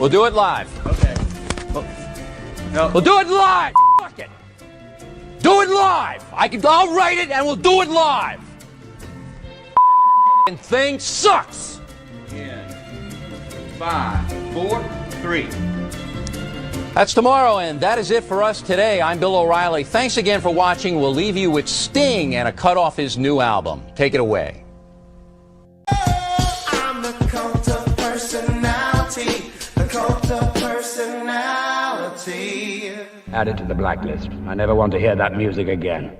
We'll do it live. Okay. No. We'll do it live. Fuck it. Do it live. I'll write it and we'll do it live. Thing sucks. In 5, 4, 3. That's tomorrow, and that is it for us today. I'm Bill O'Reilly. Thanks again for watching. We'll leave you with Sting and a cut off his new album. Take it away. I'm the cult of personality. The cult of personality. Added to the blacklist. I never want to hear that music again.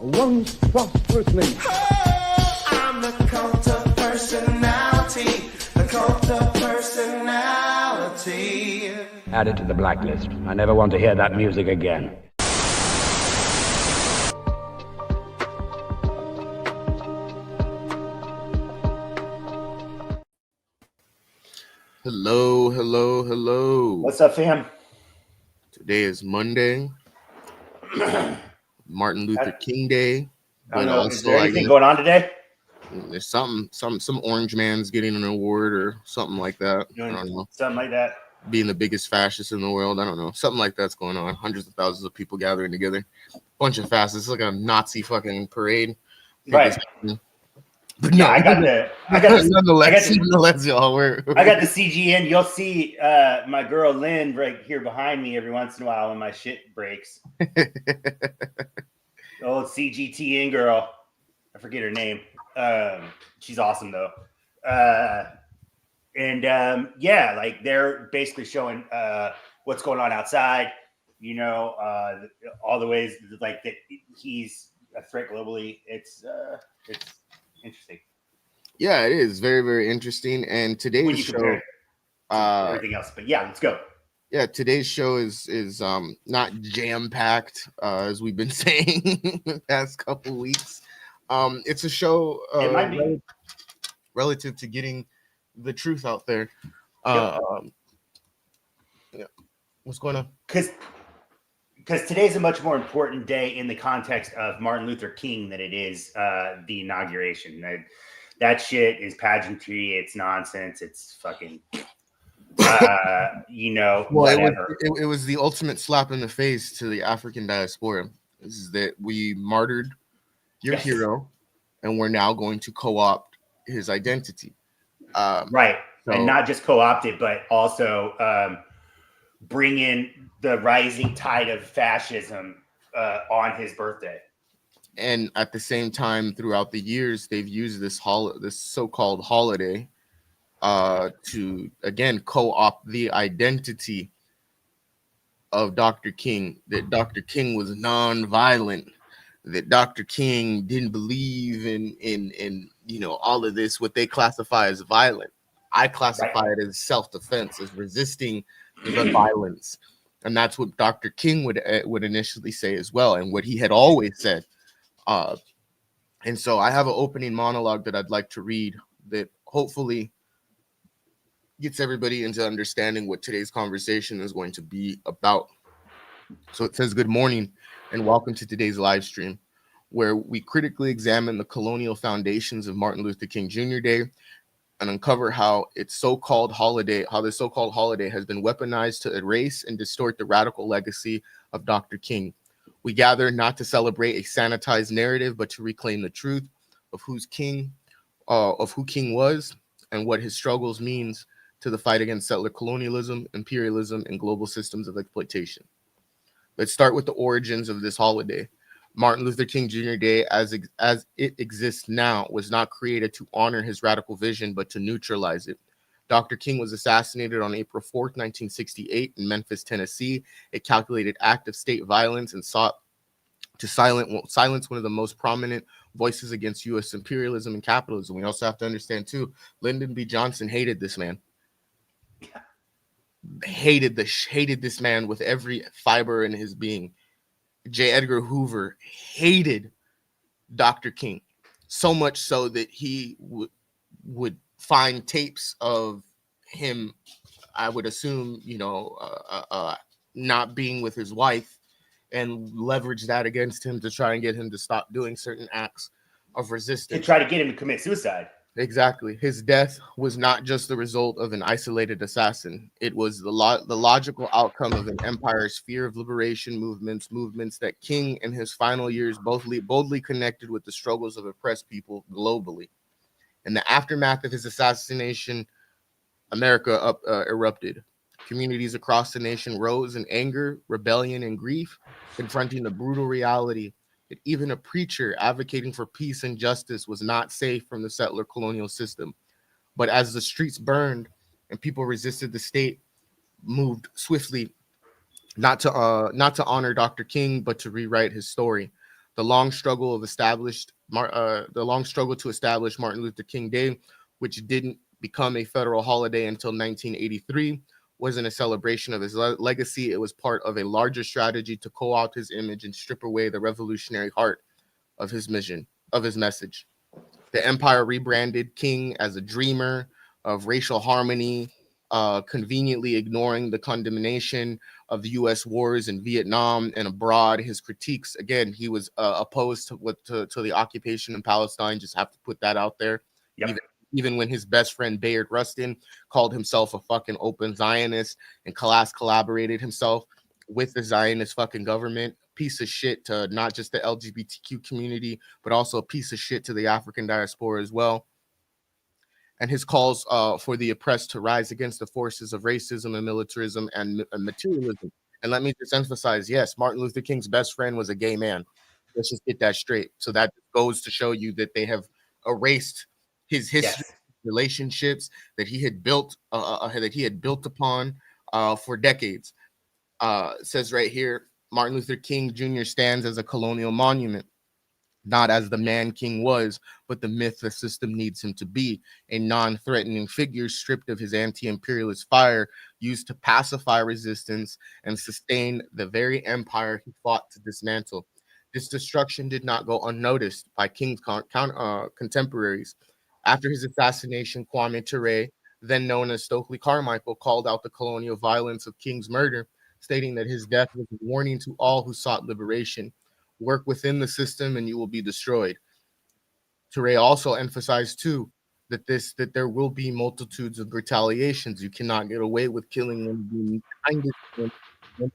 Once prosperous nation. I'm the cult of personality. The cult of personality. Added to the blacklist. I never want to hear that music again. Hello, hello, hello. What's up, fam? Today is Monday, Martin Luther King Day. I don't But know. also, Is there I anything guess going on today? there's some orange man's getting an award or something like that. I don't know. Something like that. Being the biggest fascist in the world. I don't know. Something like that's going on. Hundreds of thousands of people gathering together. Bunch of fascists. It's like a Nazi fucking parade. Right. But no, Yeah, I got the nonetheless, y'all. I got the CGN. You'll see my girl Lynn right here behind me every once in a while when my shit breaks. Old CGTN girl. I forget her name. She's awesome though. Yeah, like they're basically showing what's going on outside. You know, all the ways like that he's a threat globally. It's interesting. Yeah, it is very, very interesting. And When today's you show, compare it to everything else, but yeah, let's go. yeah, today's show is not jam packed as we've been saying the past couple weeks. It's a show It might be. relative to getting the truth out there. Yep. Yeah, what's going on? Because today's a much more important day in the context of Martin Luther King than it is the inauguration. That shit is pageantry. It's nonsense. It's fucking, you know, whatever. It was the ultimate slap in the face to the African diaspora. This is that we martyred your hero, and we're now going to co-opt his identity. Right. So, and not just co-opt it, but also bring in the rising tide of fascism on his birthday. and at the same time, throughout the years, they've used this so-called holiday to again co-opt the identity of Dr. King. That Dr. King was non-violent. That Dr. King didn't believe in you know, all of this, what they classify as violent. I classify it as self-defense, as resisting the violence. And that's what Dr. King would initially say as well, and what he had always said. And so I have an opening monologue that I'd like to read that hopefully gets everybody into understanding what today's conversation is going to be about. So it says, "Good morning and welcome to today's live stream, where we critically examine the colonial foundations of Martin Luther King Jr. Day and uncover how this so-called holiday has been weaponized to erase and distort the radical legacy of Dr. King. We gather not to celebrate a sanitized narrative, but to reclaim the truth of who King was and what his struggles means to the fight against settler colonialism, imperialism, and global systems of exploitation." Let's start with the origins of this holiday. Martin Luther King Jr. Day, as it exists now, was not created to honor his radical vision, but to neutralize it. Dr. King was assassinated on April 4th, 1968 in Memphis, Tennessee, a calculated act of state violence, and sought to silence one of the most prominent voices against U.S. imperialism and capitalism. We also have to understand, too, Lyndon B. Johnson hated this man. Hated this man with every fiber in his being. J. Edgar Hoover hated Dr. King, so much so that he would find tapes of him, I would assume, not being with his wife, and leverage that against him to try and get him to stop doing certain acts. of resistance. To try to get him to commit suicide. Exactly. His death was not just the result of an isolated assassin. It was the logical outcome of an empire's fear of liberation movements that King in his final years boldly connected with the struggles of oppressed people globally. In the aftermath of his assassination, America erupted. Communities across the nation rose in anger, rebellion, and grief, confronting the brutal reality that even a preacher advocating for peace and justice was not safe from the settler colonial system. But as the streets burned and people resisted, the state moved swiftly, not to honor Dr. King, but to rewrite his story. The long struggle to establish Martin Luther King Day, which didn't become a federal holiday until 1983, wasn't a celebration of his legacy. It was part of a larger strategy to co-opt his image and strip away the revolutionary heart of his message. The empire rebranded King as a dreamer of racial harmony, conveniently ignoring the condemnation of the U.S. wars in Vietnam and abroad. His critiques, again, he was opposed to the occupation in Palestine. Just have to put that out there. Yep. Even when his best friend Bayard Rustin called himself a fucking open Zionist and collaborated himself with the Zionist fucking government. Piece of shit to not just the LGBTQ community, but also a piece of shit to the African diaspora as well. And his calls for the oppressed to rise against the forces of racism and militarism and materialism. And let me just emphasize, yes, Martin Luther King's best friend was a gay man. Let's just get that straight. So that goes to show you that they have erased his history, Yes. relationships that he had built upon for decades. Says right here, Martin Luther King Jr. stands as a colonial monument, not as the man King was, but the myth the system needs him to be, a non-threatening figure stripped of his anti-imperialist fire, used to pacify resistance and sustain the very empire he fought to dismantle. This destruction did not go unnoticed by King's contemporaries. After his assassination, Kwame Ture, then known as Stokely Carmichael, called out the colonial violence of King's murder, stating that his death was a warning to all who sought liberation. Work within the system and you will be destroyed. Ture also emphasized too that there will be multitudes of retaliations. You cannot get away with killing one of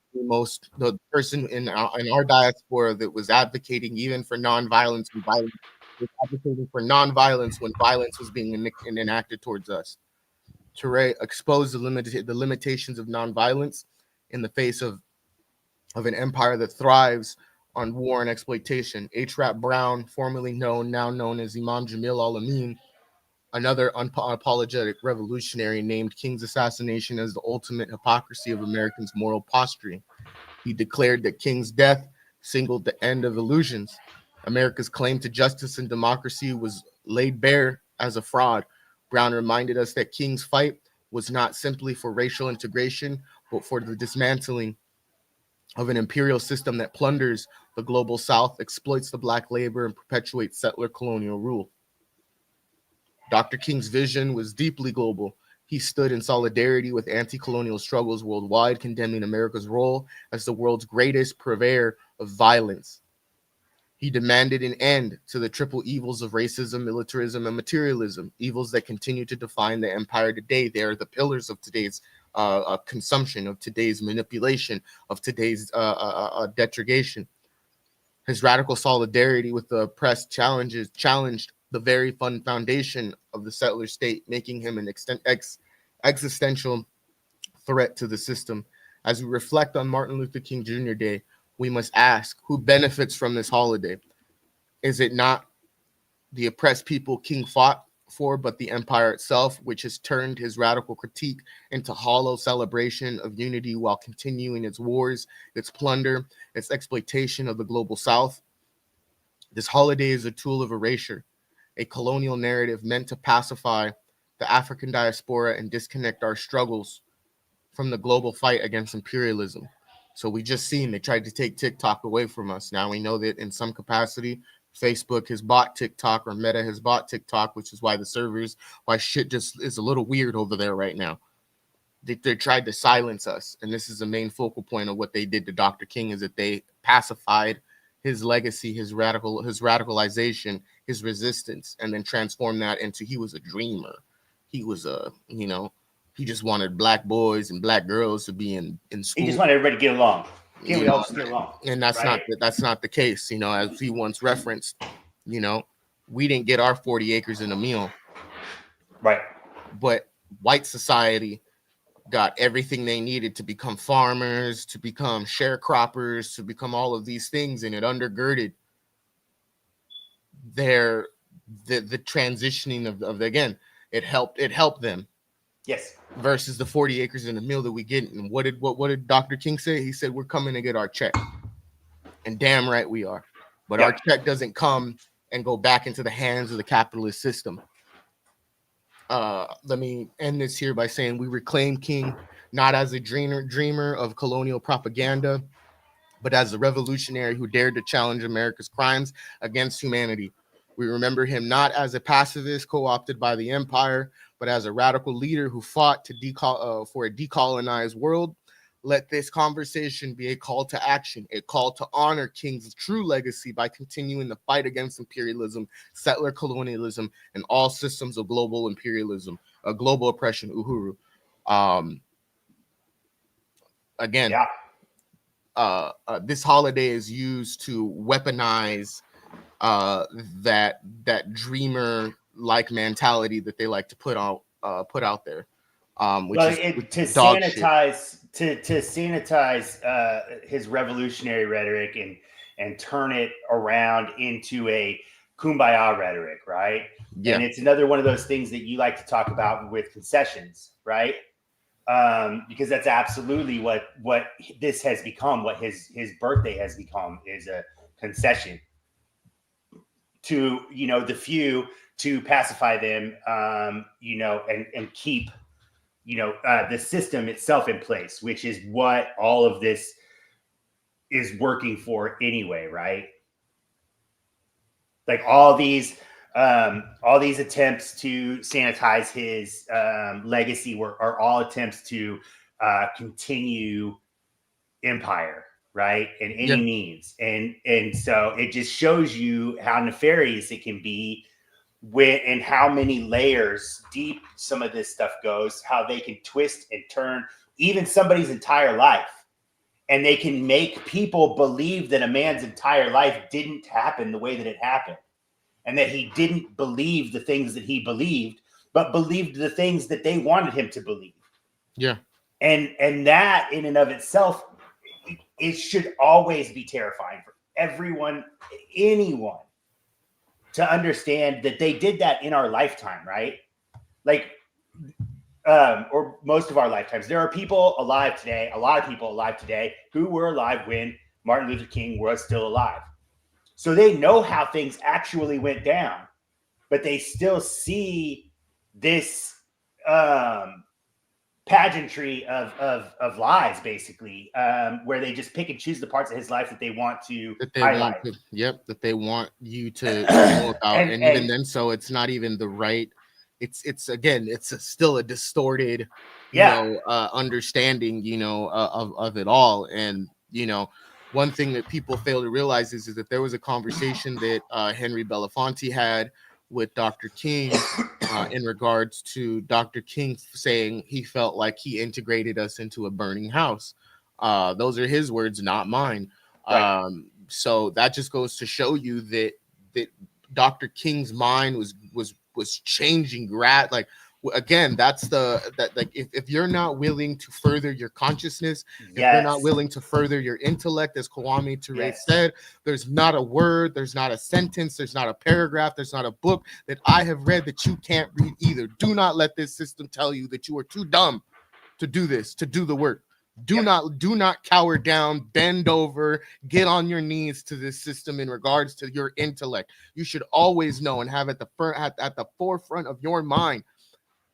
the person in our diaspora that was advocating even for nonviolence and violence, was advocating for nonviolence when violence was being enacted towards us. Ture exposed the limitations of nonviolence in the face of an empire that thrives on war and exploitation. H. Rap Brown, now known as Imam Jamil Al-Amin, another unapologetic revolutionary, named King's assassination as the ultimate hypocrisy of Americans' moral posturing. He declared that King's death signaled the end of illusions. America's claim to justice and democracy was laid bare as a fraud. Brown reminded us that King's fight was not simply for racial integration, but for the dismantling of an imperial system that plunders the global South, exploits the black labor, and perpetuates settler colonial rule. Dr. King's vision was deeply global. He stood in solidarity with anti-colonial struggles worldwide, condemning America's role as the world's greatest purveyor of violence. He demanded an end to the triple evils of racism, militarism, and materialism, evils that continue to define the empire today. They are the pillars of today's consumption, of today's manipulation, of today's detrogation. His radical solidarity with the oppressed challenged the very foundation of the settler state, making him an existential threat to the system. As we reflect on Martin Luther King Jr. Day, we must ask, who benefits from this holiday? Is it not the oppressed people King fought for, but the empire itself, which has turned his radical critique into hollow celebration of unity while continuing its wars, its plunder, its exploitation of the global South? This holiday is a tool of erasure, a colonial narrative meant to pacify the African diaspora and disconnect our struggles from the global fight against imperialism. So we just seen they tried to take TikTok away from us. Now we know that in some capacity, Facebook has bought TikTok, or Meta has bought TikTok, which is why why shit just is a little weird over there right now. They tried to silence us. And this is the main focal point of what they did to Dr. King, is that they pacified his legacy, his radicalization his resistance, and then transform that into he was a dreamer. He was a, you know, he just wanted black boys and black girls to be in school. He just wanted everybody to get along. Can't we all just get along? And that's right? not the case. You know, as he once referenced, you know, we didn't get our 40 acres in a meal. Right. But white society got everything they needed to become farmers, to become sharecroppers, to become all of these things, and it undergirded the transitioning of again, it helped them. Yes. Versus the 40 acres in the meal that we get. And what did Dr. King say? He said, we're coming to get our check. And damn right we are. But our check doesn't come and go back into the hands of the capitalist system. Let me end this here by saying we reclaim King not as a dreamer of colonial propaganda, but as a revolutionary who dared to challenge America's crimes against humanity. We remember him not as a pacifist co-opted by the empire, but as a radical leader who fought to for a decolonized world. Let this conversation be a call to action, a call to honor King's true legacy by continuing the fight against imperialism, settler colonialism, and all systems of global imperialism, global oppression, Uhuru. Again, this holiday is used to weaponize that dreamer like mentality that they like to put out there, which well, is to dog sanitize shit. to sanitize his revolutionary rhetoric and turn it around into a kumbaya rhetoric, right? Yeah. And it's another one of those things that you like to talk about with concessions, right? Because that's absolutely what this has become, what his birthday has become, is a concession to, you know, the few, to pacify them, you know, and keep, you know, the system itself in place, which is what all of this is working for anyway, right? Like all these attempts to sanitize his legacy are all attempts to continue empire, right? In any means. And so it just shows you how nefarious it can be and how many layers deep some of this stuff goes, how they can twist and turn even somebody's entire life. And they can make people believe that a man's entire life didn't happen the way that it happened. And that he didn't believe the things that he believed, but believed the things that they wanted him to believe. Yeah. And that in and of itself, it should always be terrifying for everyone, anyone, to understand that they did that in our lifetime, right? Like, or most of our lifetimes. There are people alive today, a lot of people alive today, who were alive when Martin Luther King was still alive. So they know how things actually went down, but they still see this pageantry of lies, basically, where they just pick and choose the parts of his life that they want to highlight. That they want you to know about, and even then, so it's not even the right. It's still a distorted, understanding, of it all, and one thing that people fail to realize is that there was a conversation that Henry Belafonte had with Dr. King in regards to Dr. King saying he felt like he integrated us into a burning house. Those are his words, not mine. Right. So that just goes to show you that Dr. King's mind was changing. Again, that's if you're not willing to further your consciousness, if you're not willing to further your intellect, as Kwame Ture said, there's not a word, there's not a sentence, there's not a paragraph, there's not a book that I have read that you can't read either. Do not let this system tell you that you are too dumb to do this, to do the work. Do not cower down, bend over, get on your knees to this system in regards to your intellect. You should always know and have at the forefront of your mind,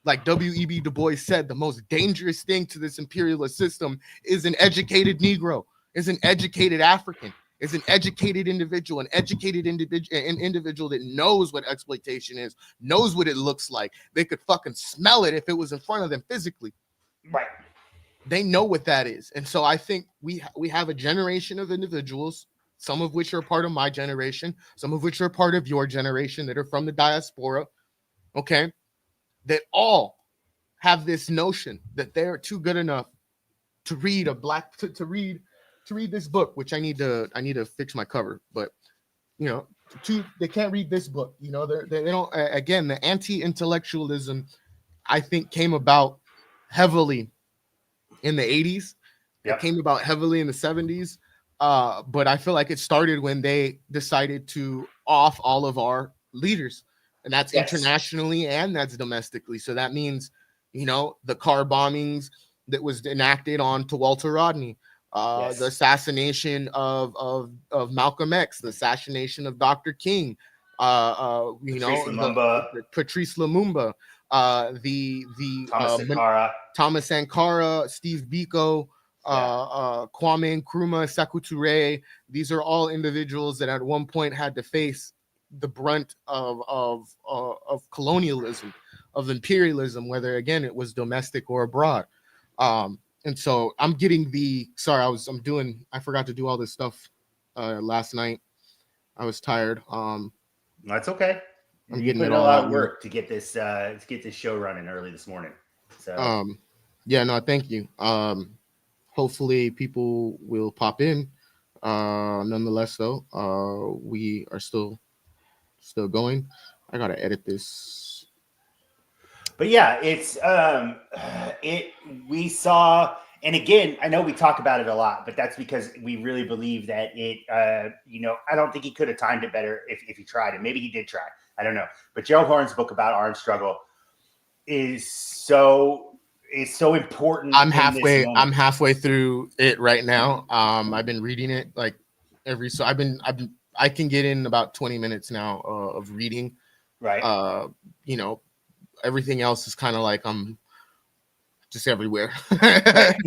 like W.E.B. Du Bois said, the most dangerous thing to this imperialist system is an educated Negro, is an educated African, is an educated individual, an individual that knows what exploitation is, knows what it looks like. They could fucking smell it if it was in front of them physically. Right. They know what that is. And so I think we have a generation of individuals some of which are part of my generation, some of which are part of your generation that are from the diaspora, okay, that all have this notion that they're too good enough to read to read this book, which I need to fix my cover, but they can't read this book. They don't. Again, the anti-intellectualism, I think, came about heavily in the 80s. Yep. It came about heavily in the 70s. But I feel like it started when they decided to off all of our leaders, and that's internationally and that's domestically. So that means, the car bombings that was enacted on to Walter Rodney, the assassination of Malcolm X, the assassination of Dr. King, Patrice Lumumba, Thomas Sankara, Steve Biko, Kwame Nkrumah, Sekou Touré. These are all individuals that at one point had to face the brunt of colonialism, of imperialism, whether again it was domestic or abroad. And so I'm getting I forgot to do all this stuff last night. I was tired. That's okay. I'm getting it all out of work to get this show running early this morning. So thank you. Hopefully people will pop in. Nonetheless, though, we are still going. I gotta edit this. But yeah, it's we saw, and again, I know we talk about it a lot, but that's because we really believe that it I don't think he could have timed it better if he tried it. Maybe he did try. I don't know. But Gerald Horne's book about armed struggle is so important. I'm halfway through it right now. I've been reading it like I can get in about 20 minutes now of reading. Right. Everything else is kind of like I'm just everywhere.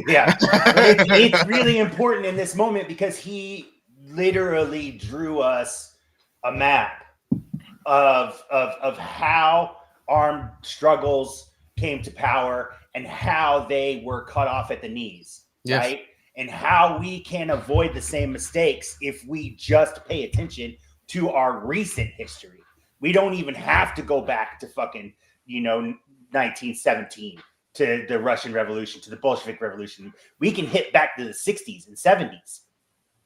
Yeah. It's really important in this moment because he literally drew us a map of how armed struggles came to power and how they were cut off at the knees, right? And how we can avoid the same mistakes if we just pay attention to our recent history. We don't even have to go back to fucking 1917 to the Russian Revolution, to the Bolshevik Revolution. We can hit back to the 60s and 70s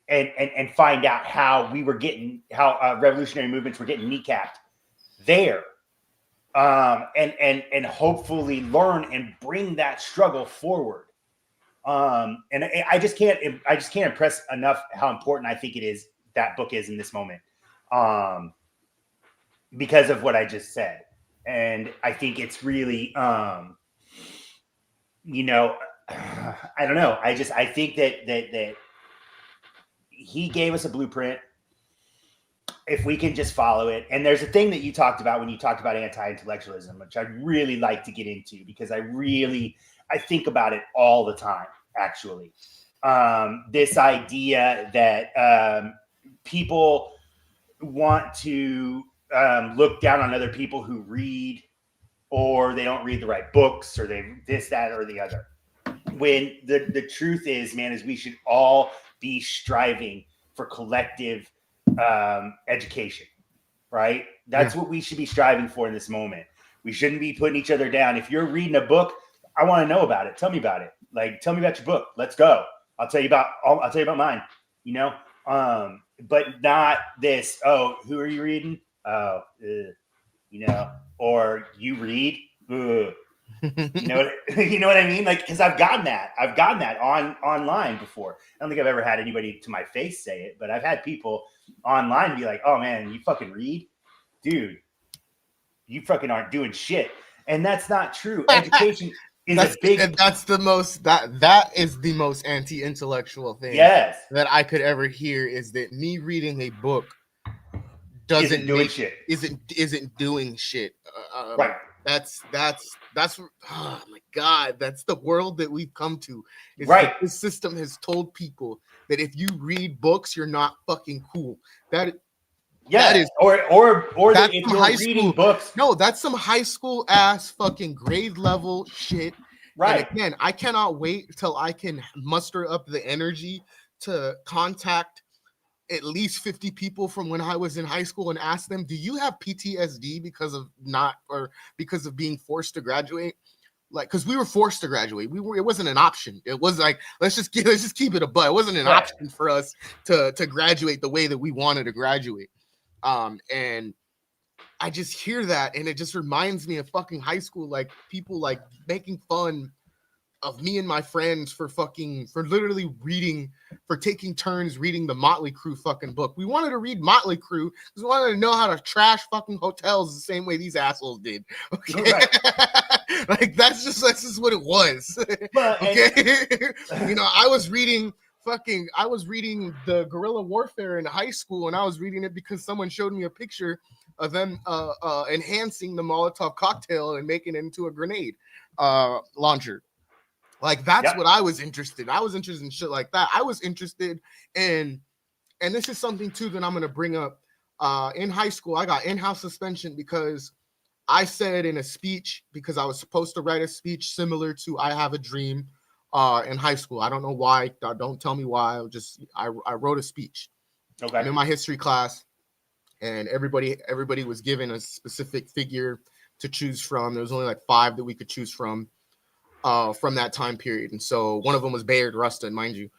and find out how revolutionary movements were getting kneecapped there, and hopefully learn and bring that struggle forward. And I just can't impress enough how important I think it is that book is in this moment, because of what I just said. And I think it's really, I don't know. I think that he gave us a blueprint. If we can just follow it. And there's a thing that you talked about when you talked about anti-intellectualism, which I'd really like to get into because I think about it all the time, actually. This idea that people want to look down on other people who read, or they don't read the right books, or they this, that, or the other. When the truth is, man, is we should all be striving for collective education, right? That's what we should be striving for in this moment. We shouldn't be putting each other down. If you're reading a book, I want to know about it. Tell me about it. Like, tell me about your book. Let's go. I'll tell you about mine, but not this. Oh, who are you reading? Oh, or you read, you know what I mean? Like, because I've gotten that online before. I don't think I've ever had anybody to my face say it, but I've had people online be like, "Oh man, you fucking read, dude. You fucking aren't doing shit." And that's not true. Education is that's the most that is the most anti-intellectual thing. Yes, that I could ever hear is that me reading a book isn't doing shit. Right. That's oh my god, that's the world that we've come to. Right. This system has told people that if you read books, you're not fucking cool. That is or that if you're reading books. No, that's some high school ass fucking grade level shit. Right. And again, I cannot wait till I can muster up the energy to contact at least 50 people from when I was in high school and asked them, do you have PTSD because of being forced to graduate? Like, because we were forced to graduate. It wasn't an option. It was like, let's just keep it a butt. It wasn't an option for us to graduate the way that we wanted to graduate. And I just hear that, and it just reminds me of fucking high school, like people like making fun of me and my friends for literally taking turns reading the Motley Crue fucking book. We wanted to read Motley Crue because we wanted to know how to trash fucking hotels the same way these assholes did. Okay. Right. Like that's just what it was. But, okay. You know, I was reading the guerrilla warfare in high school, and I was reading it because someone showed me a picture of them enhancing the Molotov cocktail and making it into a grenade launcher. Like that's what I was interested in. I was interested in shit like that. I was interested in, and this is something too that I'm going to bring up. In high school, I got in-house suspension because I said in a speech, because I was supposed to write a speech similar to I Have a Dream in high school. I don't know why. Don't tell me why. I wrote a speech. Okay. I'm in my history class, and everybody was given a specific figure to choose from. There was only like 5 that we could choose from that time period. And so one of them was Bayard Rustin, mind you.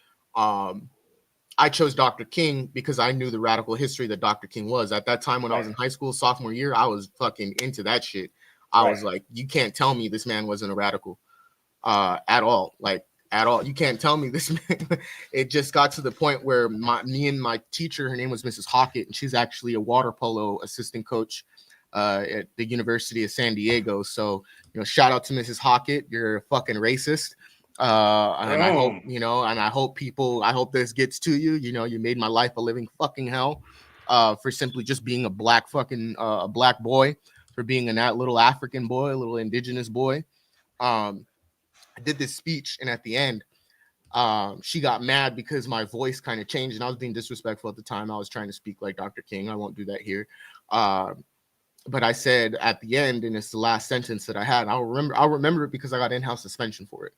I chose Dr. King because I knew the radical history that Dr. King was. At that time when I was in high school, sophomore year, I was fucking into that shit. I was like, you can't tell me this man wasn't a radical at all. Like, at all. You can't tell me this man. It just got to the point where me and my teacher, her name was Mrs. Hockett, and she's actually a water polo assistant coach at the University of San Diego. So, you know, shout out to Mrs. Hockett. You're a fucking racist. And I hope, you know, and I hope this gets to you. You know, you made my life a living fucking hell for simply just being a black fucking a black boy, for being that little African boy, a little indigenous boy. I did this speech, and at the end, she got mad because my voice kind of changed, and I was being disrespectful at the time. I was trying to speak like Dr. King. I won't do that here. But I said at the end, and it's the last sentence that I had. I'll remember it because I got in-house suspension for it.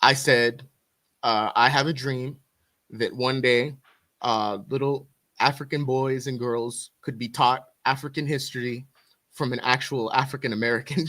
I said, I have a dream that one day little African boys and girls could be taught African history from an actual African American.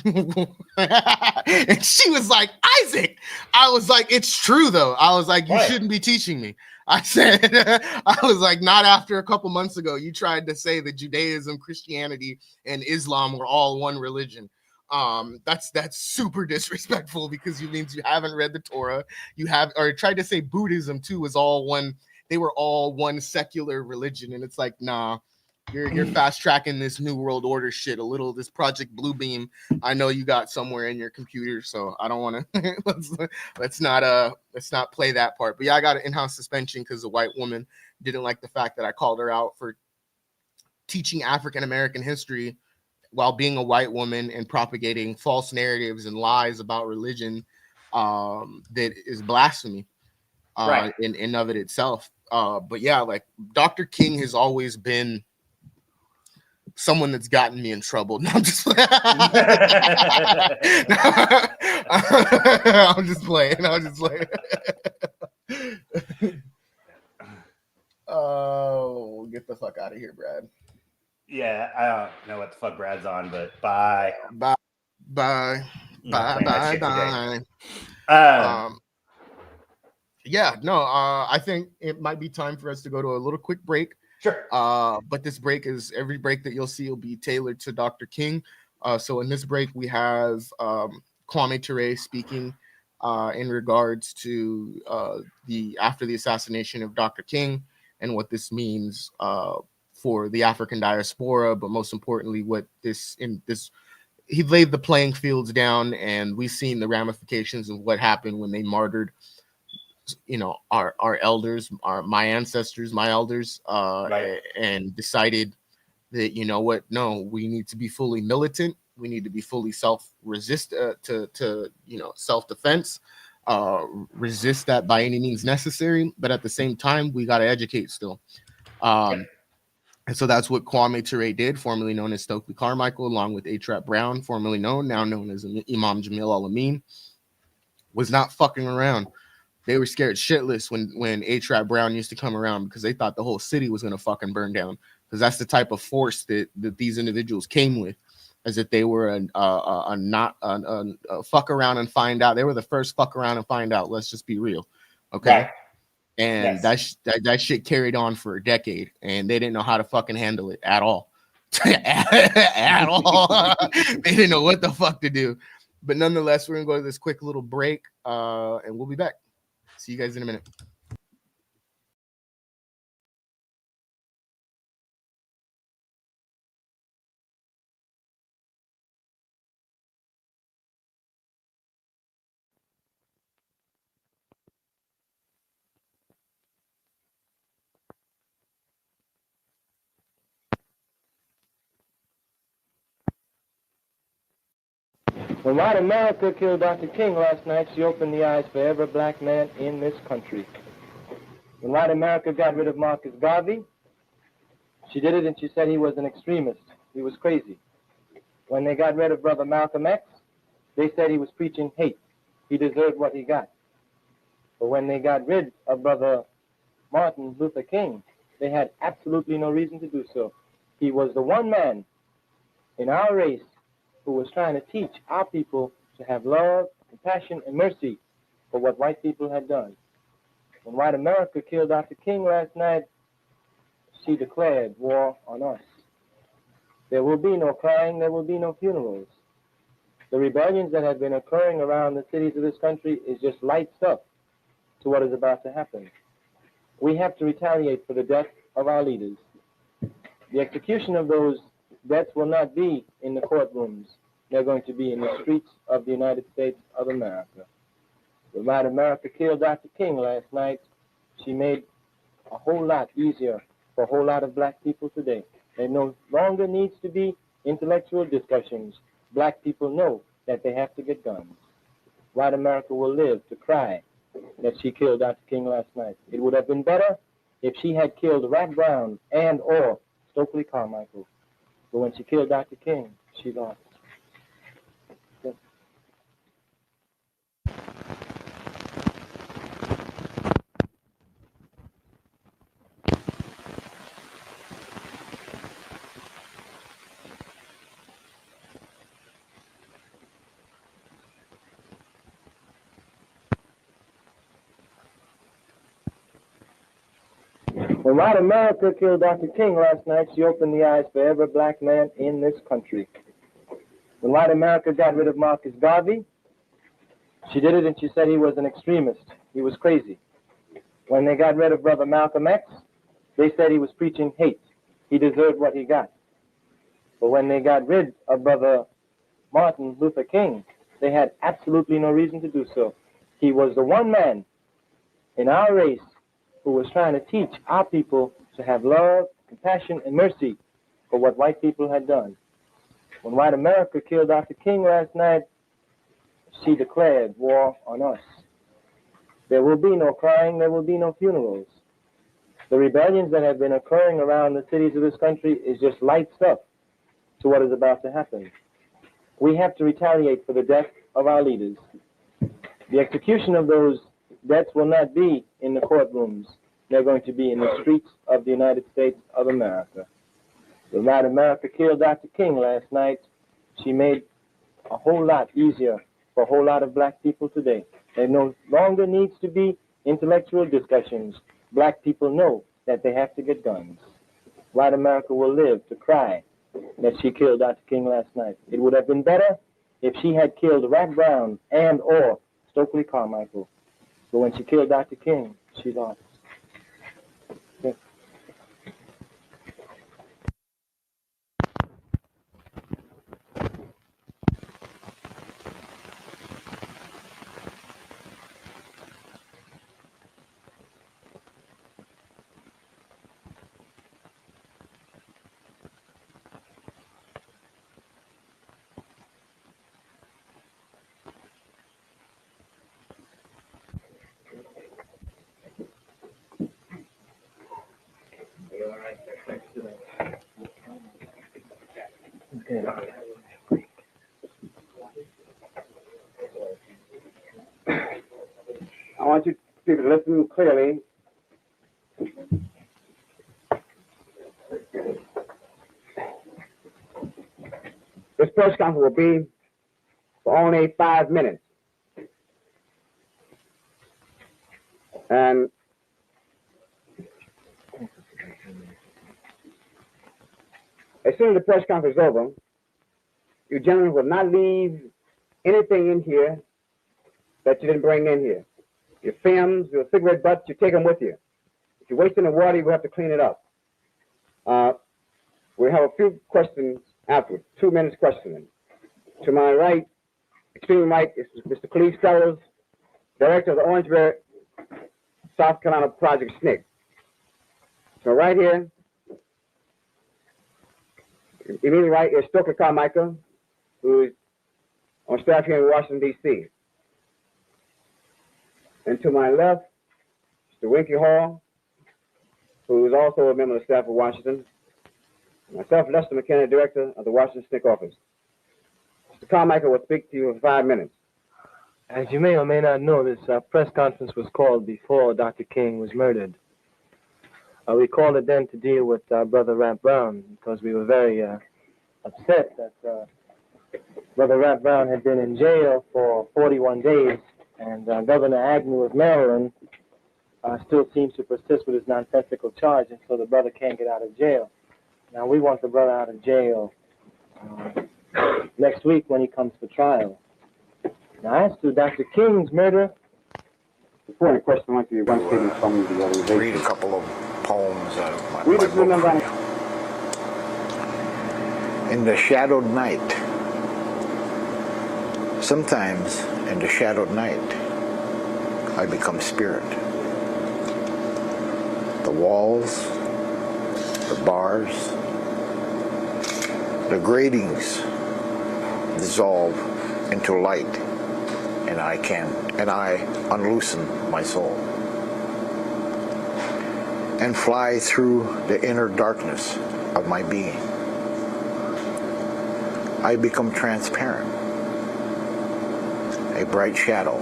And she was like, Isaac. I was like, it's true though. I was like, you shouldn't be teaching me. I said, I was like, not after a couple months ago, you tried to say that Judaism, Christianity, and Islam were all one religion. That's super disrespectful because it means you haven't read the Torah. You have, or tried to say Buddhism too was all one. They were all one secular religion. And it's like, nah, you're fast tracking this new world order shit a little. This Project Bluebeam, I know you got somewhere in your computer, so I don't want to. let's not play that part. But yeah, I got an in-house suspension because a white woman didn't like the fact that I called her out for teaching African American history while being a white woman and propagating false narratives and lies about religion that is blasphemy in of it itself. But yeah, like Dr. King has always been someone that's gotten me in trouble. No, I'm just playing. I'm just playing. Oh, get the fuck out of here, Brad. Yeah, I don't know what the fuck Brad's on, but bye. Yeah, no, I think it might be time for us to go to a little quick break. Sure. But this break is every break that you'll see will be tailored to Dr. King. So in this break, we have Kwame Ture speaking in regards to after the assassination of Dr. King and what this means for the African diaspora, but most importantly, he laid the playing fields down, and we've seen the ramifications of what happened when they martyred, you know, our elders, my ancestors, my elders, and decided that, you know what, no, we need to be fully militant. We need to be fully self-resist to self-defense, resist that by any means necessary. But at the same time, we got to educate still. And so that's what Kwame Ture did, formerly known as Stokely Carmichael, along with A-Trap Brown, now known as Imam Jamil Al-Amin, was not fucking around. they were scared shitless when A-Trap Brown used to come around because they thought the whole city was gonna fucking burn down, because that's the type of force that these individuals came with, as if they were a fuck around and find out. They were the first fuck around and find out. Let's just be real, okay? Right. And Yes. that shit carried on for a decade, and they didn't know how to fucking handle it at all. At all. They didn't know what the fuck to do. But nonetheless, we're gonna go to this quick little break, and we'll be back. See you guys in a minute. When white America killed Dr. King last night, she opened the eyes for every black man in this country. When white America got rid of Marcus Garvey, she did it and she said he was an extremist. He was crazy. When they got rid of Brother Malcolm X, they said he was preaching hate. He deserved what he got. But when they got rid of Brother Martin Luther King, they had absolutely no reason to do so. He was the one man in our race who was trying to teach our people to have love, compassion, and mercy for what white people had done. When white America killed Dr. King last night, she declared war on us. There will be no crying, there will be no funerals. The rebellions that have been occurring around the cities of this country is just light stuff to what is about to happen. We have to retaliate for the death of our leaders. The execution of those deaths will not be in the courtrooms. They're going to be in the streets of the United States of America. When white America killed Dr. King last night, she made a whole lot easier for a whole lot of black people today. There no longer needs to be intellectual discussions. Black people know that they have to get guns. White America will live to cry that she killed Dr. King last night. It would have been better if she had killed Rat Brown and or Stokely Carmichael. But when she killed Dr. King, she lost. When white America killed Dr. King last night, she opened the eyes for every black man in this country. When white America got rid of Marcus Garvey, she did it and she said he was an extremist. He was crazy. When they got rid of Brother Malcolm X, they said he was preaching hate. He deserved what he got. But when they got rid of Brother Martin Luther King, they had absolutely no reason to do so. He was the one man in our race who was trying to teach our people to have love, compassion, and mercy for what white people had done. When white America killed Dr. King last night, she declared war on us. There will be no crying, there will be no funerals. The rebellions that have been occurring around the cities of this country is just light stuff to what is about to happen. We have to retaliate for the death of our leaders. The execution of those deaths will not be in the courtrooms. They're going to be in the streets of the United States of America. When white America killed Dr. King last night, she made a whole lot easier for a whole lot of black people today. There no longer needs to be intellectual discussions. Black people know that they have to get guns. White America will live to cry that she killed Dr. King last night. It would have been better if she had killed Rat Brown and or Stokely Carmichael. But when she killed Dr. King, she lost. Okay. I want you people to listen clearly. This press conference will be for only 5 minutes. And as soon as the press conference is over, you gentlemen will not leave anything in here that you didn't bring in here. Your films, your cigarette butts, you take them with you. If you're wasting the water, you have to clean it up. We have a few questions afterwards, 2 minutes questioning. To my right, extreme right, is Mr. Cleese Fellows, director of the Orangeburg, South Carolina Project SNCC. So right here, immediately right is Stoker Carmichael, who's on staff here in Washington, D.C. And to my left, Mr. Winky Hall, who is also a member of the staff of Washington. Myself, Lester McKenna, director of the Washington SNCC office. Mr. Carmichael will speak to you for 5 minutes. As you may or may not know, this press conference was called before Dr. King was murdered. We called it then to deal with Brother Rap Brown because we were very upset that Brother Rap Brown had been in jail for 41 days, and Governor Agnew of Maryland still seems to persist with his nonsensical charge, and so the brother can't get out of jail. Now, we want the brother out of jail next week when he comes for trial. Now, as to Dr. King's murder... Before any question, I want you to one statement from the organization. Read a couple of poems out of my Read it, book. remember. In the shadowed night, sometimes in the shadowed night, I become spirit. The walls, the bars, the gratings dissolve into light, and I unloosen my soul and fly through the inner darkness of my being. I become transparent, a bright shadow,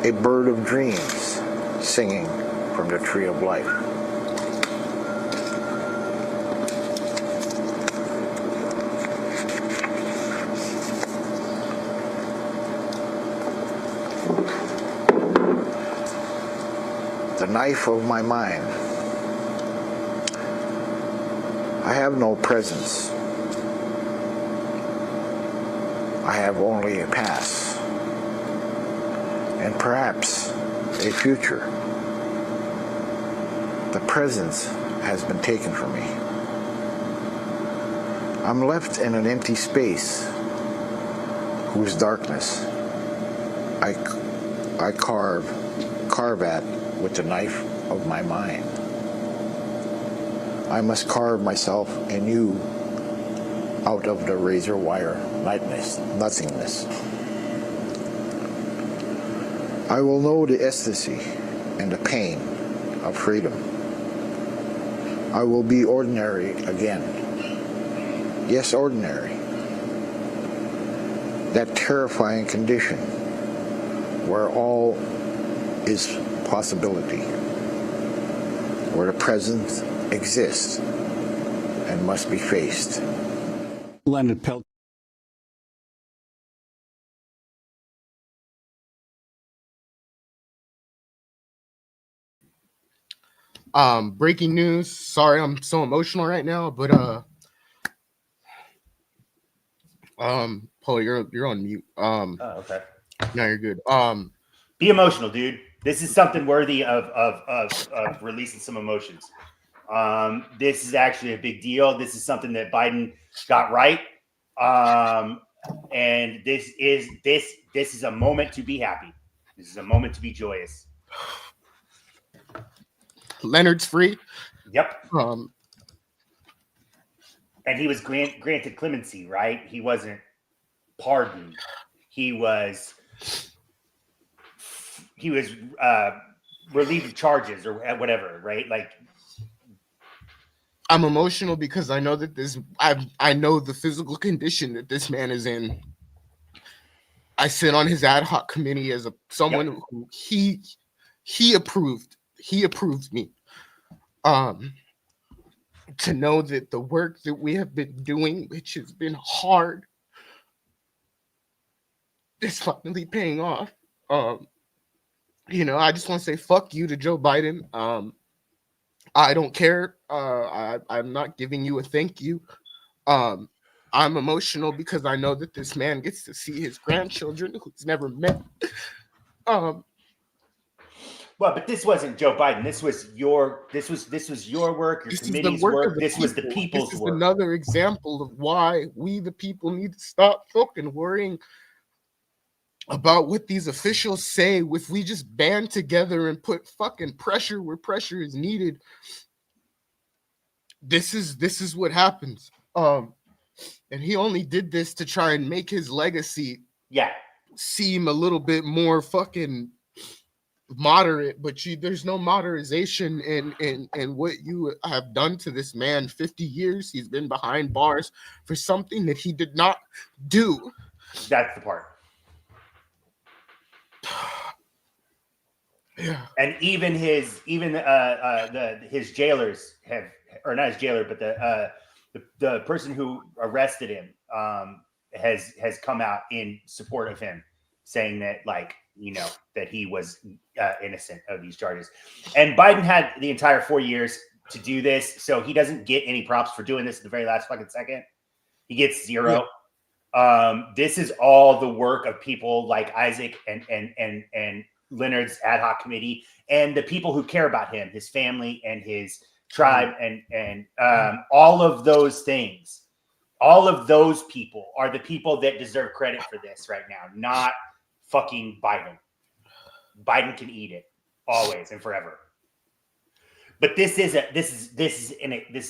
a bird of dreams singing from the tree of life. The knife of my mind. I have no presence. I have only a past, and perhaps a future. The presence has been taken from me. I'm left in an empty space whose darkness I carve at with the knife of my mind. I must carve myself anew out of the razor wire nothingness. I will know the ecstasy and the pain of freedom. I will be ordinary again. Yes, ordinary. That terrifying condition where all is possibility, where the present exists and must be faced. Leonard Peltier. Breaking news. Sorry, I'm so emotional right now, but Paul, you're on mute. Oh, okay. No, you're good. Be emotional, dude. This is something worthy of releasing some emotions. This is actually a big deal. This is something that Biden got right. And this is a moment to be happy. This is a moment to be joyous. Leonard's free. Yep. And he was granted clemency, right? He wasn't pardoned. He was relieved of charges or whatever, right? Like, I'm emotional because I know that I know the physical condition that this man is in. I sit on his ad hoc committee as someone who he approved me. To know that the work that we have been doing, which has been hard, is finally paying off. I just want to say fuck you to Joe Biden. I don't care. I'm not giving you a thank you. I'm emotional because I know that this man gets to see his grandchildren who he's never met. Well, but this wasn't Joe Biden. This was your work, your committee's work. This was the people's work. This is another example of why we, the people, need to stop fucking worrying about what these officials say. If we just band together and put fucking pressure where pressure is needed, this is what happens. And he only did this to try and make his legacy seem a little bit more fucking moderate, but there's no moderation in what you have done to this man. 50 years he's been behind bars for something that he did not do. That's the part. Yeah. And even his jailers have, or not his jailer, but the person who arrested him has come out in support of him, saying that that he was innocent of these charges. And Biden had the entire 4 years to do this, so he doesn't get any props for doing this at the very last fucking second. He gets zero. Yeah. This is all the work of people like Isaac and Leonard's ad hoc committee, and the people who care about him, his family and his tribe, and all of those things. All of those people are the people that deserve credit for this right now, not fucking Biden. Biden can eat it always and forever. But this is an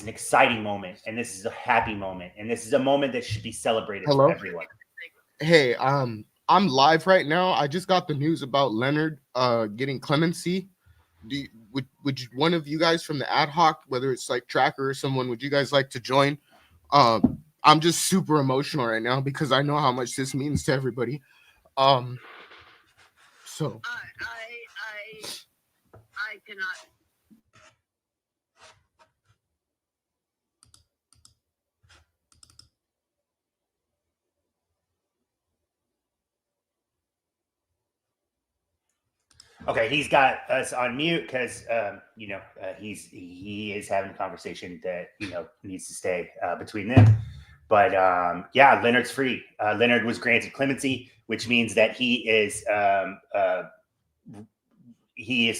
exciting moment, and this is a happy moment, and this is a moment that should be celebrated for everyone. Hey, I'm live right now. I just got the news about Leonard getting clemency. Would one of you guys from the ad hoc, whether it's like Tracker or someone, would you guys like to join? I'm just super emotional right now because I know how much this means to everybody. So I cannot. Okay, he's got us on mute because he is having a conversation that needs to stay between them. But Leonard's free. Leonard was granted clemency, which means that he is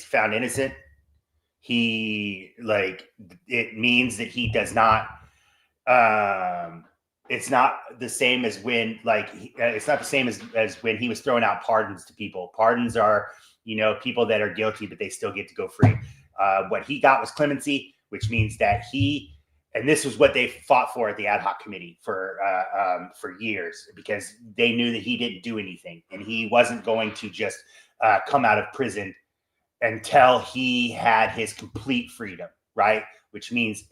found innocent. It means that he does not. It's not the same as when it's not the same as when he was throwing out pardons to people. Pardons are people that are guilty, but they still get to go free. What he got was clemency, which means that and this was what they fought for at the ad hoc committee for years, because they knew that he didn't do anything, and he wasn't going to just come out of prison until he had his complete freedom, right? Which means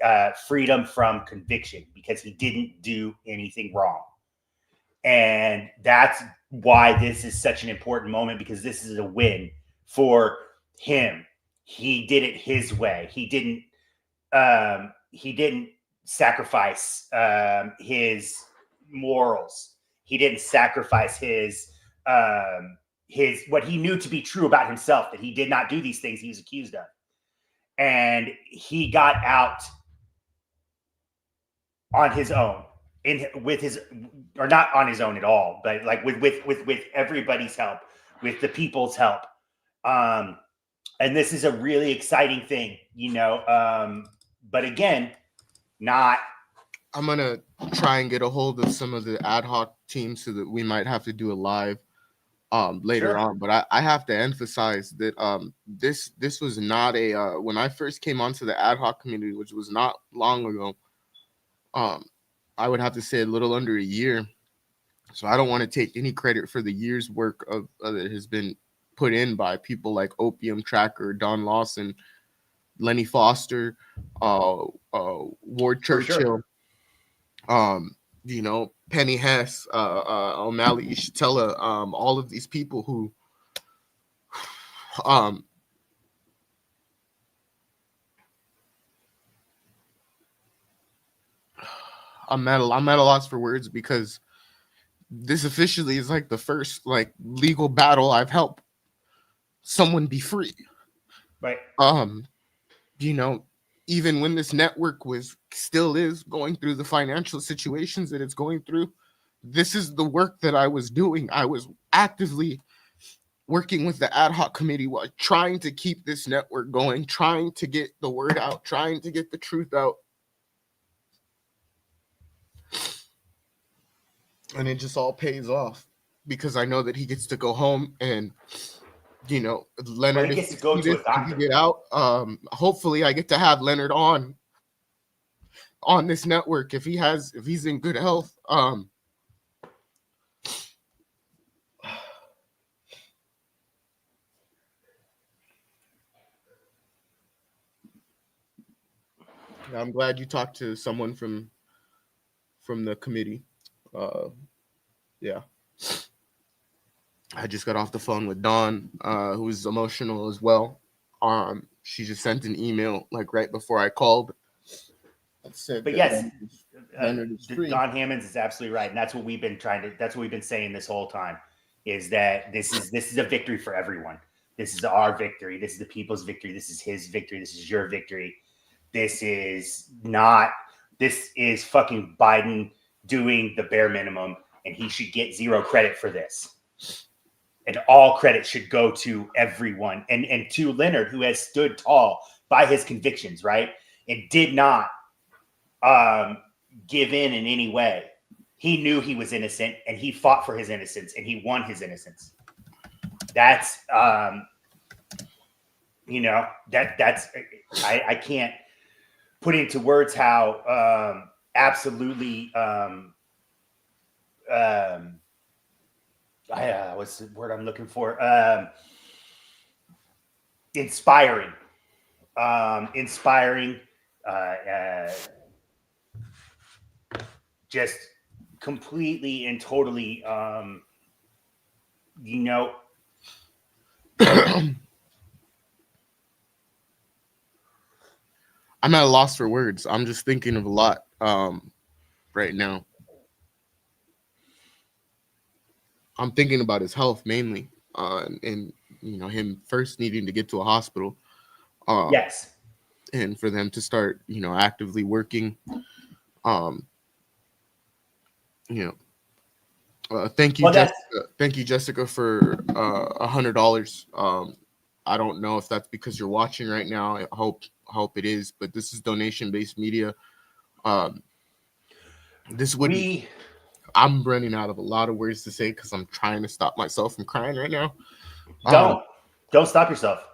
freedom from conviction, because he didn't do anything wrong. And that's why this is such an important moment, because this is a win for him. He did it his way. He didn't sacrifice his morals. He didn't sacrifice his what he knew to be true about himself, that he did not do these things he was accused of. And he got out on his own, or not on his own at all, but with everybody's help, with the people's help. And this is a really exciting thing, but again, I'm gonna try and get a hold of some of the ad hoc teams so that we might have to do a live later on. But I have to emphasize that this was not a when I first came onto the ad hoc community, which was not long ago. I would have to say a little under a year. So I don't want to take any credit for the year's work that has been put in by people like Opium Tracker, Don Lawson, Lenny Foster, Ward Churchill. you know, Penny Hess, O'Malley, Shatella, all of these people who I'm at a loss for words, because this officially is like the first like legal battle I've helped someone be free. Right. You know, even when this network still is going through the financial situations that it's going through, this is the work that I was doing. I was actively working with the ad hoc committee while trying to keep this network going, trying to get the word out, trying to get the truth out. And it just all pays off, because I know that he gets to go home, and you know, Leonard, he gets to go to a doctor. Get out. Hopefully I get to have Leonard on this network if he's in good health. I'm glad you talked to someone from the committee. Yeah. I just got off the phone with Dawn, who's emotional as well. She just sent an email like right before I called. But yes, Don Hammonds is absolutely right, and that's what we've been saying this whole time, is that this is a victory for everyone. This is our victory. This is the people's victory. This is his victory. This is your victory. This is fucking Biden doing the bare minimum, and he should get zero credit for this. And all credit should go to everyone, and to Leonard, who has stood tall by his convictions, right? And did not give in any way. He knew he was innocent, and he fought for his innocence, and he won his innocence. That's you know, that's I can't put into words how absolutely what's the word I'm looking for? Inspiring. Just completely and totally, you know. I'm at a loss for words. I'm just thinking of a lot right now. I'm thinking about his health mainly, and you know, him first needing to get to a hospital. Yes. And for them to start, you know, actively working. You know, thank you, Jessica. Thank you, Jessica, for $100. I don't know if that's because you're watching right now. I hope it is, but this is donation-based media. This would be. I'm running out of a lot of words to say because I'm trying to stop myself from crying right now. Don't stop yourself.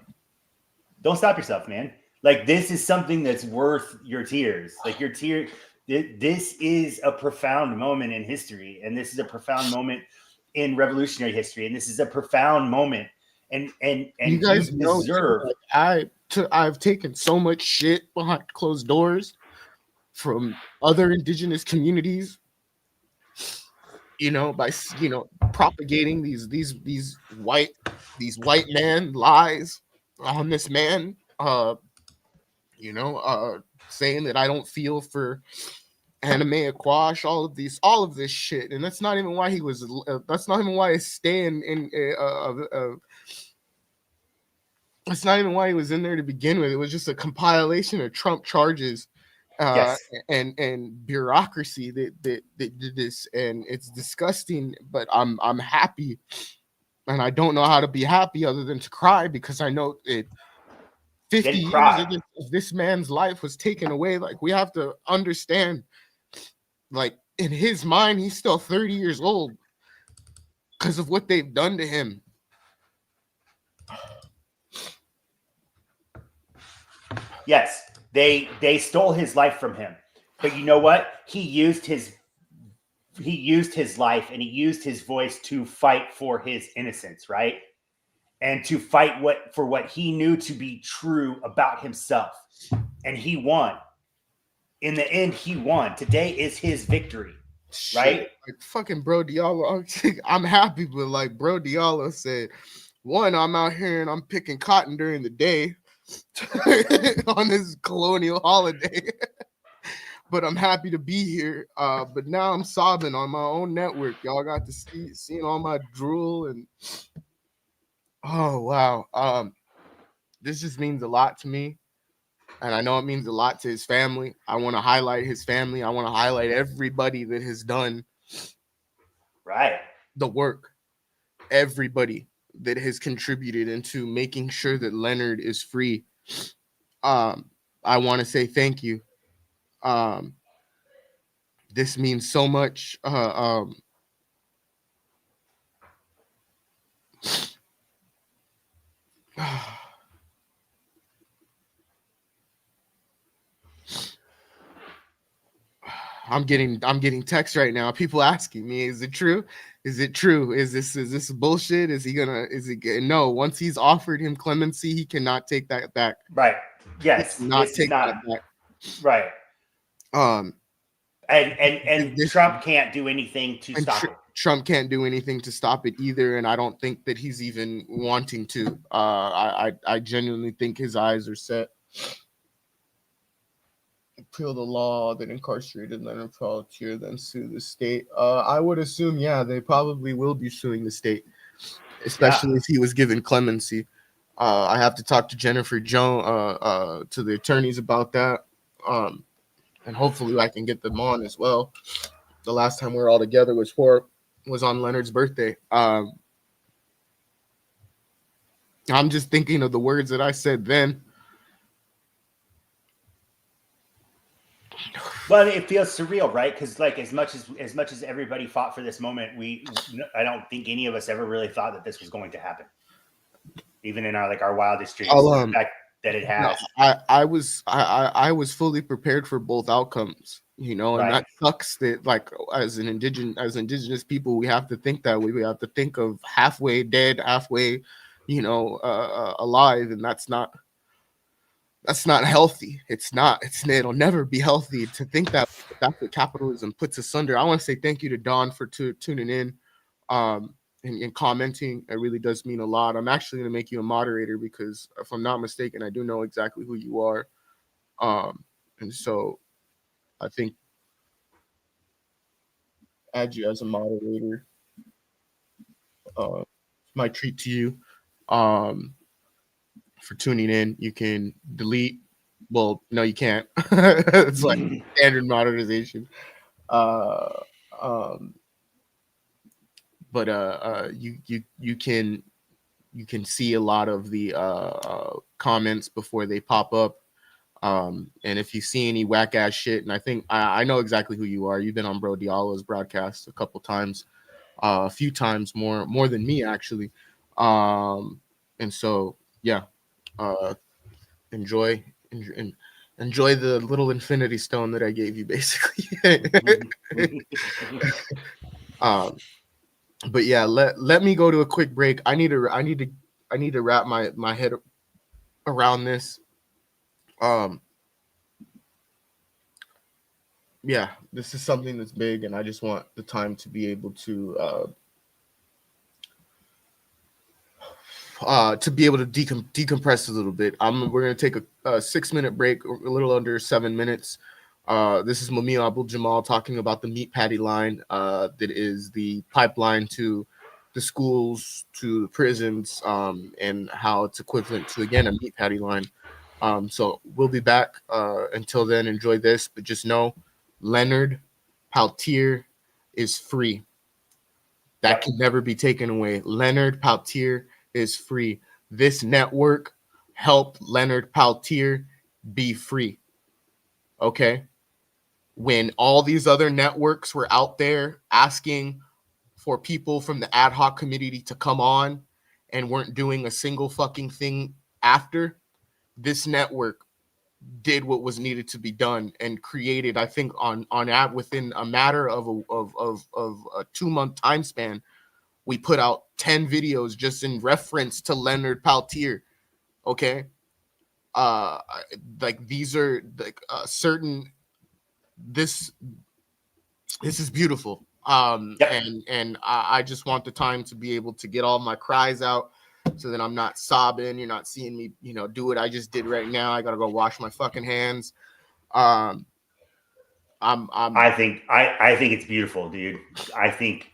Don't stop yourself, man. Like, this is something that's worth your tears. Like, your tear. This is a profound moment in history, and this is a profound moment in revolutionary history, and this is a profound moment. And you guys deserve. I've taken so much shit behind closed doors from other indigenous communities. You know, by propagating these white man lies on this man. Saying that I don't feel for anime aquash, all of this shit, and that's not even why he was. That's not even why he's staying in. That's not even why he was in there to begin with. It was just a compilation of Trump charges, and bureaucracy that did this, and it's disgusting. But I'm happy, and I don't know how to be happy other than to cry, because I know it. 50 years of this man's life was taken away. Like, we have to understand, like, in his mind, he's still 30 years old because of what they've done to him. Yes, they stole his life from him. But you know what? He used his life, and he used his voice to fight for his innocence, right? And to fight for what he knew to be true about himself. And he won. In the end, he won. Today is his victory. right? Like fucking Bro Diallo. I'm happy, but like Bro Diallo said, one, I'm out here and I'm picking cotton during the day on this colonial holiday. But I'm happy to be here. But now I'm sobbing on my own network. Y'all got to seeing all my drool and oh wow. This just means a lot to me. And I know it means a lot to his family. I want to highlight his family. I want to highlight everybody that has done the work. Everybody that has contributed into making sure that Leonard is free. I want to say thank you. This means so much. I'm getting texts right now. People asking me, is it true? Is it true? Is this bullshit? No, once he's offered him clemency, he cannot take that back. Right. Yes. Not take that back. Right. And this, Trump can't do anything to stop it. Trump can't do anything to stop it either, and I don't think that he's even wanting to. I genuinely think his eyes are set. Appeal the law that incarcerated Leonard Peltier, then sue the state. I would assume, yeah, they probably will be suing the state, especially if he was given clemency. I have to talk to Jennifer Jones, to the attorneys about that, and hopefully I can get them on as well. The last time we were all together was on Leonard's birthday. I'm just thinking of the words that I said then. Well, it feels surreal, right? Because like as much as everybody fought for this moment, I don't think any of us ever really thought that this was going to happen, even in our wildest dreams. The fact that it has. No, I was fully prepared for both outcomes, and that sucks. That like as indigenous people, we have to think that way. We have to think of halfway dead, halfway, alive, and that's not healthy. It'll never be healthy to think that. That's what capitalism puts asunder. I want to say thank you to Dawn for tuning in and commenting. It really does mean a lot. I'm actually going to make you a moderator because if I'm not mistaken, I do know exactly who you are. And so I think add you as a moderator. My treat to you. For tuning in, you can delete. Well, no, you can't. It's like standard modernization. But you can see a lot of the comments before they pop up. And if you see any whack ass shit, and I think I know exactly who you are. You've been on Bro Diallo's broadcast a couple times, a few times more than me actually. And so yeah. Enjoy the little infinity stone that I gave you, basically. But yeah, let me go to a quick break. I need to wrap my head around this. Yeah, this is something that's big, and I just want the time to be able to decompress a little bit. We're going to take a 6-minute break, a little under 7 minutes. This is Mumia Abdul Jamal talking about the meat patty line that is the pipeline to the schools, to the prisons, and how it's equivalent to, again, a meat patty line. So we'll be back. Until then, enjoy this, but just know Leonard Peltier is free. That can never be taken away. Leonard Peltier is free. This network helped Leonard Peltier be free. Okay? When all these other networks were out there asking for people from the ad hoc committee to come on and weren't doing a single fucking thing after, this network did what was needed to be done and created, I think, within a matter of a 2-month time span, we put out 10 videos just in reference to Leonard Peltier. Okay. Like these are like certain This is beautiful. And I just want the time to be able to get all my cries out, so that I'm not sobbing. You're not seeing me, do what I just did right now. I gotta go wash my fucking hands. I think it's beautiful, dude. I think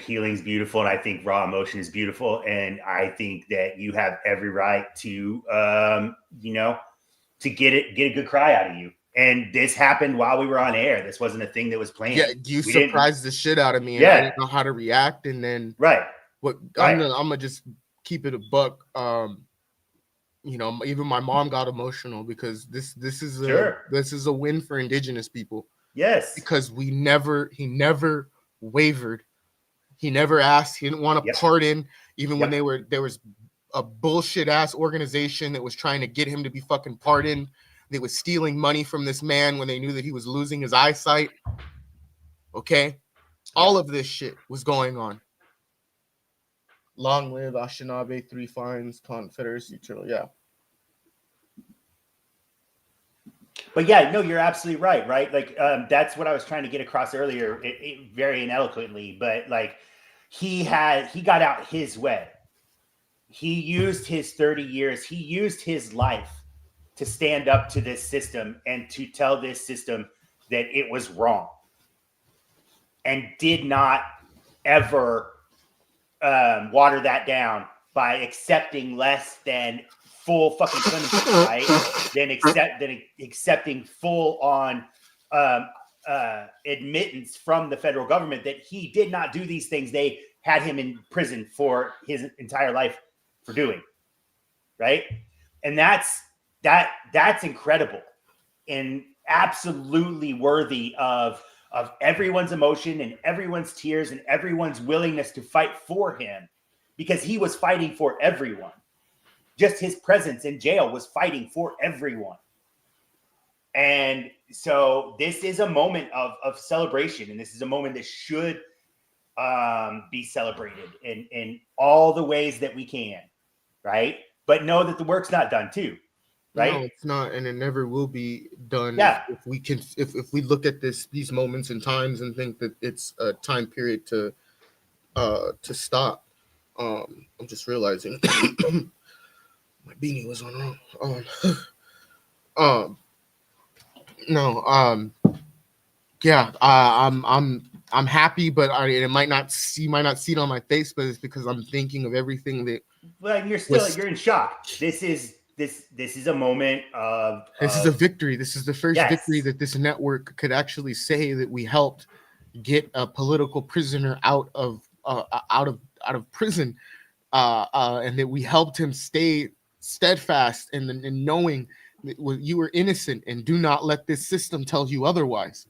healing's beautiful, and I think raw emotion is beautiful, and I think that you have every right to to get a good cry out of you. And this happened while we were on air. This wasn't a thing that was planned. Yeah, you surprised the shit out of me, and yeah. I didn't know how to react. And then I'm gonna just keep it a buck. Even my mom got emotional because this is a win for indigenous people. Yes, because he never wavered. He never asked. He didn't want to pardon, even when there was a bullshit ass organization that was trying to get him to be fucking pardoned. They was stealing money from this man when they knew that he was losing his eyesight. Okay, all of this shit was going on. Long live Anishinaabe, 3 fines, Confederacy, eternal. Yeah. But yeah, no, you're absolutely right. Right. Like, that's what I was trying to get across earlier, very ineloquently, but like he got out his way. He used his 30 years. He used his life to stand up to this system and to tell this system that it was wrong, and did not ever water that down by accepting less than full fucking clemency, right? Then accepting full on admittance from the federal government that he did not do these things they had him in prison for his entire life for doing, right? And that's incredible and absolutely worthy of everyone's emotion and everyone's tears and everyone's willingness to fight for him, because he was fighting for everyone. Just his presence in jail was fighting for everyone. And so this is a moment of celebration, and this is a moment that should be celebrated in all the ways that we can, right? But know that the work's not done too, right? No, it's not, and it never will be done. Yeah. If we look at these moments and times and think that it's a time period to stop. I'm just realizing my beanie was on wrong. I'm happy, but you might not see it on my face, but it's because I'm thinking of everything that. Well, you're in shock. This is a moment of. This is a victory. This is the first victory that this network could actually say that we helped get a political prisoner out of prison, and that we helped him stay steadfast in knowing that you were innocent, and do not let this system tell you otherwise.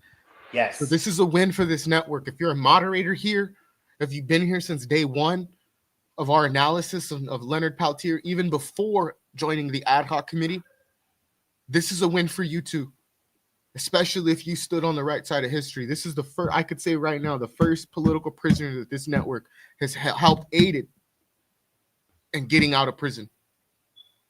Yes. So this is a win for this network. If you're a moderator here, if you've been here since day one of our analysis of Leonard Peltier, even before joining the ad hoc committee, this is a win for you too. Especially if you stood on the right side of history. This is the first, I could say right now, the first political prisoner that this network has helped aided in getting out of prison.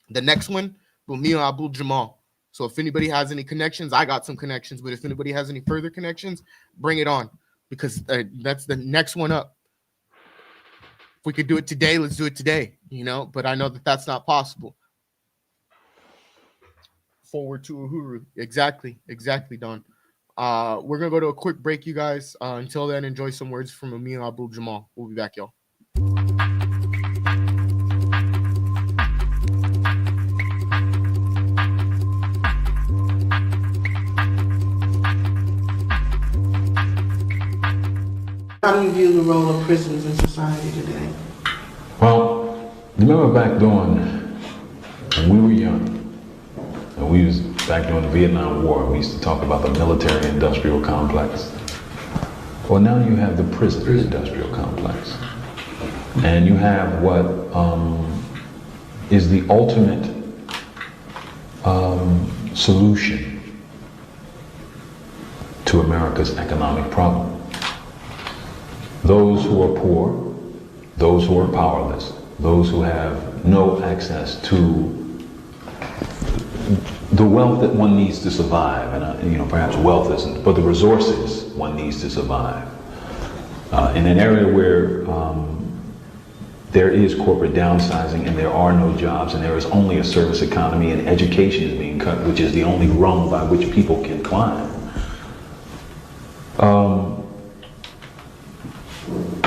The next one, Bumia Abdul Jamal. So if anybody has any connections, I got some connections, but if anybody has any further connections, bring it on, because that's the next one up. If we could do it today, let's do it today, but I know that that's not possible. Forward to Uhuru. Exactly, Don. We're going to go to a quick break, you guys. Until then, enjoy some words from Amir Abdul Jamal. We'll be back, y'all. How do you view the role of prisons in society today? Well, remember back when we were young, and we was back during the Vietnam War, we used to talk about the military-industrial complex. Well, now you have the prison-industrial complex. And you have what is the ultimate solution to America's economic problem. Those who are poor, those who are powerless, those who have no access to the wealth that one needs to survive, and perhaps wealth isn't, but the resources one needs to survive. In an area where there is corporate downsizing and there are no jobs and there is only a service economy and education is being cut, which is the only rung by which people can climb.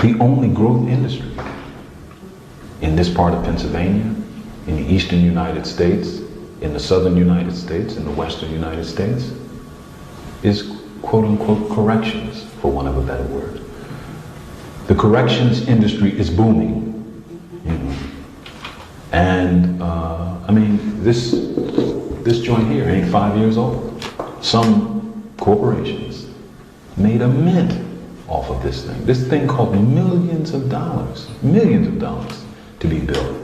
The only growth industry in this part of Pennsylvania, in the eastern United States, in the southern United States, in the western United States, is quote-unquote corrections, for want of a better word. The corrections industry is booming. And I mean, this joint here ain't 5 years old. Some corporations made a mint off of this thing. This thing cost millions of dollars to be built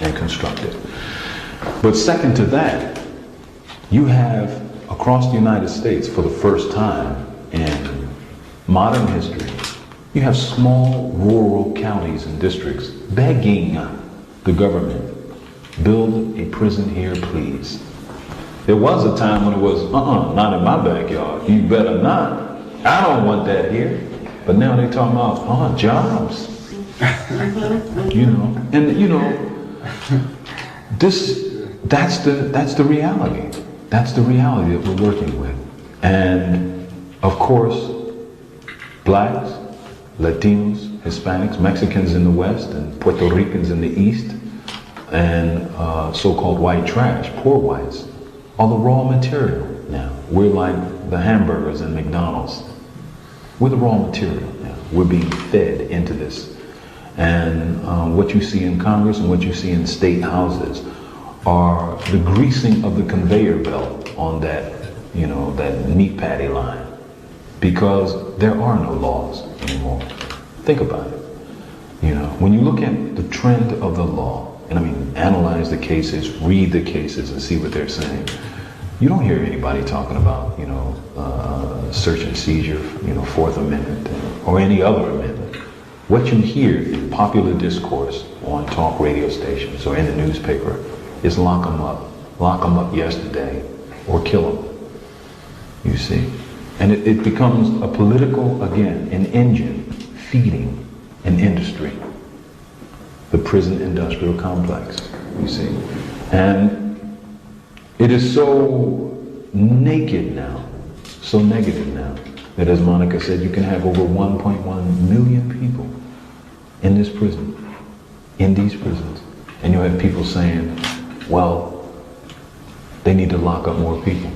and constructed. But second to that, you have across the United States, for the first time in modern history, you have small rural counties and districts begging the government, build a prison here, please. There was a time when it was, not in my backyard. You better not. I don't want that here. But now they're talking about, jobs. That's the reality. That's the reality that we're working with. And of course, blacks, Latinos, Hispanics, Mexicans in the West, and Puerto Ricans in the East, and so-called white trash, poor whites, are the raw material now. We're like the hamburgers in McDonald's. We're the raw material now. We're being fed into this. And what you see in Congress and what you see in state houses are the greasing of the conveyor belt on that, that meat patty line. Because there are no laws anymore. Think about it. When you look at the trend of the law, and I mean, analyze the cases, read the cases, and see what they're saying, you don't hear anybody talking about, search and seizure, Fourth Amendment, or any other amendment. What you hear in popular discourse on talk radio stations or in the newspaper is lock them up yesterday, or kill them. You see? And it becomes a political, again, an engine feeding an industry, the prison industrial complex, you see. And it is so naked now, so negative now, that as Monica said, you can have over 1.1 million people in this prison, in these prisons. And you have people saying, well, they need to lock up more people.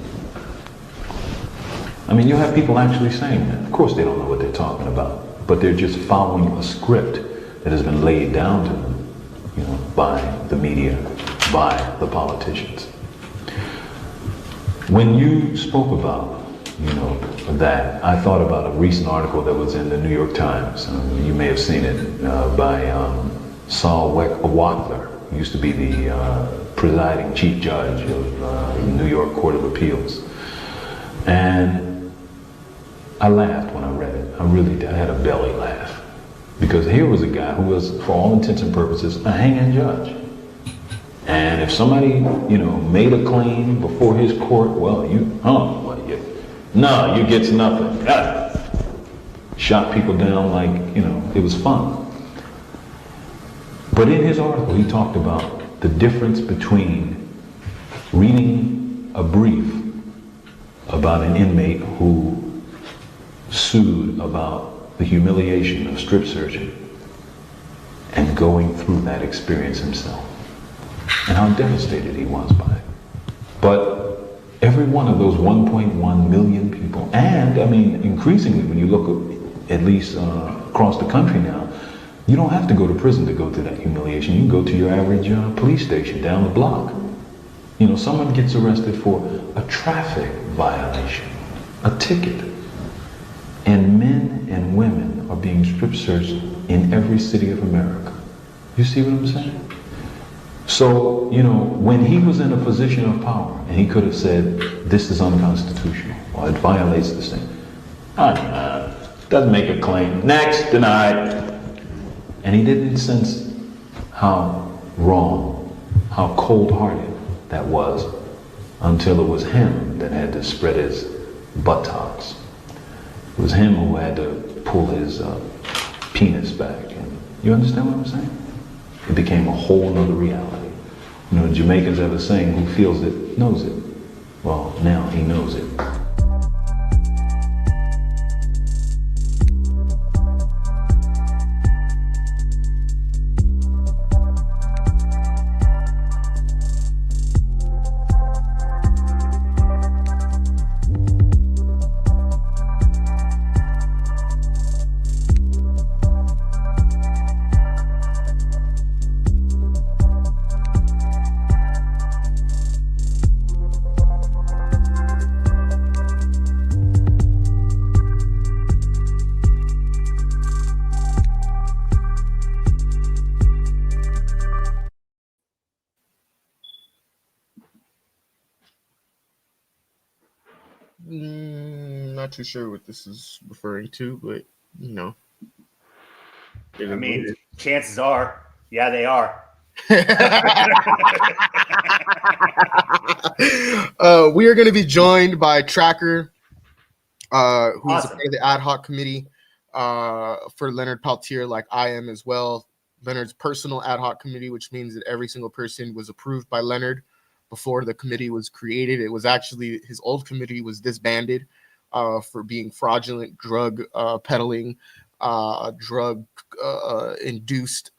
I mean, you have people actually saying that. Of course they don't know what they're talking about, but they're just following a script that has been laid down to them, by the media, by the politicians. When you spoke about, that, I thought about a recent article that was in the New York Times. You may have seen it, by Saul Wachtler, who used to be the presiding chief judge of the New York Court of Appeals. And I laughed when I read it. I really did. I had a belly laugh. Because here was a guy who was, for all intents and purposes, a hanging judge. And if somebody, made a claim before his court, well, you gets nothing. Shot people down like, it was fun. But in his article, he talked about the difference between reading a brief about an inmate who sued about the humiliation of strip searching and going through that experience himself, and how devastated he was by it. But every one of those 1.1 million people, and I mean, increasingly, when you look at least across the country now, you don't have to go to prison to go through that humiliation. You can go to your average police station down the block. Someone gets arrested for a traffic violation, a ticket, and men and women are being strip searched in every city of America. You see what I'm saying? So, when he was in a position of power, and he could have said, this is unconstitutional, or it violates this thing. Doesn't make a claim. Next, denied. And he didn't sense how wrong, how cold-hearted that was until it was him that had to spread his buttocks. It was him who had to pull his penis back. And you understand what I'm saying? It became a whole nother reality. You know, Jamaicans have a saying, who feels it knows it. Well, now he knows it. Not too sure what this is referring to, but you know. I mean, chances are, yeah, they are. We are going to be joined by Tracker, who's Awesome. a part of the ad hoc committee for Leonard Peltier, like I am as well. Leonard's personal ad hoc committee, which means that every single person was approved by Leonard before the committee was created. It was actually his old committee was disbanded for being fraudulent drug peddling, drug induced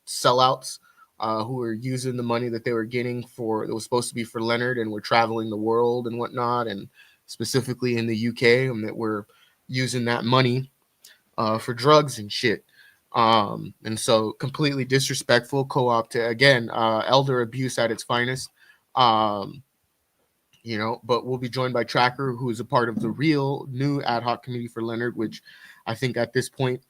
sellouts who were using the money that they were getting for that was supposed to be for Leonard and were traveling the world and whatnot, and specifically in the UK, and that were using that money for drugs and shit. And so completely disrespectful, co-opt, again, elder abuse at its finest. You know, but we'll be joined by Tracker, who is a part of the real new ad hoc committee for Leonard, which I think at this point,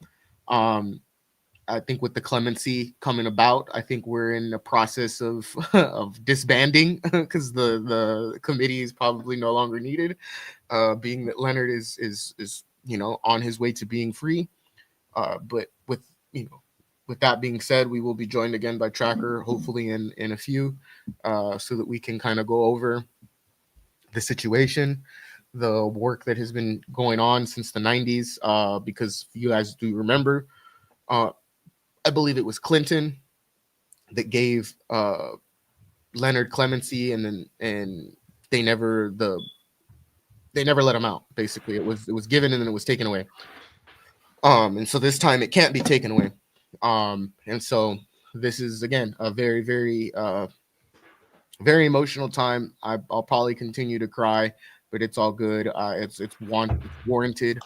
I think with the Clemency coming about, I think we're in the process of of disbanding because the committee is probably no longer needed, being that Leonard is you know, on his way to being free. But with that being said, we will be joined again by Tracker, hopefully in a few, so that we can kind of go over the situation, the work that has been going on since the 90s, because if you guys do remember, I believe it was Clinton that gave Leonard clemency, and they never let him out. Basically, it was given and then it was taken away. And so this time it can't be taken away. And so this is again a very, very very emotional time. I'll probably continue to cry, but it's all good. It's warranted.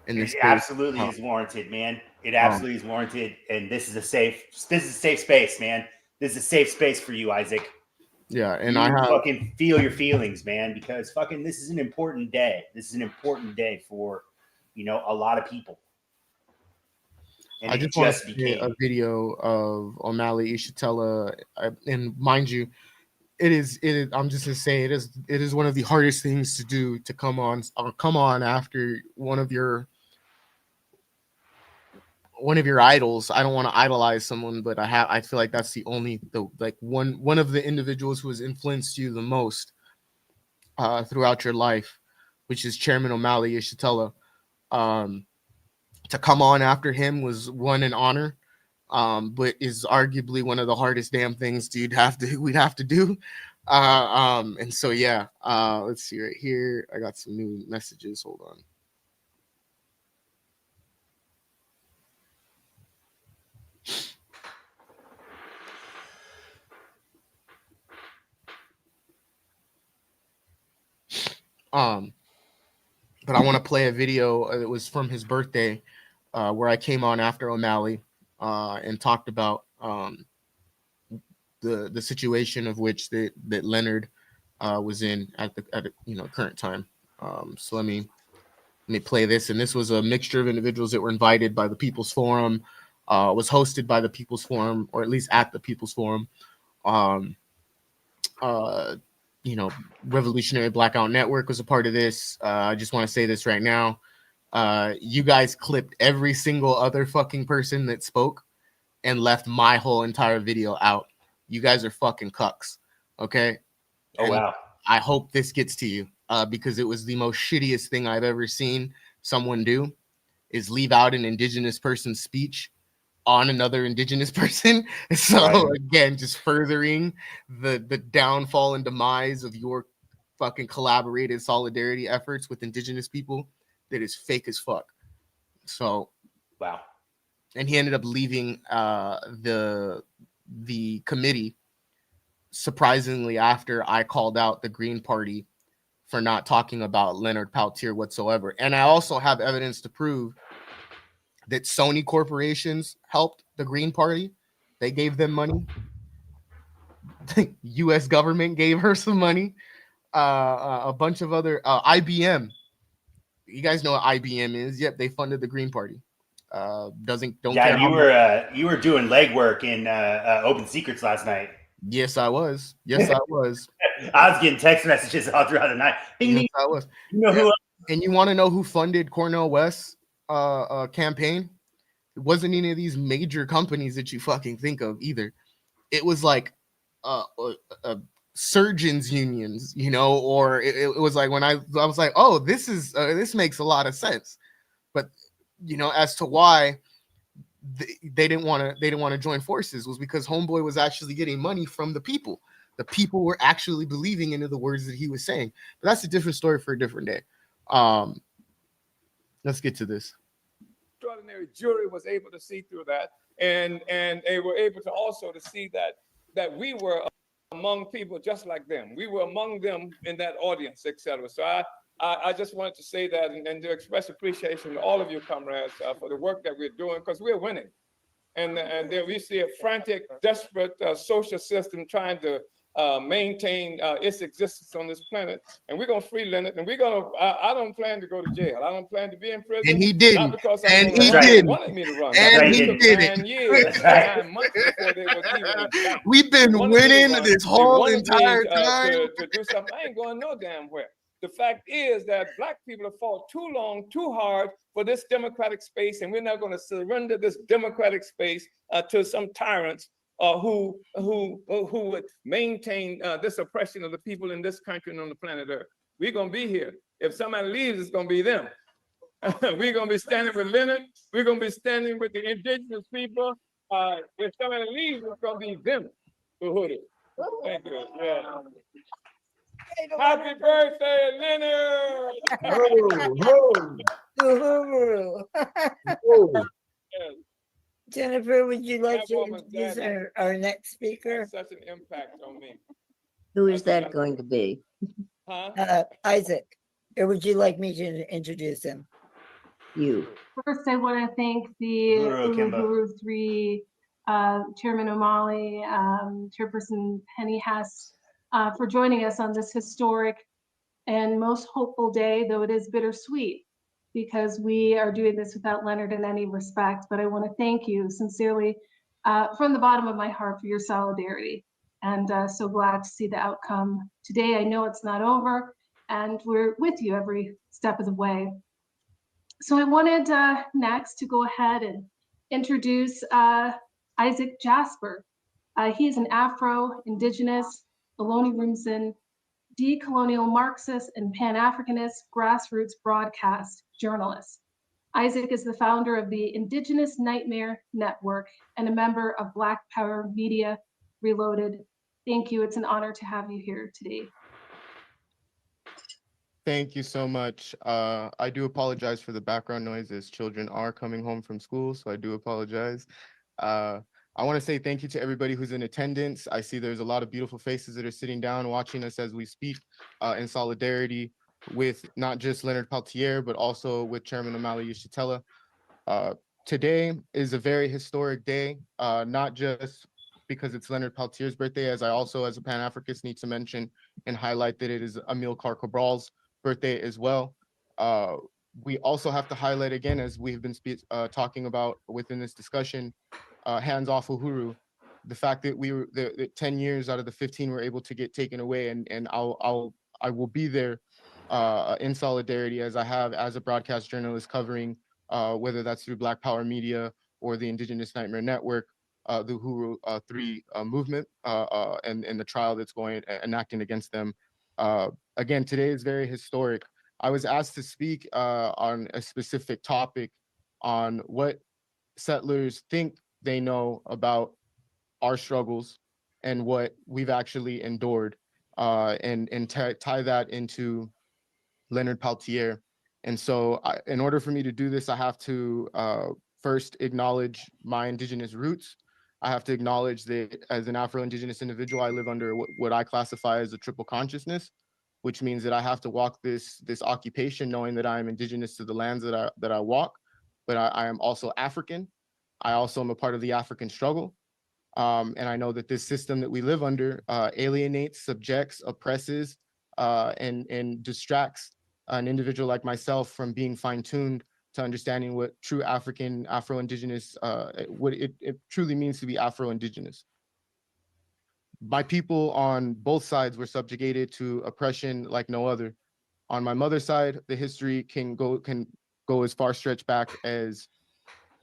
In this It case. absolutely is warranted, man. It absolutely is warranted, and this is a safe space, man. This is a safe space for you, Isaac. Yeah, and you I have fucking feel your feelings, man, because fucking this is an important day. This is an important day for, you know, a lot of people. And I just want to see a video of O'Malley Ishatella, and mind you, it is. I'm just gonna say it is one of the hardest things to do, to come on after one of your idols. I don't want to idolize someone, but I feel like that's one of the individuals who has influenced you the most throughout your life, which is Chairman O'Malley Ishatella. To come on after him was an honor, but is arguably one of the hardest damn things we'd have to do. And so yeah, let's see right here. I got some new messages. Hold on. But I want to play a video that was from his birthday, where I came on after O'Malley and talked about the situation of which that Leonard was in at the current time. So let me play this. And this was a mixture of individuals that were invited by the People's Forum, was hosted by the People's Forum, or at least at the People's Forum. Revolutionary Blackout Network was a part of this. I just want to say this right now. You guys clipped every single other fucking person that spoke and left my whole entire video out. You guys are fucking cucks. Okay. Oh, wow. I hope this gets to you because it was the most shittiest thing I've ever seen someone do, is leave out an indigenous person's speech on another indigenous person. So Right. again, just furthering the downfall and demise of your fucking collaborated solidarity efforts with indigenous people. That is fake as fuck. So wow. And he ended up leaving the committee, surprisingly, after I called out the Green Party for not talking about Leonard Peltier whatsoever. And I also have evidence to prove that Sony corporations helped the Green Party. They gave them money. The U.S. government gave her some money. A bunch of other IBM. You guys know what IBM is? Yep, they funded the Green Party. Don't care. You were doing legwork in Open Secrets last night. Yes, I was. Yes, I was. I was getting text messages all throughout the night. Yes, I was. You know who? And you want to know who funded Cornel West's campaign? It wasn't any of these major companies that you fucking think of either. It was like surgeons unions, you know, or it was like when I was like, oh, this makes a lot of sense. But you know, as to why they didn't want to join forces was because Homeboy was actually getting money from the people. The people were actually believing into the words that he was saying. But that's a different story for a different day. Let's get to this. Extraordinary jury was able to see through that, and they were able to also to see that we were among people just like them. We were among them in that audience, etc. So I just wanted to say that and to express appreciation to all of you comrades for the work that we're doing, because we're winning. And then we see a frantic, desperate social system trying to maintain its existence on this planet. And we're going to free Leonard. And we're going to, I don't plan to go to jail. I don't plan to be in prison. And he didn't. Not because and he didn't. wanted me to run. And he didn't. 9 years, 9 months before they were even We've been winning this whole entire time. To do something. I ain't going no damn where. The fact is that Black people have fought too long, too hard for this democratic space, and we're not going to surrender this democratic space to some tyrants who would maintain this oppression of the people in this country and on the planet Earth. We're going to be here. If somebody leaves, it's going to be them. We're going to be standing with Leonard. We're going to be standing with the indigenous people. If somebody leaves, it's going to be them. Thank you. Yeah. Happy birthday, Leonard! Jennifer, would you like to introduce our next speaker? Such an impact on me. Who is that going to be? Isaac. Or would you like me to introduce him? You. First, I want to thank the Guru 3, Chairman O'Malley, Chairperson Penny Hess, for joining us on this historic and most hopeful day, though it is bittersweet, because we are doing this without Leonard in any respect. But I want to thank you sincerely from the bottom of my heart for your solidarity. And so glad to see the outcome today. I know it's not over, and we're with you every step of the way. So I wanted next to go ahead and introduce Isaac Jasper. He is an Afro-Indigenous, colonialism, decolonial Marxist, and Pan-Africanist grassroots broadcast journalist. Isaac is the founder of the Indigenous Nightmare Network and a member of Black Power Media Reloaded. Thank you. It's an honor to have you here today. Thank you so much. I do apologize for the background noises. Children are coming home from school, so I do apologize. I want to say thank you to everybody who's in attendance. I see there's a lot of beautiful faces that are sitting down watching us as we speak in solidarity with not just Leonard Peltier, but also with Chairman O'Malley Yeshitela. Today is a very historic day, not just because it's Leonard Peltier's birthday, as I also, as a Pan-Africanist, need to mention and highlight that it is Amilcar Cabral's birthday as well. We also have to highlight again, as we've been talking about within this discussion, hands off Uhuru, the fact that we were the 10 years out of the 15 were able to get taken away, and I will be there in solidarity, as I have as a broadcast journalist covering whether that's through Black Power Media or the Indigenous Nightmare Network, the Uhuru 3 movement and the trial that's going enacting against them. Again, today is very historic. I was asked to speak on a specific topic on what settlers think they know about our struggles and what we've actually endured, and tie that into Leonard Peltier. And so in order for me to do this, I have to first acknowledge my indigenous roots. I have to acknowledge that as an Afro-Indigenous individual, I live under what I classify as a triple consciousness, which means that I have to walk this occupation knowing that I am indigenous to the lands that I walk, but I am also African. I also am a part of the African struggle. And I know that this system that we live under alienates, subjects, oppresses, and distracts an individual like myself from being fine-tuned to understanding what true Afro-Indigenous, what it truly means to be Afro-Indigenous. My people on both sides were subjugated to oppression like no other. On my mother's side, the history can go as far stretched back as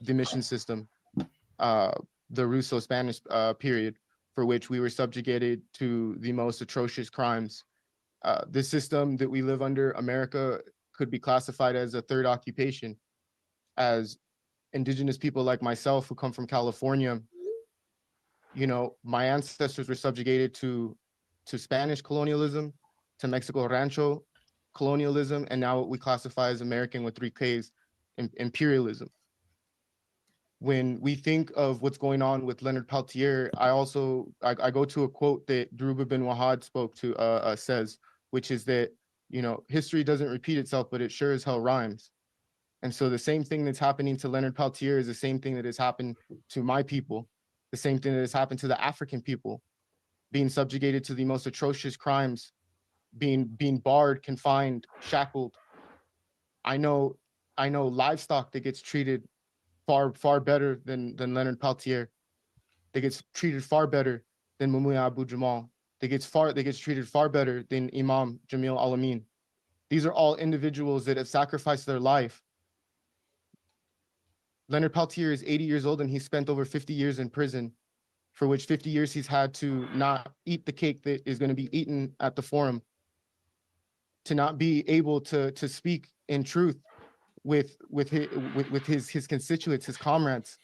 the mission system, the Russo-Spanish period, for which we were subjugated to the most atrocious crimes. This system that we live under, America, could be classified as a third occupation. As indigenous people like myself who come from California, you know, my ancestors were subjugated to Spanish colonialism, to Mexico Rancho colonialism, and now what we classify as American with 3 Ks, imperialism. When we think of what's going on with Leonard Peltier, I go to a quote that Dhruba bin Wahad spoke to, says, which is that, you know, history doesn't repeat itself, but it sure as hell rhymes. And so the same thing that's happening to Leonard Peltier is the same thing that has happened to my people, the same thing that has happened to the African people, being subjugated to the most atrocious crimes, being barred, confined, shackled. I know livestock that gets treated far better than Leonard Peltier. That gets treated far better than Mumuya Abu Jamal. That gets treated far better than Imam Jamil Al-Amin. These are all individuals that have sacrificed their life. Leonard Peltier is 80 years old and he spent over 50 years in prison, for which 50 years he's had to not eat the cake that is going to be eaten at the forum, to not be able to speak in truth with his constituents, his comrades.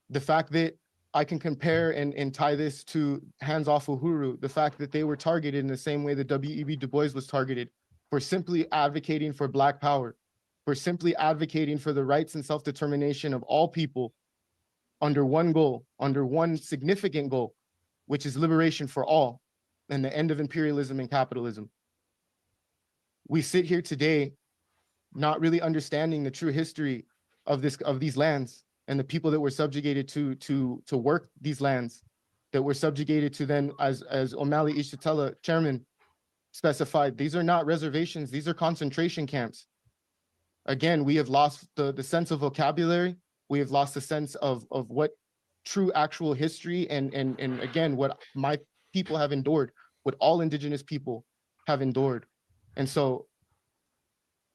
The fact that I can compare and tie this to Hands Off Uhuru, the fact that they were targeted in the same way that W.E.B. Du Bois was targeted for simply advocating for Black power, for simply advocating for the rights and self-determination of all people under one goal, under one significant goal, which is liberation for all and the end of imperialism and capitalism. We sit here today not really understanding the true history of these lands and the people that were subjugated to work these lands, that were subjugated to then, as O'Malley Ishitella, chairman, specified, these are not reservations, these are concentration camps. Again, we have lost the sense of vocabulary. We have lost the sense of what true actual history and again, what my people have endured, what all indigenous people have endured. And so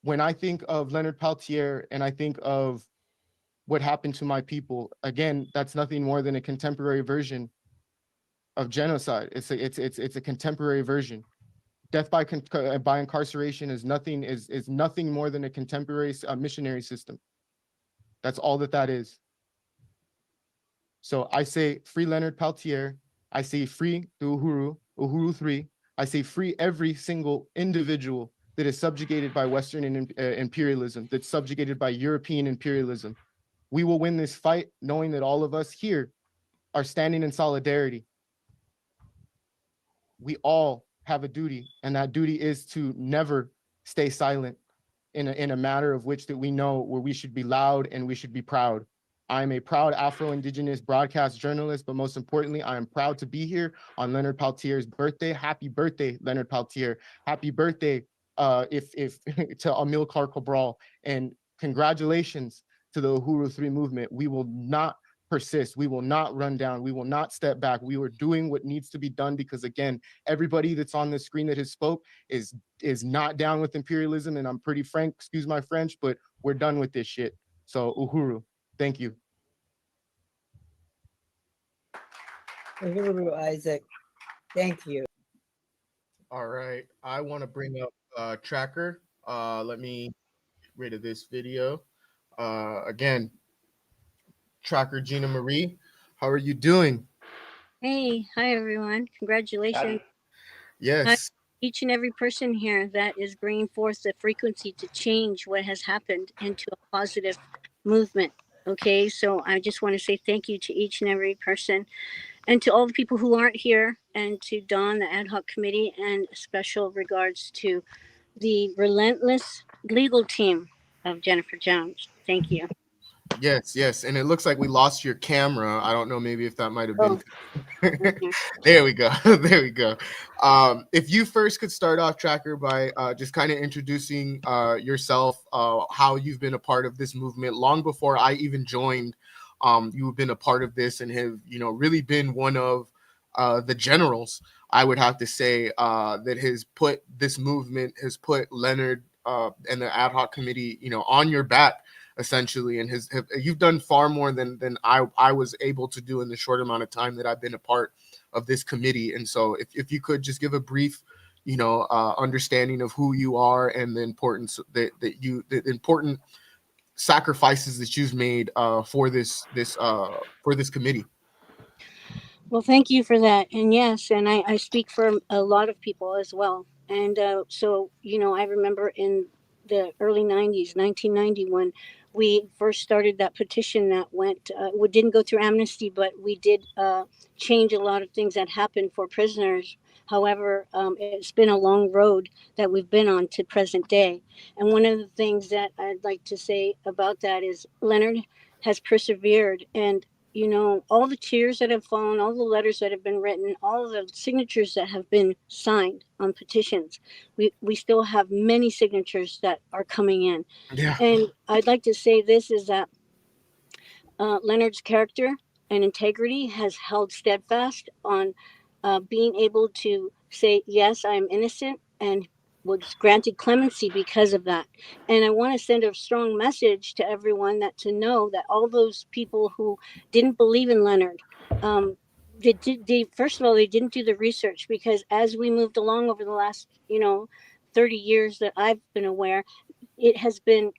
when I think of Leonard Peltier and I think of what happened to my people, again, that's nothing more than a contemporary version of genocide. It's a contemporary version. Death by incarceration is nothing more than a contemporary missionary system. That's all that is. So I say free Leonard Peltier. I say free the Uhuru 3. I say free every single individual that is subjugated by Western imperialism, that's subjugated by European imperialism. We will win this fight knowing that all of us here are standing in solidarity. We all have a duty, and that duty is to never stay silent in a matter of which that we know where we should be loud and we should be proud. I'm a proud Afro-Indigenous broadcast journalist, but most importantly, I am proud to be here on Leonard Peltier's birthday. Happy birthday, Leonard Peltier. Happy birthday if to Amilcar Cabral, and congratulations to the Uhuru 3 movement. We will not persist. We will not run down. We will not step back. We are doing what needs to be done because, again, everybody that's on the screen that has spoke is not down with imperialism. And I'm pretty frank, excuse my French, but we're done with this shit. So Uhuru, thank you. Uhuru, Isaac, thank you. All right. I want to bring up Tracker. Let me get rid of this video. Again, Tracker Gina Marie, how are you doing? Hey, hi everyone. Congratulations. Yes. Each and every person here that is bringing forth the frequency to change what has happened into a positive movement. Okay, so I just want to say thank you to each and every person and to all the people who aren't here, and to Dawn, the ad hoc committee, and special regards to the relentless legal team of Jennifer Jones. Thank you. Yes, yes. And it looks like we lost your camera. I don't know, maybe if that might have been. Oh. There we go. There we go. If you first could start off, Tracker, by just kind of introducing yourself, how you've been a part of this movement long before I even joined. You've been a part of this and have, really been one of the generals, I would have to say, that has put this movement, has put Leonard and the ad hoc committee, on your back, essentially, and you've done far more than I was able to do in the short amount of time that I've been a part of this committee. And so if you could just give a brief understanding of who you are and the importance the important sacrifices that you've made for this committee. Well, thank you for that. And yes, and I speak for a lot of people as well. And so, I remember in the early 90s, 1990, when we first started that petition that we didn't go through amnesty, but we did change a lot of things that happened for prisoners. However, it's been a long road that we've been on to present day. And one of the things that I'd like to say about that is Leonard has persevered, and all the tears that have fallen, all the letters that have been written, all the signatures that have been signed on petitions. We still have many signatures that are coming in. Yeah. And I'd like to say this is that Leonard's character and integrity has held steadfast on being able to say, yes, I'm innocent, and was granted clemency because of that. And I want to send a strong message to everyone that to know that all those people who didn't believe in Leonard, they first of all, they didn't do the research, because as we moved along over the last 30 years that I've been aware,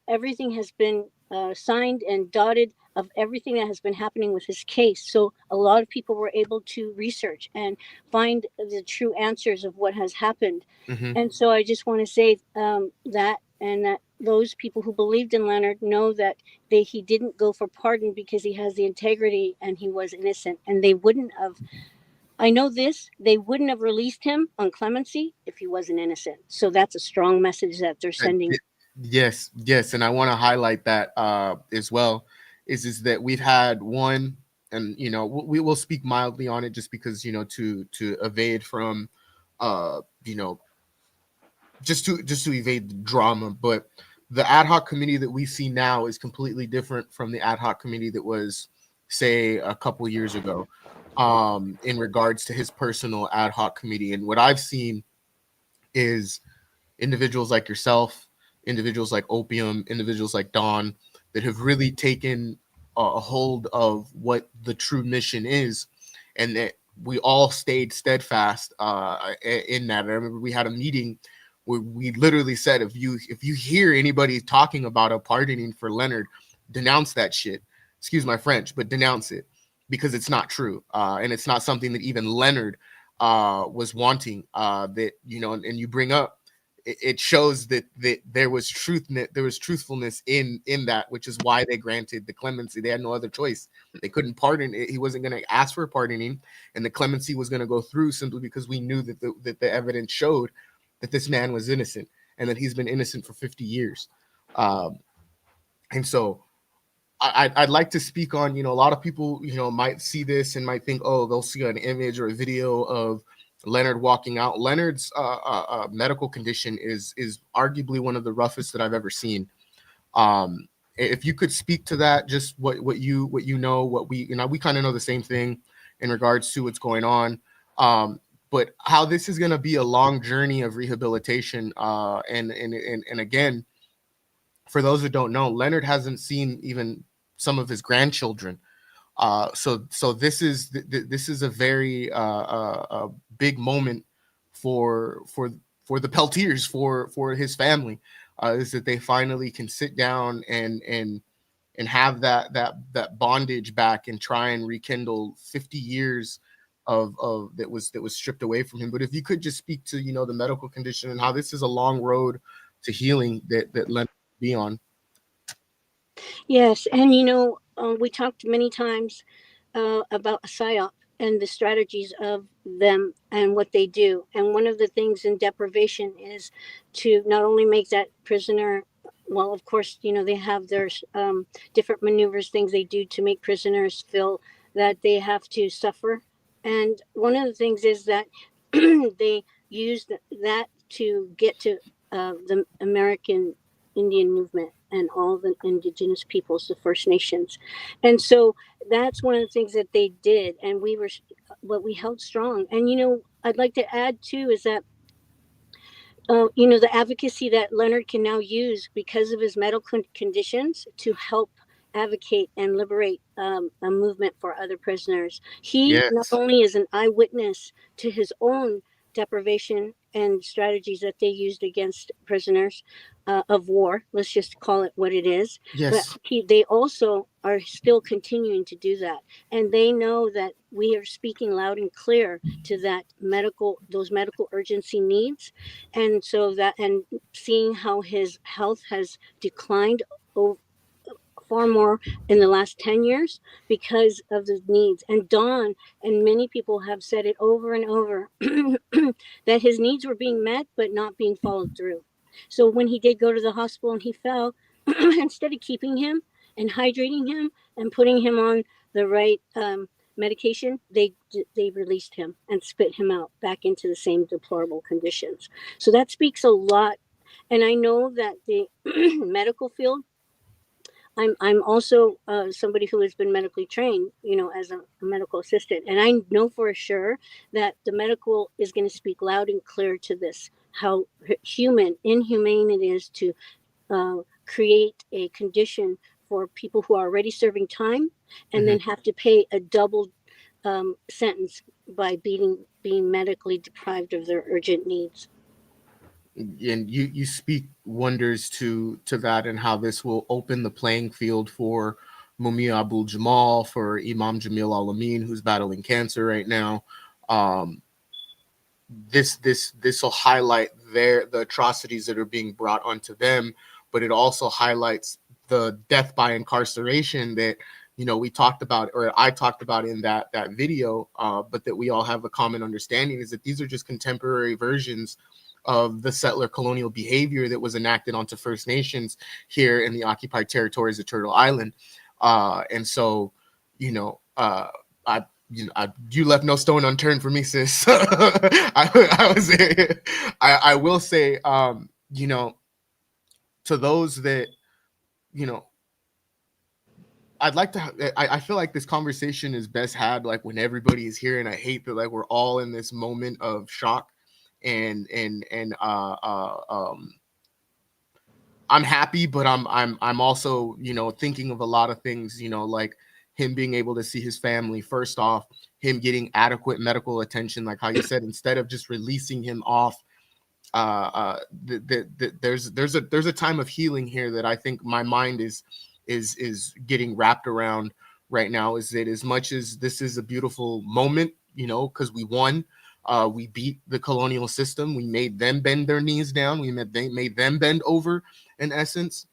everything has been signed and dotted of everything that has been happening with his case. So a lot of people were able to research and find the true answers of what has happened. Mhm. And so I just want to say that those people who believed in Leonard know that he didn't go for pardon because he has the integrity and he was innocent, and they wouldn't have. I know this, they wouldn't have released him on clemency if he wasn't innocent. So that's a strong message that they're sending. Yes, yes, and I want to highlight that as well. Is that we've had one, and we will speak mildly on it just because to evade from, just to evade the drama. But the ad hoc committee that we see now is completely different from the ad hoc committee that was, say, a couple years ago, in regards to his personal ad hoc committee. And what I've seen is individuals like yourself, individuals like Opium, individuals like Dawn, that have really taken a hold of what the true mission is, and that we all stayed steadfast in that. I remember we had a meeting where we literally said, if you hear anybody talking about a pardoning for Leonard, denounce that shit. Excuse my French, but denounce it, because it's not true, and it's not something that even Leonard was wanting. That and you bring up, it shows that there was truthfulness in that, which is why they granted the clemency. They had no other choice. They couldn't pardon. He wasn't going to ask for pardoning, and the clemency was going to go through simply because we knew that the evidence showed that this man was innocent, and that he's been innocent for 50 years. And so I'd like to speak on, a lot of people, might see this and might think, oh, they'll see an image or a video of Leonard walking out. Leonard's medical condition is arguably one of the roughest that I've ever seen. If you could speak to that, just what you know, what we kind of know the same thing in regards to what's going on, but how this is going to be a long journey of rehabilitation. And again, for those who don't know, Leonard hasn't seen even some of his grandchildren. So this is a very big moment for the Peltiers, for his family, is that they finally can sit down and have that bondage back and try and rekindle 50 years of that was stripped away from him. But if you could just speak to, you know, the medical condition and how this is a long road to healing that Leonard will be on. Yes, and you know, we talked many times about a psyop and the strategies of them and what they do. And one of the things in deprivation is to not only make that prisoner, well, of course, you know, they have their different maneuvers, things they do to make prisoners feel that they have to suffer. And one of the things is that they use that to get to the American Indian movement and all the indigenous peoples, the First Nations. And so that's one of the things that they did. And we held strong. And, you know, I'd like to add too, is that, you know, the advocacy that Leonard can now use because of his medical conditions to help advocate and liberate a movement for other prisoners. He not only is an eyewitness to his own deprivation and strategies that they used against prisoners of war, let's just call it what it is. Yes. But they also are still continuing to do that. And they know that we are speaking loud and clear to those medical urgency needs. And so and seeing how his health has declined far more in the last 10 years because of the needs. And Don and many people have said it over and over that his needs were being met but not being followed through. So when he did go to the hospital and he fell, instead of keeping him and hydrating him and putting him on the right medication, they released him and spit him out back into the same deplorable conditions. So that speaks a lot. And I know that the medical field, I'm also somebody who has been medically trained, you know, as a medical assistant. And I know for sure that the medical is going to speak loud and clear to this, how inhumane it is to create a condition for people who are already serving time and then have to pay a double sentence by being medically deprived of their urgent needs. And you speak wonders to that, and how this will open the playing field for Mumia Abu Jamal, for Imam Jamil Al-Amin, who's battling cancer right now. This will highlight the atrocities that are being brought onto them, but it also highlights the death by incarceration that, you know, we talked about, or I talked about in that video, but that we all have a common understanding, is that these are just contemporary versions of the settler colonial behavior that was enacted onto First Nations here in the occupied territories of Turtle Island. And so, you know, you left no stone unturned for me, sis. I will say, you know, to those that, you know, I'd like to, I feel like this conversation is best had like when everybody is here, and I hate that like we're all in this moment of shock. And I'm happy, but I'm also, you know, thinking of a lot of things, you know, like him being able to see his family. First off, him getting adequate medical attention, like how you said, instead of just releasing him off. There's a time of healing here that I think my mind is getting wrapped around right now. Is that as much as this is a beautiful moment, you know, because we won. We beat the colonial system. We made them bend their knees down. We made them bend over, in essence.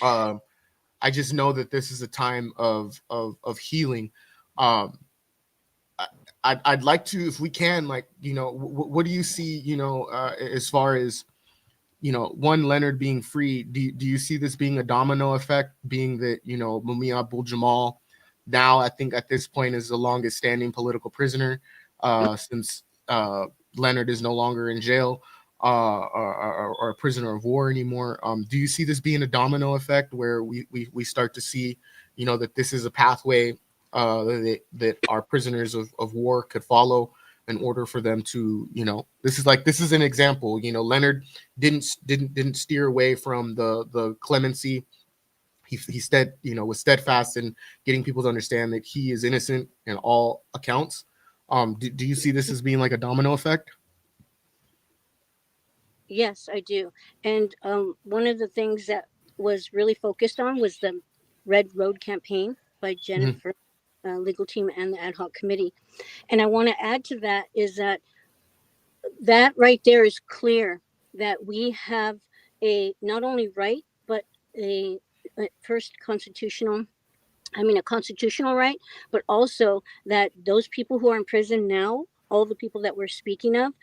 I just know that this is a time of healing. I'd like to, if we can, like, you know, what do you see, you know, as far as, you know, one, Leonard being free? Do you see this being a domino effect, being that, you know, Mumia Abu Jamal now, I think at this point, is the longest standing political prisoner since Leonard is no longer in jail or a prisoner of war anymore. Do you see this being a domino effect where we start to see, you know, that this is a pathway that our prisoners of war could follow in order for them to, you know, this is an example, you know, Leonard didn't steer away from the clemency. He was steadfast in getting people to understand that he is innocent in all accounts. Do you see this as being like a domino effect? Yes, I do. And one of the things that was really focused on was the Red Road campaign by Jennifer, legal team, and the ad hoc committee. And I want to add to that is that right there is clear that we have a not only right, but a first a constitutional right, but also that those people who are in prison now, all the people that we're speaking of,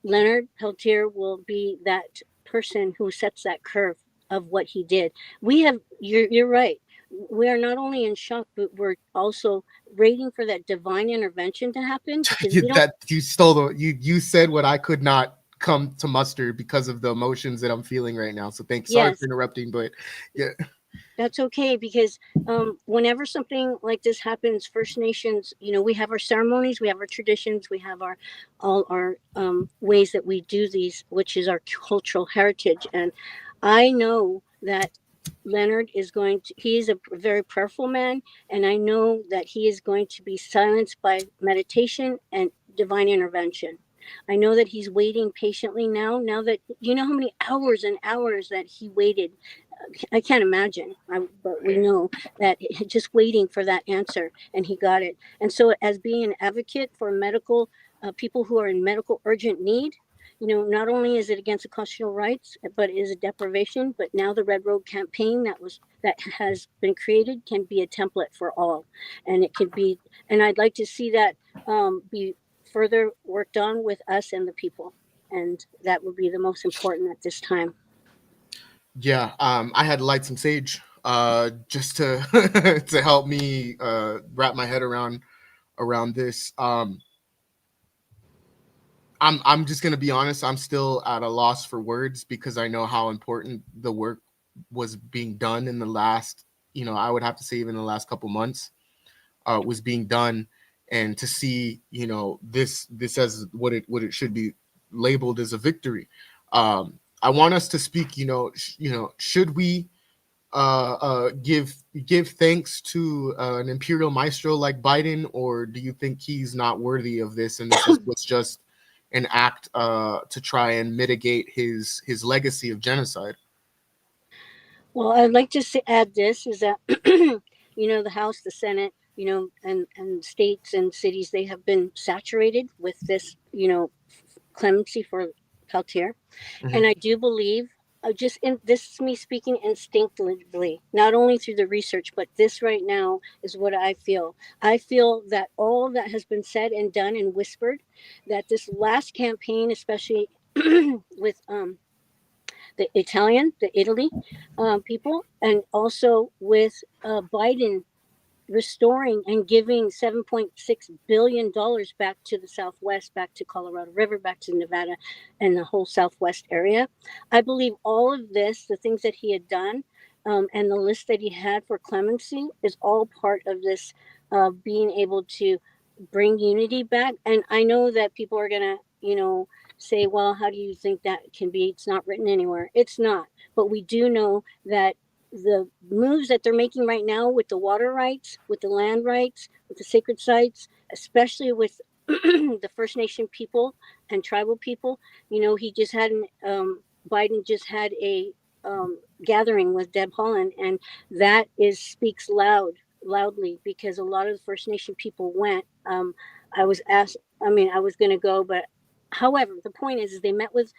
Leonard Peltier will be that person who sets that curve of what he did. You're right. We are not only in shock, but we're also waiting for that divine intervention to happen, because we don't. You stole you said what I could not come to muster because of the emotions that I'm feeling right now. So thanks. Sorry for interrupting, but yeah. That's okay, because whenever something like this happens, First Nations, we have our ceremonies, we have our traditions, we have all our ways that we do these, which is our cultural heritage. And I know that Leonard he is a very prayerful man, and I know that he is going to be silenced by meditation and divine intervention. I know that he's waiting patiently now that, how many hours and hours that he waited. I can't imagine, but we know that just waiting for that answer, and he got it. And so, as being an advocate for medical people who are in medical urgent need, not only is it against the constitutional rights, but it is a deprivation. But now the Red Road campaign that has been created can be a template for all, and it could be. And I'd like to see that be further worked on with us and the people, and that would be the most important at this time. Yeah, I had to light some sage just to to help me wrap my head around this. I'm just gonna be honest. I'm still at a loss for words, because I know how important the work was being done in the last, I would have to say even the last couple months was being done, and to see this as what it should be labeled as a victory. I want us to speak. Should we give thanks to an imperial maestro like Biden, or do you think he's not worthy of this, and this was just an act to try and mitigate his legacy of genocide? Well, I'd like to add this is that the House, the Senate, and states and cities, they have been saturated with this clemency for Peltier. And I do believe, this is me speaking instinctively, not only through the research, but this right now is what I feel. I feel that all that has been said and done and whispered, that this last campaign, especially with the Italy people, and also with Biden restoring and giving $7.6 billion back to the Southwest, back to Colorado River, back to Nevada, and the whole Southwest area. I believe all of this, the things that he had done, and the list that he had for clemency, is all part of this being able to bring unity back. And I know that people are going to, say, well, how do you think that can be? It's not written anywhere. It's not. But we do know that the moves that they're making right now with the water rights, with the land rights, with the sacred sites, especially with the First Nation people and tribal people, he just had Biden just had a gathering with Deb Haaland, and that speaks loudly, because a lot of the First Nation people went. I was going to go, but however, the point is they met with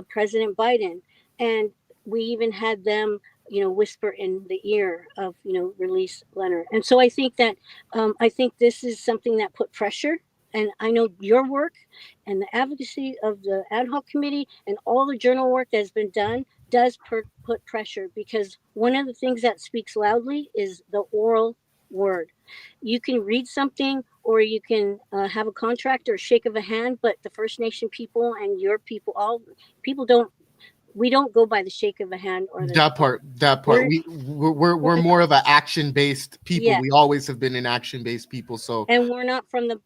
President Biden, and we even had them whisper in the ear of release Leonard. And so I think that I think this is something that put pressure, and I know your work and the advocacy of the ad hoc committee and all the journal work that has been done does put pressure, because one of the things that speaks loudly is the oral word. You can read something, or you can have a contract or a shake of a hand, but the First Nation people and your people, all people we don't go by the shake of a hand or that part. We're more of an action-based people. Yeah. We always have been an action-based people. So, and we're not from the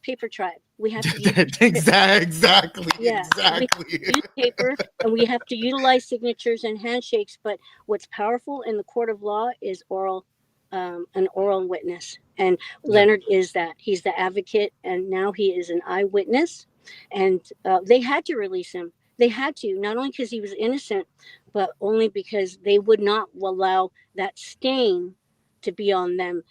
paper tribe. We have to exactly. Yeah, exactly. We use paper, and we have to utilize signatures and handshakes. But what's powerful in the court of law is an oral witness, and Leonard is that. He's the advocate, and now he is an eyewitness. And they had to release him. they had to, not only because he was innocent, but only because they would not allow that stain to be on them.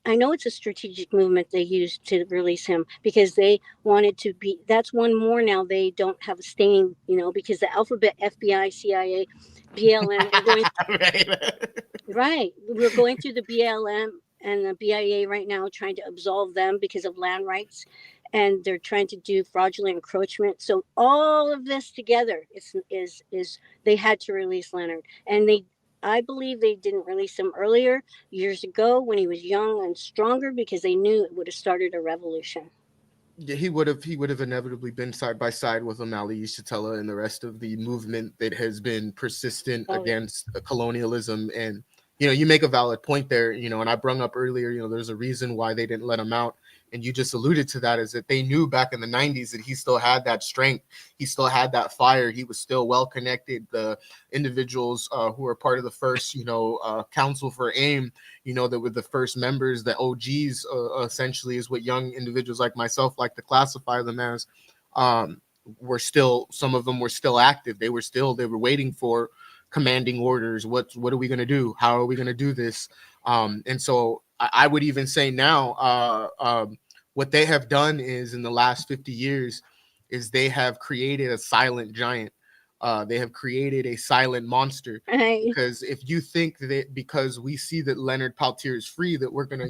I know it's a strategic movement they used to release him because they wanted to be, that's one more now they don't have a stain, you know, because the alphabet, FBI, CIA, BLM, we're going, right, we're going through the BLM and the BIA right now trying to absolve them because of land rights, and they're trying to do fraudulent encroachment. So all of this together is they had to release Leonard, and I believe they didn't release him earlier, years ago, when he was young and stronger, because they knew it would have started a revolution. Yeah, he would have inevitably been side by side with O'Malley, Yeshitela, and the rest of the movement that has been persistent against colonialism. And you make a valid point there, and I brung up earlier, there's a reason why they didn't let him out. And you just alluded to that, is that they knew back in the 90s that he still had that strength. He still had that fire. He was still well connected. The individuals who were part of the first, council for AIM, that were the first members, the OGs, essentially is what young individuals like myself like to classify them as, were still, some of them were still active. They were waiting for commanding orders. What are we going to do? How are we going to do this? And so I would even say now, what they have done is, in the last 50 years, is they have created a silent giant. They have created a silent monster. Because if you think that because we see that Leonard Peltier is free, that we're gonna,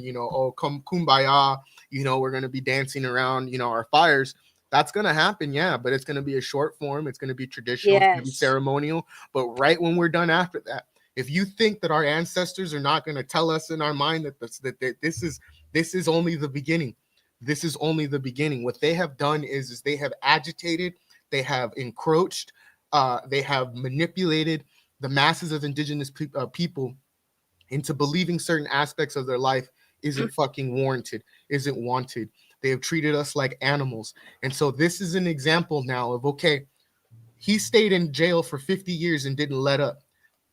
come kumbaya, we're gonna be dancing around, our fires. That's gonna happen, yeah, but it's gonna be a short form. It's gonna be traditional. It's gonna be ceremonial. But right when we're done after that, if you think that our ancestors are not gonna tell us in our mind that this is only the beginning. This is only the beginning. What they have done is they have agitated, they have encroached, they have manipulated the masses of indigenous people into believing certain aspects of their life isn't fucking warranted, isn't wanted. They have treated us like animals. And so this is an example now of, okay, he stayed in jail for 50 years and didn't let up.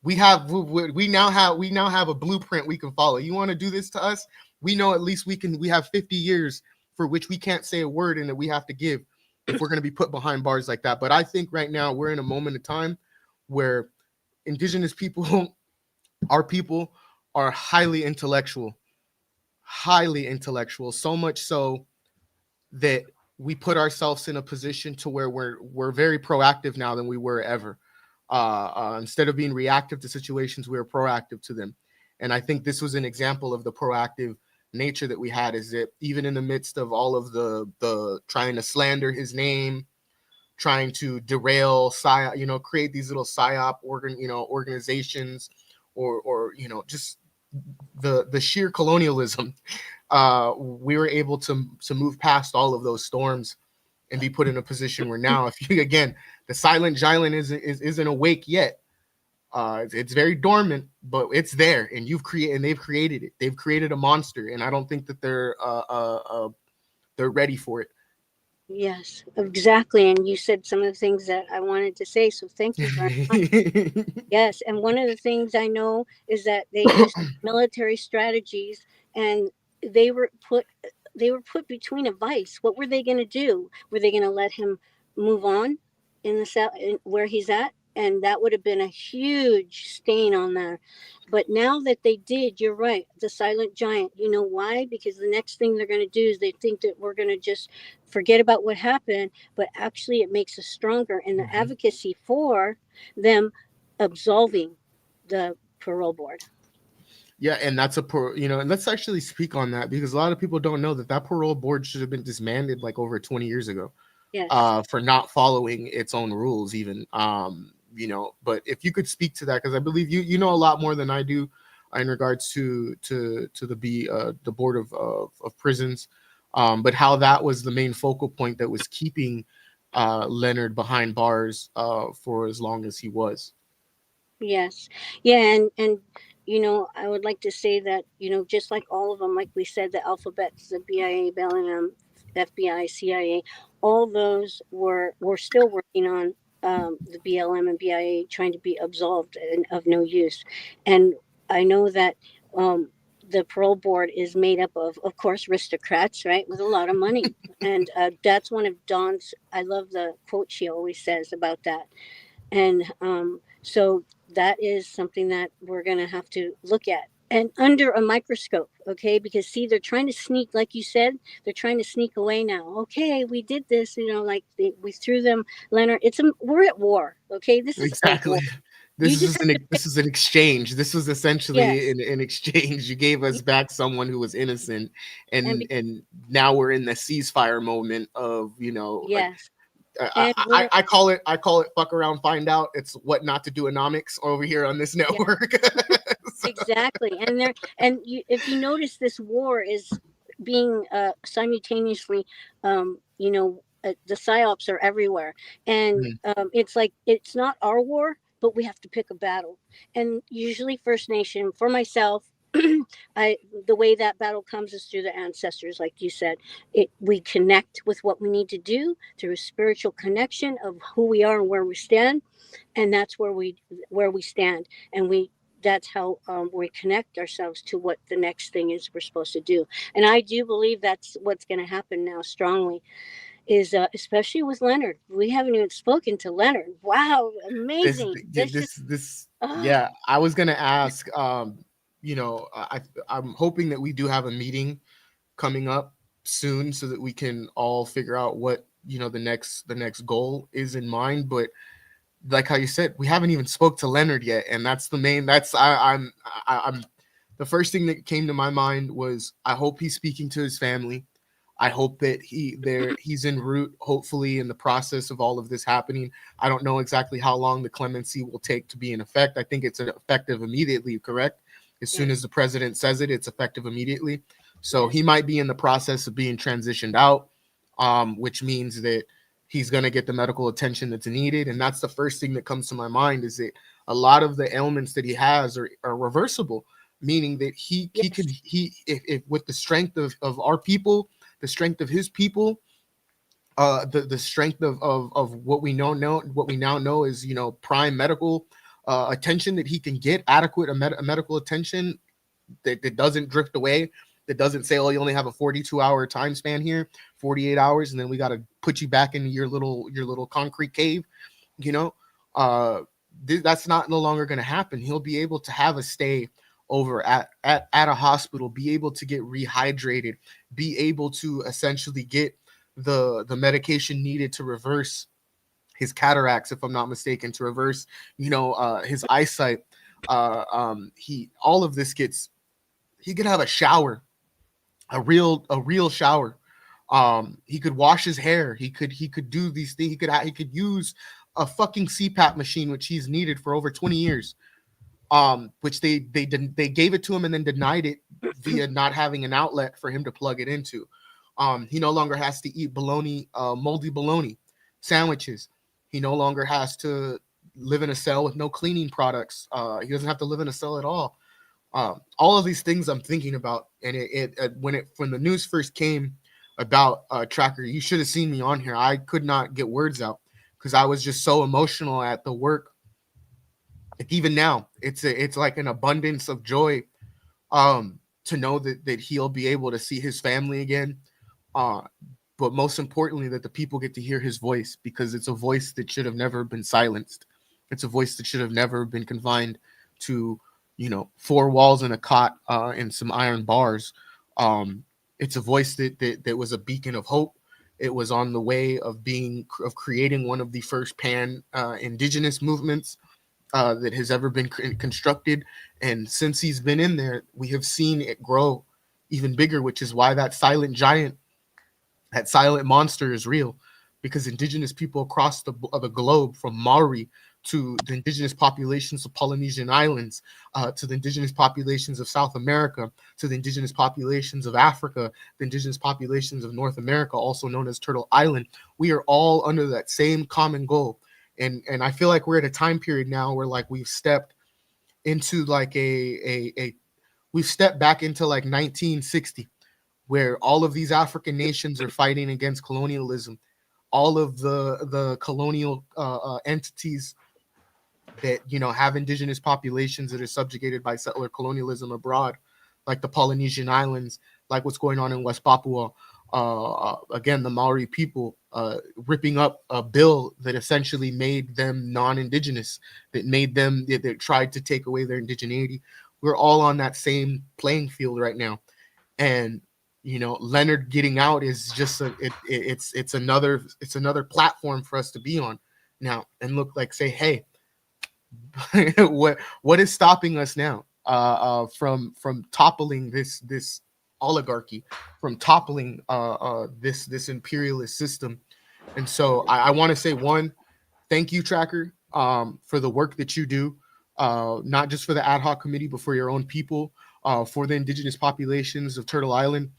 We now have a blueprint we can follow. You want to do this to us? We know at least we have 50 years for which we can't say a word and that we have to give if we're going to be put behind bars like that. But I think right now we're in a moment of time where indigenous people, our people, are highly intellectual, so much so that we put ourselves in a position to where we're very proactive now than we were ever. Instead of being reactive to situations, we were proactive to them. And I think this was an example of the proactive nature that we had, is that even in the midst of all of the trying to slander his name, trying to derail create these little psyop organizations, or just the sheer colonialism, we were able to move past all of those storms and be put in a position where now, if you, again, the silent giant isn't awake yet. It's very dormant, but it's there, and they've created it. They've created a monster, and I don't think that they're ready for it. Yes, exactly. And you said some of the things that I wanted to say, so thank you very much. Yes, and one of the things I know is that they used military strategies, and they were put between a vice. What were they going to do? Were they going to let him move on in the south, where he's at? And that would have been a huge stain on there. But now that they did, you're right, the silent giant. You know why? Because the next thing they're going to do is they think that we're going to just forget about what happened, but actually it makes us stronger in the advocacy for them absolving the parole board. Yeah, and that's and let's actually speak on that, because a lot of people don't know that parole board should have been disbanded like over 20 years ago. Yes. For not following its own rules, even. But if you could speak to that, because I believe you know a lot more than I do in regards to the board of prisons, but how that was the main focal point that was keeping Leonard behind bars for as long as he was. Yes. Yeah, and I would like to say that, just like all of them, like we said, the alphabets, the BIA, BLM, FBI, CIA, all those were still working on the BLM and BIA trying to be absolved and of no use. And I know that the parole board is made up of course, aristocrats, right, with a lot of money. And that's one of Dawn's, I love the quote she always says about that. And so that is something that we're going to have to look at, and under a microscope, okay? Because see, they're trying to sneak, like you said, they're trying to sneak away now. Okay, we did this, like we threw them, Leonard. We're at war, okay? This is exactly. This is an exchange. This was essentially yes. an exchange. You gave us back someone who was innocent, and now we're in the ceasefire moment of yes. I call it fuck around, find out. It's what not to do economics over here on this network. Exactly. And if you notice, this war is being simultaneously, the psyops are everywhere, and it's like it's not our war, but we have to pick a battle. And usually, First Nation, for myself, the way that battle comes is through the ancestors, like you said. We connect with what we need to do through a spiritual connection of who we are and where we stand, and that's where we stand, and that's how we connect ourselves to what the next thing is we're supposed to do. And I do believe that's what's going to happen now strongly, is especially with Leonard. We haven't even spoken to Leonard. Wow, amazing. Yeah, I was going to ask, I'm hoping that we do have a meeting coming up soon so that we can all figure out what, the next goal is in mind. But like how you said, we haven't even spoke to Leonard yet, and that's the main. I'm the first thing that came to my mind was I hope he's speaking to his family. I hope that he's en route, hopefully, in the process of all of this happening. I don't know exactly how long the clemency will take to be in effect. I think it's effective immediately, correct? As soon as the president says it, it's effective immediately. So he might be in the process of being transitioned out, which means that he's going to get the medical attention that's needed. And that's the first thing that comes to my mind, is that a lot of the ailments that he has are reversible, meaning that if with the strength of our people, the strength of his people, the strength of what we now know is, prime medical attention that he can get, adequate medical attention that doesn't drift away, that doesn't say, oh, you only have a 42-hour time span here, 48 hours, and then we got to put you back into your little concrete cave. That's no longer going to happen. He'll be able to have a stay over at a hospital, be able to get rehydrated, be able to essentially get the medication needed to reverse his cataracts, if I'm not mistaken, to reverse his eyesight. All of this he could have a shower, a real shower. He could wash his hair. He could do these things. He could use a fucking CPAP machine, which he's needed for over 20 years. Which they gave it to him and then denied it via not having an outlet for him to plug it into. He no longer has to eat moldy bologna sandwiches. He no longer has to live in a cell with no cleaning products. He doesn't have to live in a cell at all. All of these things I'm thinking about, and when the news first came about Tracker, you should have seen me on here. I could not get words out because I was just so emotional at the work. Like even now, it's like an abundance of joy to know that he'll be able to see his family again. But most importantly, that the people get to hear his voice, because it's a voice that should have never been silenced. It's a voice that should have never been confined to, 4 walls and a cot and some iron bars. It's a voice that was a beacon of hope. It was on the way of creating one of the first indigenous movements that has ever been constructed. And since he's been in there, we have seen it grow even bigger, which is why that silent giant, that silent monster is real, because indigenous people across the globe, from Maori to the indigenous populations of Polynesian islands, to the indigenous populations of South America, to the indigenous populations of Africa, the indigenous populations of North America, also known as Turtle Island, we are all under that same common goal. And I feel like we're at a time period now where we've stepped into we've stepped back into 1960, where all of these African nations are fighting against colonialism. All of the colonial entities that have indigenous populations that are subjugated by settler colonialism abroad like the Polynesian Islands, like what's going on in West Papua. Again, the Maori people ripping up a bill that essentially made them non-indigenous, that made them, that tried to take away their indigeneity. We're all on that same playing field right now. And, you know, Leonard getting out is just it's another platform for us to be on now and look like, say, hey, what is stopping us now from toppling this oligarchy, from toppling this imperialist system? And so I want to say, one, thank you, Tracker, for the work that you do, not just for the ad hoc committee, but for your own people, for the indigenous populations of Turtle Island,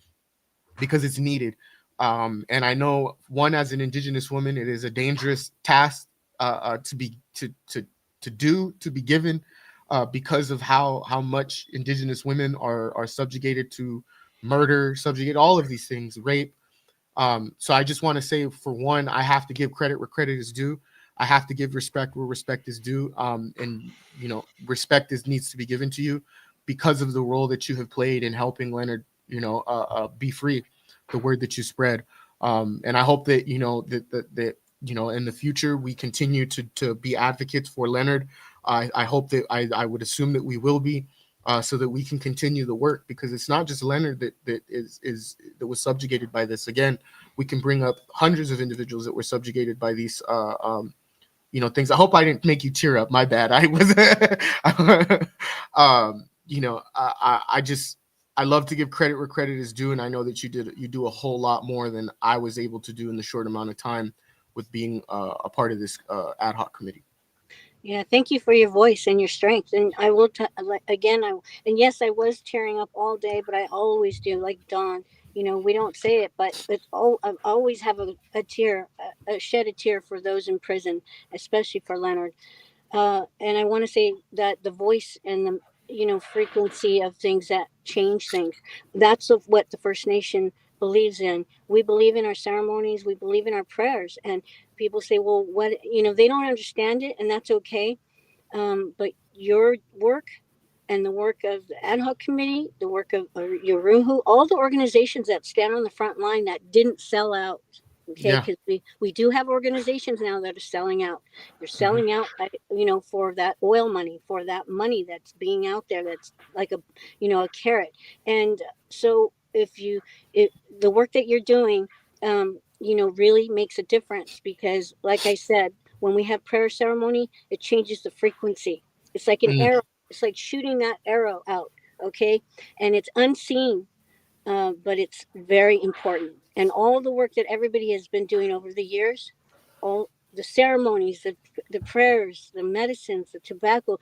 because it's needed. And I know, one, as an indigenous woman, it is a dangerous task to be given, because of how much indigenous women are subjugated to murder, subjugate all of these things, rape. So I just want to say, for one, I have to give credit where credit is due. I have to give respect where respect is due. And, you know, respect needs to be given to you because of the role that you have played in helping Leonard, you know, be free, the word that you spread. And I hope that, you know, that you know, in the future, we continue to be advocates for Leonard. I hope that I would assume that we will be, so that we can continue the work, because it's not just Leonard that was subjugated by this. Again, we can bring up hundreds of individuals that were subjugated by these you know, things. I hope I didn't make you tear up. My bad. I was you know, I love to give credit where credit is due, and I know that you do a whole lot more than I was able to do in the short amount of time with being a part of this ad hoc committee. Yeah, thank you for your voice and your strength. And I will again. And yes, I was tearing up all day, but I always do. Like Dawn, you know, we don't say it, but it's I always have a tear, shed a tear for those in prison, especially for Leonard. And I want to say that the voice and the, you know, frequency of things that change things. That's of what the First Nation believes in. We believe in our ceremonies. We believe in our prayers. And people say, well, what, you know, they don't understand it, and that's okay. But your work and the work of the ad hoc committee, the work of Yoruhu, all the organizations that stand on the front line that didn't sell out. Okay, because we do have organizations now that are selling out. You're selling out, you know, for that oil money, for that money that's being out there, that's like a, you know, a carrot. And so if the work that you're doing, you know, really makes a difference, because like I said, when we have prayer ceremony, it changes the frequency. It's like an arrow. It's like shooting that arrow out. Okay, and it's unseen, but it's very important. And all the work that everybody has been doing over the years, all the ceremonies, the prayers, the medicines, the tobacco,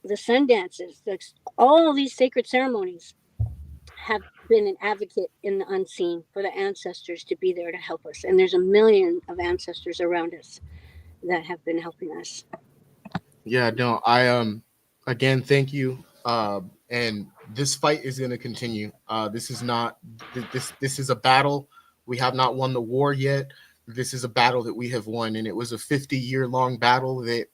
the sun dances, all of these sacred ceremonies have been an advocate in the unseen for the ancestors to be there to help us. And there's a million of ancestors around us that have been helping us. Yeah, no, again, thank you. And this fight is going to continue. This is not, this is a battle. We have not won the war yet. This is a battle that we have won, and it was a 50-year-long battle that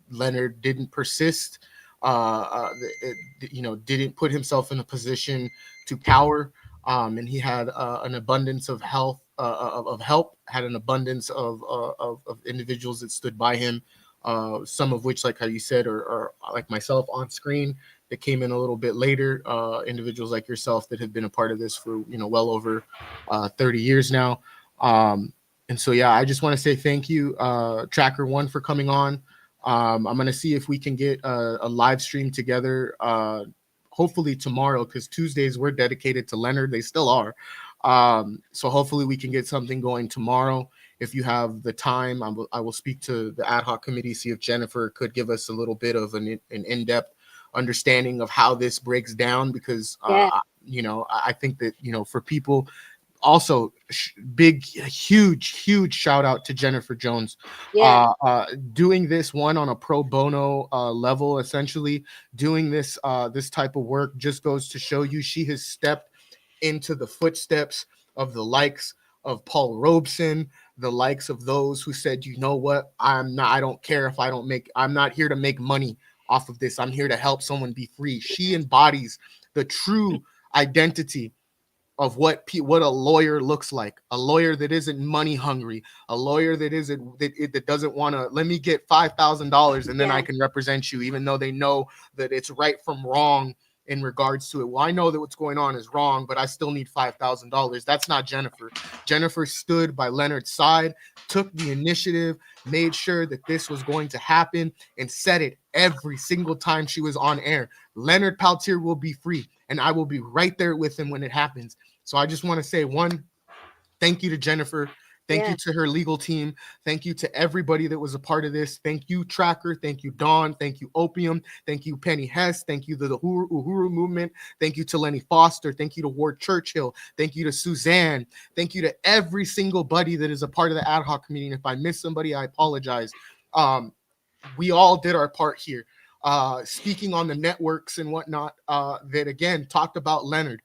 Leonard didn't persist, you know, didn't put himself in a position to cower. And he had an abundance of help, had an abundance of individuals that stood by him. Some of which, like how you said, are like myself on screen, that came in a little bit later. Individuals like yourself that have been a part of this for, you know, well over 30 years now. And so, yeah, I just want to say thank you, Tracker One, for coming on. I'm going to see if we can get a live stream together, hopefully tomorrow, because Tuesdays we're dedicated to Leonard. They still are. So hopefully we can get something going tomorrow. If you have the time, I will speak to the ad hoc committee, see if Jennifer could give us a little bit of an in-depth understanding of how this breaks down, because, you know, I think that, you know, for people also, huge shout out to Jennifer Jones, doing this one on a pro bono level, essentially doing this type of work just goes to show you she has stepped into the footsteps of the likes of Paul Robeson, the likes of those who said, you know what, I don't care if I don't make, I'm not here to make money off of this. I'm here to help someone be free. She embodies the true identity of what a lawyer looks like. A lawyer that isn't money hungry, a lawyer that doesn't want to, let me get $5,000 and then I can represent you, even though they know that it's right from wrong in regards to it. Well, I know that what's going on is wrong, but I still need $5,000. That's not Jennifer. Jennifer stood by Leonard's side, took the initiative, made sure that this was going to happen, and said it every single time she was on air. Leonard Peltier will be free, and I will be right there with him when it happens. So I just want to say, one, thank you to Jennifer. Thank you to her legal team. Thank you to everybody that was a part of this. Thank you, Tracker. Thank you, Dawn. Thank you, Opium. Thank you, Penny Hess. Thank you to the Uhuru movement. Thank you to Lenny Foster. Thank you to Ward Churchill. Thank you to Suzanne. Thank you to every single buddy that is a part of the ad hoc committee. And if I missed somebody, I apologize. We all did our part here. Speaking on the networks and whatnot, that again talked about Leonard.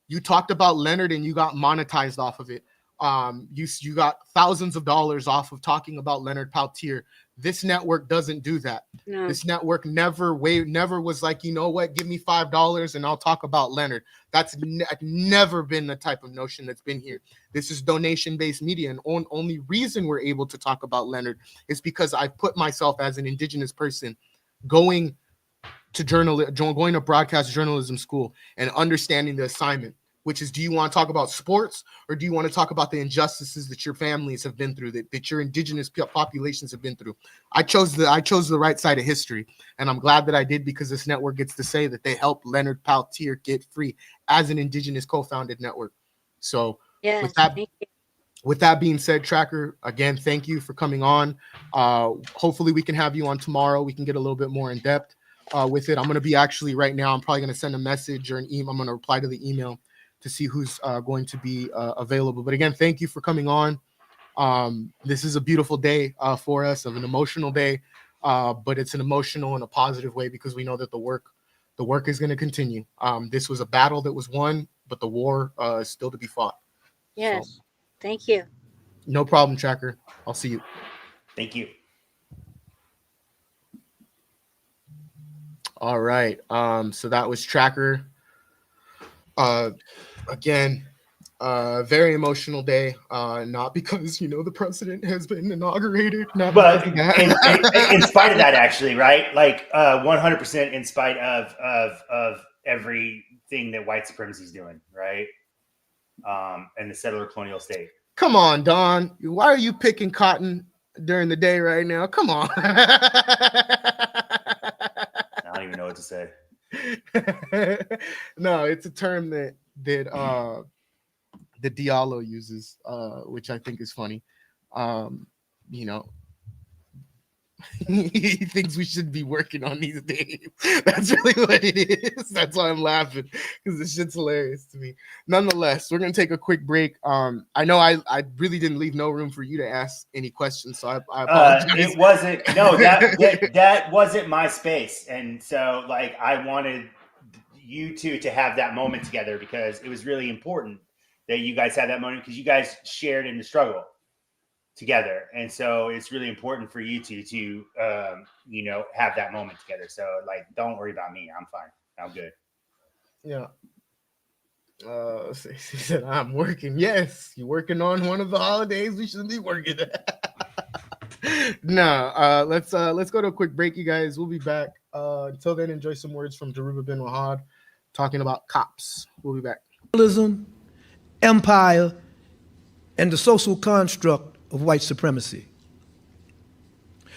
You talked about Leonard and you got monetized off of it. You got thousands of dollars off of talking about Leonard Peltier. This network doesn't do that. No. This network never was like, you know what, give me $5 and I'll talk about Leonard. That's never been the type of notion that's been here. This is donation-based media, and only reason we're able to talk about Leonard is because I put myself as an indigenous person going to broadcast journalism school and understanding the assignment, which is, do you want to talk about sports or do you want to talk about the injustices that your families have been through, that your indigenous populations have been through? I chose the right side of history, and I'm glad that I did, because this network gets to say that they helped Leonard Peltier get free as an indigenous co-founded network. So with that being said, Tracker, again, thank you for coming on. Hopefully we can have you on tomorrow. We can get a little bit more in depth with it. I'm going to be actually right now, I'm probably going to send a message or an email. I'm going to reply to the email to see who's going to be available. But again, thank you for coming on. This is a beautiful day for us, of an emotional day, but it's an emotional in a positive way, because we know that the work is going to continue. This was a battle that was won, but the war is still to be fought. Yes. So, thank you. No problem, Tracker. I'll see you. Thank you. All right. So that was Tracker. Again, very emotional day. Not because, the president has been inaugurated, but in spite of that, actually, right? Like 100% in spite of everything that white supremacy is doing, right? And the settler colonial state. Come on, Don. Why are you picking cotton during the day right now? Come on. I don't even know what to say. No, it's a term that Diallo uses, which I think is funny. He thinks we should be working on these days. That's really what it is. That's why I'm laughing, because this shit's hilarious to me. Nonetheless, we're gonna take a quick break. I know I really didn't leave no room for you to ask any questions, so I apologize. It wasn't that wasn't my space, and so like I wanted you two to have that moment together, because it was really important that you guys had that moment, because you guys shared in the struggle together, and so it's really important for you to have that moment together. So like, don't worry about me. I'm fine. I'm good. Yeah. He said, I'm working. Yes, you're working on one of the holidays we should be working. No, let's go to a quick break, you guys. We'll be back. Until then, enjoy some words from Daruba bin Wahad talking about cops. We'll be back. Empire, and the social construct of white supremacy.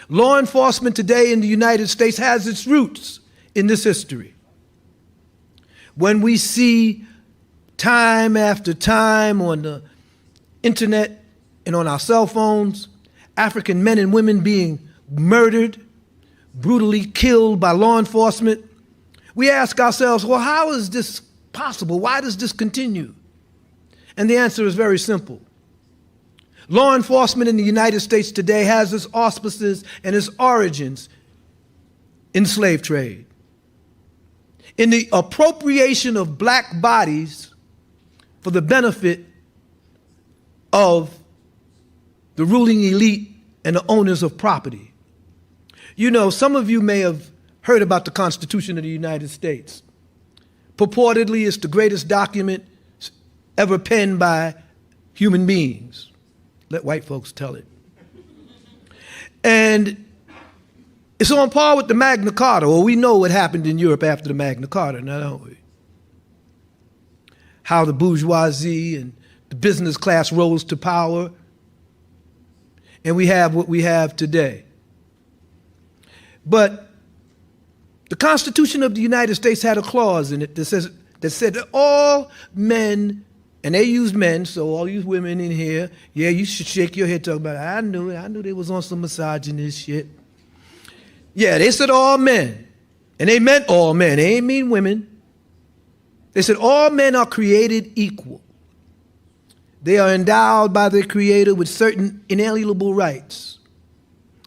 Law enforcement today in the United States has its roots in this history. When we see time after time on the internet and on our cell phones, African men and women being murdered, brutally killed by law enforcement, we ask ourselves, well, how is this possible? Why does this continue? And the answer is very simple. Law enforcement in the United States today has its auspices and its origins in the slave trade, in the appropriation of black bodies for the benefit of the ruling elite and the owners of property. You know, some of you may have heard about the Constitution of the United States. Purportedly, it's the greatest document ever penned by human beings. Let white folks tell it. And it's on par with the Magna Carta. Well, we know what happened in Europe after the Magna Carta, now don't we? How the bourgeoisie and the business class rose to power, and we have what we have today. But the Constitution of the United States had a clause in it that said that all men, and they used men, so all you women in here, yeah, you should shake your head talking about it. I knew they was on some misogynist shit. Yeah, they said all men, and they meant all men. They ain't mean women. They said all men are created equal. They are endowed by their Creator with certain inalienable rights,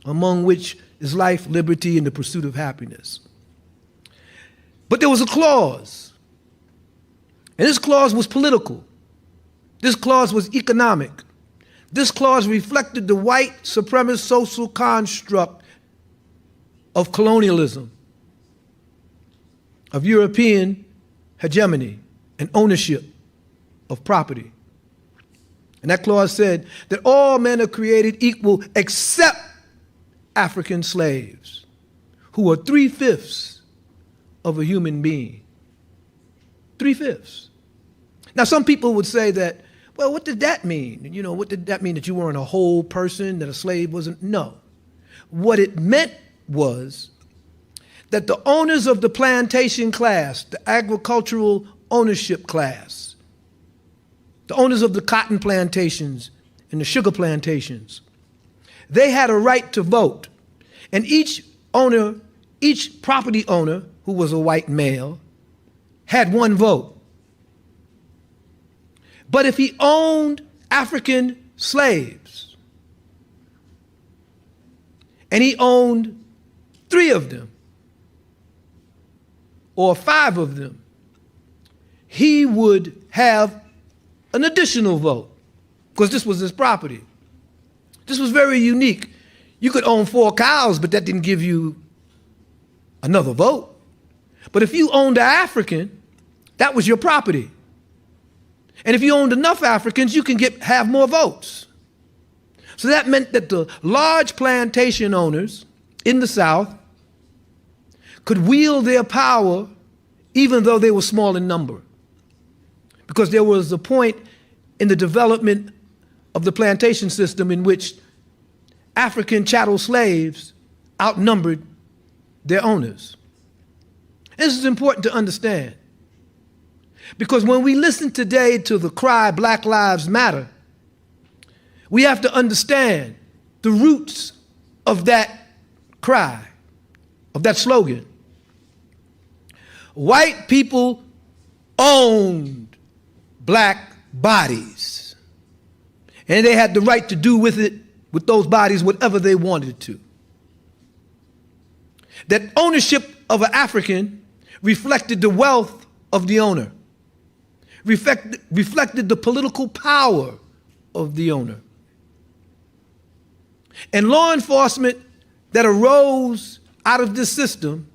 among which is life, liberty, and the pursuit of happiness. But there was a clause, and this clause was political. This clause was economic. This clause reflected the white supremacist social construct of colonialism, of European hegemony and ownership of property. And that clause said that all men are created equal except African slaves, who are 3/5 of a human being. 3/5. Now, some people would say that, well, what did that mean? You know, what did that mean, that you weren't a whole person, that a slave wasn't? No. What it meant was that the owners of the plantation class, the agricultural ownership class, the owners of the cotton plantations and the sugar plantations, they had a right to vote. And each property owner who was a white male had one vote. But if he owned African slaves, and he owned 3 of them, or 5 of them, he would have an additional vote, because this was his property. This was very unique. You could own 4 cows, but that didn't give you another vote. But if you owned an African, that was your property. And if you owned enough Africans, you can have more votes. So that meant that the large plantation owners in the South could wield their power even though they were small in number. Because there was a point in the development of the plantation system in which African chattel slaves outnumbered their owners. This is important to understand, because when we listen today to the cry, Black Lives Matter, we have to understand the roots of that cry, of that slogan. White people owned black bodies, and they had the right to do with those bodies whatever they wanted to. That ownership of an African reflected the wealth of the owner, reflected the political power of the owner. And law enforcement that arose out of this system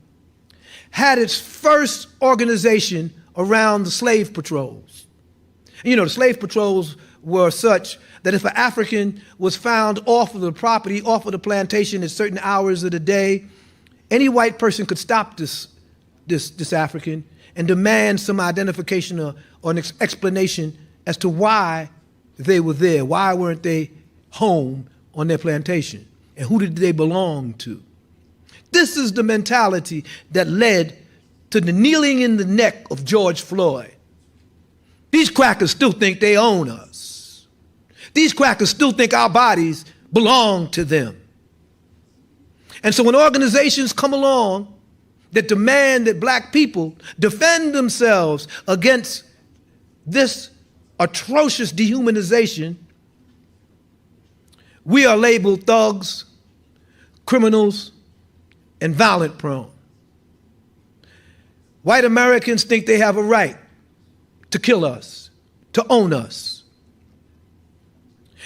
had its first organization around the slave patrols. You know, the slave patrols were such that if an African was found off of the property, off of the plantation at certain hours of the day, any white person could stop this African and demand some identification or an explanation as to why they were there. Why weren't they home on their plantation? And who did they belong to? This is the mentality that led to the kneeling in the neck of George Floyd. These crackers still think they own us. These crackers still think our bodies belong to them. And so when organizations come along that demand that black people defend themselves against this atrocious dehumanization, we are labeled thugs, criminals, and violent prone. White Americans think they have a right to kill us, to own us.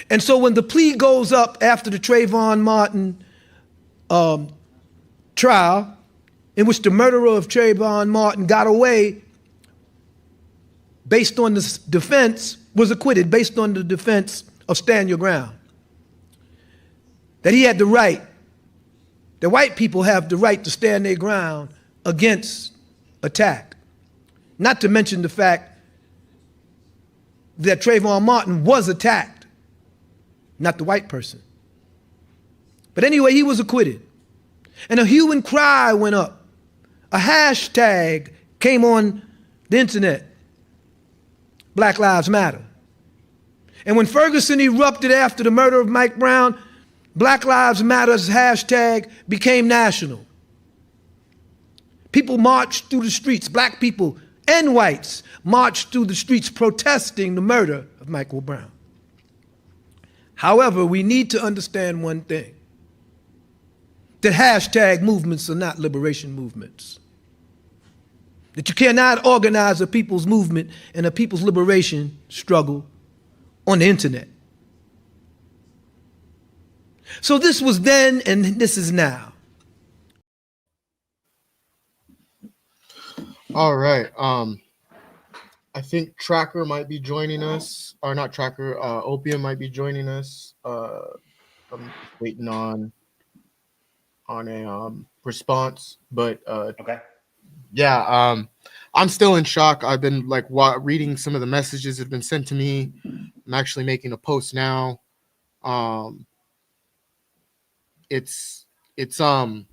And so when the plea goes up after the Trayvon Martin trial in which the murderer of Trayvon Martin got away based on the defense, was acquitted based on the defense of stand your ground. That he had the right, that white people have the right to stand their ground against attack. Not to mention the fact that Trayvon Martin was attacked, not the white person. But anyway, he was acquitted. And a hue and cry went up. A hashtag came on the internet, Black Lives Matter. And when Ferguson erupted after the murder of Mike Brown, Black Lives Matter's hashtag became national. People marched through the streets, black people and whites marched through the streets protesting the murder of Michael Brown. However, we need to understand one thing, that hashtag movements are not liberation movements. That you cannot organize a people's movement and a people's liberation struggle on the internet. So this was then and this is now. All right. I think Tracker might be joining us, or not Tracker. Opium might be joining us. I'm waiting on a response, but okay. Yeah. I'm still in shock. I've been like reading some of the messages that have been sent to me. I'm actually making a post now. It's a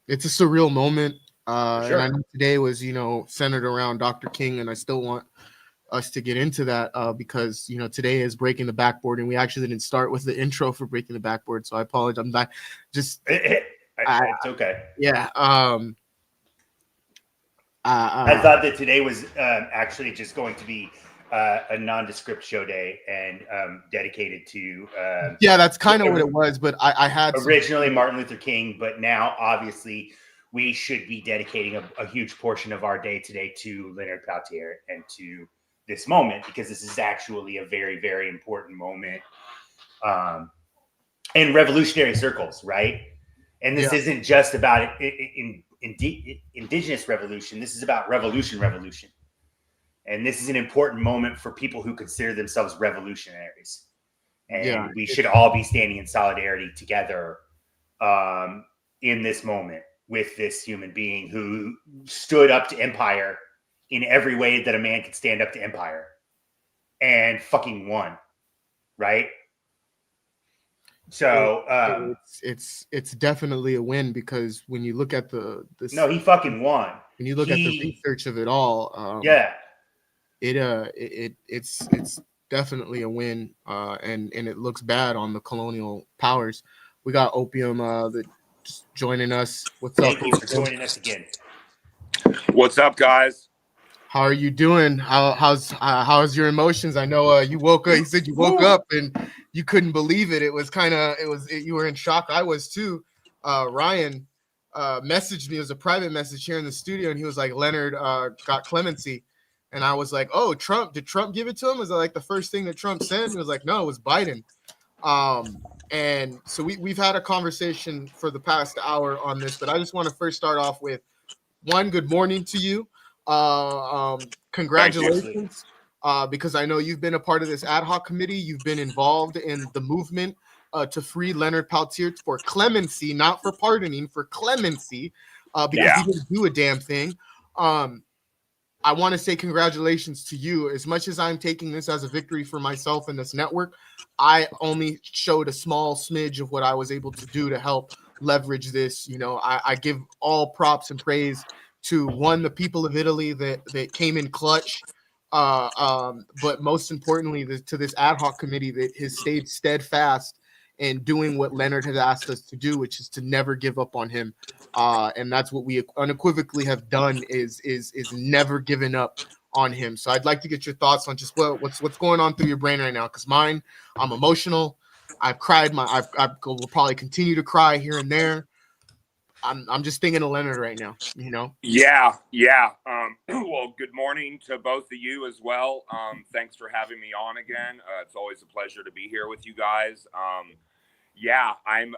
surreal moment. Sure. And I know today was, centered around Dr. King, and I still want us to get into that because, today is Breaking the Backboard, and we actually didn't start with the intro for Breaking the Backboard, so I apologize. I'm not just it's okay. Yeah. I thought that today was actually just going to be a nondescript show day and dedicated to yeah, that's kind of what it was, but I had originally Martin Luther King, but now obviously we should be dedicating a huge portion of our day today to Leonard Peltier and to this moment, because this is actually a very, very important moment in revolutionary circles, right? And this isn't just about indigenous revolution. This is about revolution. And this is an important moment for people who consider themselves revolutionaries. And we should all be standing in solidarity together in this moment with this human being who stood up to empire in every way that a man could stand up to empire and fucking won, right? So it's definitely a win, because when you look at no, he fucking won. When you look at the research of it all, it's definitely a win, and it looks bad on the colonial powers. We got Opium that just joining us. What's up? Thank you for joining us again. What's up, guys? How are you doing? How's your emotions? I know you woke up. You said you woke up and you couldn't believe it. You were in shock. I was too. Ryan messaged me. It was a private message here in the studio, and he was like, Leonard got clemency. And I was like, oh, Trump, did Trump give it to him? Was it like the first thing that Trump said? He was like, no, it was Biden. And so we've had a conversation for the past hour on this, but I just want to first start off with one, good morning to you. Congratulations, because I know you've been a part of this ad hoc committee. You've been involved in the movement to free Leonard Peltier for clemency, not for pardoning, for clemency, because he didn't do a damn thing. I want to say congratulations to you. As much as I'm taking this as a victory for myself and this network, I only showed a small smidge of what I was able to do to help leverage this. I give all props and praise to the people of Italy that came in clutch, but most importantly to this ad hoc committee that has stayed steadfast in doing what Leonard has asked us to do, which is to never give up on him. And that's what we unequivocally have done is never given up on him. So I'd like to get your thoughts on just what's going on through your brain right now, because I'm emotional. I've cried. I will probably continue to cry here and there. I'm just thinking of Leonard right now, Yeah. Well, good morning to both of you as well. Thanks for having me on again. It's always a pleasure to be here with you guys. Yeah, I'm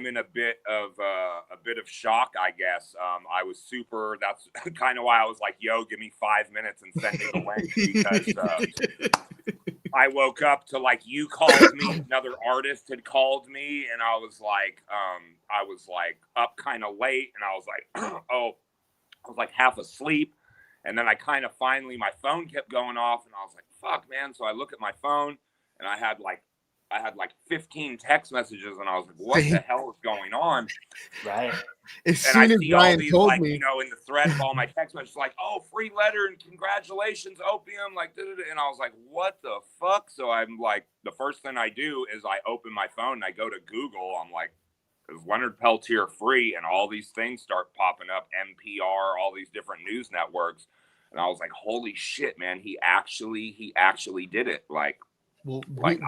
in a bit of shock, I guess. I was super. That's kind of why I was like, "Yo, give me 5 minutes and send me the link," because I woke up to like you called me, another artist had called me, and I was like up kind of late, and I was like, oh, I was like half asleep, and then I kind of finally my phone kept going off, and I was like, fuck, man. So I look at my phone, and I had like 15 text messages, and I was like, what the hell is going on? Right. As And soon I as see all Ryan these, told like, me, you know, in the thread of all my text messages, like, oh, free letter and congratulations, Opium, like, da-da-da. And I was like, what the fuck? So I'm like, the first thing I do is I open my phone and I go to Google. I'm like, is Leonard Peltier free? And all these things start popping up, NPR, all these different news networks. And I was like, holy shit, man, he actually did it. Like, well, like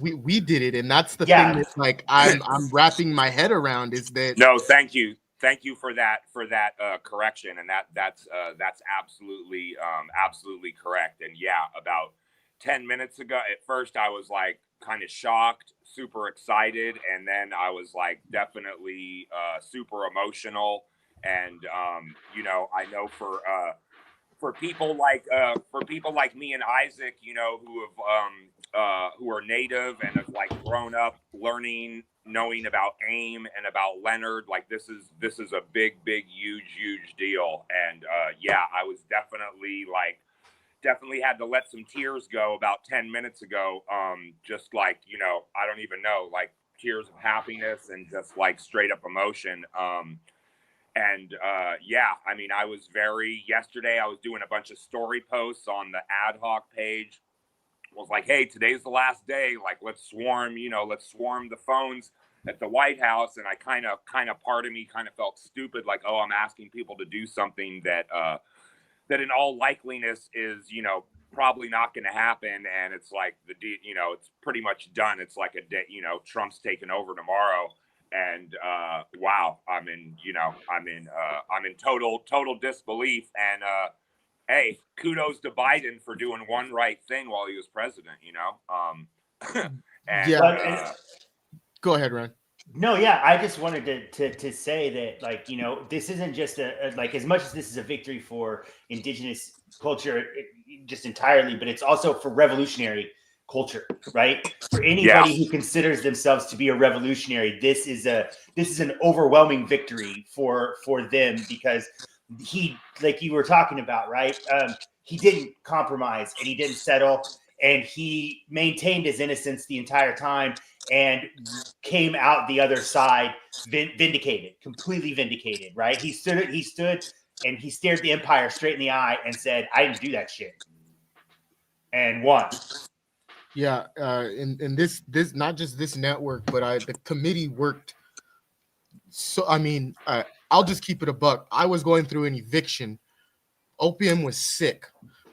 we did it, and that's the thing that like I'm wrapping my head around is that no, thank you for that correction, and that's absolutely correct. And yeah, about 10 minutes ago, at first I was like kind of shocked, super excited, and then I was like definitely super emotional. And you know, I know for people like me and Isaac, you know, who are native and have like grown up knowing about AIM and about Leonard, like this is a big, huge deal. And yeah, I was definitely had to let some tears go about 10 minutes ago. Just like, you know, I don't even know, like tears of happiness and just like straight up emotion. And yeah, I mean, yesterday I was doing a bunch of story posts on the ad hoc page. I was like, hey, today's the last day. Like, let's swarm the phones at the White House. And I kind of part of me kind of felt stupid. Like, oh, I'm asking people to do something that in all likeliness is, you know, probably not going to happen. And it's like you know, it's pretty much done. It's like a day, you know, Trump's taking over tomorrow. And wow, I'm in total disbelief. And hey, kudos to Biden for doing one right thing while he was president, you know. And go ahead, Ryan. No, yeah, I just wanted to say that, like, you know, this isn't just like, as much as this is a victory for indigenous culture just entirely, but it's also for revolutionary culture, right? For anybody who considers themselves to be a revolutionary, this is an overwhelming victory for them, because he, like you were talking about, right? He didn't compromise and he didn't settle, and he maintained his innocence the entire time and came out the other side vindicated, completely vindicated, right? He stood and he stared the empire straight in the eye and said, I didn't do that shit, and won. Yeah, and this not just this network, but the committee worked. So I mean, I'll just keep it a buck. I was going through an eviction. Opium was sick.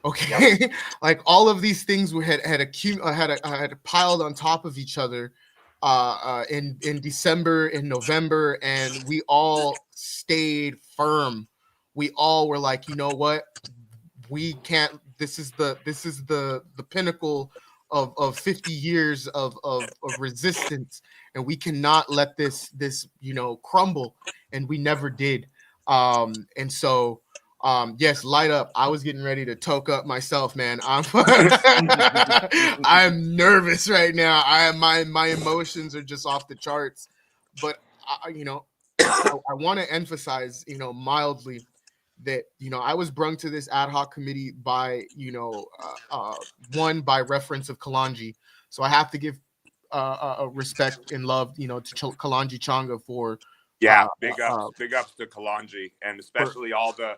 Okay, yep. Like all of these things had piled on top of each other in December, in November, and we all stayed firm. We all were like, you know what, we can't. This is the pinnacle of 50 years of resistance, and we cannot let this you know crumble, and we never did. And so yes, light up. I was getting ready to toke up myself, man. I'm nervous right now. My emotions are just off the charts, but you know, I want to emphasize, you know, mildly that, you know, I was brung to this ad hoc committee by, you know, one by reference of Kalanji. So I have to give respect and love, you know, to Kalanji Changa for big ups to Kalanji, and especially all the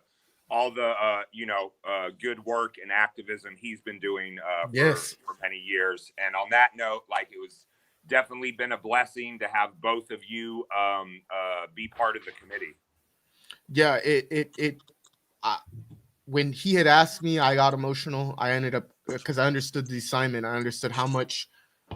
you know, good work and activism he's been doing for many years. And on that note, like, it was definitely been a blessing to have both of you be part of the committee. Yeah, when he had asked me, I got emotional. I ended up, because I understood the assignment. I understood how much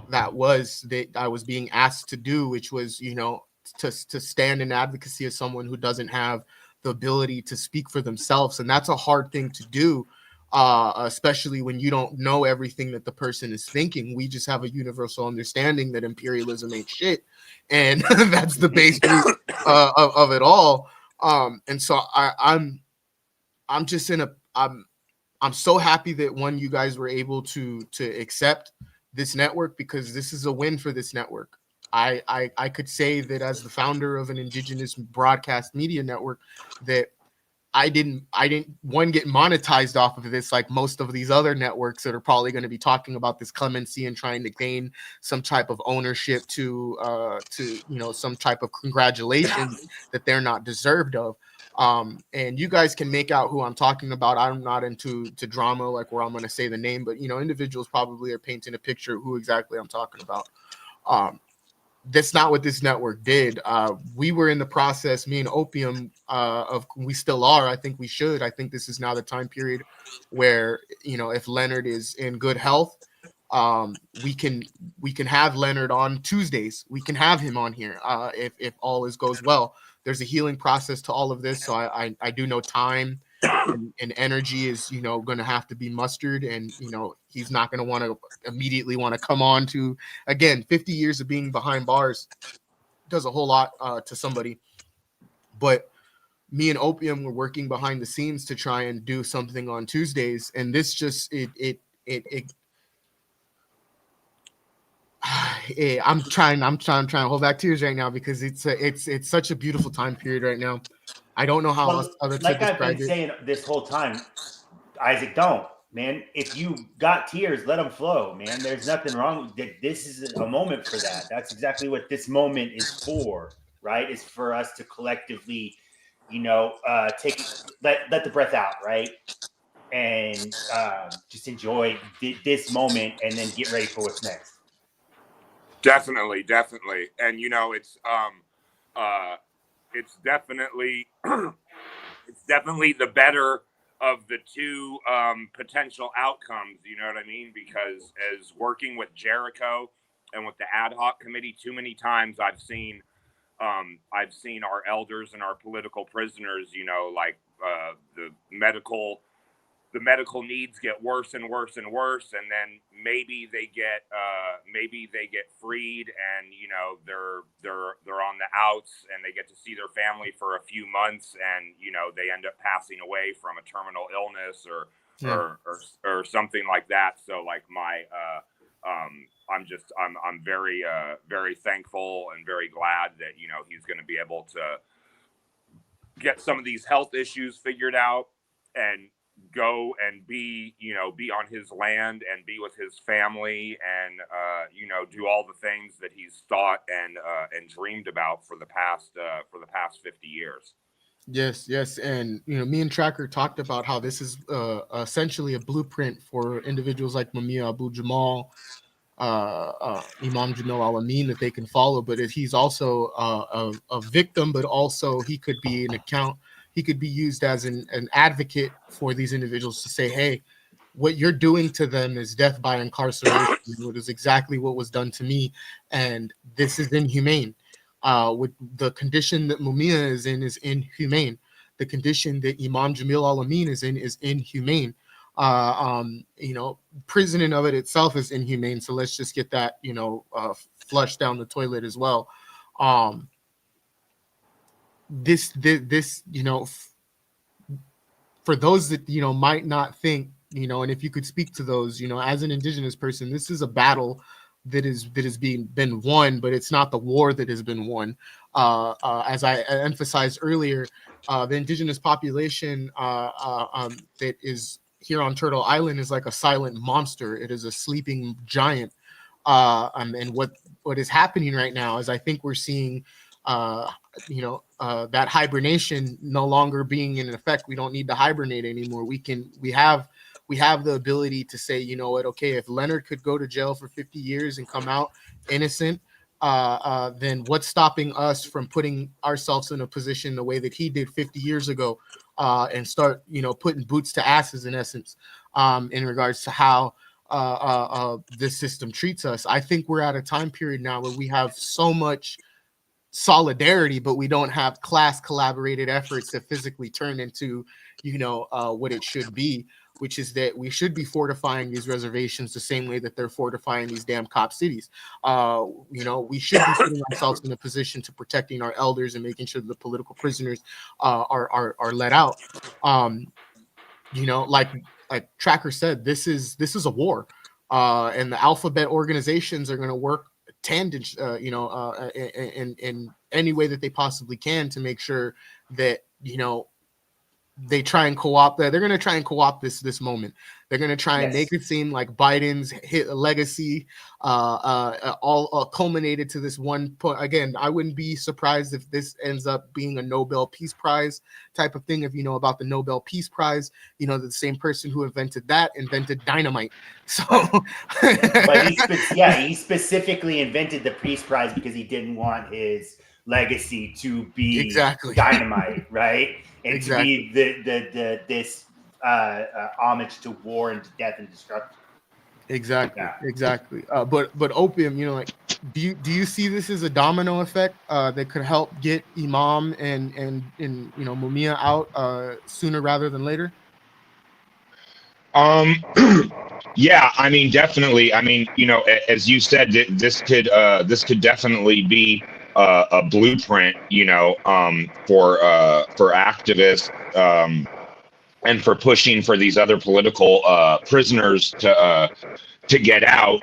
that was that I was being asked to do, which was, you know, to stand in advocacy of someone who doesn't have the ability to speak for themselves. And that's a hard thing to do. especially when you don't know everything that the person is thinking. We just have a universal understanding that imperialism ain't shit, and that's the base root of it all. And so I'm just I'm so happy that you guys were able to accept this network, because this is a win for this network. I could say that as the founder of an indigenous broadcast media network, that I didn't one get monetized off of this like most of these other networks that are probably going to be talking about this clemency and trying to gain some type of ownership to some type of congratulations that they're not deserved of. And you guys can make out who I'm talking about. I'm not into drama like where I'm going to say the name, but individuals probably are painting a picture of who exactly I'm talking about. That's not what this network did. We were in the process, me and Opium, we still are. I think we should. I think this is now the time period where, if Leonard is in good health, we can have Leonard on Tuesdays. We can have him on here if all goes well. There's a healing process to all of this. So I do know time and energy is, going to have to be mustered, and, he's not going to want to immediately want to come on to, again, 50 years of being behind bars does a whole lot to somebody. But me and Opium were working behind the scenes to try and do something on Tuesdays. And this just, I'm trying to hold back tears right now, because it's such a beautiful time period right now. I don't know how else other to like I've describe been it. saying this whole time, Isaac, don't, man. If you got tears, let them flow, man. There's nothing wrong. This is a moment for that. That's exactly what this moment is for, right? It's for us to collectively, let the breath out, right? And just enjoy this moment, and then get ready for what's next. Definitely. And it's definitely it's definitely the better of the two potential outcomes, you know what I mean? Because as working with Jericho and with the ad hoc committee, too many times I've seen our elders and our political prisoners, the medical needs get worse and worse and worse, and then maybe they get freed, and they're on the outs, and they get to see their family for a few months, and they end up passing away from a terminal illness or something like that. So like I'm very very thankful and very glad that he's going to be able to get some of these health issues figured out and go and be on his land and be with his family and do all the things that he's thought and dreamed about for the past 50 years. Yes, and me and Tracker talked about how this is essentially a blueprint for individuals like Mumia Abu-Jamal, Imam Jamil Al-Amin, that they can follow. But if he's also a victim, but also he could be an account. He could be used as an advocate for these individuals to say, hey, what you're doing to them is death by incarceration. It is exactly what was done to me, and this is inhumane. With the condition that Mumia is inhumane. The condition that Imam Jamil Al-Amin is inhumane. Prison in of it itself is inhumane. So let's just get that, flushed down the toilet as well. This, for those that, might not think, and if you could speak to those, as an indigenous person, this is a battle that is been won, but it's not the war that has been won. As I emphasized earlier, the indigenous population that is here on Turtle Island is like a silent monster. It is a sleeping giant. And what is happening right now is I think we're seeing that hibernation no longer being in effect. We don't need to hibernate anymore. We have the ability to say, you know what, okay, if Leonard could go to jail for 50 years and come out innocent, then what's stopping us from putting ourselves in a position the way that he did 50 years ago, and start, putting boots to asses in essence, in regards to how this system treats us. I think we're at a time period now where we have so much solidarity, but we don't have class collaborated efforts to physically turn into, what it should be. which is that we should be fortifying these reservations the same way that they're fortifying these damn cop cities. We should be putting ourselves in a position to protecting our elders and making sure that the political prisoners are let out. Like Tracker said, this is a war, and the alphabet organizations are going to work tandem, in any way that they possibly can to make sure that they try and co-opt that. They're going to try and co-opt this moment. They're going to try and make it seem like Biden's legacy all culminated to this one point. Again, I wouldn't be surprised if this ends up being a Nobel Peace Prize type of thing. If you know about the Nobel Peace Prize, you know that the same person who invented dynamite. So, but he specifically invented the Peace Prize because he didn't want his legacy to be dynamite, right? And to be this homage to war and to death and destruction. Exactly. But opium, do you see this as a domino effect that could help get Imam and Mumia out sooner rather than later? Yeah, I mean, definitely. I mean, as you said, this could definitely be a blueprint, for activists and for pushing for these other political prisoners to get out.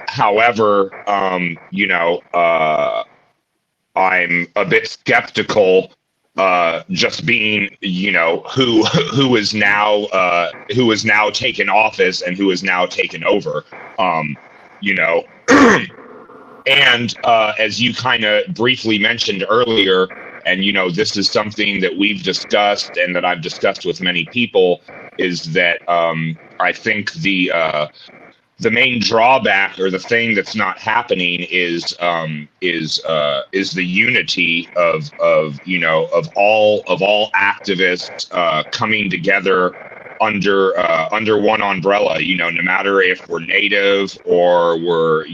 However, I'm a bit skeptical, just being, who is now taken office and who is now taken over, And as you kind of briefly mentioned earlier, and this is something that we've discussed and that I've discussed with many people, is that I think the main drawback or the thing that's not happening is the unity of all activists coming together under one umbrella. No matter if we're Native or we're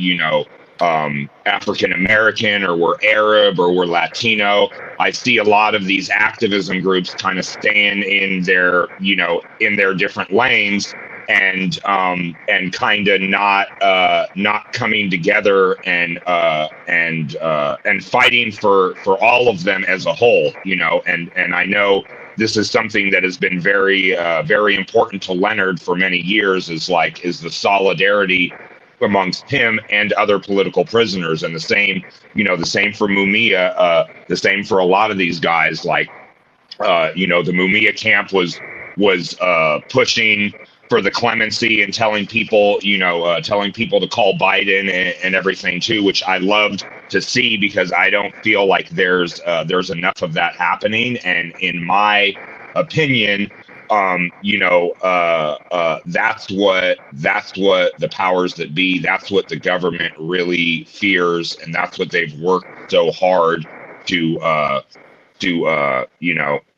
African American or we're Arab or we're Latino. I see a lot of these activism groups kind of staying in their different lanes and kind of not coming together and fighting for all of them as a whole, and I know this is something that has been very very important to Leonard for many years, is the solidarity amongst him and other political prisoners, and the same for Mumia, the same for a lot of these guys. The Mumia camp was pushing for the clemency and telling people to call Biden and everything too, which I loved to see, because I don't feel like there's enough of that happening. And in my opinion, that's what the powers that be, that's what the government really fears, and that's what they've worked so hard to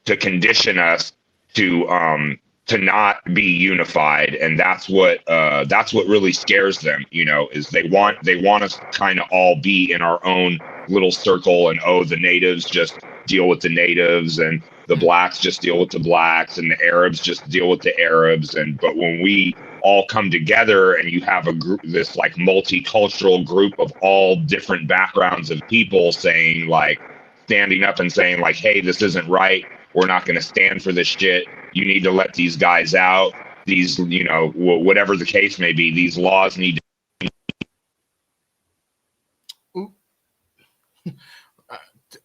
condition us to not be unified. And that's what really scares them, is they want us to kind of all be in our own little circle, and the natives just deal with the natives, and the blacks just deal with the blacks, and the Arabs just deal with the Arabs. But when we all come together and you have a group, this multicultural group of all different backgrounds of people standing up and saying hey, this isn't right. We're not going to stand for this shit. You need to let these guys out. These, whatever the case may be, these laws need to.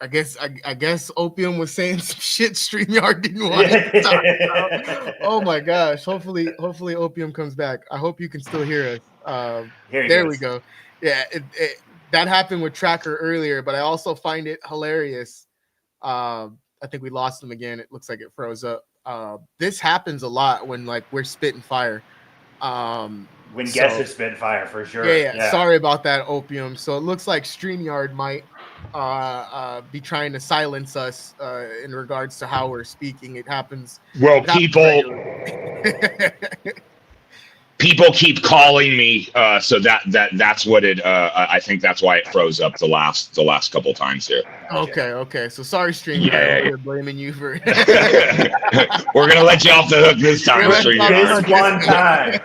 I guess Opium was saying some shit StreamYard didn't want to talk about. Oh my gosh. Hopefully Opium comes back. I hope you can still hear us. There we go. Yeah, that happened with Tracker earlier, but I also find it hilarious. I think we lost him again. It looks like it froze up. This happens a lot when we're spitting fire. When guests are spitting fire, for sure. Yeah. Sorry about that, Opium. So it looks like StreamYard might be trying to silence us in regards to how we're speaking. It happens. Well, people. people keep calling me, so that's what it. I think that's why it froze up the last couple times here. Okay. So sorry, stream guy. Yeah. We're blaming you for. We're gonna let you off the hook this time, stream guy. This one time.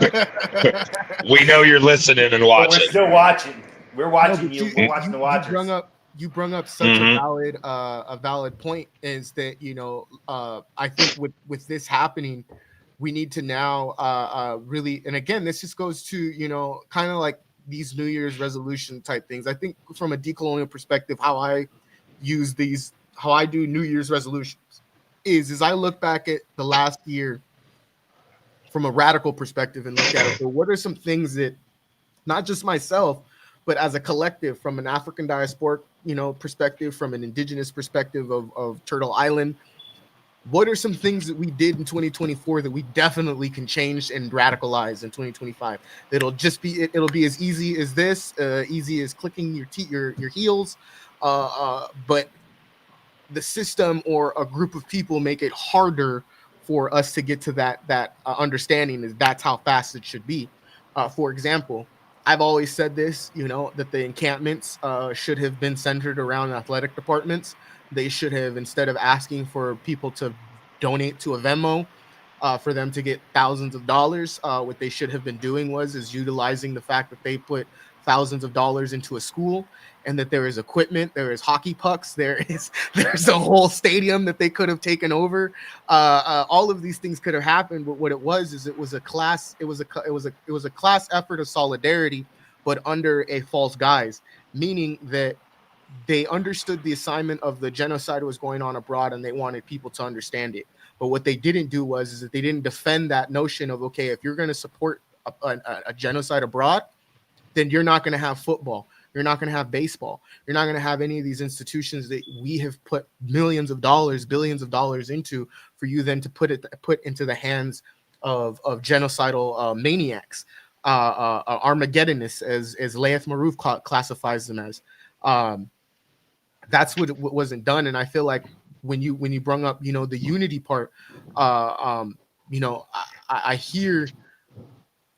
We know you're listening and watching. We're still watching. We're watching you. We're watching the watchers. You brung up such a valid point. Is that I think with this happening, we need to now really, and again, this just goes to kind of like these New Year's resolution type things. I think from a decolonial perspective, how I do New Year's resolutions is I look back at the last year from a radical perspective and look at it. So what are some things that not just myself, but as a collective, from an African diasporic, perspective, from an indigenous perspective of Turtle Island, what are some things that we did in 2024 that we definitely can change and radicalize in 2025? It'll be as easy as this, easy as clicking your heels, but the system or a group of people make it harder for us to get to that understanding. Is that's how fast it should be. For example, I've always said this, that the encampments should have been centered around athletic departments. They should have, instead of asking for people to donate to a Venmo for them to get thousands of dollars, what they should have been doing is utilizing the fact that they put thousands of dollars into a school, and that there is equipment, there is hockey pucks, there's a whole stadium that they could have taken over. All of these things could have happened, but what it was a class effort of solidarity, but under a false guise, meaning that they understood the assignment of the genocide was going on abroad, and they wanted people to understand it. But what they didn't do is that they didn't defend that notion of, okay, if you're going to support a genocide abroad, then you're not going to have football. You're not going to have baseball. You're not going to have any of these institutions that we have put millions of dollars, billions of dollars into, for you then to put into the hands of genocidal maniacs, Armageddonists, as Laith Maroof classifies them as. That's what wasn't done. And I feel like when you brought up, the unity part, I hear,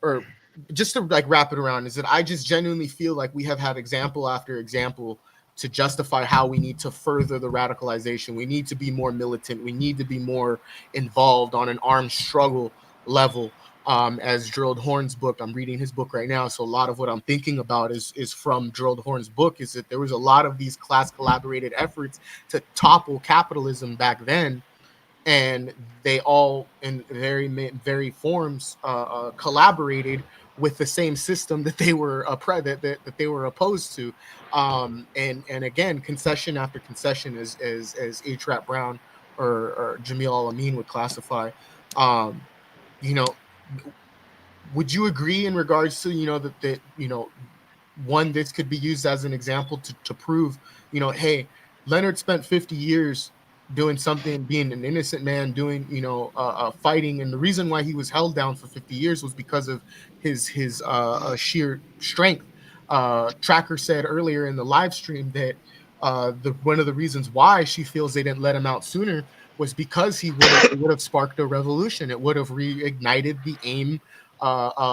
or just to like wrap it around, is that I just genuinely feel like we have had example after example to justify how we need to further the radicalization. We need to be more militant. We need to be more involved on an armed struggle level. As Gerald Horne's book, I'm reading his book right now, so a lot of what I'm thinking about is from Gerald Horne's book, is that there was a lot of these class collaborated efforts to topple capitalism back then, and they all in very forms collaborated with the same system that they were that they were opposed to, and again, concession after concession, as H. Rap Brown or Jamil Al-Amin would classify. Would you agree in regards to that one, this could be used as an example to prove hey, Leonard spent 50 years doing something, being an innocent man, doing fighting, and the reason why he was held down for 50 years was because of his sheer strength. Tracker said earlier in the live stream that one of the reasons why she feels they didn't let him out sooner was because he would have sparked a revolution. It would have reignited the AIM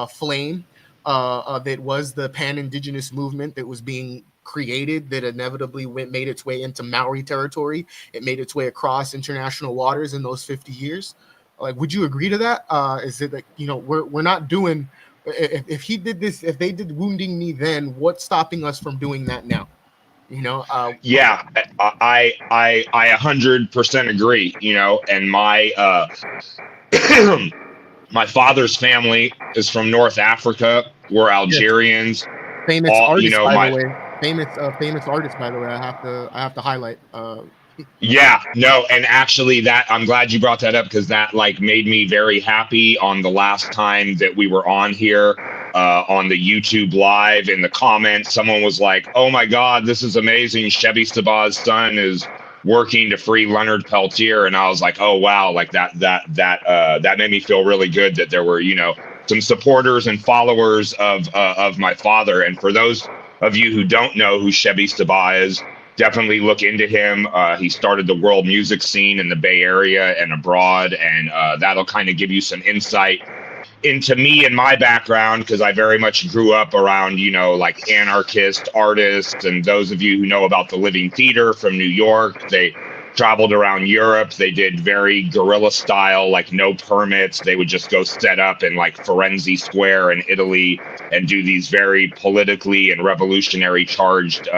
flame that was the pan-indigenous movement that was being created, that inevitably made its way into Maori territory. It made its way across international waters in those 50 years. Like, would you agree to that? Is it like, we're not doing, if he did this, if they did Wounding Knee then, what's stopping us from doing that now? Yeah, I 100% agree, and my my father's family is from North Africa. We're Algerians. Famous artist, by the way. Famous artist, by the way. I have to highlight. Yeah, no, and actually I'm glad you brought that up, because that made me very happy on the last time that we were on here. On the YouTube live, in the comments, someone was like, "Oh my God, this is amazing! Chevy Saba's son is working to free Leonard Peltier," and I was like, "Oh wow!" That made me feel really good that there were some supporters and followers of my father. And for those of you who don't know who Chevy Saba is, definitely look into him. He started the world music scene in the Bay Area and abroad, and that'll kind of give you some insight into me and my background, because I very much grew up around, you know, like anarchist artists, and those of you who know about the Living Theater from New York, they traveled around Europe. They did very guerrilla style, like no permits. They would just go set up in like Firenze Square in Italy and do these very politically and revolutionary charged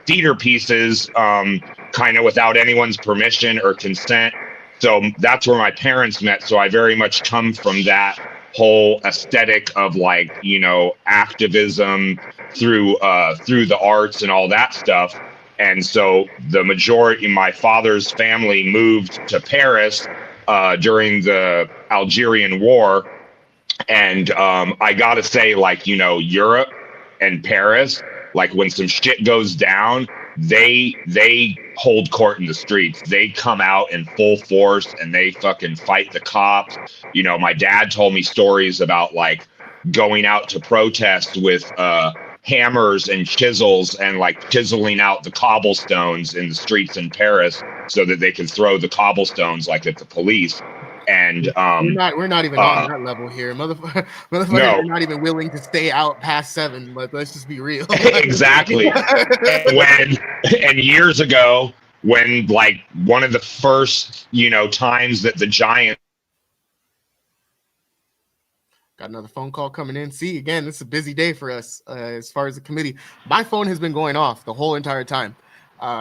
theater pieces, kind of without anyone's permission or consent. So that's where my parents met. So I very much come from that whole aesthetic of like, you know, activism through the arts and all that stuff. And so the majority, my father's family moved to Paris during the Algerian War. And I gotta say, like, you know, Europe and Paris, like when some shit goes down, they hold court in the streets. They come out in full force and they fucking fight the cops. You know, my dad told me stories about like going out to protest with hammers and chisels and like chiseling out the cobblestones in the streets in Paris so that they could throw the cobblestones like at the police. And we're not even on that level here, motherfucker. No. We're not even willing to stay out past 7. But let's just be real. Exactly. and years ago, when like one of the first, you know, times that the Giants. Got another phone call coming in. See, again, it's a busy day for us as far as the committee. My phone has been going off the whole entire time.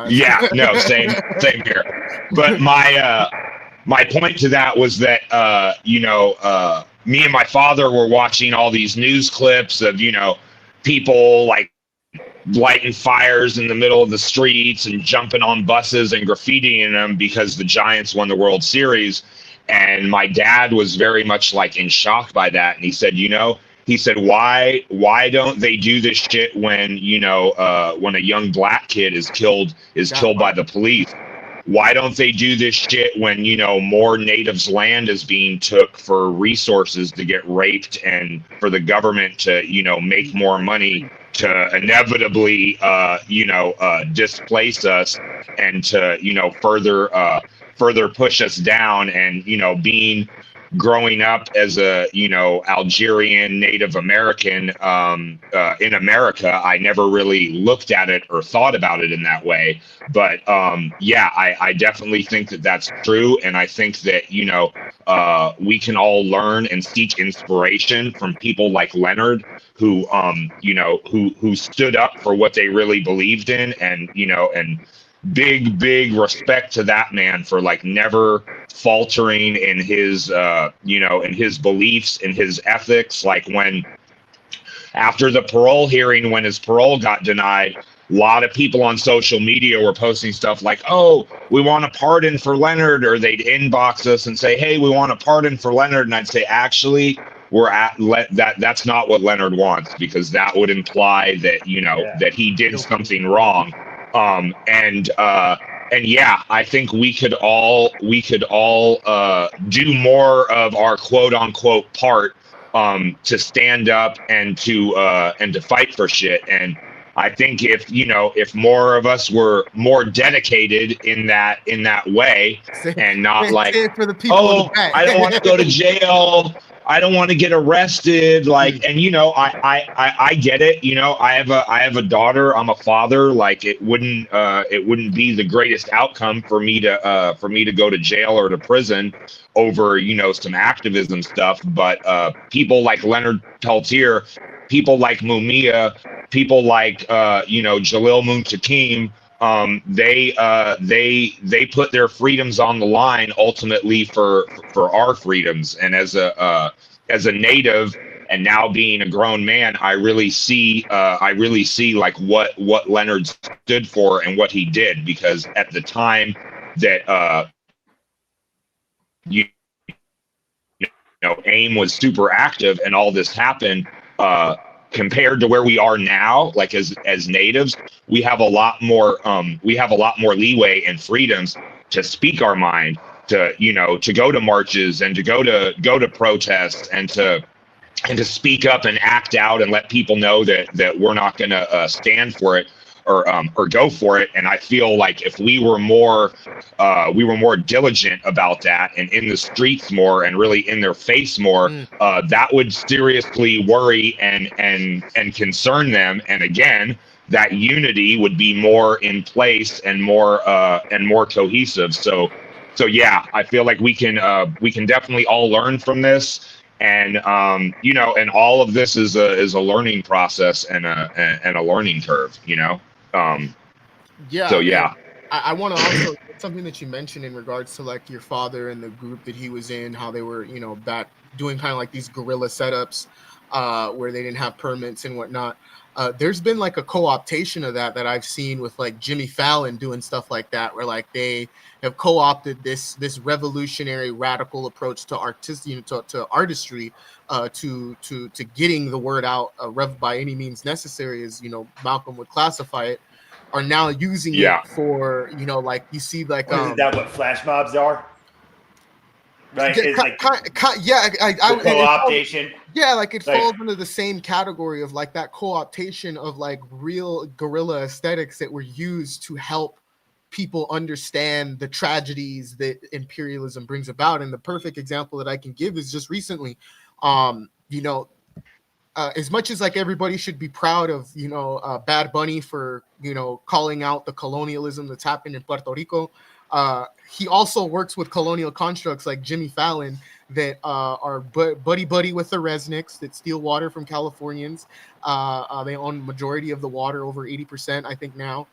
Yeah, no, same here. But my point to that was that, you know, me and my father were watching all these news clips of, you know, people like lighting fires in the middle of the streets and jumping on buses and graffitiing them because the Giants won the World Series. And my dad was very much like in shock by that. And he said, you know, why don't they do this shit when, you know, when a young black kid is killed by the police? Why don't they do this shit when, you know, more natives' land is being took for resources to get raped and for the government to, you know, make more money to inevitably, you know, displace us and to, you know, further push us down? And, you know, growing up as a, you know, Algerian Native American in America, I never really looked at it or thought about it in that way. But yeah, I definitely think that that's true. And I think that, you know, we can all learn and seek inspiration from people like Leonard, who, you know, who stood up for what they really believed in. And, you know, and big respect to that man for like never faltering in his you know, in his beliefs, in his ethics. Like when after the parole hearing, when his parole got denied, a lot of people on social media were posting stuff like, oh, we want a pardon for Leonard, or they'd inbox us and say, hey, we want a pardon for Leonard. And I'd say, actually, that's not what Leonard wants, because that would imply that, you know, that he did something wrong. And yeah, I think we could all do more of our quote unquote part to stand up and to fight for shit. And I think if, you know, if more of us were more dedicated in that way, and not like, oh, I don't want to go to jail, I don't want to get arrested, like, and you know, I get it. You know, I have a daughter. I'm a father. Like, it wouldn't be the greatest outcome for me to go to jail or to prison over, you know, some activism stuff. But people like Leonard Peltier, people like Mumia, people like you know, Jalil Muntaqim, they put their freedoms on the line ultimately for our freedoms. And as a native, and now being a grown man, I really see like what Leonard stood for and what he did, because at the time that you know, AIM was super active and all this happened, compared to where we are now, like as natives, we have a lot more leeway and freedoms to speak our mind, to, you know, to go to marches and to go to protests and to speak up and act out and let people know that we're not going to stand for it. or go for it. And I feel like if we were more diligent about that and in the streets more and really in their face more, that would seriously worry and concern them. And again, that unity would be more in place and more cohesive. So yeah, I feel like we can definitely all learn from this. And and all of this is a learning process and a learning curve, Yeah. So yeah. I want to also something that you mentioned in regards to like your father and the group that he was in, how they were, back doing kind of like these guerrilla setups where they didn't have permits and whatnot. There's been like a co-optation of that I've seen with like Jimmy Fallon doing stuff like that, where like they have co-opted this revolutionary radical approach to to artistry, to getting the word out by any means necessary, as Malcolm would classify it, are now using it for like you see like isn't that what flash mobs are? Right? Yeah, It's like co-optation. Yeah, like it Like- falls under the same category of like that co-optation of like real guerrilla aesthetics that were used to help people understand the tragedies that imperialism brings about. And the perfect example that I can give is just recently, as much as like everybody should be proud of Bad Bunny for calling out the colonialism that's happened in Puerto Rico, he also works with colonial constructs like Jimmy Fallon that are buddy with the Resnicks that steal water from Californians. They own majority of the water, over 80%, I think now.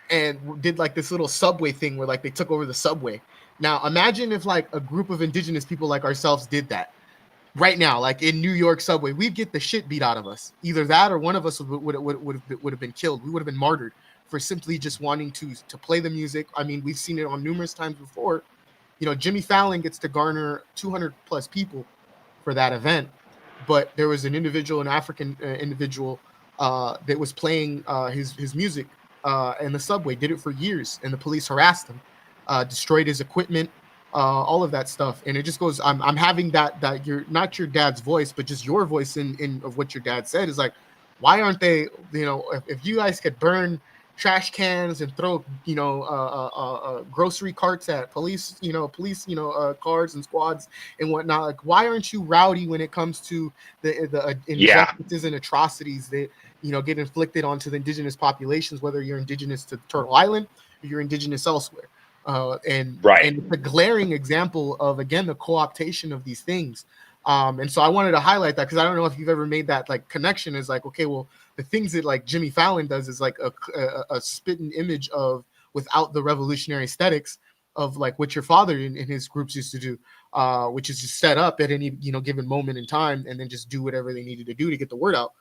And did like this little subway thing where like they took over the subway. Now imagine if like a group of indigenous people like ourselves did that right now, like in New York subway, we'd get the shit beat out of us. Either that or one of us would have been killed. We would have been martyred for simply just wanting to play the music. I mean, we've seen it on numerous times before. Jimmy Fallon gets to garner 200 plus people for that event, but there was an African individual that was playing his music in the subway, did it for years, and the police harassed him, destroyed his equipment, all of that stuff. And it just goes, I'm having that you're not your dad's voice, but just your voice in of what your dad said is like, why aren't they, if you guys could burn trash cans and throw grocery carts at police cars and squads and whatnot, like why aren't you rowdy when it comes to the injustices and atrocities that get inflicted onto the indigenous populations, whether you're indigenous to Turtle Island or you're indigenous elsewhere? And it's a glaring example of, again, the co-optation of these things. And so I wanted to highlight that because I don't know if you've ever made that like connection. Is like, okay, well, the things that like Jimmy Fallon does is like a spitting image of without the revolutionary aesthetics of like what your father and his groups used to do, which is just set up at any given moment in time and then just do whatever they needed to do to get the word out.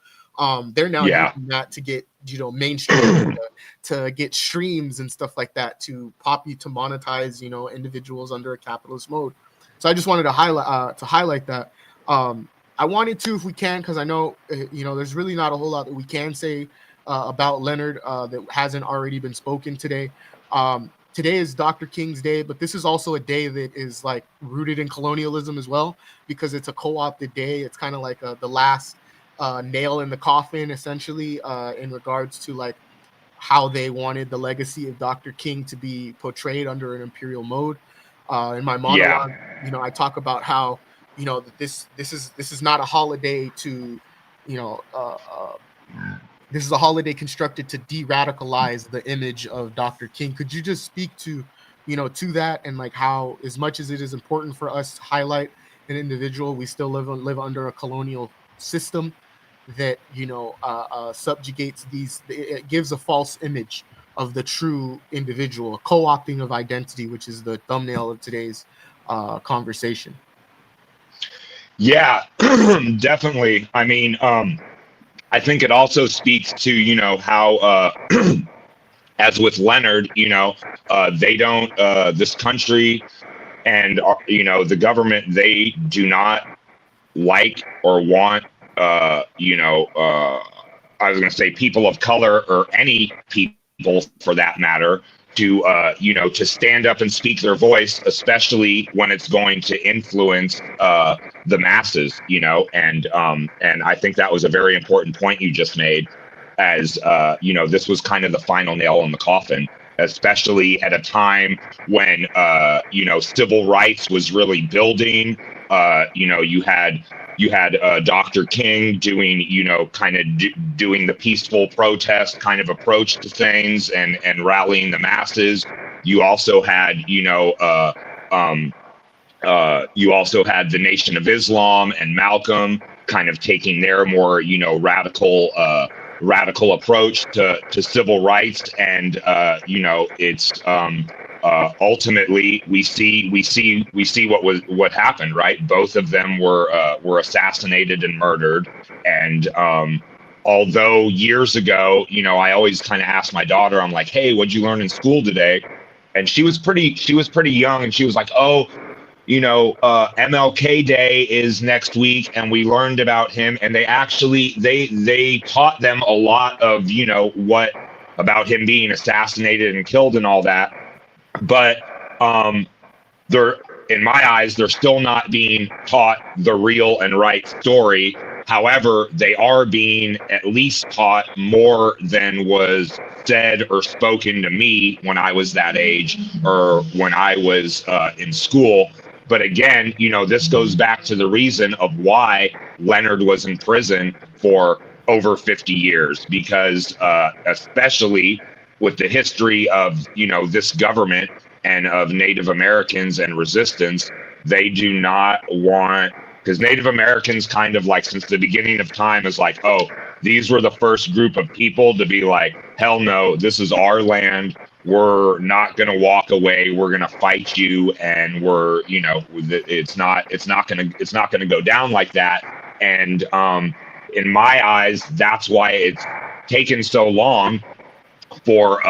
They're now using that to get mainstream to get streams and stuff like that to monetize individuals under a capitalist mode. So I just wanted to highlight that. I wanted to, if we can, because I know there's really not a whole lot that we can say about Leonard that hasn't already been spoken today. Today is Dr. King's Day, but this is also a day that is like rooted in colonialism as well, because it's a co-opted day. It's kind of like the last nail in the coffin, essentially, in regards to like how they wanted the legacy of Dr. King to be portrayed under an imperial mode. In my monologue, I talk about how that this is not a holiday to this is a holiday constructed to de-radicalize the image of Dr. King. Could you just speak to to that, and like how, as much as it is important for us to highlight an individual, we still live under a colonial system that subjugates these, it gives a false image of the true individual, co-opting of identity, which is the thumbnail of today's conversation. Yeah, definitely. I mean, I think it also speaks to how as with Leonard, they don't this country and the government, they do not like or want I was going to say people of color, or any people for that matter, to to stand up and speak their voice, especially when it's going to influence the masses, and I think that was a very important point you just made. as this was kind of the final nail in the coffin, especially at a time when civil rights was really building. You had Dr. King doing doing the peaceful protest kind of approach to things and rallying the masses. You also had the Nation of Islam and Malcolm kind of taking their more radical approach to civil rights, and it's ultimately we see what happened, right? Both of them were assassinated and murdered, and although years ago, I always kind of asked my daughter, I'm like, hey, what'd you learn in school today? And she was pretty young, and she was like, oh, MLK Day is next week, and we learned about him, and they actually they taught them a lot of what about him being assassinated and killed and all that. But they're, in my eyes, they're still not being taught the real and right story. However, they are being at least taught more than was said or spoken to me when I was that age or when I was in school. But again, this goes back to the reason of why Leonard was in prison for over 50 years, because especially with the history of, this government and of Native Americans and resistance, they do not want, because Native Americans kind of like since the beginning of time is like, oh, these were the first group of people to be like, hell no, this is our land. We're not going to walk away. We're going to fight you. And we're, it's not going to go down like that. And in my eyes, that's why it's taken so long for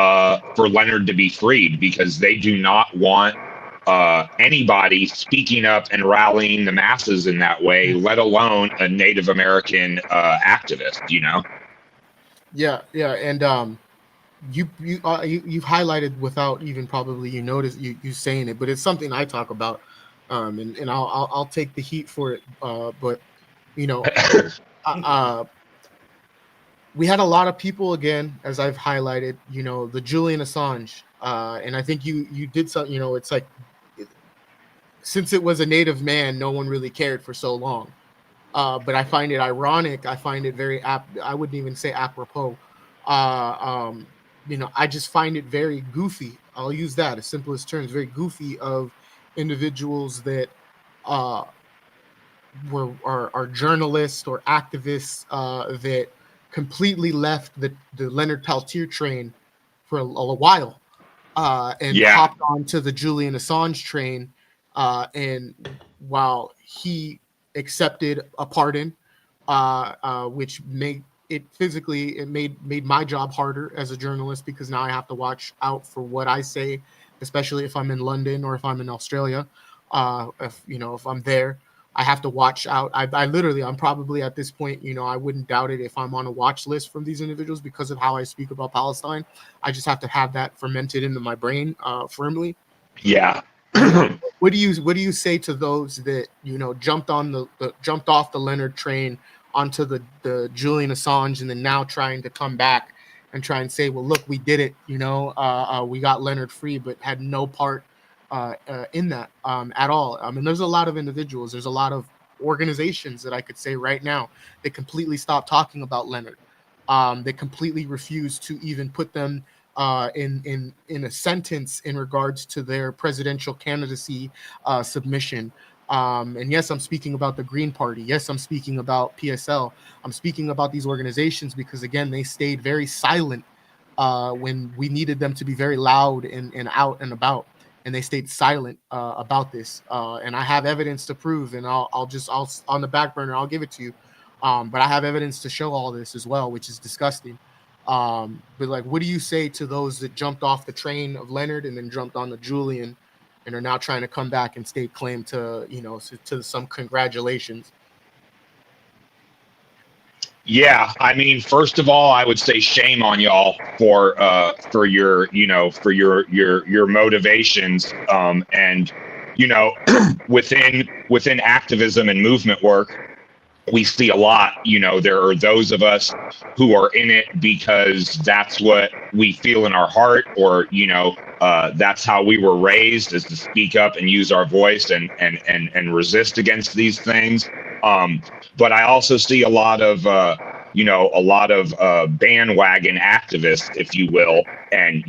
Leonard to be freed, because they do not want anybody speaking up and rallying the masses in that way, let alone a Native American activist, Yeah, and you've highlighted without even probably you saying it, but it's something I talk about, and I'll take the heat for it. But we had a lot of people, again, as I've highlighted, the Julian Assange, and I think you did something. It's like, since it was a native man, no one really cared for so long. But I find it ironic. I find it very I wouldn't even say apropos. I just find it very goofy. I'll use that as simplest terms. Very goofy of individuals that are journalists or activists that completely left the Leonard Peltier train for a while and hopped onto the Julian Assange train. And while he accepted a pardon, which made my job harder as a journalist, because now I have to watch out for what I say, especially if I'm in London or if I'm in Australia. If I'm there, I have to watch out. I'm probably at this point, I wouldn't doubt it if I'm on a watch list from these individuals because of how I speak about Palestine. I just have to have that fermented into my brain firmly. Yeah. What do you say to those that jumped off the Leonard train onto the Julian Assange, and then now trying to come back and try and say, well, look, we did it, we got Leonard free, but had no part in that at all. I mean, there's a lot of individuals, there's a lot of organizations that I could say right now that completely stopped talking about Leonard. They completely refuse to even put them in a sentence in regards to their presidential candidacy submission. And yes, I'm speaking about the Green Party. Yes, I'm speaking about PSL. I'm speaking about these organizations because, again, they stayed very silent when we needed them to be very loud and out and about. And they stayed silent about this. And I have evidence to prove, and I'll on the back burner, I'll give it to you. But I have evidence to show all this as well, which is disgusting. But like, what do you say to those that jumped off the train of Leonard and then jumped on the Julian and are now trying to come back and stake claim to, to some congratulations? Yeah, I mean, first of all, I would say shame on y'all for your your motivations, and within activism and movement work, we see a lot, there are those of us who are in it because that's what we feel in our heart, or, that's how we were raised, is to speak up and use our voice and resist against these things. But I also see a lot of, bandwagon activists, if you will. And,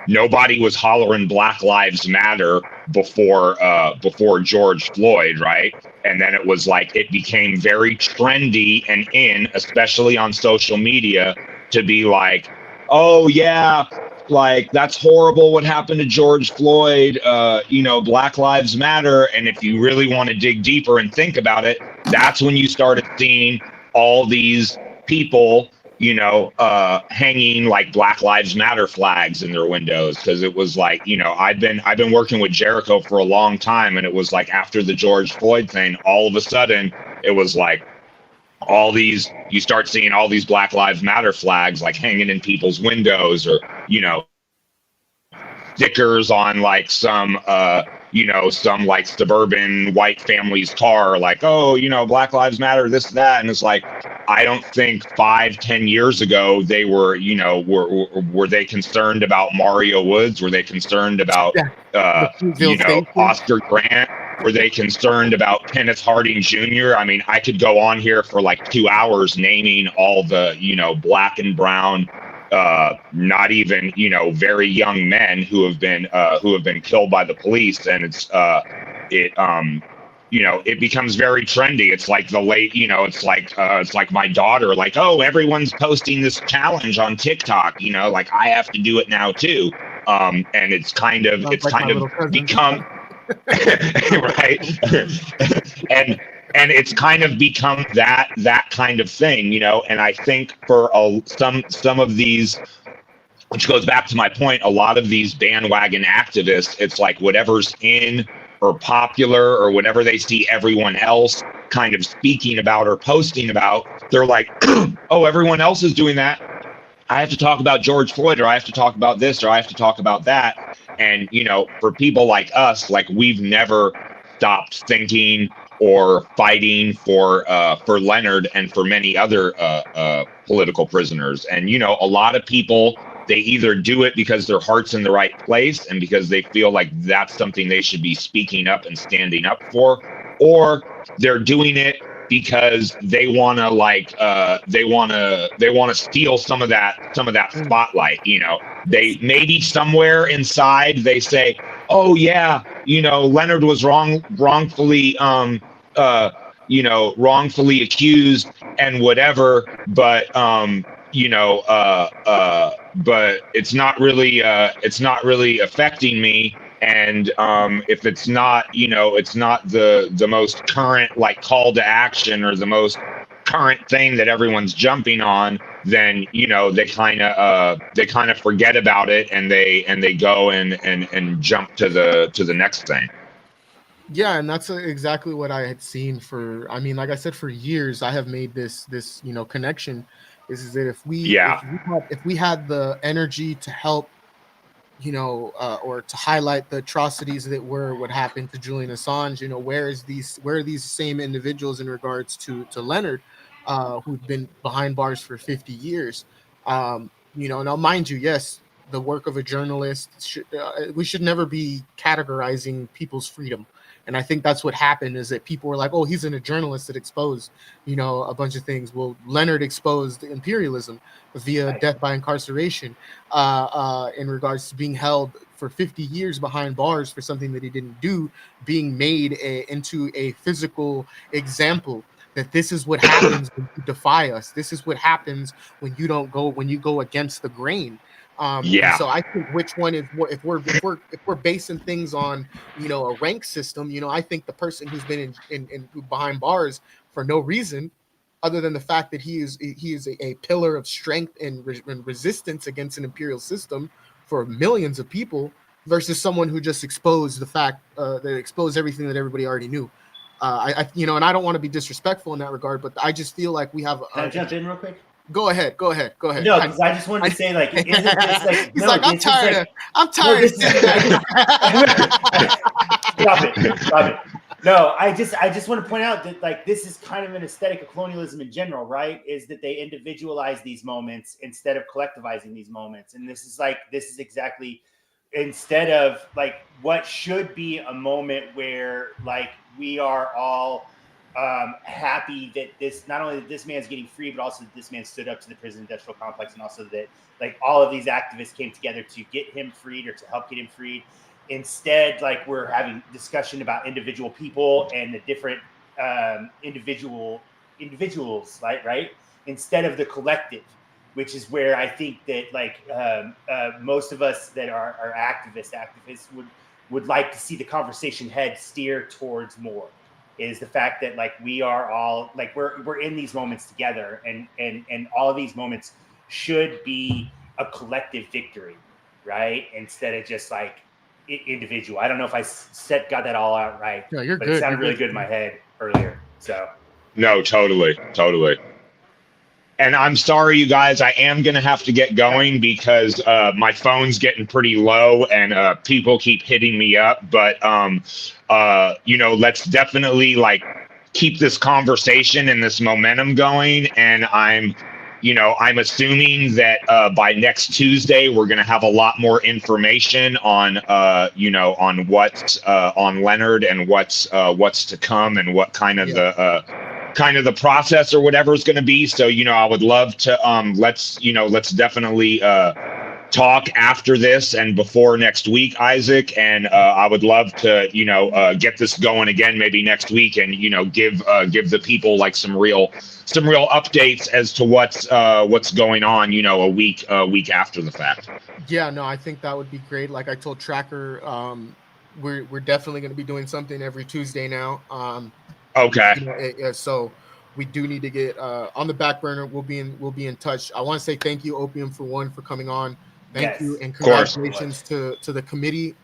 nobody was hollering Black Lives Matter before George Floyd, right? And then it was like, it became very trendy and in, especially on social media, to be like, oh yeah, like that's horrible what happened to George Floyd, Black Lives Matter. And if you really want to dig deeper and think about it, that's when you started seeing all these people hanging like Black Lives Matter flags in their windows, because it was like, I've been working with Jericho for a long time, and it was like after the George Floyd thing, all of a sudden it was like you start seeing all these Black Lives Matter flags like hanging in people's windows, or stickers on like some like suburban white family's car, like, oh, Black Lives Matter, this, that. And it's like, I don't think 5-10 years ago they were, were they concerned about Mario Woods? Were they concerned about, Oscar Grant? Were they concerned about Kenneth Harding Jr.? I mean, I could go on here for like 2 hours naming all the, black and brown, not even, very young men who have been killed by the police. And it becomes very trendy. It's like it's like my daughter, like, oh, everyone's posting this challenge on TikTok, like I have to do it now too. And it's kind of become right. and it's kind of become that kind of thing, and I think for some of these, which goes back to my point, a lot of these bandwagon activists, it's like whatever's in or popular or whatever they see everyone else kind of speaking about or posting about, they're like, oh, everyone else is doing that, I have to talk about George Floyd, or I have to talk about this, or I have to talk about that. And, for people like us, like we've never stopped thinking or fighting for Leonard and for many other political prisoners. And, a lot of people, they either do it because their heart's in the right place and because they feel like that's something they should be speaking up and standing up for, or they're doing it because they want to steal some of that spotlight. They maybe somewhere inside they say, oh yeah, Leonard was wrongfully accused and whatever, but but it's not really affecting me. And if it's not, it's not the most current like call to action or the most current thing that everyone's jumping on, then they kind of forget about it, and they go and jump to the next thing. Yeah, and that's exactly what I had seen for, I mean, like I said, for years I have made this connection, is that if we had the energy to help, or to highlight the atrocities that were what happened to Julian Assange, where are these same individuals in regards to Leonard, who've been behind bars for 50 years? Now mind you, yes, the work of a journalist, we should never be categorizing people's freedom. And I think that's what happened, is that people were like, oh, he's a journalist that exposed, a bunch of things. Well, Leonard exposed imperialism via death by incarceration, in regards to being held for 50 years behind bars for something that he didn't do, being made into a physical example that this is what happens when you defy us. This is what happens when you go against the grain. So I think which one is more, if we're basing things on, a rank system, I think the person who's been in behind bars for no reason other than the fact that he is a pillar of strength and resistance against an imperial system for millions of people, versus someone who just exposed the fact that exposed everything that everybody already knew. And I don't want to be disrespectful in that regard, but I just feel like we have. Can I jump in real quick? Go ahead. No, because I just wanted to say, like, isn't this like? He's no, like, I'm tired. I'm tired. Stop it. No, I just want to point out that like this is kind of an aesthetic of colonialism in general, right? Is that they individualize these moments instead of collectivizing these moments. And this is exactly instead of like what should be a moment where like we are all happy that this not only that this man's getting free, but also that this man stood up to the prison industrial complex, and also that like all of these activists came together to get him freed or to help get him freed. Instead, like we're having discussion about individual people and the different individuals, right? Instead of the collective, which is where I think that like most of us that are activists would like to see the conversation steer towards more. Is the fact that like we are all like we're in these moments together, and all of these moments should be a collective victory, right? Instead of just like individual. I don't know if I got that all out right. No, you're but good. It sounded really good in my head earlier. So No, totally. And I'm sorry, you guys, I am going to have to get going because my phone's getting pretty low and people keep hitting me up. But, let's definitely like keep this conversation and this momentum going. And I'm assuming that by next Tuesday, we're going to have a lot more information on, on what's on Leonard and what's to come and what kind of the process or whatever is going to be. So, I would love to let's definitely talk after this and before next week, Isaac. And I would love to, get this going again maybe next week and, give the people like some real updates as to what's going on, a week after the fact. Yeah, no, I think that would be great. Like I told Tracker, we're definitely going to be doing something every Tuesday now. Okay. So we do need to get on the back burner. We'll be in touch. I want to say thank you, Opium, for coming on. Thank you, and congratulations to the committee,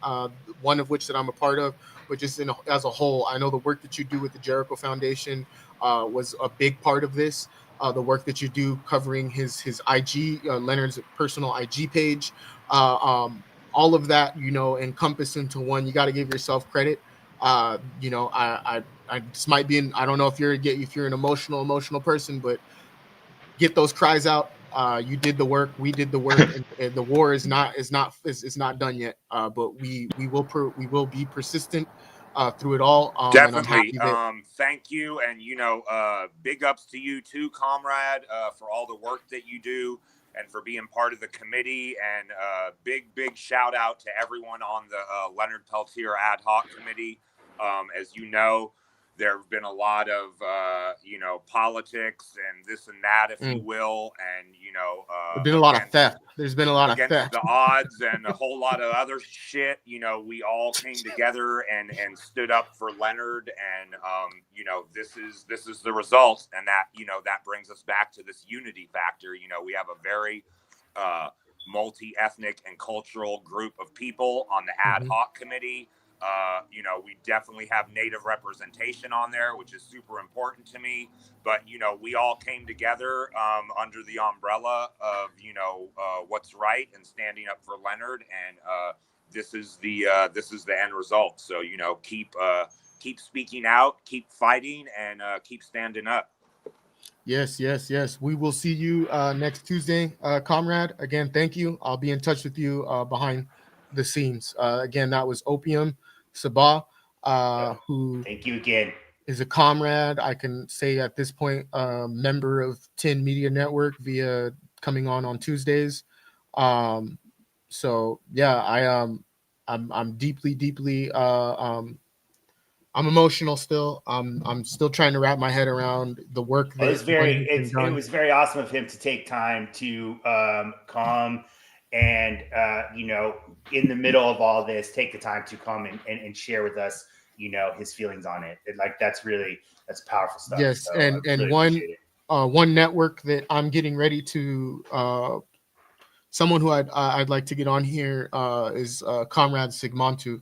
one of which that I'm a part of, but just as a whole. I know the work that you do with the Jericho Foundation was a big part of this. The work that you do covering his IG, Leonard's personal IG page, all of that, encompassed into one. You got to give yourself credit. I just might be I don't know if you're an emotional person, but get those cries out. You did the work, we did the work, and the war is not done yet. But we will be persistent through it all. Definitely. Thank you, and big ups to you too, comrade, for all the work that you do and for being part of the committee. And big shout out to everyone on the Leonard Peltier ad hoc committee. As you know, there have been a lot of, politics and this and that, if you will. And, there's been a lot of theft. There's been a lot of theft. The odds and a whole lot of other shit. We all came together and stood up for Leonard. And, this is the result. And that, that brings us back to this unity factor. We have a very multi-ethnic and cultural group of people on the ad hoc committee. We definitely have Native representation on there, which is super important to me. But, we all came together under the umbrella of, what's right and standing up for Leonard. And this is the end result. So, keep speaking out, keep fighting, and keep standing up. Yes. We will see you next Tuesday, comrade. Again, thank you. I'll be in touch with you behind the scenes. Again, that was Opium Sabah, who thank you again, is a comrade. I can say at this point, member of 10 Media Network via coming on Tuesdays. So yeah, I'm deeply I'm emotional still. I'm still trying to wrap my head around the work that it was very awesome of him to take time to come and in the middle of all this, take the time to come and share with us, his feelings on it. That's powerful stuff. Yes, so and really one network that I'm getting ready to someone who I'd like to get on here is Comrade Sigmontu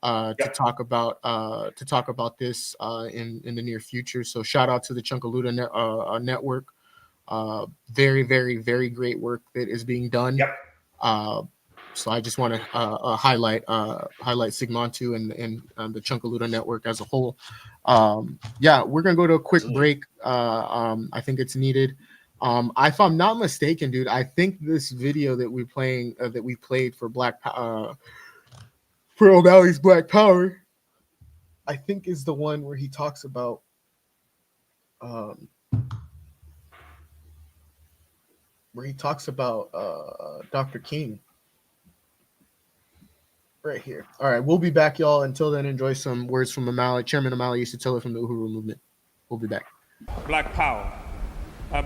to talk about this in the near future. So shout out to the Chunkaluda network. Very, very, very great work that is being done. So I just want to highlight Sigmontu and the Chunkaluda network as a whole. Yeah, we're gonna go to a quick break. I think it's needed. If I'm not mistaken, dude, I think this video that we played for for O'Malley's Black Power, I think is the one where he talks about Dr. King. Right here. All right, we'll be back, y'all. Until then, enjoy some words from O'Malley. Chairman O'Malley used to tell it from the Uhuru movement. We'll be back. Black power,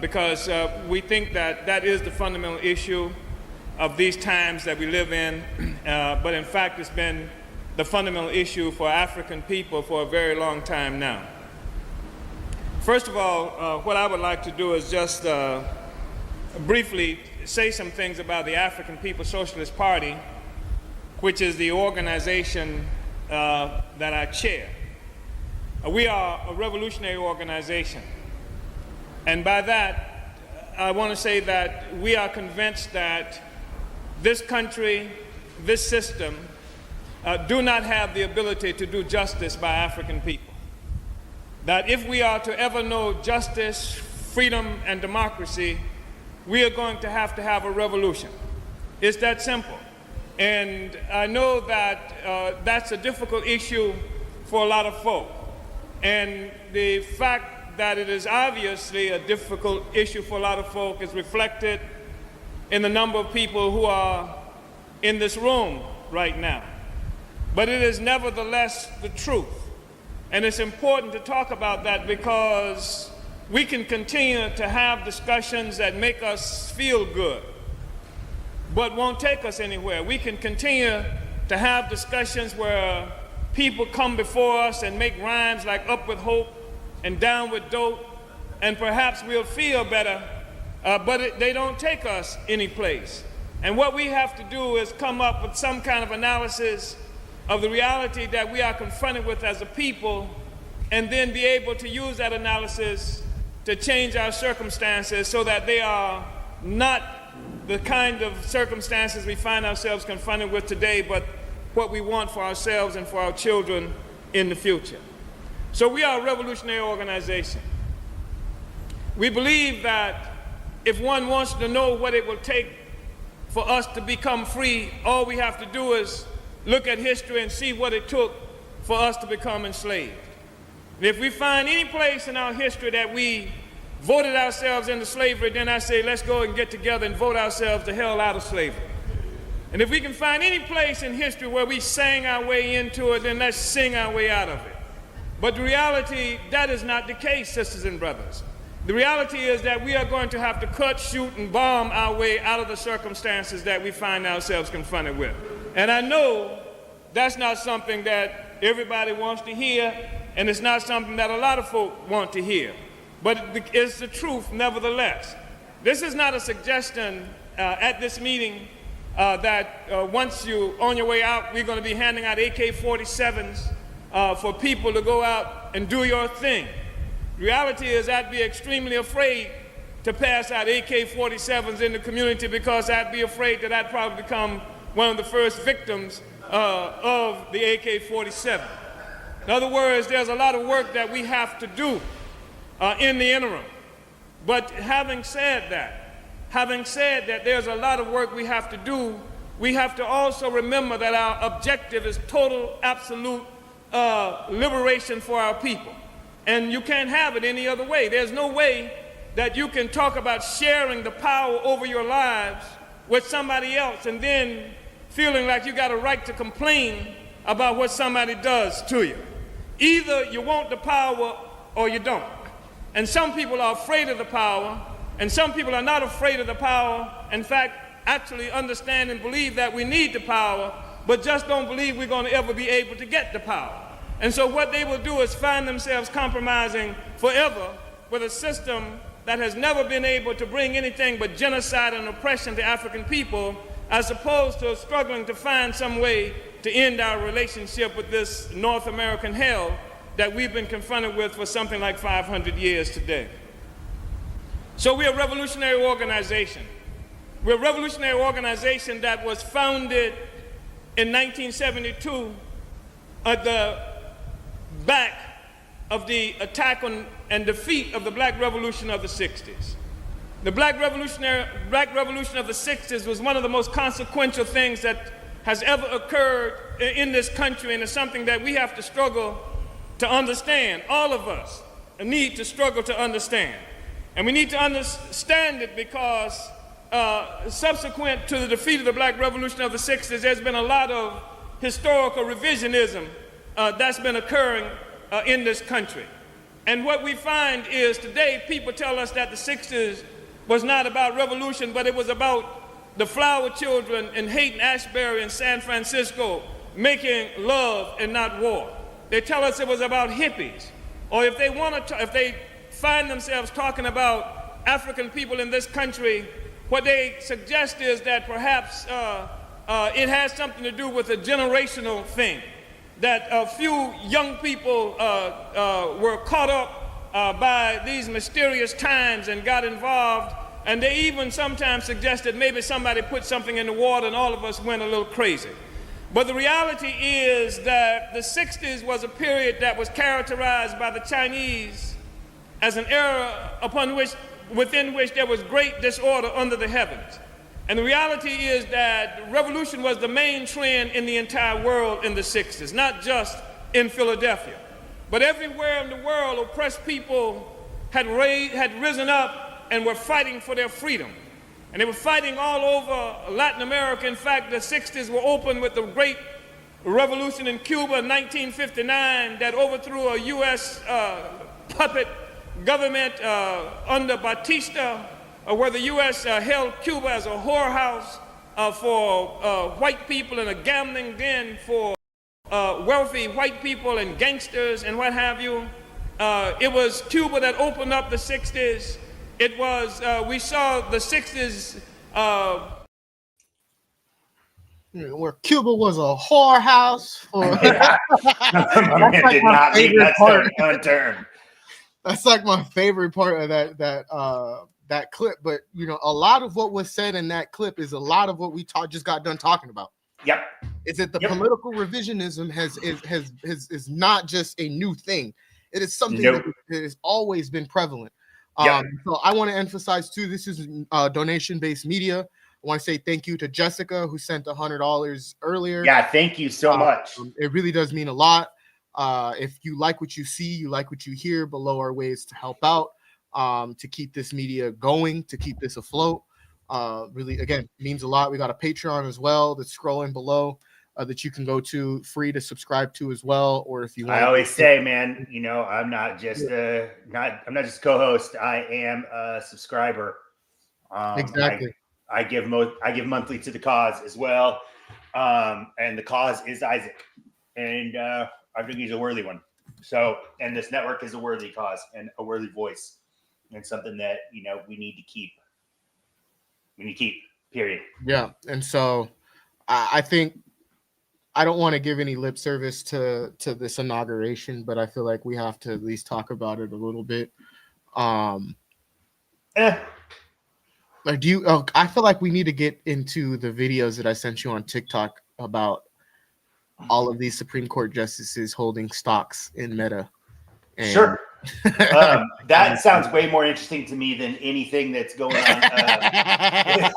because we think that is the fundamental issue of these times that we live in. But in fact, it's been the fundamental issue for African people for a very long time now. First of all, what I would like to do is just briefly say some things about the African People's Socialist Party, which is the organization that I chair. We are a revolutionary organization. And by that, I want to say that we are convinced that this country, this system, do not have the ability to do justice by African people. That if we are to ever know justice, freedom, and democracy, we are going to have a revolution. It's that simple. And I know that that's a difficult issue for a lot of folk. And the fact that it is obviously a difficult issue for a lot of folk is reflected in the number of people who are in this room right now. But it is nevertheless the truth. And it's important to talk about that because we can continue to have discussions that make us feel good, but won't take us anywhere. We can continue to have discussions where people come before us and make rhymes like up with hope and down with dope, and perhaps we'll feel better, but they don't take us anyplace. And what we have to do is come up with some kind of analysis of the reality that we are confronted with as a people, and then be able to use that analysis to change our circumstances so that they are not the kind of circumstances we find ourselves confronted with today, but what we want for ourselves and for our children in the future. So we are a revolutionary organization. We believe that if one wants to know what it will take for us to become free, all we have to do is look at history and see what it took for us to become enslaved. And if we find any place in our history that we voted ourselves into slavery, then I say let's go and get together and vote ourselves the hell out of slavery. And if we can find any place in history where we sang our way into it, then let's sing our way out of it. But the reality, that is not the case, sisters and brothers. The reality is that we are going to have to cut, shoot, and bomb our way out of the circumstances that we find ourselves confronted with. And I know that's not something that everybody wants to hear, and it's not something that a lot of folk want to hear. But it's the truth nevertheless. This is not a suggestion at this meeting that once you're on your way out, we're going to be handing out AK-47s for people to go out and do your thing. The reality is I'd be extremely afraid to pass out AK-47s in the community because I'd be afraid that I'd probably become one of the first victims of the AK-47. In other words, there's a lot of work that we have to do in the interim. But having said that there's a lot of work we have to do, we have to also remember that our objective is total, absolute liberation for our people. And you can't have it any other way. There's no way that you can talk about sharing the power over your lives with somebody else and then feeling like you got a right to complain about what somebody does to you. Either you want the power or you don't. And some people are afraid of the power, and some people are not afraid of the power. In fact, actually understand and believe that we need the power, but just don't believe we're going to ever be able to get the power. And so what they will do is find themselves compromising forever with a system that has never been able to bring anything but genocide and oppression to African people, as opposed to struggling to find some way to end our relationship with this North American hell that we've been confronted with for something like 500 years today. So we're a revolutionary organization. We're a revolutionary organization that was founded in 1972 at the back of the attack on and defeat of the Black Revolution of the 60s. The Black Revolution of the 60s was one of the most consequential things that has ever occurred in this country, and it's something that we have to struggle to understand. All of us need to struggle to understand. And we need to understand it because subsequent to the defeat of the Black Revolution of the 60s, there's been a lot of historical revisionism that's been occurring in this country. And what we find is today people tell us that the 60s was not about revolution, but it was about the flower children in Haight-Ashbury in San Francisco making love and not war. They tell us it was about hippies. Or if they if they find themselves talking about African people in this country, what they suggest is that perhaps it has something to do with a generational thing, that a few young people were caught up by these mysterious times and got involved, and they even sometimes suggested maybe somebody put something in the water and all of us went a little crazy. But the reality is that the 60s was a period that was characterized by the Chinese as an era within which there was great disorder under the heavens. And the reality is that revolution was the main trend in the entire world in the 60s, not just in Philadelphia. But everywhere in the world, oppressed people had risen up and were fighting for their freedom. And they were fighting all over Latin America. In fact, the 60s were opened with the great revolution in Cuba in 1959 that overthrew a U.S. puppet government under Batista, where the U.S. held Cuba as a whorehouse for white people and a gambling den for wealthy white people and gangsters and what have you. It was Cuba that opened up the 60s. It was, we saw the 60s. Where Cuba was a whorehouse for. That's like my favorite part of that clip. But you know, a lot of what was said in that clip is a lot of what we just got done talking about. Yep. Is that the political revisionism is not just a new thing. It is something that has always been prevalent. So I want to emphasize too, this is donation-based media. I want to say thank you to Jessica who sent $100 earlier. Yeah, thank you so much. It really does mean a lot. If you like what you see, you like what you hear, below are ways to help out, to keep this media going, to keep this afloat. Really, again, means a lot. We got a Patreon as well that's scrolling below that you can go to, free to subscribe to as well. Or if you want, I always say, man, you know, I'm not just I'm not just co-host. I am a subscriber. Exactly. I give monthly to the cause as well, and the cause is Isaac, and I think he's a worthy one. So, and this network is a worthy cause and a worthy voice, and something that, you know, we need to keep. We need to keep. Period. Yeah, and so I think I don't want to give any lip service to this inauguration, but I feel like we have to at least talk about it a little bit. Like, I feel like we need to get into the videos that I sent you on TikTok about all of these Supreme Court justices holding stocks in Meta. And sure. That sounds way more interesting to me than anything that's going on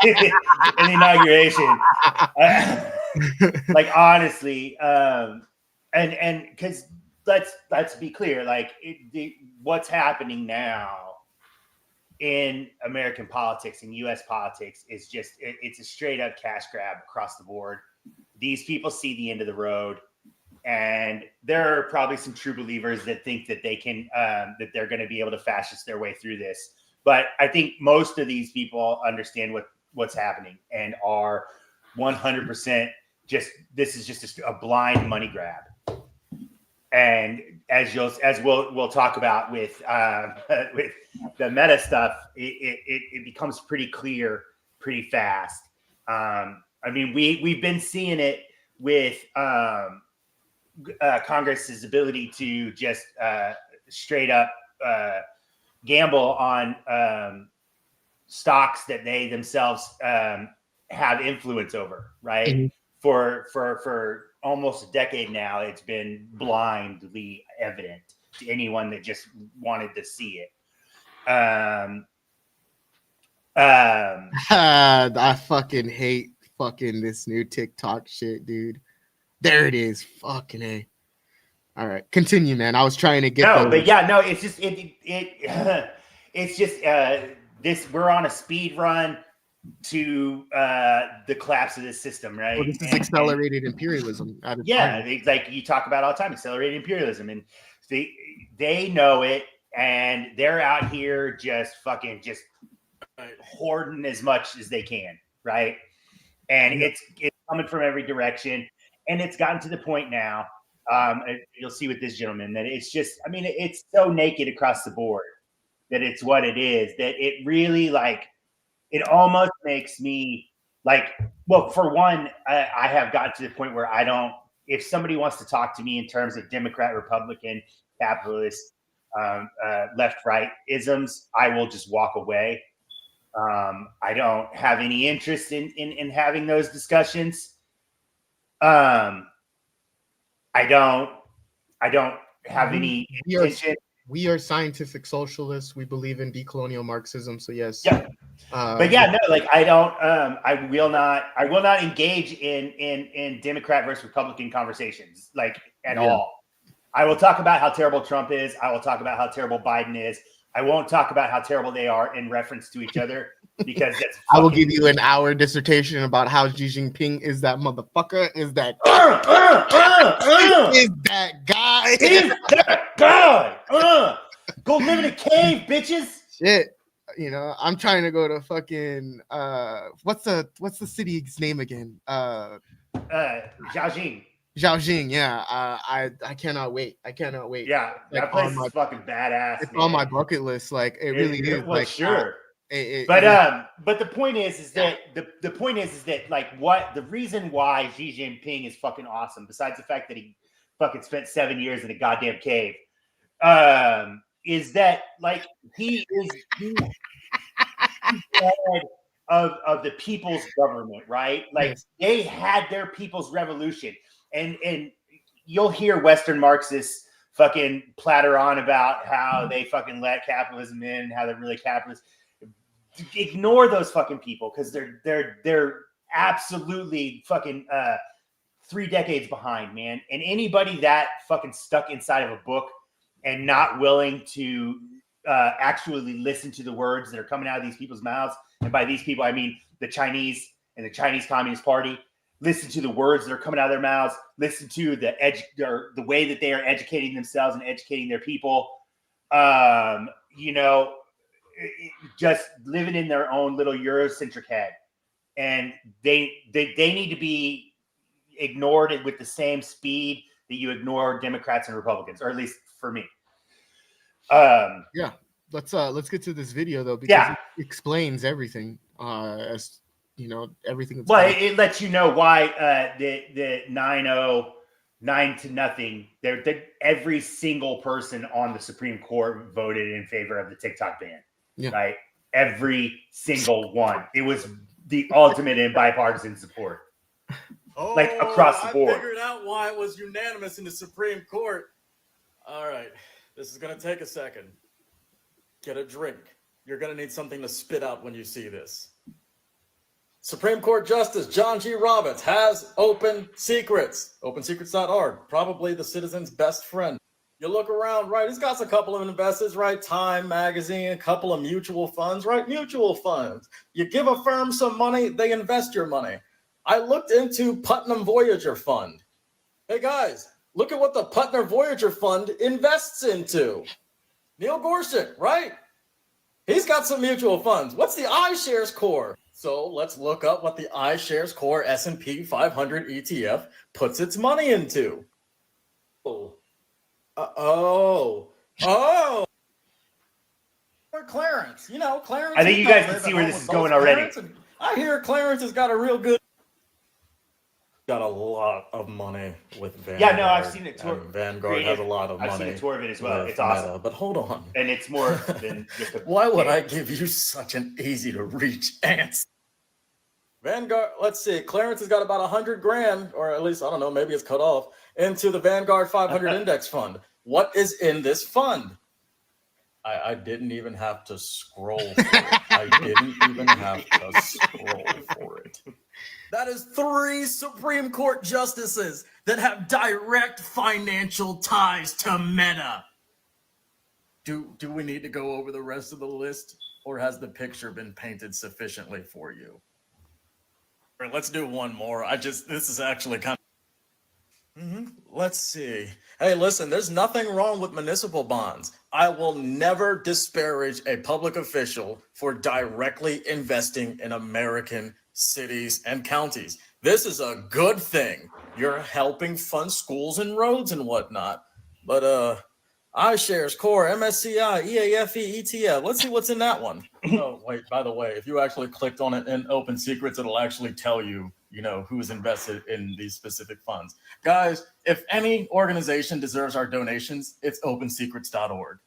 in the inauguration. Like, honestly, and because let's be clear, like what's happening now in American politics and U.S. politics is just it's a straight up cash grab across the board. These people see the end of the road, and there are probably some true believers that think that they can that they're going to be able to fascist their way through this. But I think most of these people understand what's happening and are 100% this is just a blind money grab. And as we'll talk about with the Meta stuff, it becomes pretty clear pretty fast. I mean, we've been seeing it with Congress's ability to just straight up gamble on stocks that they themselves have influence over, right? Mm-hmm. For almost a decade now, it's been blindly evident to anyone that just wanted to see it. I fucking hate fucking this new TikTok shit, dude. There it is. Fucking A. All right, continue, man. I was trying to get it's just it's just this. We're on a speed run to the collapse of this system, right? Well, this is accelerated imperialism. It's like you talk about all the time, accelerated imperialism, and they know it, and they're out here just hoarding as much as they can, right? And it's coming from every direction, and it's gotten to the point now. You'll see with this gentleman that it's just, I mean, it's so naked across the board that it's what it is, that it really it almost makes me well, for one, I have gotten to the point where if somebody wants to talk to me in terms of Democrat, Republican, capitalist, left, right isms, I will just walk away. I don't have any interest in having those discussions. I don't have any intention. We are scientific socialists. We believe in decolonial Marxism. So yes. Yeah. I will not engage in Democrat versus Republican conversations at all. I will talk about how terrible Trump is. I will talk about how terrible Biden is. I won't talk about how terrible they are in reference to each other because I will give you an hour dissertation about how Xi Jinping is that motherfucker, is that is that guy. Is that guy. Go live in a cave, bitches. Shit. I'm trying to go to fucking what's the city's name again? Jiaojing. Jiaojing, yeah. I cannot wait. Yeah, that place is fucking badass. It's on my bucket list. It really is. Well, sure. But the point is that the point is that what the reason why Xi Jinping is fucking awesome, besides the fact that he fucking spent 7 years in a goddamn cave, is that he is head of the people's government, right? They had their people's revolution, and you'll hear Western Marxists fucking platter on about how they fucking let capitalism in, and how they're really capitalists. Ignore those fucking people because they're absolutely fucking 3 decades behind, man. And anybody that fucking stuck inside of a book and not willing to actually listen to the words that are coming out of these people's mouths, and by these people I mean the Chinese and the Chinese Communist Party, listen to the words that are coming out of their mouths, listen to the way that they are educating themselves and educating their people, just living in their own little Eurocentric head, and they need to be ignored with the same speed that you ignore Democrats and Republicans, or at least for me. Let's get to this video though, because it explains everything. Everything. It lets you know why the 9-0 every single person on the Supreme Court voted in favor of the TikTok ban. Yeah. Right, every single one. It was the ultimate in bipartisan support. Across the board. I figured out why it was unanimous in the Supreme Court. All right, this is gonna take a second. Get a drink. You're gonna need something to spit out when you see this. Supreme Court Justice John G. Roberts has open secrets. OpenSecrets.org, probably the citizen's best friend. You look around, right? He's got a couple of investors, right? Time Magazine, a couple of mutual funds, right? Mutual funds. You give a firm some money, they invest your money. I looked into Putnam Voyager Fund. Hey guys, look at what the Putnam Voyager Fund invests into. Neil Gorsuch, right? He's got some mutual funds. What's the iShares Core? So let's look up what the iShares Core S&P 500 ETF puts its money into. Clarence, Clarence. I think you guys can see where this is going already. I hear Clarence has got a real good got a lot of money with Vanguard. Yeah, no, I've seen it. Vanguard has a lot of money. I've seen a tour of it as well. with It's awesome. Meta. But hold on. And it's more than just a. Why would I give you such an easy to reach answer? Vanguard, let's see. Clarence has got about 100 grand, or at least, I don't know, maybe it's cut off, into the Vanguard 500 index fund. What is in this fund? I didn't even have to scroll for it. I didn't even have to scroll for it. That is 3 Supreme Court justices that have direct financial ties to Meta. Do we need to go over the rest of the list, or has the picture been painted sufficiently for you? All right, let's do one more. This is actually kind of... Let's see. Hey, listen, there's nothing wrong with municipal bonds. I will never disparage a public official for directly investing in American cities and counties. This is a good thing. You're helping fund schools and roads and whatnot. But iShares, Core, MSCI, EAFE, ETF. Let's see what's in that one. Oh, wait, by the way, if you actually clicked on it in Open Secrets, it'll actually tell you, who's invested in these specific funds. Guys, if any organization deserves our donations, it's opensecrets.org.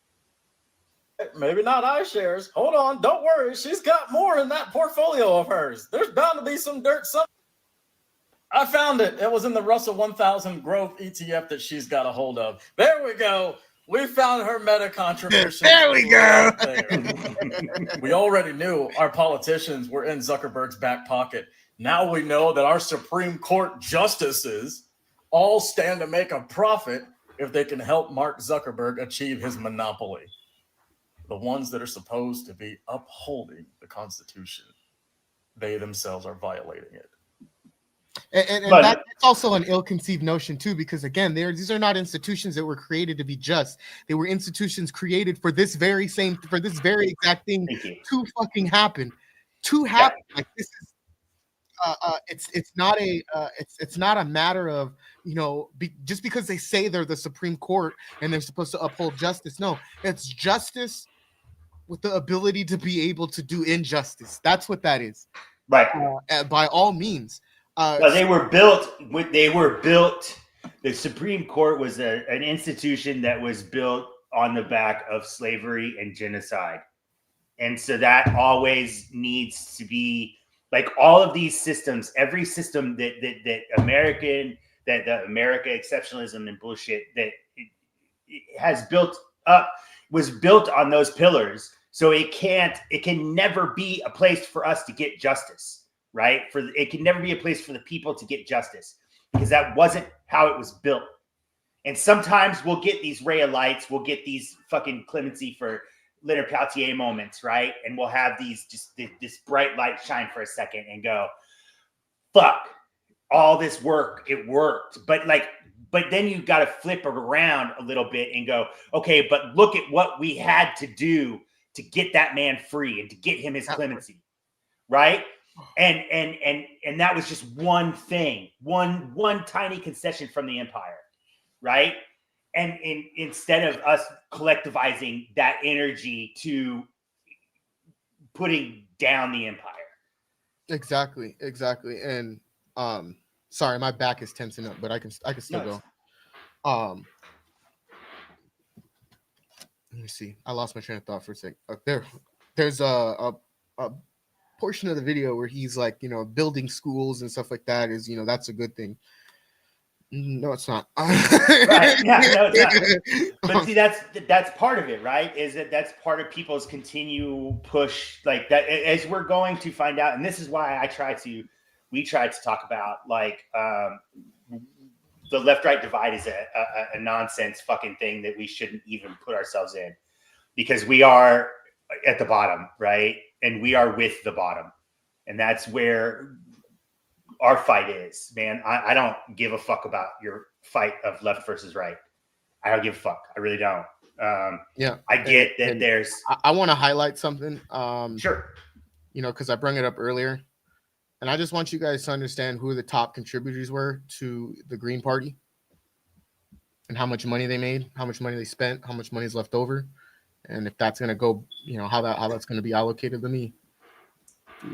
Maybe not iShares. Hold on, don't worry. She's got more in that portfolio of hers. There's bound to be some dirt somewhere. I found it. It was in the Russell 1000 Growth ETF that she's got a hold of. There we go. We found her meta contribution. There we go. We already knew our politicians were in Zuckerberg's back pocket. Now we know that our Supreme Court justices all stand to make a profit if they can help Mark Zuckerberg achieve his monopoly. The ones that are supposed to be upholding the Constitution, they themselves are violating it. And that's also an ill-conceived notion too, because again, these are not institutions that were created to be just. They were institutions created for this very exact thing to fucking happen. To happen, like this is, it's not a matter of just because they say they're the Supreme Court and they're supposed to uphold justice. No, it's justice with the ability to be able to do injustice. That's what that is. Right. By all means. Well, they were built. The Supreme Court was an institution that was built on the back of slavery and genocide, and so that always needs to be like all of these systems. Every system that America exceptionalism and bullshit that it has built up was built on those pillars. So it can never be a place for us to get justice. Right? It can never be a place for the people to get justice because that wasn't how it was built. And sometimes we'll get these ray of lights, we'll get these fucking Clemency for Leonard Peltier moments, right? And we'll have this bright light shine for a second and go, fuck, all this work, it worked. But then you got to flip it around a little bit and go, okay, but look at what we had to do to get that man free and to get him his clemency, right? And that was just one thing, one tiny concession from the empire, right? And instead of us collectivizing that energy to putting down the empire. Exactly. And sorry, my back is tensing up, but I can still go. Let me see. I lost my train of thought for a sec. There's a portion of the video where he's like, building schools and stuff like that is, that's a good thing. No, it's not. Right. Yeah, no, it's not. But see, that's part of it, right? Is that's part of people's continual push, like that, as we're going to find out. And this is why we try to talk about like the left-right divide is a nonsense fucking thing that we shouldn't even put ourselves in, because we are at the bottom, right? And we are with the bottom. And that's where our fight is, man. I don't give a fuck about your fight of left versus right. I don't give a fuck. I really don't. Yeah. I get that there's... I want to highlight something. Sure. Because I brought it up earlier. And I just want you guys to understand who the top contributors were to the Green Party and how much money they made, how much money they spent, how much money is left over. And if that's going to go, how that's going to be allocated to me.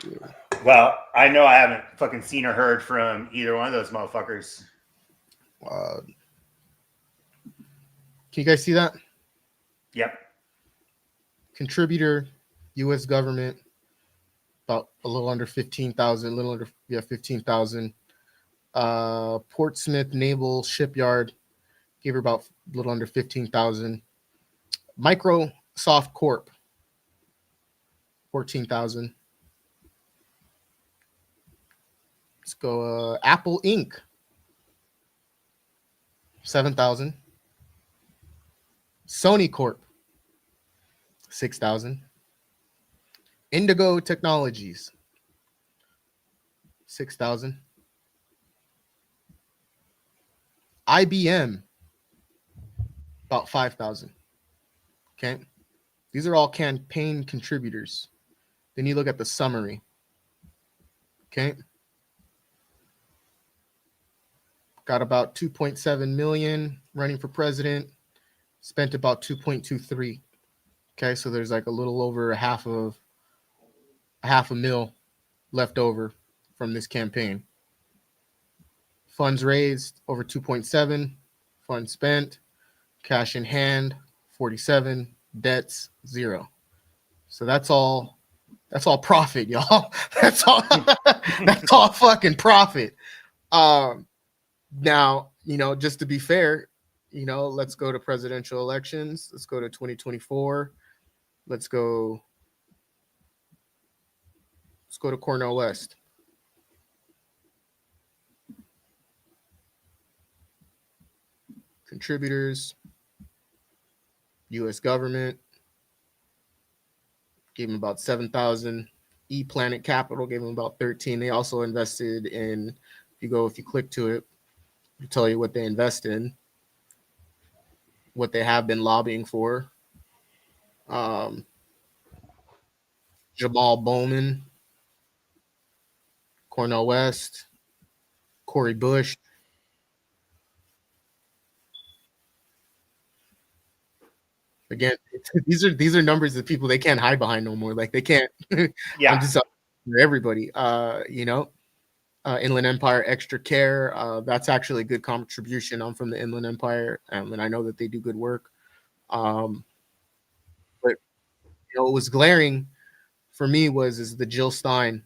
Yeah. Well, I know I haven't fucking seen or heard from either one of those motherfuckers. Can you guys see that? Yep. Contributor, U.S. government, about a little under 15,000, 15,000. Portsmouth Naval Shipyard gave her about a little under 15,000. Microsoft Corp, 14,000. Let's go Apple Inc., 7,000. Sony Corp, 6,000. Indigo Technologies, 6,000. IBM, about 5,000. Okay. These are all campaign contributors. Then you look at the summary. Okay. Got about 2.7 million running for president. Spent about 2.23. Okay, so there's like a little over a half a mil left over from this campaign. Funds raised over 2.7. Funds spent. Cash in hand 47. Debts 0. So that's all profit, y'all. That's all fucking profit. Now, just to be fair, let's go to presidential elections. Let's go to 2024. Let's go to Cornell West. Contributors, U.S. government, gave them about 7,000. ePlanet Capital gave them about 13. They also invested in, if you click to it, it'll tell you what they invest in, what they have been lobbying for. Jamal Bowman, Cornell West, Corey Bush. Again, these are numbers that people, they can't hide behind no more. Like they can't. Yeah. I'm just for everybody. Inland Empire Extra Care. That's actually a good contribution. I'm from the Inland Empire, and I know that they do good work. But what was glaring for me is the Jill Stein.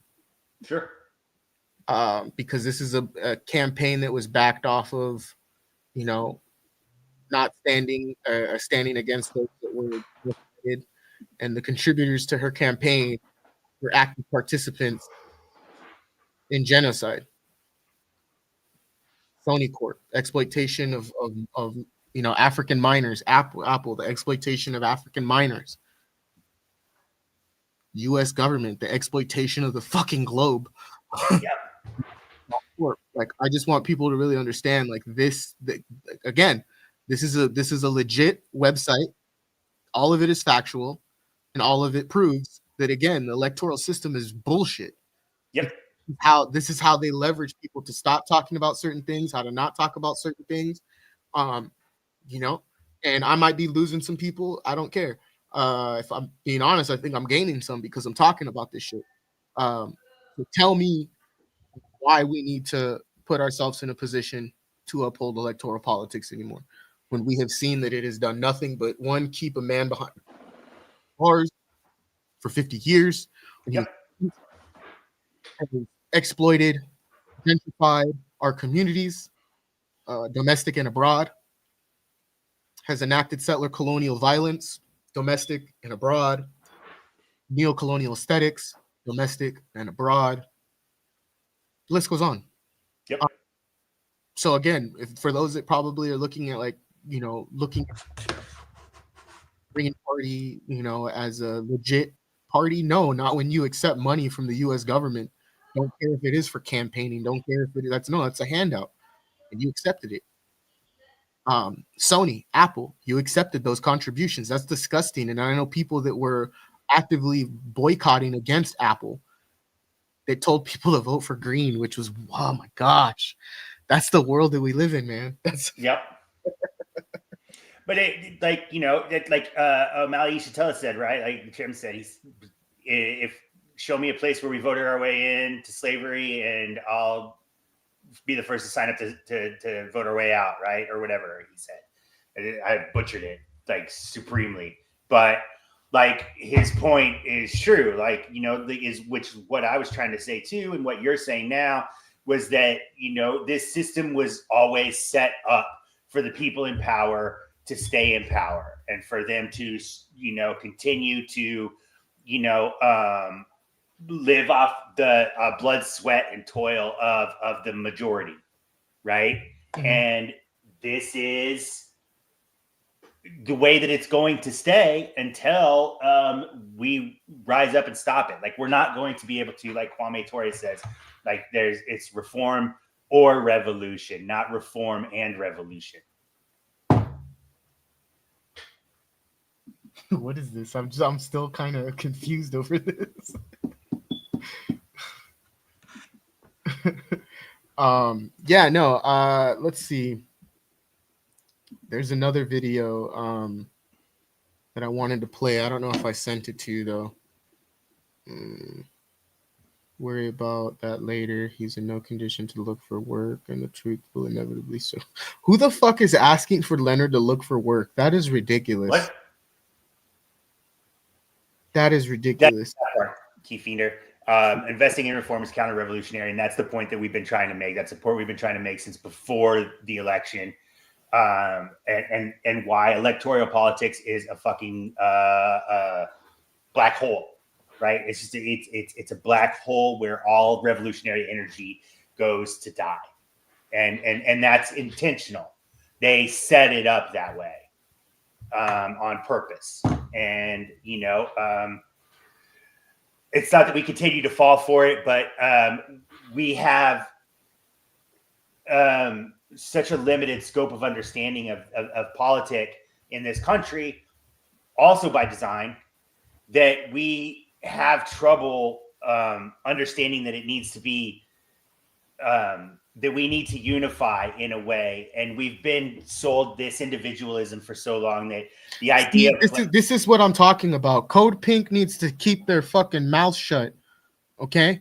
Sure. Because this is a campaign that was backed off of, not standing against those that were affected, and the contributors to her campaign were active participants in genocide. Sony Corp, exploitation of African minors. Apple, the exploitation of African minors. U.S. government, the exploitation of the fucking globe. Yeah. Like, I just want people to really understand, like, this is a legit website. All of it is factual, and all of it proves that, again, the electoral system is bullshit. Yep. This is how they leverage people to stop talking about certain things, how to not talk about certain things. And I might be losing some people. I don't care. If I'm being honest, I think I'm gaining some because I'm talking about this shit. So tell me why we need to put ourselves in a position to uphold electoral politics anymore, when we have seen that it has done nothing but, one, keep a man behind bars for 50 years, when he has exploited, gentrified our communities, domestic and abroad, has enacted settler colonial violence, domestic and abroad, neo-colonial aesthetics, domestic and abroad. The list goes on. Yep. So again, for those that probably are looking at, like, looking at Green Party, as a legit party, no, not when you accept money from the U.S. government. Don't care if it is for campaigning. Don't care if that's a handout, and you accepted it. Sony, Apple, you accepted those contributions. That's disgusting. And I know people that were actively boycotting against Apple. They told people to vote for green, which was, oh my gosh, that's the world that we live in, man. Yep. But O'Malley Shatella said, right? Like Jim said, if show me a place where we voted our way in to slavery, and I'll be the first to sign up to vote our way out, right? Or whatever he said. I butchered it like supremely, but like his point is true. Like, you know, which what I was trying to say too, and what you're saying now was that, you know, this system was always set up for the people in power to stay in power and for them to, you know, continue to, you know, live off the blood, sweat, and toil of the majority, right? Mm-hmm. And this is the way that it's going to stay until we rise up and stop it. Like, we're not going to be able to, like Kwame Ture says, like it's reform or revolution, not reform and revolution. What is this? I'm still kind of confused over this. Yeah, no, let's see. There's another video that I wanted to play. I don't know if I sent it to you though. Worry about that later. He's in no condition to look for work, and the truth will inevitably so. Who the fuck is asking for Leonard to look for work? That is ridiculous. What? That is ridiculous. Key Fiender. Investing in reform is counter-revolutionary, and that's the point that we've been trying to make. That's the point we've been trying to make since before the election. And why electoral politics is a fucking black hole, right? It's just it's a black hole where all revolutionary energy goes to die, and that's intentional. They set it up that way on purpose, and you know, it's not that we continue to fall for it, but we have such a limited scope of understanding of politic in this country, also by design, that we have trouble understanding that it needs to be that we need to unify in a way. And we've been sold this individualism for so long that the idea this is what I'm talking about. Code Pink needs to keep their fucking mouth shut. Okay?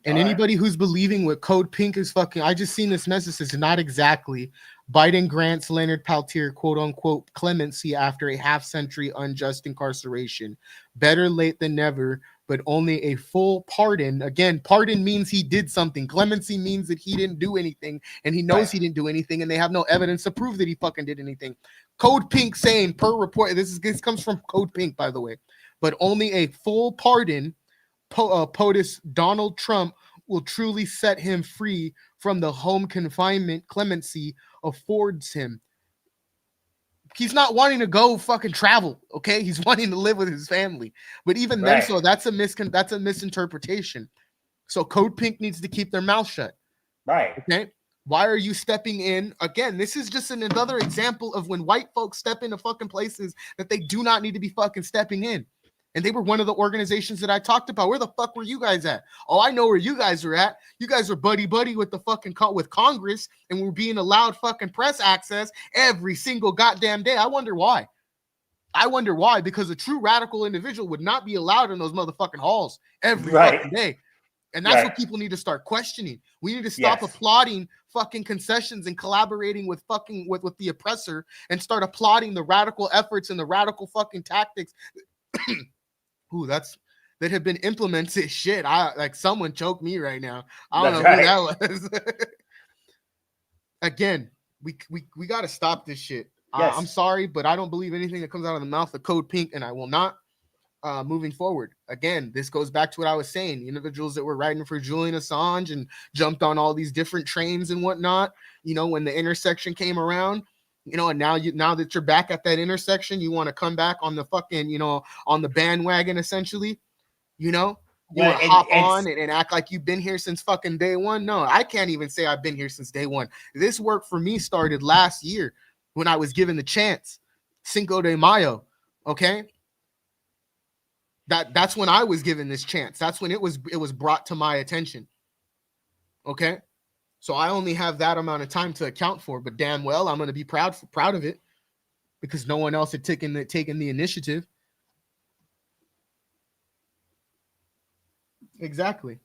And anybody who's believing what Code Pink is fucking, I just seen this message says not exactly. Biden grants Leonard Peltier quote unquote clemency after a half-century unjust incarceration. Better late than never, but only a full pardon. Again, pardon means he did something. Clemency means that he didn't do anything, and he knows he didn't do anything, and they have no evidence to prove that he fucking did anything. Code Pink saying per report, this comes from Code Pink, by the way, but only a full pardon. POTUS Donald Trump will truly set him free from the home confinement clemency affords him. He's not wanting to go fucking travel, okay? He's wanting to live with his family. But even then, so that's a misinterpretation. So Code Pink needs to keep their mouth shut. Right. Okay? Why are you stepping in? Again, this is just another example of when white folks step into fucking places that they do not need to be fucking stepping in. And they were one of the organizations that I talked about. Where the fuck were you guys at? Oh, I know where you guys are at. You guys are buddy with the fucking with Congress, and we're being allowed fucking press access every single goddamn day. I wonder why. Because a true radical individual would not be allowed in those motherfucking halls every fucking day. And that's what people need to start questioning. We need to stop applauding fucking concessions and collaborating with fucking with the oppressor and start applauding the radical efforts and the radical fucking tactics. Ooh, that have been implemented. Shit, someone choked me right now. I don't know who that was. Again, we got to stop this shit. Yes. I'm sorry, but I don't believe anything that comes out of the mouth of Code Pink, and I will not. Moving forward, again, this goes back to what I was saying. The individuals that were writing for Julian Assange and jumped on all these different trains and whatnot. You know, when the intersection came around. You know, and now that you're back at that intersection, you want to come back on the fucking, you know, on the bandwagon, essentially. You know, you want to hop on and act like you've been here since fucking day one. No, I can't even say I've been here since day one. This work for me started last year when I was given the chance. Cinco de Mayo. Okay. That's when I was given this chance. That's when it was brought to my attention. Okay. So I only have that amount of time to account for, but damn well I'm going to be proud of it because no one else had taken the initiative. Exactly.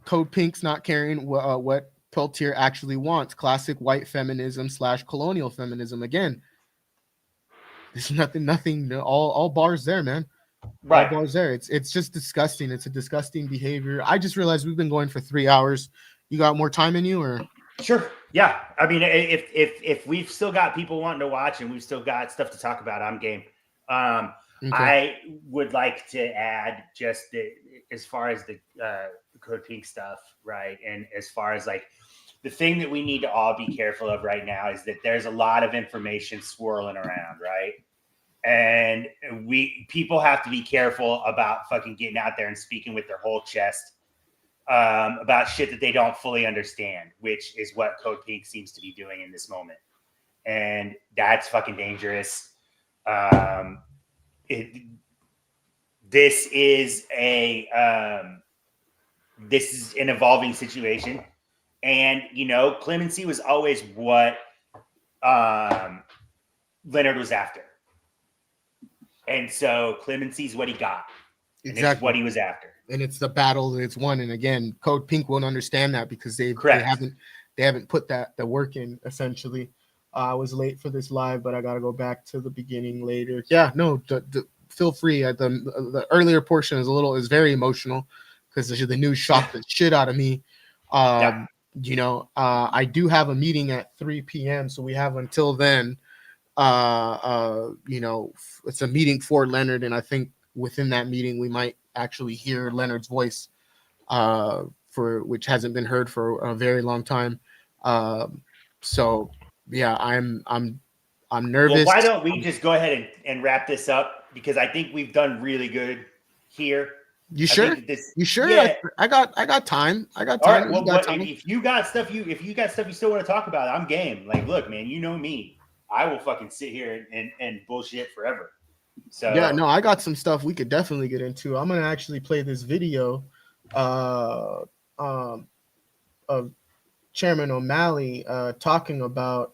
Code Pink's not caring what Peltier actually wants. Classic white feminism / colonial feminism. Again, there's nothing. All bars there, man. Right. All bars there. It's just disgusting. It's a disgusting behavior. I just realized we've been going for 3 hours. You got more time in you, or? Sure. Yeah. I mean, if we've still got people wanting to watch and we've still got stuff to talk about, I'm game. Okay. I would like to add just as far as the Code Pink stuff, right? And as far as like the thing that we need to all be careful of right now is that there's a lot of information swirling around, right? And people have to be careful about fucking getting out there and speaking with their whole chest about shit that they don't fully understand, which is what Code Pink seems to be doing in this moment. And that's fucking dangerous. This is an evolving situation. And, you know, Clemency was always what Leonard was after. And so Clemency is what he got. And Exactly. it's what he was after. And it's the battle that it's won. And again, Code Pink won't understand that because they haven't put the work in, essentially. I was late for this live, but I got to go back to the beginning later. Yeah, no, feel free. The earlier portion is very emotional because the news shocked the shit out of me. You know, I do have a meeting at 3 p.m. So we have until then. You know, it's a meeting for Leonard, and I think within that meeting we might actually hear Leonard's voice, which hasn't been heard for a very long time. So yeah, I'm nervous. Well, why don't we just go ahead and wrap this up, because I think we've done really good here. You sure? You sure? Yeah. I got time. I got All time. right. Well, if you got stuff you still want to talk about, I'm game. Like, look, man, you know me. I will fucking sit here and bullshit forever. So yeah, no, I got some stuff we could definitely get into. I'm gonna actually play this video of Chairman O'Malley talking about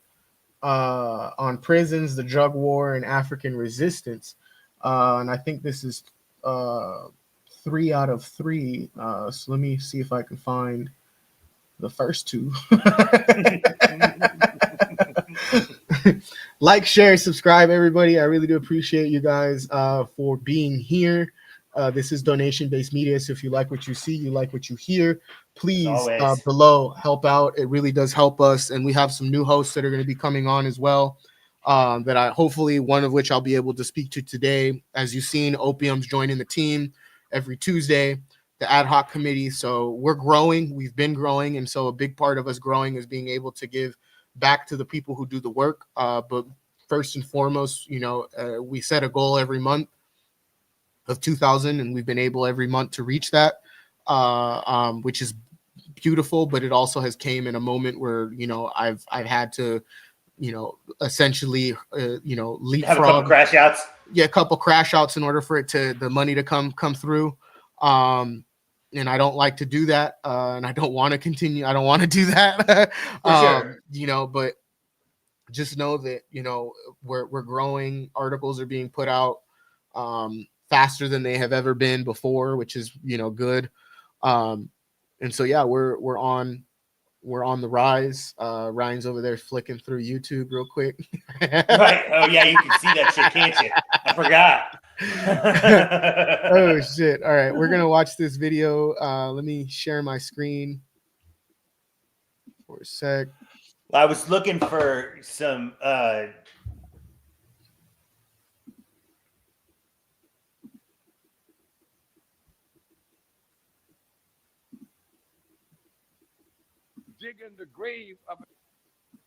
on prisons, the drug war, and African resistance. And I think this is 3 out of 3. So let me see if I can find the first 2. Like, share, subscribe, everybody. I really do appreciate you guys for being here. This is donation-based media, so if you like what you see, you like what you hear, please below help out. It really does help us, and we have some new hosts that are going to be coming on as well. That I hopefully, one of which I'll be able to speak to today. As you've seen, Opium's joining the team every Tuesday, the ad hoc committee. So we're growing. We've been growing, and so a big part of us growing is being able to give back to the people who do the work. But first and foremost, you know, we set a goal every month of 2,000, and we've been able every month to reach that, which is beautiful. But it also has came in a moment where, you know, I've had to, you know, essentially, you know, leapfrog. Have a couple crash outs. Yeah, a couple crash outs in order for the money to come through. And I don't like to do that, and I don't want to continue. I don't want to do that. Sure. You know, but just know that, you know, we're growing. Articles are being put out faster than they have ever been before, which is, you know, good. And so yeah, we're on the rise. Ryan's over there flicking through YouTube real quick. Right. Oh yeah, you can see that shit, can't you? I forgot. Oh shit. All right, we're gonna watch this video. Let me share my screen for a sec. Well, I was looking for some digging the grave of it.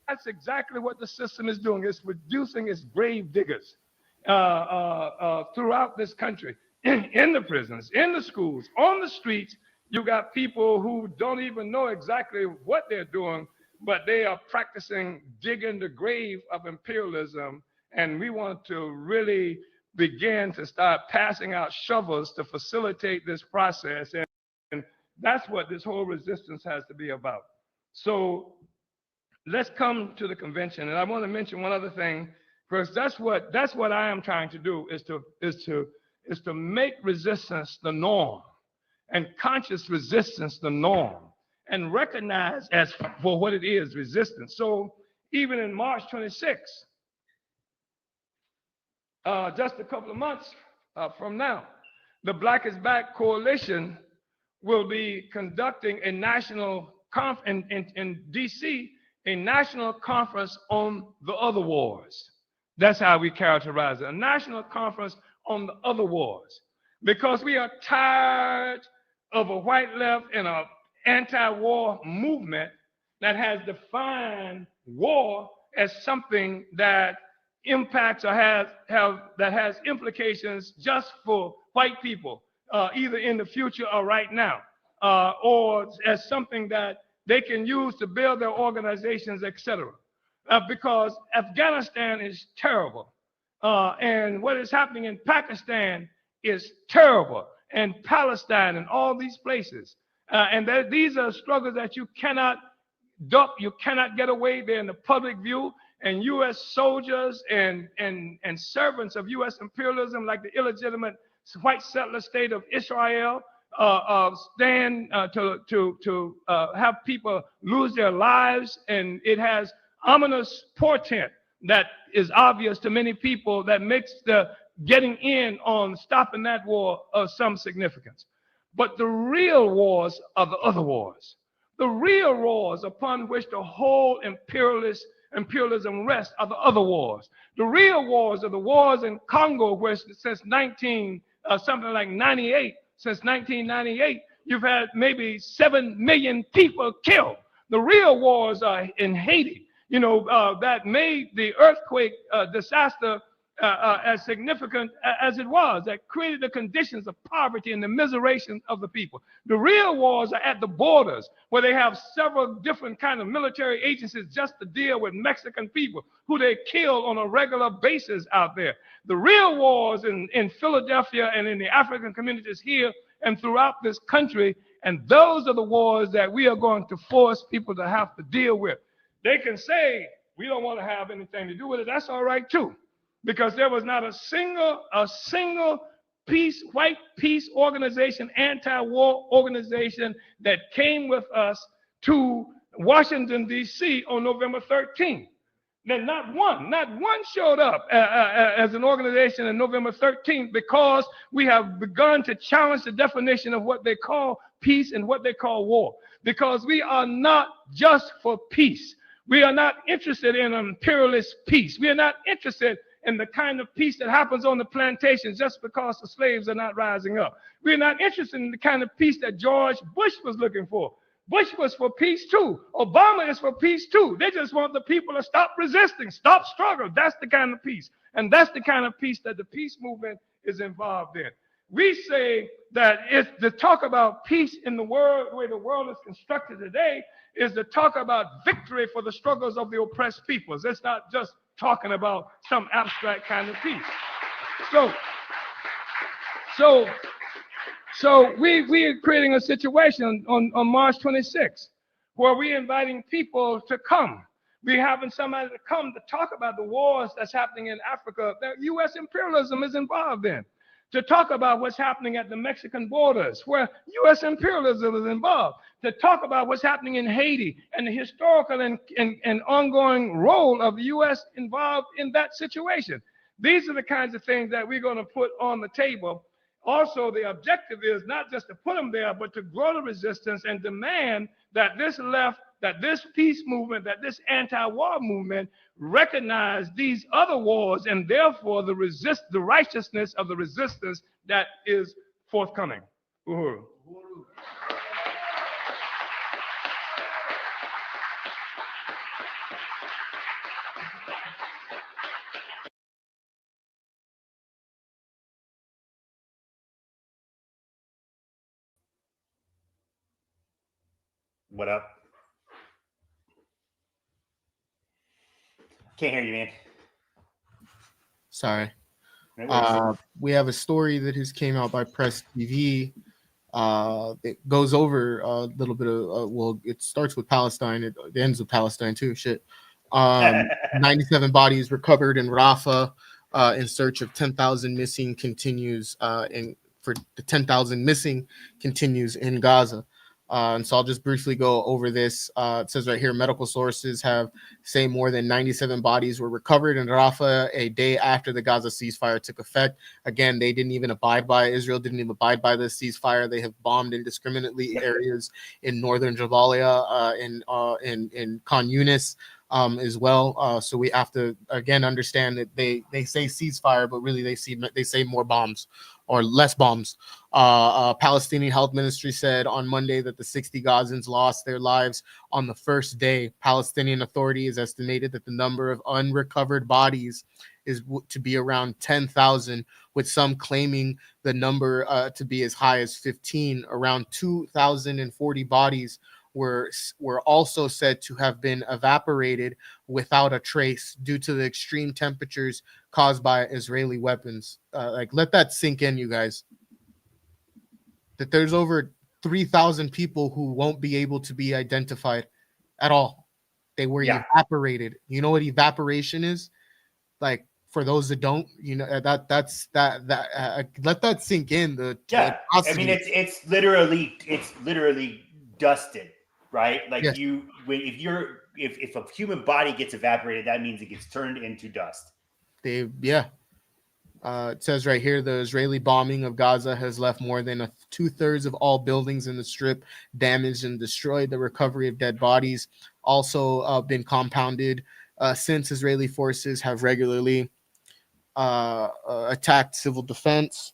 That's exactly what the system is doing. It's reducing its grave diggers throughout this country, in the prisons, in the schools, on the streets. You got people who don't even know exactly what they're doing, but they are practicing digging the grave of imperialism. And we want to really begin to start passing out shovels to facilitate this process. And that's what this whole resistance has to be about. So let's come to the convention. And I want to mention one other thing, because that's what I am trying to do, is to make resistance the norm. and conscious resistance the norm and recognized as for what it is, resistance. So even in March 26, just a couple of months from now, the Black is Back Coalition will be conducting a national conference in DC, a national conference on the other wars. That's how we characterize it, a national conference on the other wars. Because we are tired of a white left and an anti-war movement that has defined war as something that impacts or has implications just for white people, either in the future or right now, or as something that they can use to build their organizations, etc. Because Afghanistan is terrible, and what is happening in Pakistan is terrible, and Palestine and all these places. And these are struggles that you cannot duck, you cannot get away. They're in the public view, and U.S. soldiers and servants of U.S. imperialism, like the illegitimate white settler state of Israel, stand to have people lose their lives, and it has ominous portent that is obvious to many people that makes the getting in on stopping that war of some significance. But the real wars are the other wars. The real wars upon which the whole imperialism rests are the other wars. The real wars are the wars in Congo, where since 1998, since 1998, you've had maybe 7 million people killed. The real wars are in Haiti, that made the earthquake disaster as significant as it was, that created the conditions of poverty and the miseration of the people. The real wars are at the borders, where they have several different kind of military agencies just to deal with Mexican people who they kill on a regular basis out there. The real wars in Philadelphia and in the African communities here and throughout this country, and those are the wars that we are going to force people to have to deal with. They can say, we don't want to have anything to do with it. That's all right too. Because there was not a single white peace organization, anti-war organization that came with us to Washington, D.C. on November 13th. Then not one showed up as an organization on November 13th, because we have begun to challenge the definition of what they call peace and what they call war. Because we are not just for peace. We are not interested in an imperialist peace. We are not interested in the kind of peace that happens on the plantations just because the slaves are not rising up. We're not interested in the kind of peace that George Bush was looking for. Bush was for peace too. Obama is for peace too. They just want the people to stop resisting, stop struggle. That's the kind of peace. And that's the kind of peace that the peace movement is involved in. We say that if to talk about peace in the world, the way the world is constructed today, is to talk about victory for the struggles of the oppressed peoples. It's not just talking about some abstract kind of peace. So we are creating a situation on March 26th where we're inviting people to come. We're having somebody to come to talk about the wars that's happening in Africa that U.S. imperialism is involved in. To talk about what's happening at the Mexican borders, where U.S. imperialism is involved. To talk about what's happening in Haiti and the historical and ongoing role of the U.S. involved in that situation. These are the kinds of things that we're going to put on the table. Also, the objective is not just to put them there, but to grow the resistance and demand that this left, that this peace movement, that this anti-war movement recognize these other wars, and therefore the righteousness of the resistance that is forthcoming. Uhuru. What up? Can't hear you, man. Sorry. No We have a story that has came out by Press TV. It goes over a little bit of, well, it starts with Palestine. It ends with Palestine too. Shit. 97 bodies recovered in Rafah in search of 10,000 missing continues for the 10,000 missing continues in Gaza. And so I'll just briefly go over this. It says right here, medical sources say more than 97 bodies were recovered in Rafah a day after the Gaza ceasefire took effect. Again, they didn't even abide by, Israel didn't even abide by the ceasefire. They have bombed indiscriminately areas in northern Jabalia, in Khan Yunis as well. So we have to, again, understand that they say ceasefire, but really they say more bombs or less bombs. Palestinian Health Ministry said on Monday that the 60 Gazans lost their lives on the first day. Palestinian authorities estimated that the number of unrecovered bodies is to be around 10,000, with some claiming the number to be as high as 15. Around 2,040 bodies were also said to have been evaporated without a trace due to the extreme temperatures caused by Israeli weapons. Let that sink in, you guys. That there's over 3,000 people who won't be able to be identified at all. They were evaporated. You know what evaporation is? Like, for those that don't, you know, let that sink in. I mean, it's literally dusted, right? Like if a human body gets evaporated, that means it gets turned into dust. It says right here, the Israeli bombing of Gaza has left more than 2/3 of all buildings in the strip damaged and destroyed. The recovery of dead bodies also been compounded since Israeli forces have regularly attacked civil defense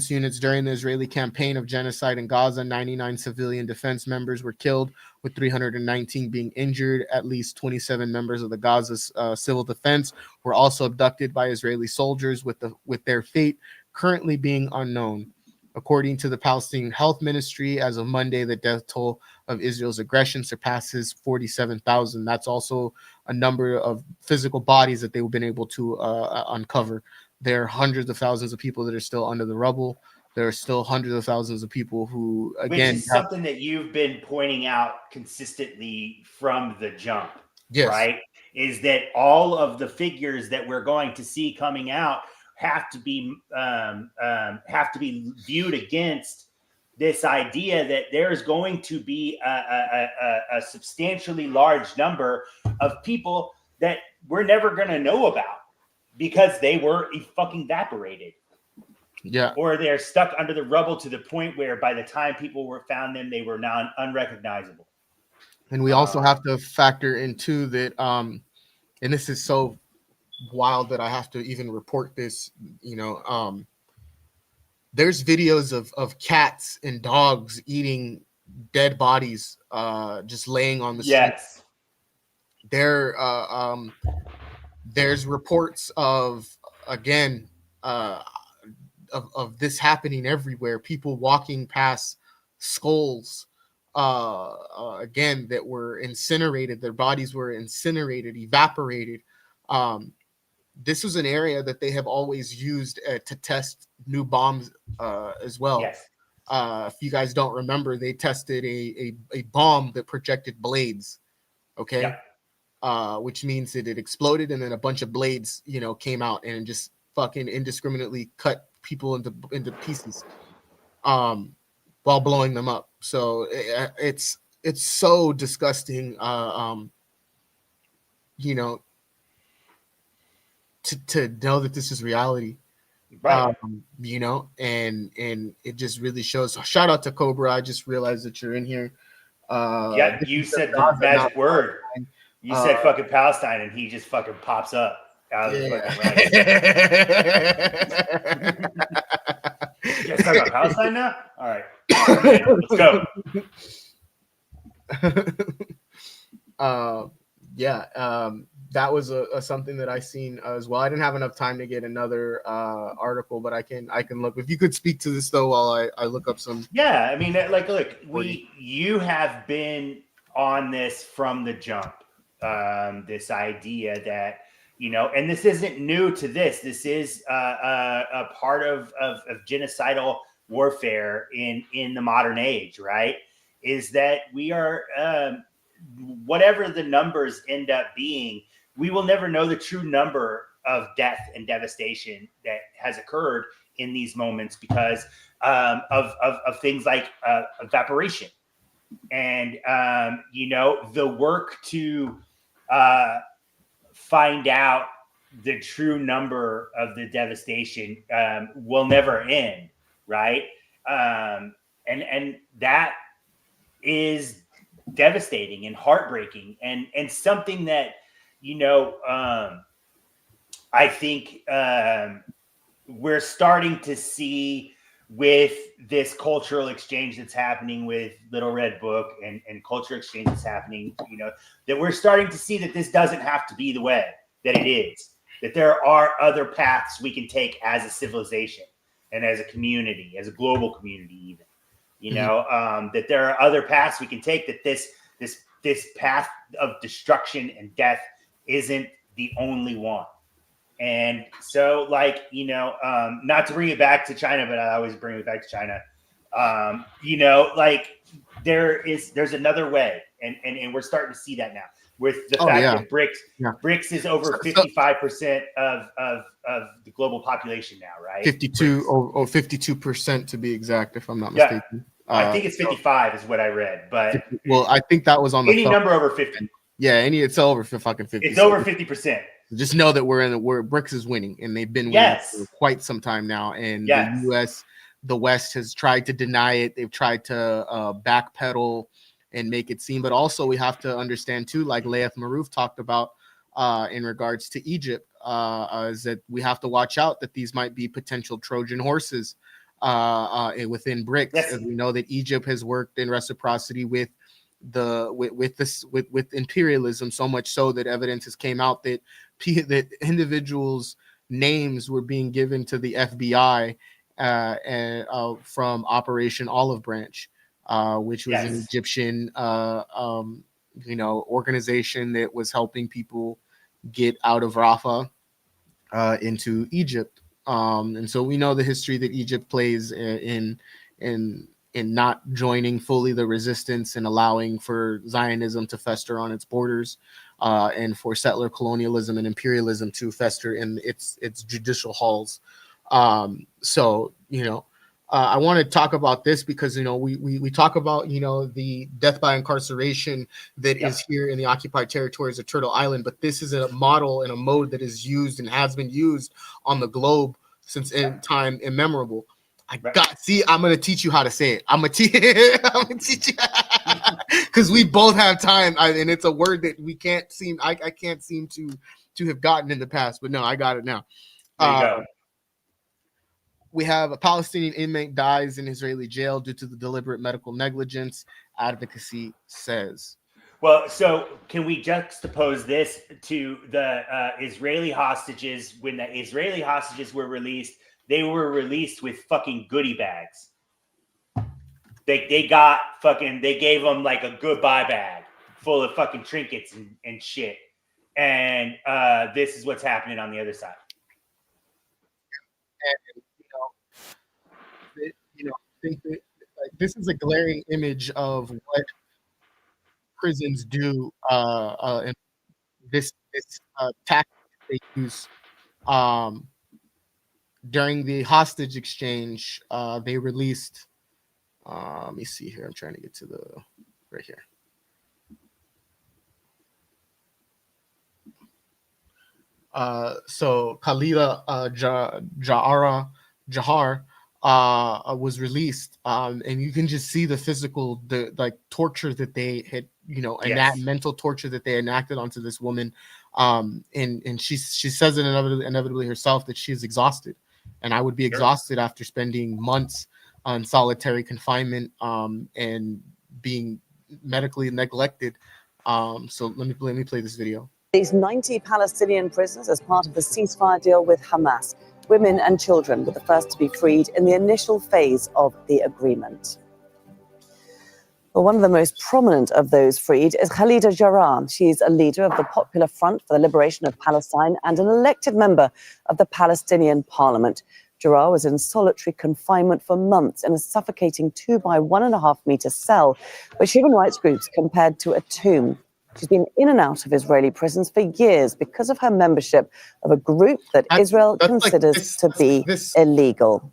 units during the Israeli campaign of genocide in Gaza. 99 civilian defense members were killed, with 319 being injured. At least 27 members of the Gaza's civil defense were also abducted by Israeli soldiers, with their fate currently being unknown. According to the Palestinian Health Ministry, as of Monday, the death toll of Israel's aggression surpasses 47,000. That's also a number of physical bodies that they've been able to uncover. There are hundreds of thousands of people that are still under the rubble. There are still hundreds of thousands of people who, again, which is something that you've been pointing out consistently from the jump, right? Is that all of the figures that we're going to see coming out have to be viewed against this idea that there's going to be a substantially large number of people that we're never going to know about because they were fucking evaporated. Yeah. Or they're stuck under the rubble to the point where by the time people found them, they were now unrecognizable. And we also have to factor into that, and this is so wild that I have to even report this, there's videos of cats and dogs eating dead bodies, just laying on the street. There's reports of, again, of this happening everywhere. People walking past skulls, again, that were incinerated. Their bodies were incinerated, evaporated. This was an area that they have always used to test new bombs as well. Yes. If you guys don't remember, they tested a bomb that projected blades. Okay. Yeah. Which means that it exploded and then a bunch of blades, came out and just fucking indiscriminately cut people into pieces while blowing them up. So it's so disgusting, to know that this is reality, right? And it just really shows. Shout out to Cobra. I just realized that you're in here. You said the magic word. You said fucking Palestine, and he just fucking pops up out of the fucking ranks. You guys talking about Palestine now? All right, let's go. That was something that I seen as well. I didn't have enough time to get another article, but I can look. If you could speak to this though, while I look up some. Yeah, I mean, look, you have been on this from the jump. This idea that and this isn't new to this. This is a part of genocidal warfare in the modern age, right? Is that we are whatever the numbers end up being, we will never know the true number death and devastation that has occurred in these moments because of things like evaporation and the work to find out the true number of the devastation will never end, right? And that is devastating and heartbreaking and something that I think we're starting to see with this cultural exchange that's happening with Little Red Book and culture exchange that's happening, that we're starting to see that this doesn't have to be the way that it is, that there are other paths we can take as a civilization and as a community, as a global community even, that there are other paths we can take, that this path of destruction and death isn't the only one. And so, not to bring it back to China, but I always bring it back to China. There's another way, and we're starting to see that now with the fact that BRICS is over 55% of the global population now, right? 52% to be exact, if I'm not mistaken. I think it's 55 is what I read, but I think that was on the number over 50. Yeah, it's over for fucking 50. It's over 50%. Just know that BRICS is winning, and they've been winning for quite some time now. And the U.S., the West has tried to deny it. They've tried to backpedal and make it seem. But also, we have to understand too, like Laith Maroof talked about in regards to Egypt, is that we have to watch out that these might be potential Trojan horses within BRICS, as we know that Egypt has worked in reciprocity with imperialism, so much so that evidence has came out that individuals' names were being given to the FBI from Operation Olive Branch, which was an Egyptian organization that was helping people get out of Rafah into Egypt. And so we know the history that Egypt plays in not joining fully the resistance and allowing for Zionism to fester on its borders, and for settler colonialism and imperialism to fester in its judicial halls. I want to talk about this because we talk about the death by incarceration that is here in the occupied territories of Turtle Island, but this is a model and a mode that is used and has been used on the globe since in time immemorable. I'm gonna teach you how to say it. I'm gonna teach you because we both have time, and it's a word that I can't seem to have gotten in the past, but no, I got it now. There you go. We have a Palestinian inmate dies in Israeli jail due to the deliberate medical negligence, advocacy says. Well, so can we juxtapose this to the Israeli hostages? When the Israeli hostages were released, they were released with fucking goodie bags. They gave them like a goodbye bag full of fucking trinkets and shit. And this is what's happening on the other side. And this is a glaring image of what prisons do, and this tactic they use during the hostage exchange. They released. Let me see here. I'm trying to get to the right here. So Khalila Jahar was released, and you can just see the physical, torture that they had, and that mental torture that they enacted onto this woman. And she says it inevitably herself that she's exhausted, and I would be exhausted after spending months on solitary confinement, and being medically neglected. So let me play this video. These 90 Palestinian prisoners as part of the ceasefire deal with Hamas. Women and children were the first to be freed in the initial phase of the agreement. Well, one of the most prominent of those freed is Khalida Jarrah. She's a leader of the Popular Front for the Liberation of Palestine and an elected member of the Palestinian Parliament. Jarrah was in solitary confinement for months in a suffocating 2 by 1.5 meter cell, which human rights groups compared to a tomb. She's been in and out of Israeli prisons for years because of her membership of a group that Israel considers to be illegal.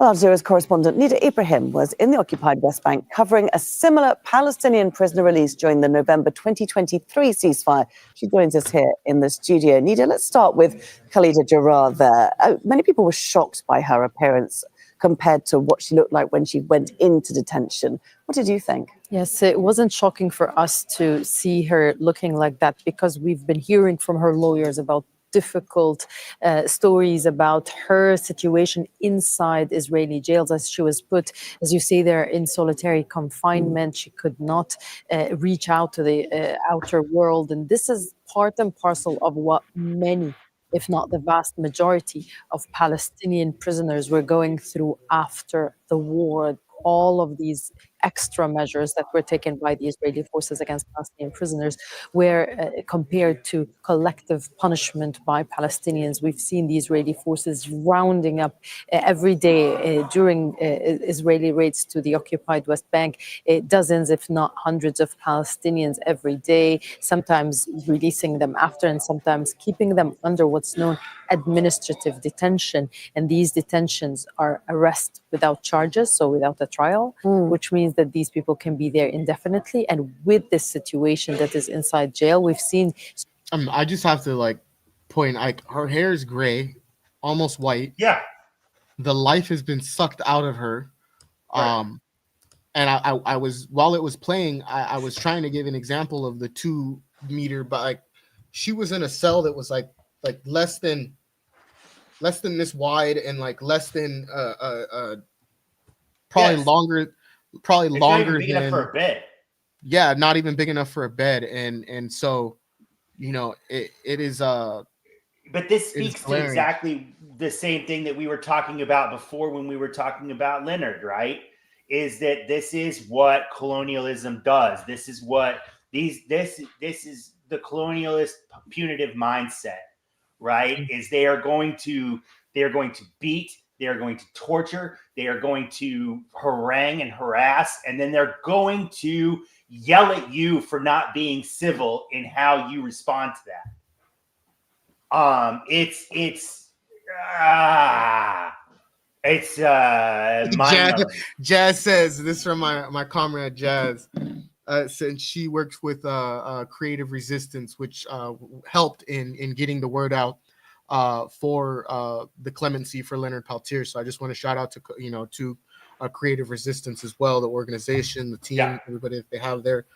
Al Jazeera's correspondent Nida Ibrahim was in the occupied West Bank covering a similar Palestinian prisoner release during the November 2023 ceasefire. She joins us here in the studio. Nida, let's start with Khalida Jarrah there. Many people were shocked by her appearance compared to what she looked like when she went into detention. What did you think? Yes, it wasn't shocking for us to see her looking like that because we've been hearing from her lawyers about difficult stories about her situation inside Israeli jails, as she was put, as you say, there in solitary confinement. She could not reach out to the outer world. And this is part and parcel of what many, if not the vast majority of Palestinian prisoners were going through after the war. All of these extra measures that were taken by the Israeli forces against Palestinian prisoners were compared to collective punishment by Palestinians. We've seen the Israeli forces rounding up every day during Israeli raids to the occupied West Bank, dozens, if not hundreds of Palestinians every day, sometimes releasing them after and sometimes keeping them under what's known administrative detention. And these detentions are arrest without charges, so without a trial, which means that these people can be there indefinitely. And with this situation that is inside jail, we've seen. I just have to point, her hair is gray, almost white. Yeah. The life has been sucked out of her. Right. And I was, while it was playing, I was trying to give an example of the 2 meter, but she was in a cell that was like less than this wide and less than probably longer. Probably it's longer not even big enough for a bed. Yeah, not even big enough for a bed, and so, it is. But this speaks to exactly the same thing that we were talking about before when we were talking about Leonard, right? Is that this is what colonialism does? This is what this is the colonialist punitive mindset, right? Is they are going to beat. They are going to torture. They are going to harangue and harass. And then they're going to yell at you for not being civil in how you respond to that. Jazz says this from my comrade Jazz. Since she works with Creative Resistance, which helped in getting the word out for the clemency for Leonard Peltier. So I just want to shout out to Creative Resistance as well, the organization, the team, everybody that they have there. It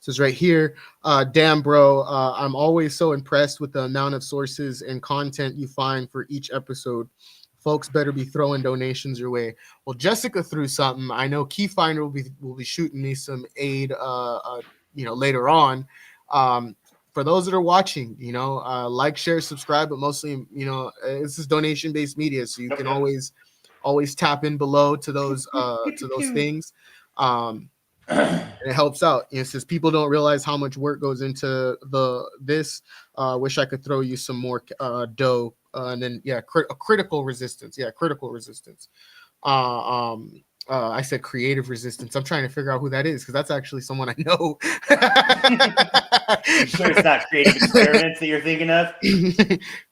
says right here, damn bro, I'm always so impressed with the amount of sources and content you find for each episode. Folks better be throwing donations your way. Well, Jessica threw something. I know Keyfinder will be shooting me some aid later on. For those that are watching, like, share, subscribe, but mostly, this is donation-based media, so you can always tap in below to those things. It helps out. It says people don't realize how much work goes into this. Wish I could throw you some more dough. And then critical resistance. Yeah, critical resistance. I said creative resistance. I'm trying to figure out who that is because that's actually someone I know. You sure it's not creative experiments that you're thinking of?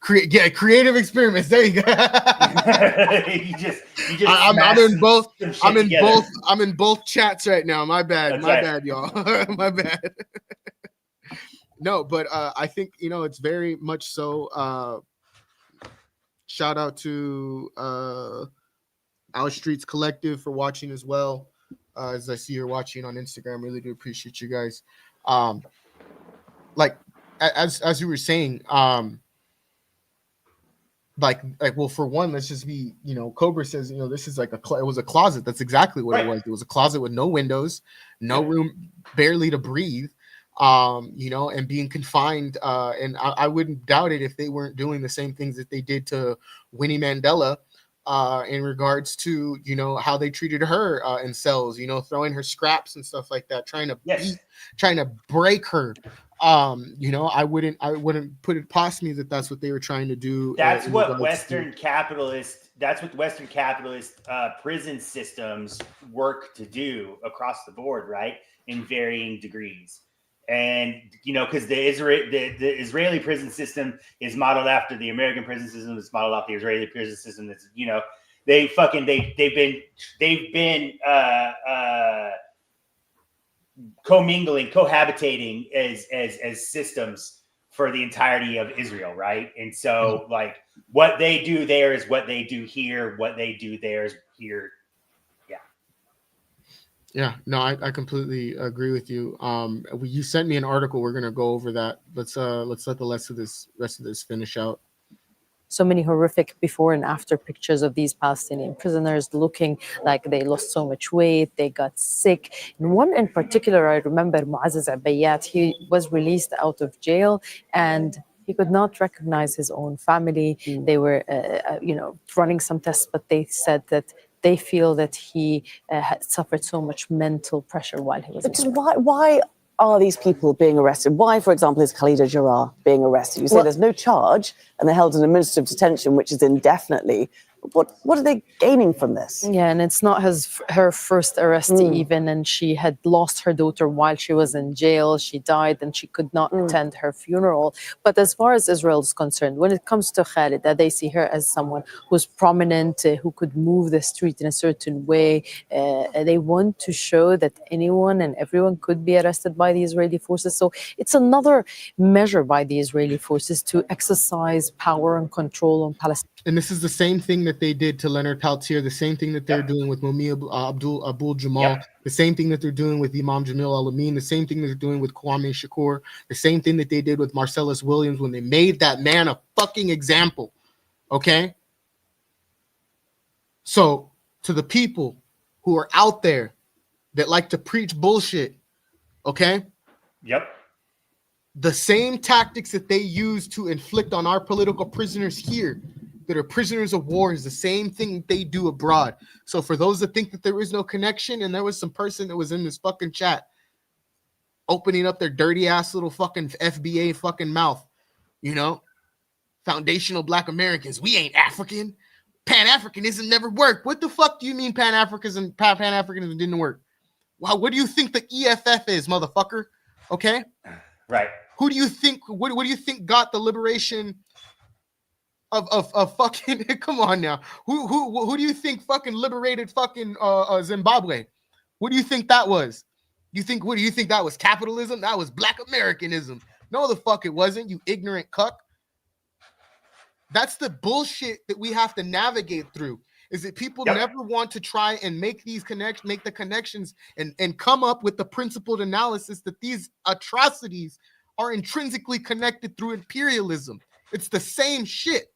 Creative experiments. There you go. I'm in both chats right now. My bad. Bad, y'all. My bad. No, but I think it's very much so. Shout out to Our Streets Collective for watching as well. As I see you're watching on Instagram, really do appreciate you guys. As you were saying, well, for one, let's just be, Cobra says, this is it was a closet. That's exactly what it was. It was a closet with no windows, no room, barely to breathe. And being confined. And I wouldn't doubt it if they weren't doing the same things that they did to Winnie Mandela in regards to, how they treated her in cells, throwing her scraps and stuff like that, trying to break her. I wouldn't put it past me that that's what they were trying to do. That's what Western capitalist prison systems work to do across the board, right? In varying degrees. And because the Israeli prison system is modeled after the American prison system, is modeled after the Israeli prison system. That's they've been commingling, cohabitating as systems for the entirety of Israel, right? And so like what they do there is what they do here. What they do there is here. Yeah, no, I completely agree with you. You sent me an article. We're gonna go over that. Let's let the rest of this finish out. So many horrific before and after pictures of these Palestinian prisoners looking like they lost so much weight, they got sick. And one in particular, I remember Muazzez Abayat, he was released out of jail and he could not recognize his own family. They were, running some tests, but they said that they feel that he had suffered so much mental pressure while he was in jail. Why are these people being arrested? Why, for example, is Khalida Jarrah being arrested? You say there's no charge and they're held in administrative detention, which is indefinitely. What are they gaining from this? Yeah, and it's not her first arrest even, and she had lost her daughter while she was in jail. She died and she could not attend her funeral. But as far as Israel is concerned, when it comes to Khalida, they see her as someone who's prominent, who could move the street in a certain way. They want to show that anyone and everyone could be arrested by the Israeli forces. So it's another measure by the Israeli forces to exercise power and control on Palestine. And this is the same thing that they did to Leonard Peltier, the same thing that they're doing with Mumia Abdul Jamal, the same thing that they're doing with Imam Jamil Al-Amin, the same thing that they're doing with Kwame Shakur, the same thing that they did with Marcellus Williams when they made that man a fucking example. Okay? So, to the people who are out there that like to preach bullshit, okay? Yep. The same tactics that they use to inflict on our political prisoners here that are prisoners of war is the same thing they do abroad. So for those that think that there is no connection, and there was some person that was in this fucking chat opening up their dirty ass little fucking FBA fucking mouth, foundational Black Americans, we ain't African. Pan-Africanism never worked. What the fuck do you mean Pan-Africanism didn't work? Wow, what do you think the EFF is, motherfucker? Okay? Right. Who do you think, what do you think got the liberation of fucking, come on now. Who do you think fucking liberated fucking Zimbabwe? What do you think that was? What do you think that was? Capitalism? That was Black Americanism. No, the fuck it wasn't, you ignorant cuck. That's the bullshit that we have to navigate through. Is that people never want to try and make the connections and come up with the principled analysis that these atrocities are intrinsically connected through imperialism. It's the same shit.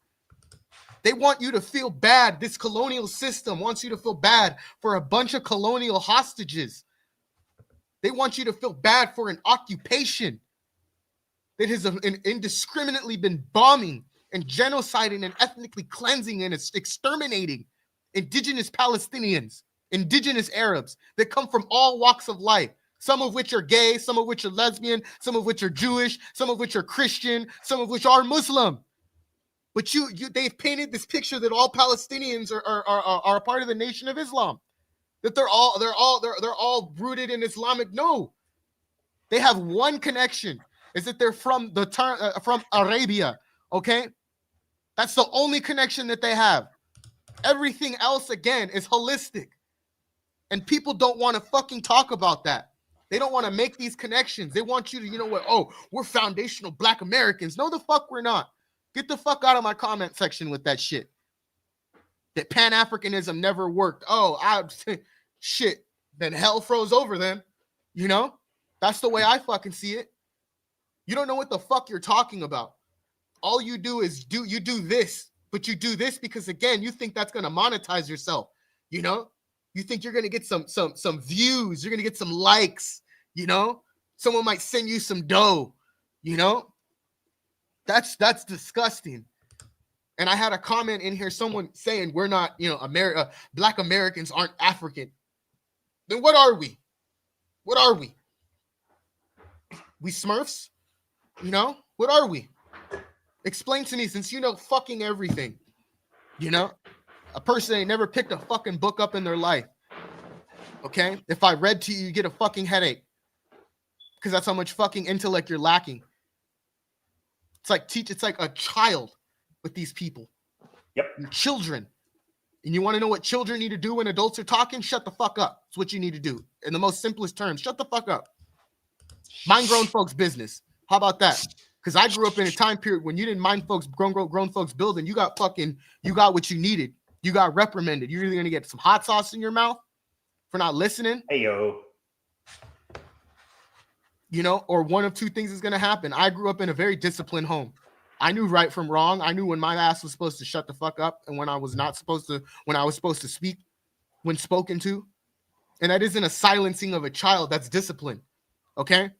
They want you to feel bad. This colonial system wants you to feel bad for a bunch of colonial hostages. They want you to feel bad for an occupation that has indiscriminately been bombing and genociding and ethnically cleansing and exterminating indigenous Palestinians, indigenous Arabs that come from all walks of life, some of which are gay, some of which are lesbian, some of which are Jewish, some of which are Christian, some of which are Muslim. But they've painted this picture that all Palestinians are a part of the Nation of Islam, that they're all rooted in Islamic. No, they have one connection: is that they're from from Arabia. Okay, that's the only connection that they have. Everything else, again, is holistic, and people don't want to fucking talk about that. They don't want to make these connections. They want you to, oh, we're foundational Black Americans. No, the fuck we're not. Get the fuck out of my comment section with that shit. That Pan-Africanism never worked. Oh, shit. Then hell froze over then. That's the way I fucking see it. You don't know what the fuck you're talking about. All you do is you do this, but you do this because, again, you think that's going to monetize yourself. You think you're going to get some views. You're going to get some likes. Someone might send you some dough. That's disgusting. And I had a comment in here, someone saying we're not, Black Americans aren't African. Then what are we? What are we? We Smurfs? What are we? Explain to me, since you know fucking everything. A person ain't never picked a fucking book up in their life. Okay? If I read to you, you get a fucking headache. because that's how much fucking intellect you're lacking. It's like a child with these people. Yep. You're children. And you want to know what children need to do when adults are talking? Shut the fuck up. That's what you need to do. In the most simplest terms, shut the fuck up. Mind grown folks' business. How about that? Because I grew up in a time period when you didn't mind folks, grown folks building. You got what you needed. You got reprimanded. You're either going to get some hot sauce in your mouth for not listening. Hey, yo. You know, or one of two things is going to happen. I grew up in a very disciplined home. I knew right from wrong. I knew when my ass was supposed to shut the fuck up and when I was not supposed to, when I was supposed to speak when spoken to. And that isn't a silencing of a child. That's discipline. Okay?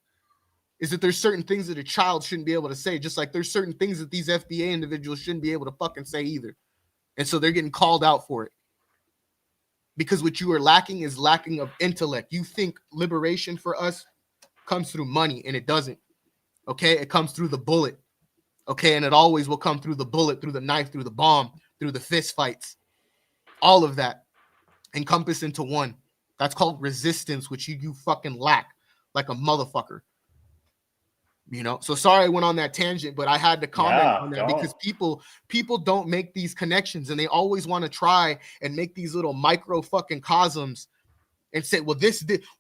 Is that there's certain things that a child shouldn't be able to say, just like there's certain things that these FBA individuals shouldn't be able to fucking say either. And so they're getting called out for it. Because what you are lacking is lacking of intellect. You think liberation for us comes through money, and it doesn't. Okay? It comes through the bullet. Okay? And it always will come through the bullet, through the knife, through the bomb, through the fist fights. All of that encompassed into one. That's called resistance, which you fucking lack like a motherfucker. You know, so sorry I went on that tangent, but I had to comment on that because people don't make these connections, and they always want to try and make these little micro fucking cosms and say, well,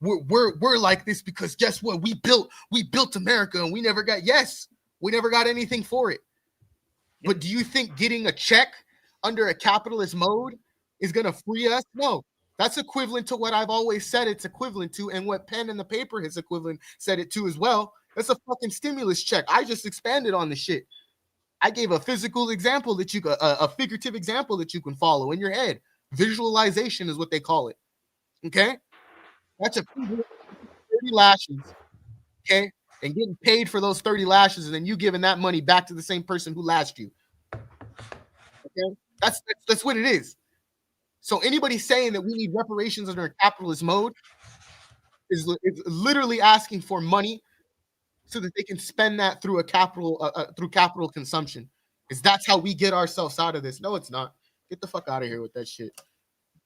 we're like this because guess what? We built America and we never got anything for it. But do you think getting a check under a capitalist mode is going to free us? No. That's equivalent to what I've always said it's equivalent to, and what Pen and the Paper has said it to as well. That's a fucking stimulus check. I just expanded on the shit. I gave a physical example that a figurative example that you can follow in your head. Visualization is what they call it. Okay? That's a 30 lashes. Okay? And getting paid for those 30 lashes, and then you giving that money back to the same person who lashed you. Okay? That's what it is. So anybody saying that we need reparations under a capitalist mode is literally asking for money so that they can spend that through capital consumption. Is that's how we get ourselves out of this? No, it's not. Get the fuck out of here with that shit.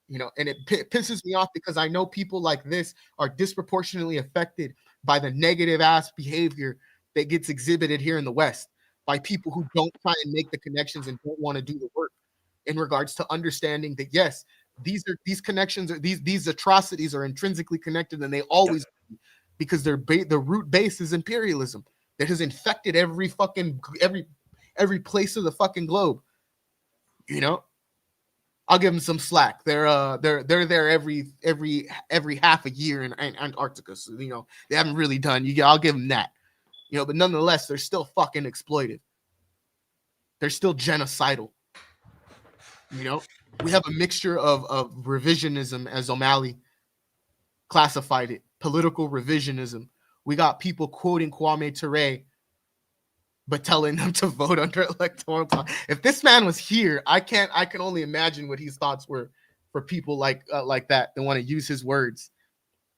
You know, and it pisses me off because I know people like this are disproportionately affected by the negative ass behavior that gets exhibited here in the West by people who don't try and make the connections and don't want to do the work in regards to understanding that yes, these connections are these atrocities are intrinsically connected, and they always be, because the root base is imperialism that has infected every place of the fucking globe. You know, I'll give them some slack. They're there every half a year in Antarctica, so you know they haven't really done. I'll give them that. You know, but nonetheless, they're still fucking exploited. They're still genocidal. You know, we have a mixture of revisionism, as O'Malley classified it, political revisionism. We got people quoting Kwame Ture, but telling them to vote under electoral time. If this man was here, I can only imagine what his thoughts were for people like that want to use his words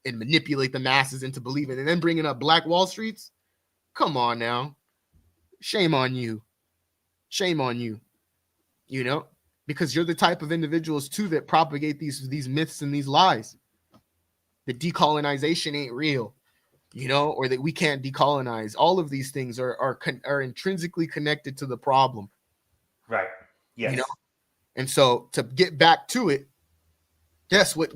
and manipulate the masses into believing, and then bringing up Black Wall Streets. Come on now, shame on you, shame on you. You know. Because you're the type of individuals, too, that propagate these myths and these lies. That decolonization ain't real, you know, or that we can't decolonize. All of these things are intrinsically connected to the problem. Right. Yes. You know? And so to get back to it, yes, what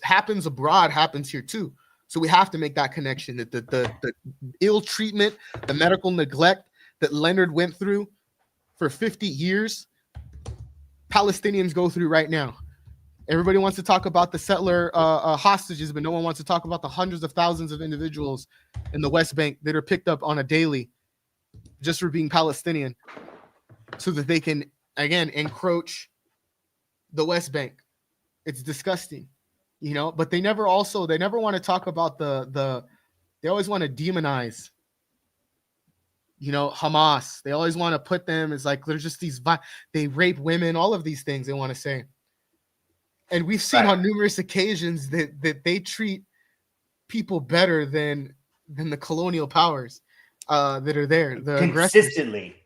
happens abroad happens here, too. So we have to make that connection that the ill treatment, the medical neglect that Leonard went through for 50 years, Palestinians go through right now. Everybody wants to talk about the settler hostages, but no one wants to talk about the hundreds of thousands of individuals in the West Bank that are picked up on a daily just for being Palestinian, so that they can, again, encroach the West Bank. It's disgusting, you know, but they never want to talk about they always want to demonize, you know, Hamas. They always want to put them as like, they're just they rape women, all of these things they want to say. And we've seen on numerous occasions that they treat people better than the colonial powers that are there. The consistently.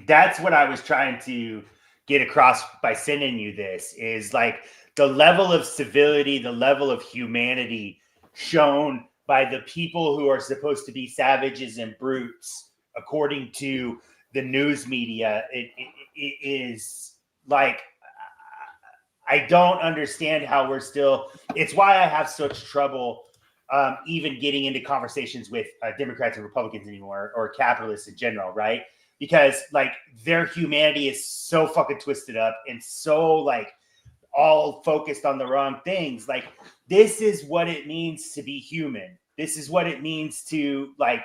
That's what I was trying to get across by sending you this, is like the level of civility, the level of humanity shown by the people who are supposed to be savages and brutes, according to the news media, it is like, I don't understand how we're still. It's why I have such trouble even getting into conversations with Democrats and Republicans anymore, or capitalists in general, right? Because like their humanity is so fucking twisted up and so like all focused on the wrong things. Like, this is what it means to be human. This is what it means to like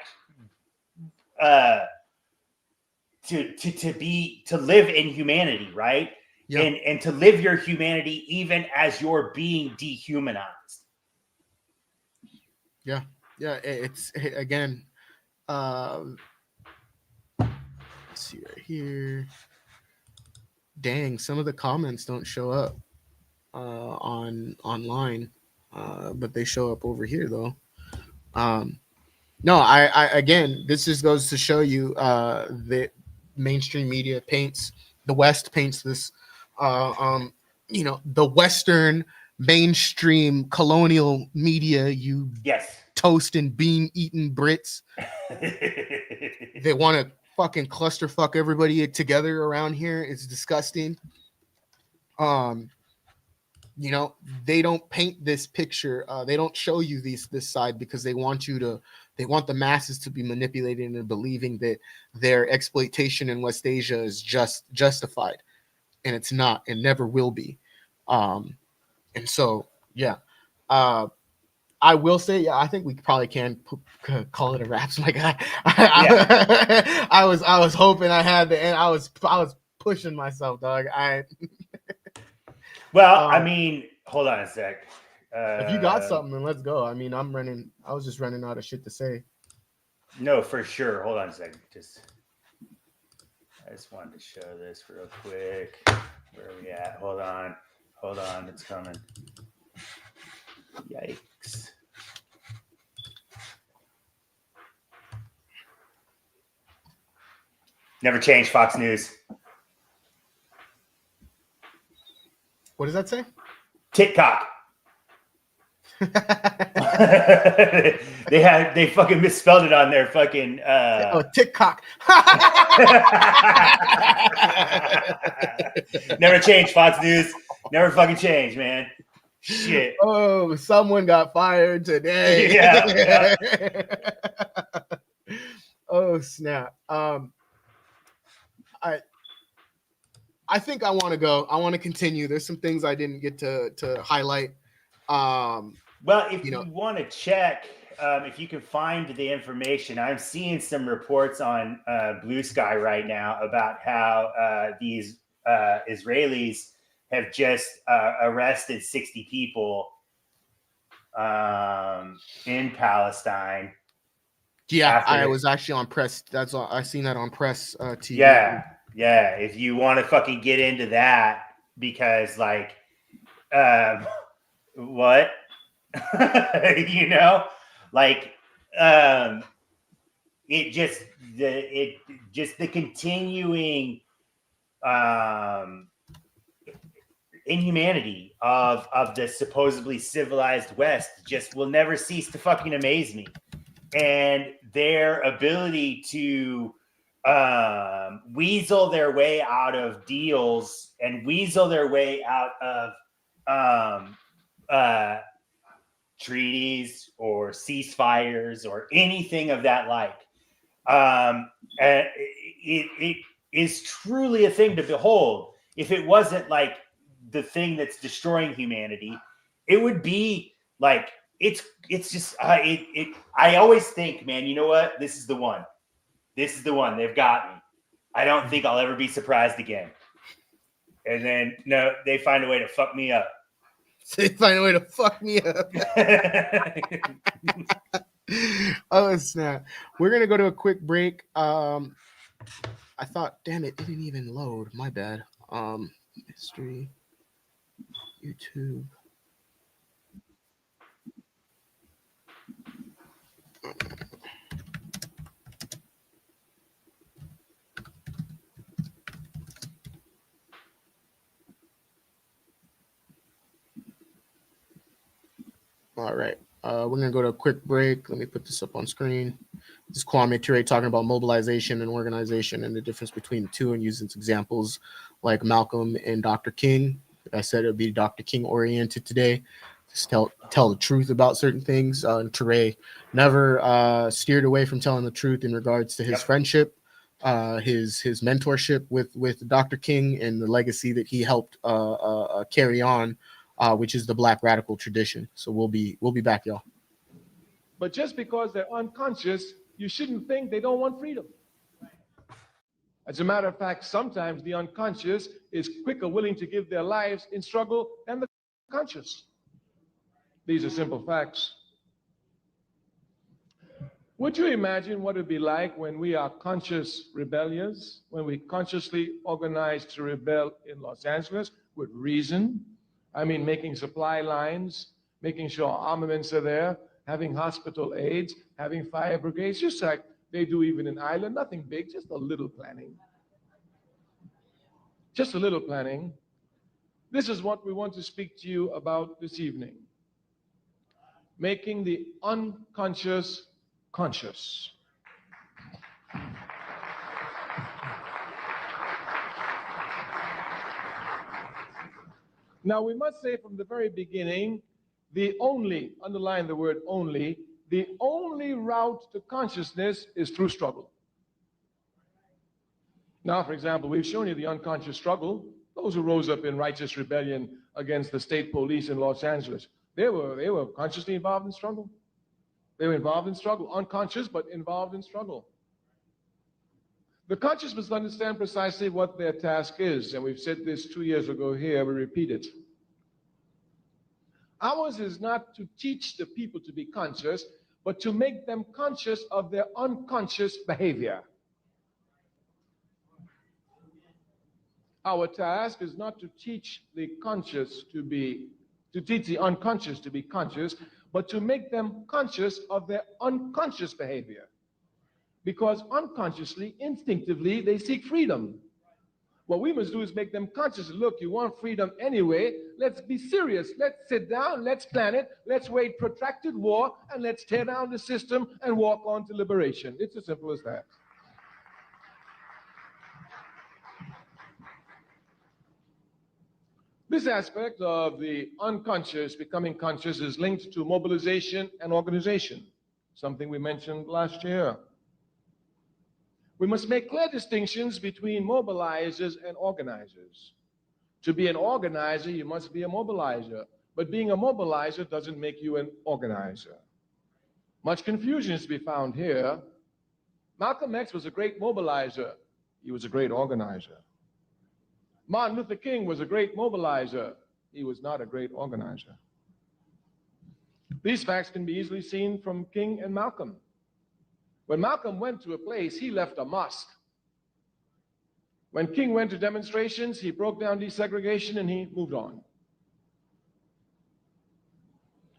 to live in humanity, right? Yeah. And to live your humanity even as you're being dehumanized. Yeah. It's again. Let's see right here. Dang, some of the comments don't show up online, but they show up over here though. No, I again, this just goes to show you that mainstream media paints the West paints this, the Western mainstream colonial media. You toast and bean eating Brits. They want to fucking clusterfuck everybody together around here. It's disgusting. They don't paint this picture. They don't show you this side because they want the masses to be manipulated into believing that their exploitation in West Asia is justified, and it's not, and never will be. And so, yeah, I will say, I think we probably can call it a wrap. So like I was hoping I had the end. I was pushing myself, dog. Well, I mean, hold on a sec. If you got something, then let's go. I mean, I was just running out of shit to say. No, for sure. Hold on a second. I just wanted to show this real quick. Where are we at? Hold on. It's coming. Yikes. Never change, Fox News. What does that say? TikTok. they fucking misspelled it on their fucking TikTok. Never change, Fox News. Never fucking change, man. Shit. Oh, someone got fired today. Yeah. Oh snap. I think I want to go. I want to continue. There's some things I didn't get to highlight. Well, if you want to check, if you can find the information, I'm seeing some reports on Blue Sky right now about how these Israelis have just arrested 60 people in Palestine. Yeah, I was actually on press. That's all. I seen that on press TV. Yeah. If you want to fucking get into that, because like, what? It just the continuing inhumanity of the supposedly civilized West just will never cease to fucking amaze me. And their ability to weasel their way out of deals and weasel their way out of treaties or ceasefires or anything of that like. It is truly a thing to behold. If it wasn't like the thing that's destroying humanity, it would be like it's just I always think, man, you know what? This is the one. They've got me. I don't think I'll ever be surprised again. And then no, they find a way to fuck me up. Oh snap! We're gonna go to a quick break. I thought, damn it didn't even load. My bad. History, YouTube. All right. We're going to go to a quick break. Let me put this up on screen. This is Kwame Ture talking about mobilization and organization and the difference between the two, and using examples like Malcolm and Dr. King. Like I said, it would be Dr. King oriented today. Just tell the truth about certain things. And Ture never steered away from telling the truth in regards to his friendship, his mentorship with Dr. King, and the legacy that he helped carry on, which is the Black radical tradition. So we'll be back, y'all. But just because they're unconscious, you shouldn't think they don't want freedom. As a matter of fact, sometimes the unconscious is quicker willing to give their lives in struggle than the conscious. These are simple facts. Would you imagine what it would be like when we are conscious rebellions, when we consciously organize to rebel in Los Angeles with reason? I mean, making supply lines, making sure armaments are there, having hospital aids, having fire brigades, just like they do even in Ireland. Nothing big, just a little planning. Just a little planning. This is what we want to speak to you about this evening. Making the unconscious conscious. Now, we must say from the very beginning, underline the word only, the only route to consciousness is through struggle. Now, for example, we've shown you the unconscious struggle. Those who rose up in righteous rebellion against the state police in Los Angeles, they were consciously involved in struggle. They were involved in struggle, unconscious, but involved in struggle. The conscious must understand precisely what their task is, and we've said this 2 years ago here, we repeat it. Ours is not to teach the people to be conscious, but to make them conscious of their unconscious behavior. Our task is not to teach the unconscious to be conscious, but to make them conscious of their unconscious behavior. Because unconsciously, instinctively, they seek freedom. What we must do is make them conscious. Look, you want freedom anyway. Let's be serious. Let's sit down. Let's plan it. Let's wage protracted war, and let's tear down the system and walk on to liberation. It's as simple as that. This aspect of the unconscious becoming conscious is linked to mobilization and organization, something we mentioned last year. We must make clear distinctions between mobilizers and organizers. To be an organizer, you must be a mobilizer. But being a mobilizer doesn't make you an organizer. Much confusion is to be found here. Malcolm X was a great mobilizer. He was a great organizer. Martin Luther King was a great mobilizer. He was not a great organizer. These facts can be easily seen from King and Malcolm. When Malcolm went to a place, he left a mosque. When King went to demonstrations, he broke down desegregation and he moved on.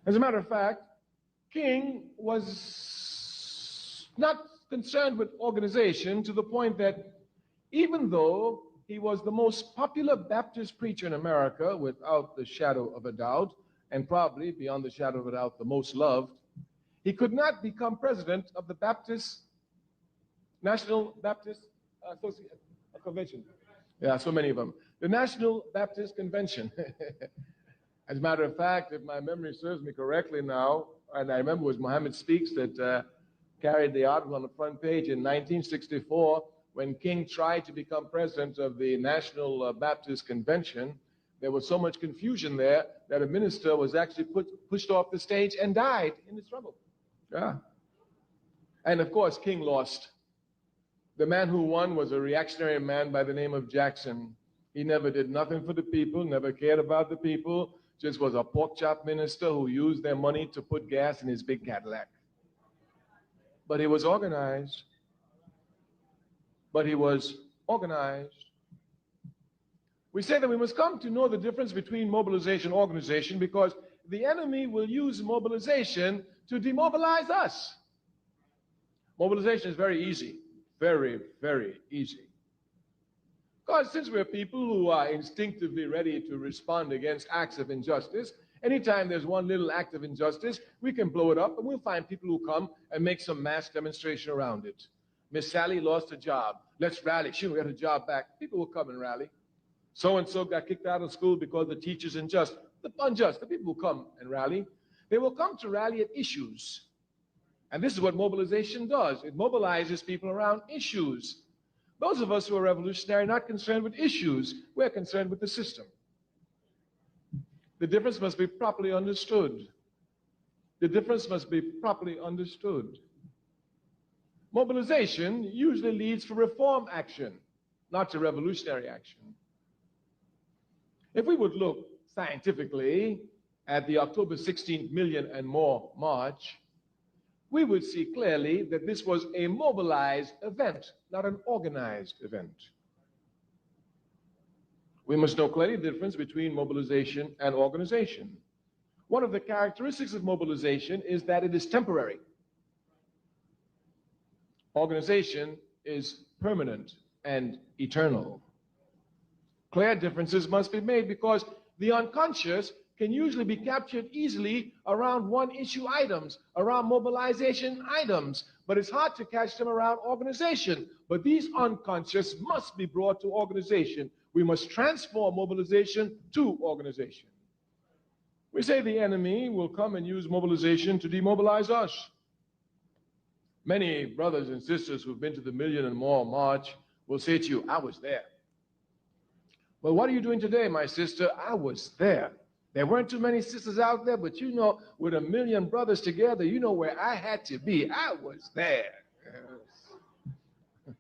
As a matter of fact, King was not concerned with organization to the point that even though he was the most popular Baptist preacher in America, without the shadow of a doubt, and probably, beyond the shadow of a doubt, the most loved, he could not become president of the National Baptist Convention. Yeah, so many of them. The National Baptist Convention. As a matter of fact, if my memory serves me correctly now, and I remember it was Muhammad Speaks that carried the article on the front page in 1964, when King tried to become president of the National Baptist Convention. There was so much confusion there that a minister was actually pushed off the stage and died in the struggle. Yeah. And of course, King lost. The man who won was a reactionary man by the name of Jackson. He never did nothing for the people, never cared about the people, just was a pork chop minister who used their money to put gas in his big Cadillac. But he was organized. We say that we must come to know the difference between mobilization and organization because the enemy will use mobilization to demobilize us. Mobilization is very easy, very, very easy. Because since we're people who are instinctively ready to respond against acts of injustice, Anytime there's one little act of injustice, we can blow it up and we'll find people who come and make some mass demonstration around it. Miss Sally lost a job. Let's rally. She will get her job back. People will come and rally. So-and-so got kicked out of school because the teacher's unjust. The people will come and rally. They will come to rally at issues. And this is what mobilization does. It mobilizes people around issues. Those of us who are revolutionary are not concerned with issues. We're concerned with the system. The difference must be properly understood. The difference must be properly understood. Mobilization usually leads to reform action, not to revolutionary action. If we would look scientifically at the October 16th million and more march, we would see clearly that this was a mobilized event, not an organized event. We must know clearly the difference between mobilization and organization. One of the characteristics of mobilization is that it is temporary. Organization is permanent and eternal. Clear differences must be made because the unconscious can usually be captured easily around one-issue items, around mobilization items, but it's hard to catch them around organization. But these unconscious must be brought to organization. We must transform mobilization to organization. We say the enemy will come and use mobilization to demobilize us. Many brothers and sisters who've been to the million and more march will say to you, I was there. Well, what are you doing today, my sister? I was there. There weren't too many sisters out there, but you know, with a million brothers together, you know where I had to be. I was there. Yes.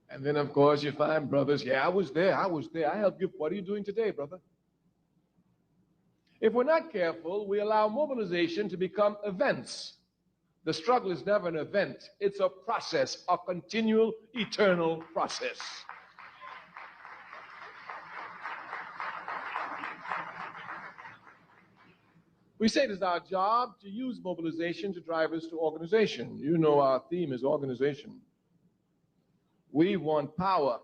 And then, of course, you find brothers, yeah, I was there. I helped you. What are you doing today, brother? If we're not careful, we allow mobilization to become events. The struggle is never an event. It's a process, a continual, eternal process. We say it is our job to use mobilization to drive us to organization. You know our theme is organization. We want power.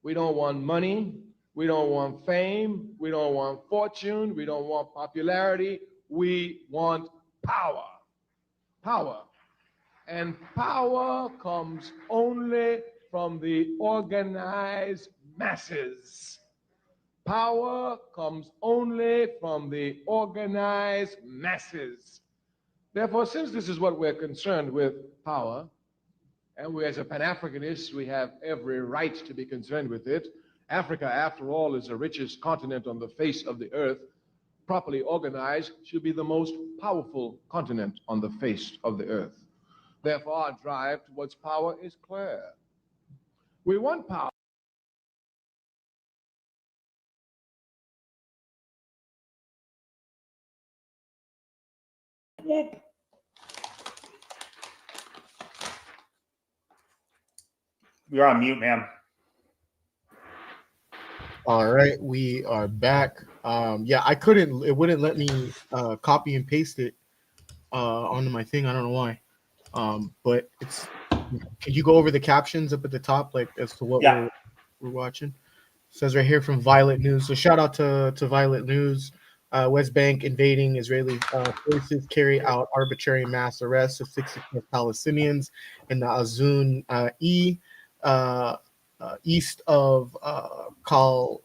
We don't want money. We don't want fame. We don't want fortune. We don't want popularity. We want power. Power. And power comes only from the organized masses. Power comes only from the organized masses. Therefore, since this is what we're concerned with, power, and we as a Pan-Africanist, we have every right to be concerned with it. Africa, after all, is the richest continent on the face of the earth. Properly organized, should be the most powerful continent on the face of the earth. Therefore, our drive towards power is clear. We want power. You're on mute, ma'am. All right, we are back. Yeah, it wouldn't let me copy and paste it onto my thing. I don't know why. But it's, can you go over the captions up at the top, like as to what we're watching? It says right here from Violet News. So shout out to Violet News. West Bank invading Israeli forces carry out arbitrary mass arrests of 64 Palestinians in the Azun east of Qalqila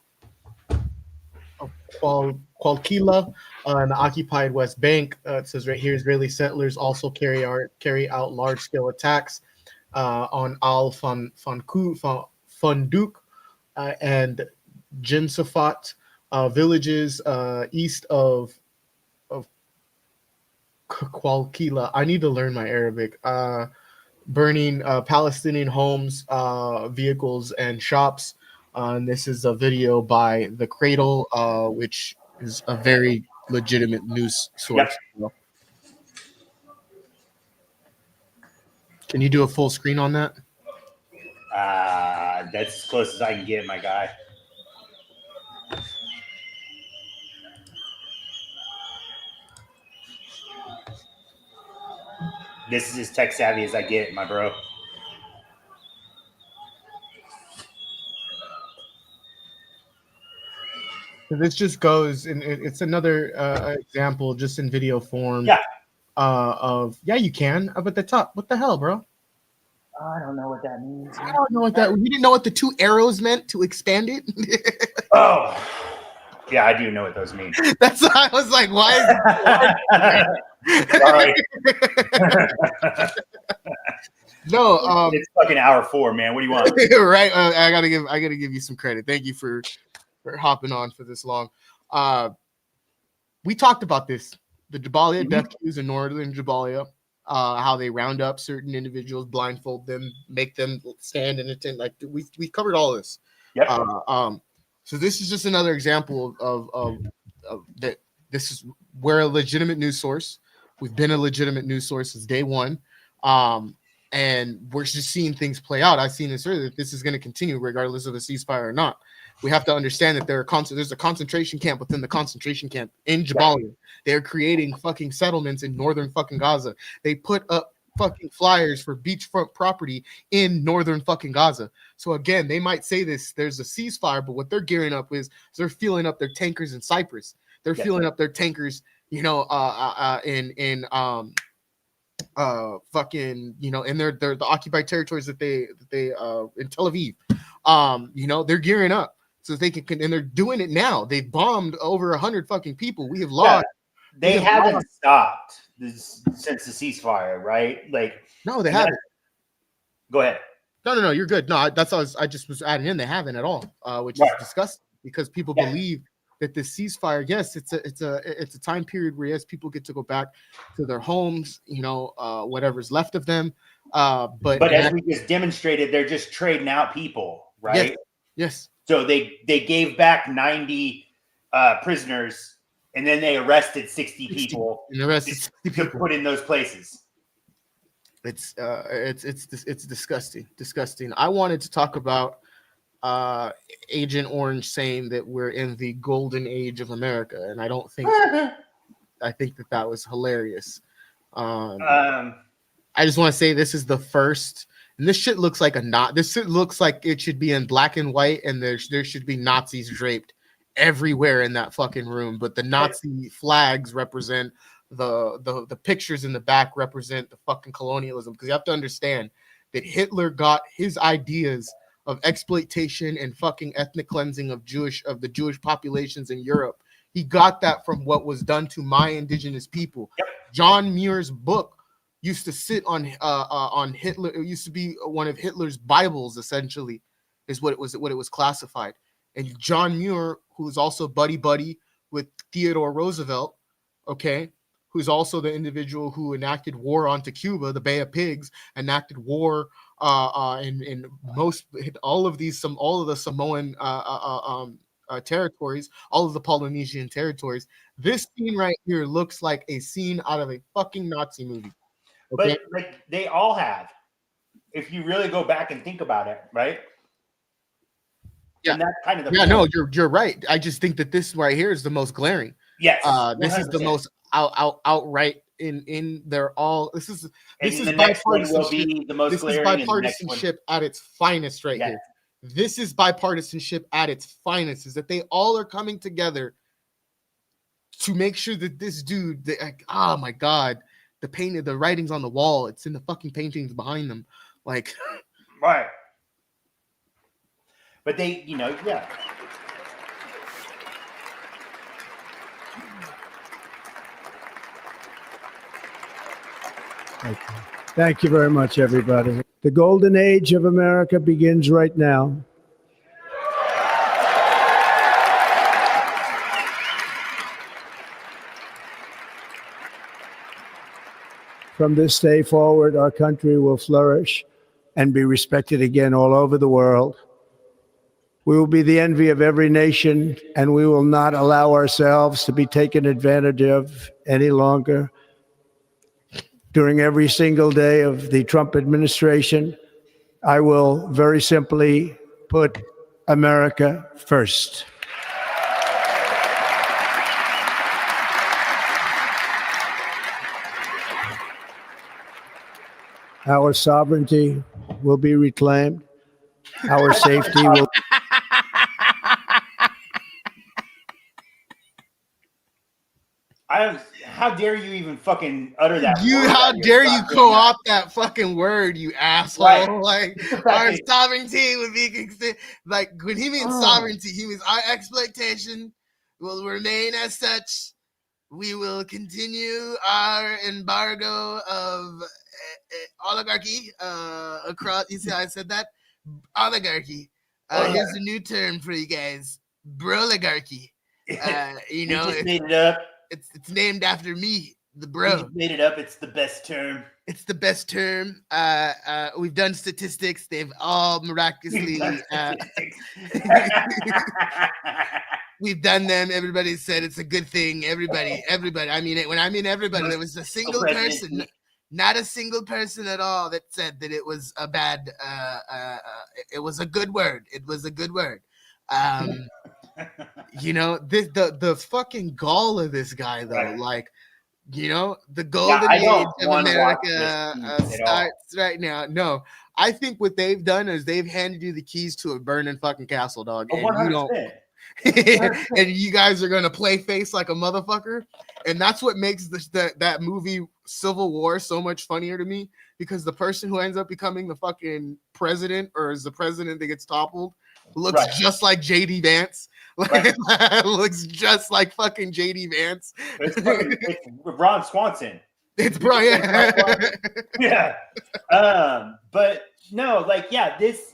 in the occupied West Bank. It says right here, Israeli settlers also carry out large-scale attacks on Al Funduk and Jinsafat villages east of Qalqila. I need to learn my Arabic. Burning Palestinian homes, vehicles, and shops. And this is a video by The Cradle, which is a very legitimate news source. Yep. Can you do a full screen on that? That's as close as I can get, my guy. This is as tech savvy as I get, my bro. This just goes, and it's another example, just in video form. Yeah. Of you can up at the top. What the hell, bro? I don't know what that means. I don't know what that. You didn't know what the two arrows meant to expand it. Oh, yeah, I do know what those mean. That's why I was like, why is it? Sorry. No, it's fucking hour 4, man. What do you want? Right? I gotta give you some credit. Thank you for hopping on for this long. We talked about this, the Jabalia death queues in northern Jabalia, how they round up certain individuals, blindfold them, make them stand and attend. Like we covered all this. Yep. So this is just another example of that. This is we're a legitimate news source. We've been a legitimate news source since day one. And we're just seeing things play out. I've seen this earlier. That this is going to continue regardless of a ceasefire or not. We have to understand that there's a concentration camp within the concentration camp in Jabalia. Right. They're creating fucking settlements in northern fucking Gaza. They put up fucking flyers for beachfront property in northern fucking Gaza. So again, they might say there's a ceasefire, but what they're gearing up is they're filling up their tankers in Cyprus. They're filling up their tankers, in fucking, in the occupied territories that they in Tel Aviv. They're gearing up so they can, and they're doing it now. They've bombed over 100 fucking people. We have lost. They haven't stopped since the ceasefire, right? Like, no, they haven't. Go ahead. No, you're good. No, that's all I just was adding in. They haven't at all, which is disgusting because people believe that the ceasefire, yes, it's a time period where yes, people get to go back to their homes, whatever's left of them. But as we just demonstrated, they're just trading out people, right? Yes. So they gave back 90 prisoners, and then they arrested 60 people to put in those places. It's disgusting. I wanted to talk about Agent Orange saying that we're in the golden age of America, and I don't think I think that was hilarious. I just want to say this is the first, and this shit looks like this shit looks like it should be in black and white, and there should be Nazis draped everywhere in that fucking room, but the Nazi flags represent the pictures in the back represent the fucking colonialism, because you have to understand that Hitler got his ideas of exploitation and fucking ethnic cleansing of the Jewish populations in Europe. He got that from what was done to my indigenous people. John Muir's book used to sit on Hitler. It used to be one of Hitler's Bibles, essentially, is what it was classified. And John Muir, who's also buddy with Theodore Roosevelt, who's also the individual who enacted war onto Cuba, the Bay of Pigs, enacted war in all of the Samoan territories, all of the Polynesian territories. This scene right here looks like a scene out of a fucking Nazi movie. But like they all have, if you really go back and think about it, right? Yeah, and that's kind of the point. No, you're right. I just think that this right here is the most glaring. Yes, this is the most outright in they're all. This is bipartisanship. This is bipartisanship at its finest right here. This is bipartisanship at its finest. Is that they all are coming together to make sure that this dude, oh my God, the writing's on the wall. It's in the fucking paintings behind them. Like, right. But they, Okay. Thank you very much, everybody. The golden age of America begins right now. From this day forward, our country will flourish and be respected again all over the world. We will be the envy of every nation, and we will not allow ourselves to be taken advantage of any longer. During every single day of the Trump administration, I will very simply put America first. Our sovereignty will be reclaimed. Our safety will How dare you even fucking utter that? How dare you co-opt that fucking word, you asshole? Right. Like our sovereignty would be like when he means sovereignty, he means our exploitation will remain as such. We will continue our embargo of oligarchy across. You see how I said that? Oligarchy. Here's a new term for you guys: broligarchy. You know, just made it up. It's named after me, the bro. Made it up. It's the best term. It's the best term. We've done statistics. They've all miraculously. We've done them. Everybody said it's a good thing. Everybody. I mean it. When I mean everybody, there was a single person, not a single person at all that said that it was a bad. It was a good word. It was a good word. You know, the fucking gall of this guy though, right. Like, you know, the golden age of America starts right now. No, I think what they've done is they've handed you the keys to a burning fucking castle, dog. And 100%. You don't. And you guys are gonna play face like a motherfucker, and that's what makes that movie Civil War so much funnier to me, because the person who ends up becoming the fucking president, or is the president that gets toppled, looks just like JD Vance. Like, looks just like fucking JD Vance. It's Ron Swanson. It's Brian. Yeah. But no, like, yeah, this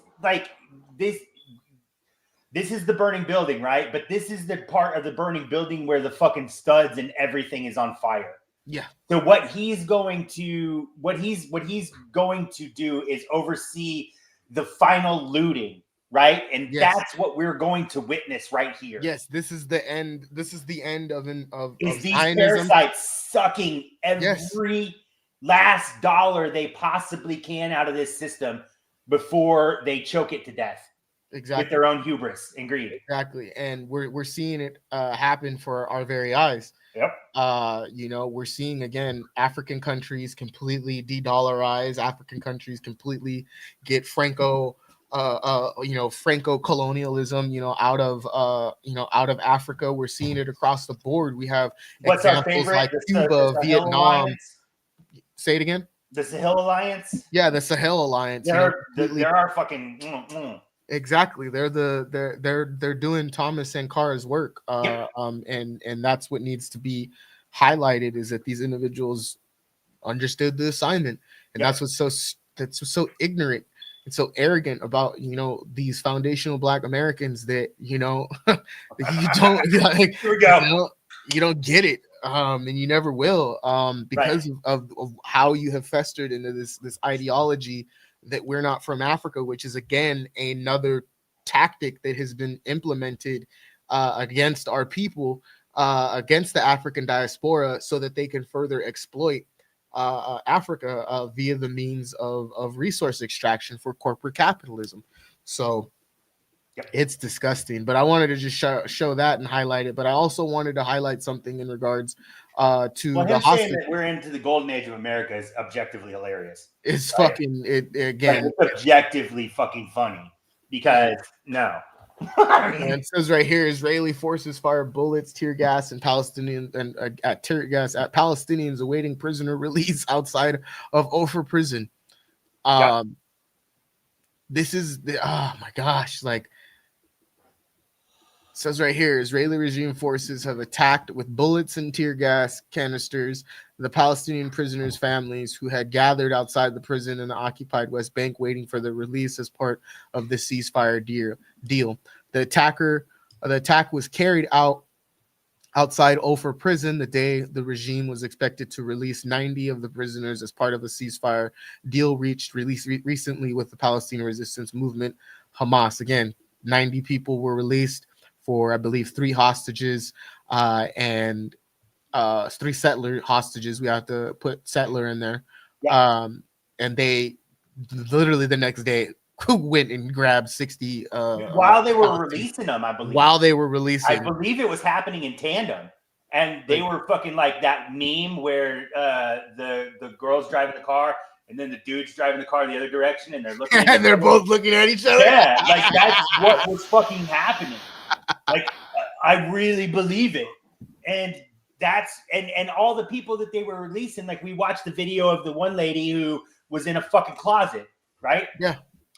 is the burning building, right? But this is the part of the burning building where the fucking studs and everything is on fire. Yeah. So what he's going to do is oversee the final looting, right? And that's what we're going to witness right here. Yes, this is the end. This is the end of these parasites sucking every last dollar they possibly can out of this system before they choke it to death. Exactly. With their own hubris and greed. Exactly. And we're seeing it happen for our very eyes. Yep. You know, we're seeing again African countries completely de-dollarize, African countries completely get Franco colonialism, out of Africa. We're seeing it across the board. We have examples like Cuba, Vietnam. Say it again. The Sahel Alliance. Yeah, the Sahel Alliance. There are fucking. Exactly, they're doing Thomas Sankar's work, and that's what needs to be highlighted, is that these individuals understood the assignment, and that's what's so ignorant and so arrogant about these foundational Black Americans, that you don't you don't get it, and you never will, because of how you have festered into this ideology that we're not from Africa, which is again another tactic that has been implemented against our people, against the African diaspora, so that they can further exploit Africa via the means of resource extraction for corporate capitalism. So it's disgusting. But I wanted to just show that and highlight it. But I also wanted to highlight something in regards to the hostage. That we're into the golden age of America is objectively hilarious. It's fucking it again. Like, it's objectively fucking funny, because no. And it says right here, Israeli forces fire bullets, tear gas, and Palestinians at Palestinians awaiting prisoner release outside of Ofer prison. This is oh my gosh, like. It says right here, Israeli regime forces have attacked with bullets and tear gas canisters the Palestinian prisoners' families who had gathered outside the prison in the occupied West Bank waiting for their release as part of the ceasefire deal. The attack was carried out outside Ofer prison the day the regime was expected to release 90 of the prisoners as part of a ceasefire deal reached recently with the Palestinian resistance movement, Hamas. Again, 90 people were released for, I believe, 3 hostages and 3 settler hostages. We have to put settler in there. And they literally the next day went and grabbed 60. While they were releasing them, I believe. While they were releasing. I believe it was happening in tandem. And they were fucking like that meme where the girl's driving the car, and then the dude's driving the car the other direction, and they're looking at and they're both looking at each other. Yeah, like that's what was fucking happening. Like, I really believe it. And that's and all the people that they were releasing, like we watched the video of the one lady who was in a fucking closet, right? Yeah.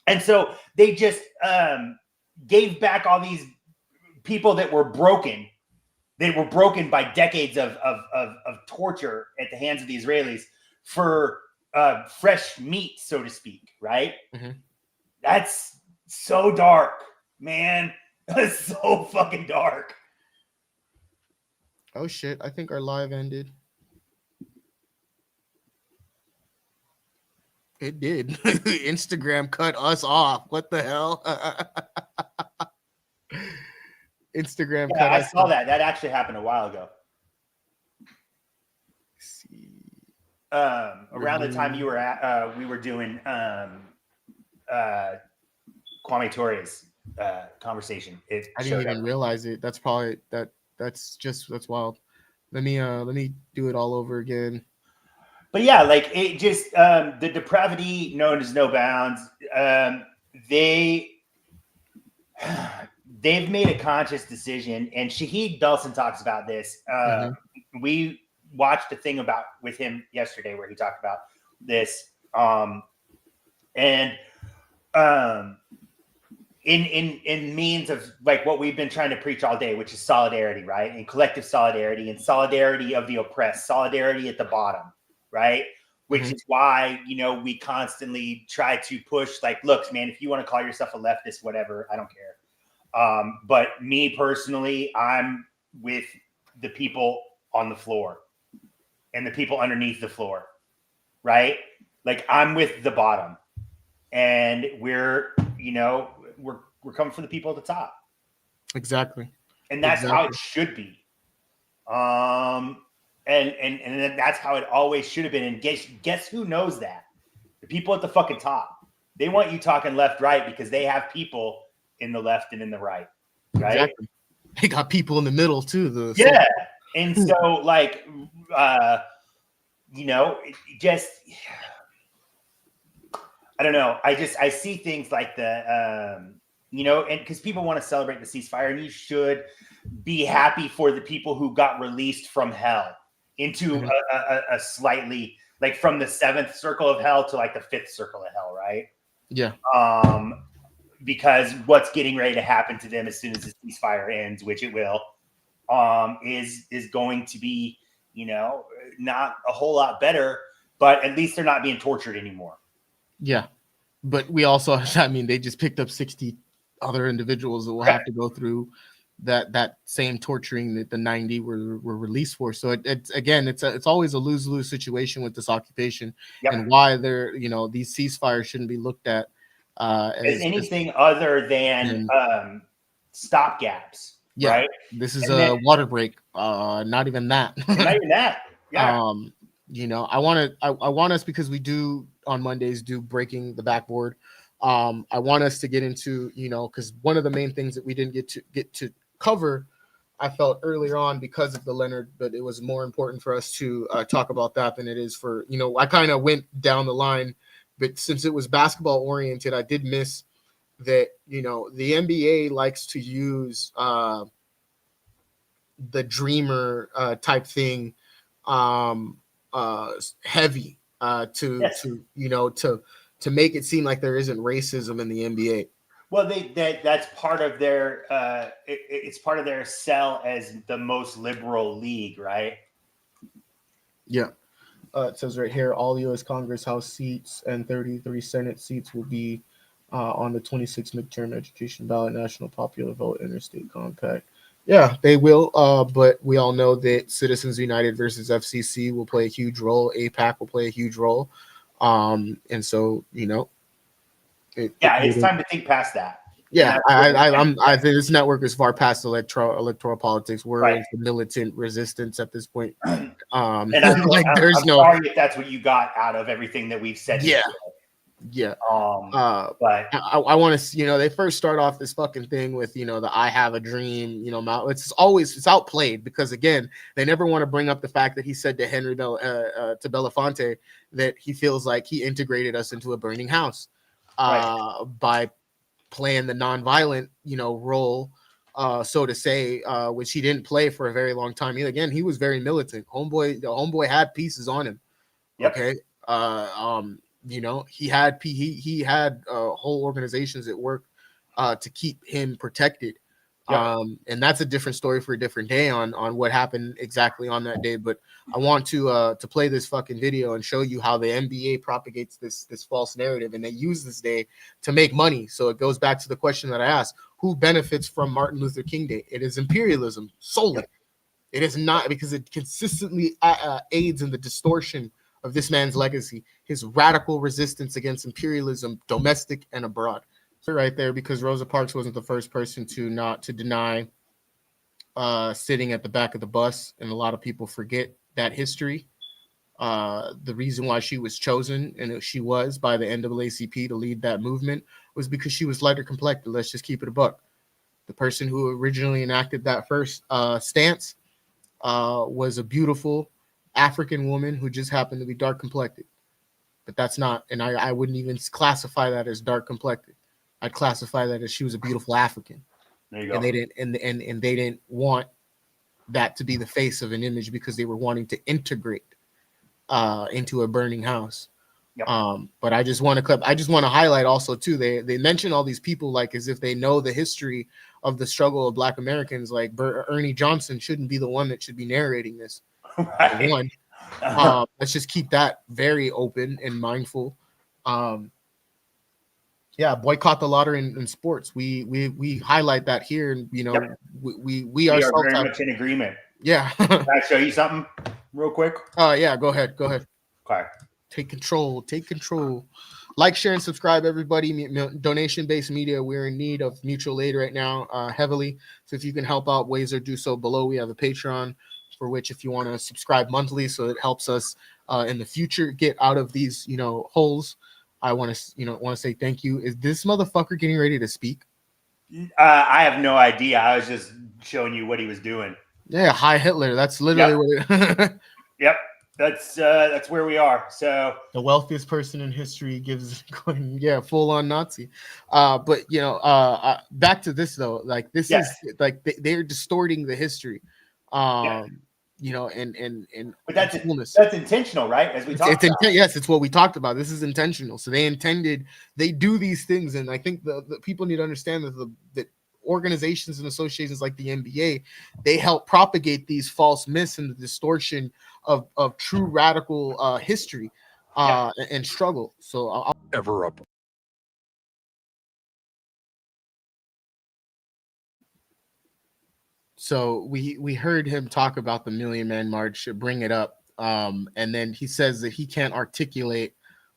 And so they just gave back all these people that were broken. They were broken by decades of torture at the hands of the Israelis for fresh meat, so to speak, right? Mm-hmm. That's so dark, man. That's so fucking dark. Oh shit, I think our live ended. It did. Instagram cut us off. What the hell? Instagram cut I us saw off. that. That actually happened a while ago. Let's see. Around the time you were at, we were doing Kwame Torre's conversation. I didn't even realize it. That's probably that's wild. Let me do it all over again. But yeah, like it just the depravity known as no bounds. They've made a conscious decision, and Shahid Dawson talks about this. We watched a thing with him yesterday where he talked about this, in means of like what we've been trying to preach all day, which is solidarity, right? And collective solidarity and solidarity of the oppressed, solidarity at the bottom, right? Which is why, we constantly try to push like, look, man, if you want to call yourself a leftist, whatever, I don't care. But me personally, I'm with the people on the floor and the people underneath the floor, right? Like I'm with the bottom, and we're coming for the people at the top. Exactly. And that's how it should be. And that's how it always should have been. And guess who knows that? The people at the fucking top. They want you talking left, right, because they have people in the left and in the right. Right? Exactly. They got people in the middle too. Yeah. And so like just I don't know. I see things like the and because people want to celebrate the ceasefire, and you should be happy for the people who got released from hell into a slightly like from the 7th circle of hell to like the 5th circle of hell, right? Yeah. Because what's getting ready to happen to them as soon as the ceasefire ends, which it will, is going to be, not a whole lot better, but at least they're not being tortured anymore. Yeah. But we also, they just picked up 60 other individuals that will have to go through that same torturing that the 90 were released for. So it's always a lose-lose situation with this occupation, and why these ceasefires shouldn't be looked at as anything other than stopgaps. Yeah, right? This is a water break. Not even that. Not even that. Yeah. I want us, because we do on Mondays do breaking the backboard. I want us to get into, because one of the main things that we didn't get to cover, I felt earlier on because of the Leonard, but it was more important for us to talk about that than it is for, I kind of went down the line, but since it was basketball oriented, I did miss that, the NBA likes to use the dreamer type thing heavy to make it seem like there isn't racism in the NBA. Well, that's part of their it's part of their sell as the most liberal league, right? Yeah. It says right here, all U.S. Congress House seats and 33 Senate seats will be on the 26th midterm education ballot, national popular vote, interstate compact. Yeah, they will. But we all know that Citizens United versus FCC will play a huge role. AIPAC will play a huge role. And so, it's time to think past that. Yeah, I think this network is far past electoral politics. We're into militant resistance at this point. And I'm sorry if that's what you got out of everything that we've said. Yeah. Yeah. But I want to, they first start off this fucking thing with, the I have a dream, it's outplayed, because again, they never want to bring up the fact that he said to to Belafonte that he feels like he integrated us into a burning house by playing the nonviolent, role so to say, which he didn't play for a very long time. Again, he was very militant. The homeboy had pieces on him. Yep. Okay. He had whole organizations at work to keep him protected. Yep. And that's a different story for a different day on what happened exactly on that day. But I want to play this fucking video and show you how the NBA propagates this false narrative, and they use this day to make money. So it goes back to the question that I asked: who benefits from Martin Luther King Day? It is imperialism solely. Yep. It is not, because it consistently aids in the distortion of this man's legacy, his radical resistance against imperialism, domestic and abroad. So right there, because Rosa Parks wasn't the first person to deny sitting at the back of the bus, and a lot of people forget that history. The reason why she was chosen, and she was, by the NAACP to lead that movement, was because she was lighter complected. Let's just keep it a buck. The person who originally enacted that first stance was a beautiful African woman who just happened to be dark complected. But that's not, and I wouldn't even classify that as dark complected. I'd classify that as she was a beautiful African. There you go. And they didn't, and they didn't want that to be the face of an image, because they were wanting to integrate into a burning house. Yep. But I just want to highlight also too, they mention all these people like as if they know the history of the struggle of Black Americans. Like Ernie Johnson shouldn't be the one that should be narrating this. Right. One, let's just keep that very open and mindful. Boycott the lottery in sports. We highlight that here, and Yep. we are ourselves very much in agreement. Yeah. Can I show you something real quick? Yeah, go ahead. Okay. Take control. Like, share, and subscribe, everybody. Donation-based media. We're in need of mutual aid right now, heavily. So if you can help out, ways to do so below. We have a Patreon, for which if you want to subscribe monthly, so it helps us in the future get out of these holes. I want to say thank you. Is this motherfucker getting ready to speak? I have no idea. I was just showing you what he was doing. Yeah, hi Hitler. That's literally what it Yep. That's where we are. So the wealthiest person in history gives full on Nazi. But back to this though. Like this is like they're distorting the history. But that's intentional, right? As we talked about. Yes, it's what we talked about. This is intentional. So they do these things, and I think the people need to understand that organizations and associations like the NBA, they help propagate these false myths and the distortion of true radical history and struggle. So I'll ever up. So we heard him talk about the Million Man March, bring it up, and then he says that he can't articulate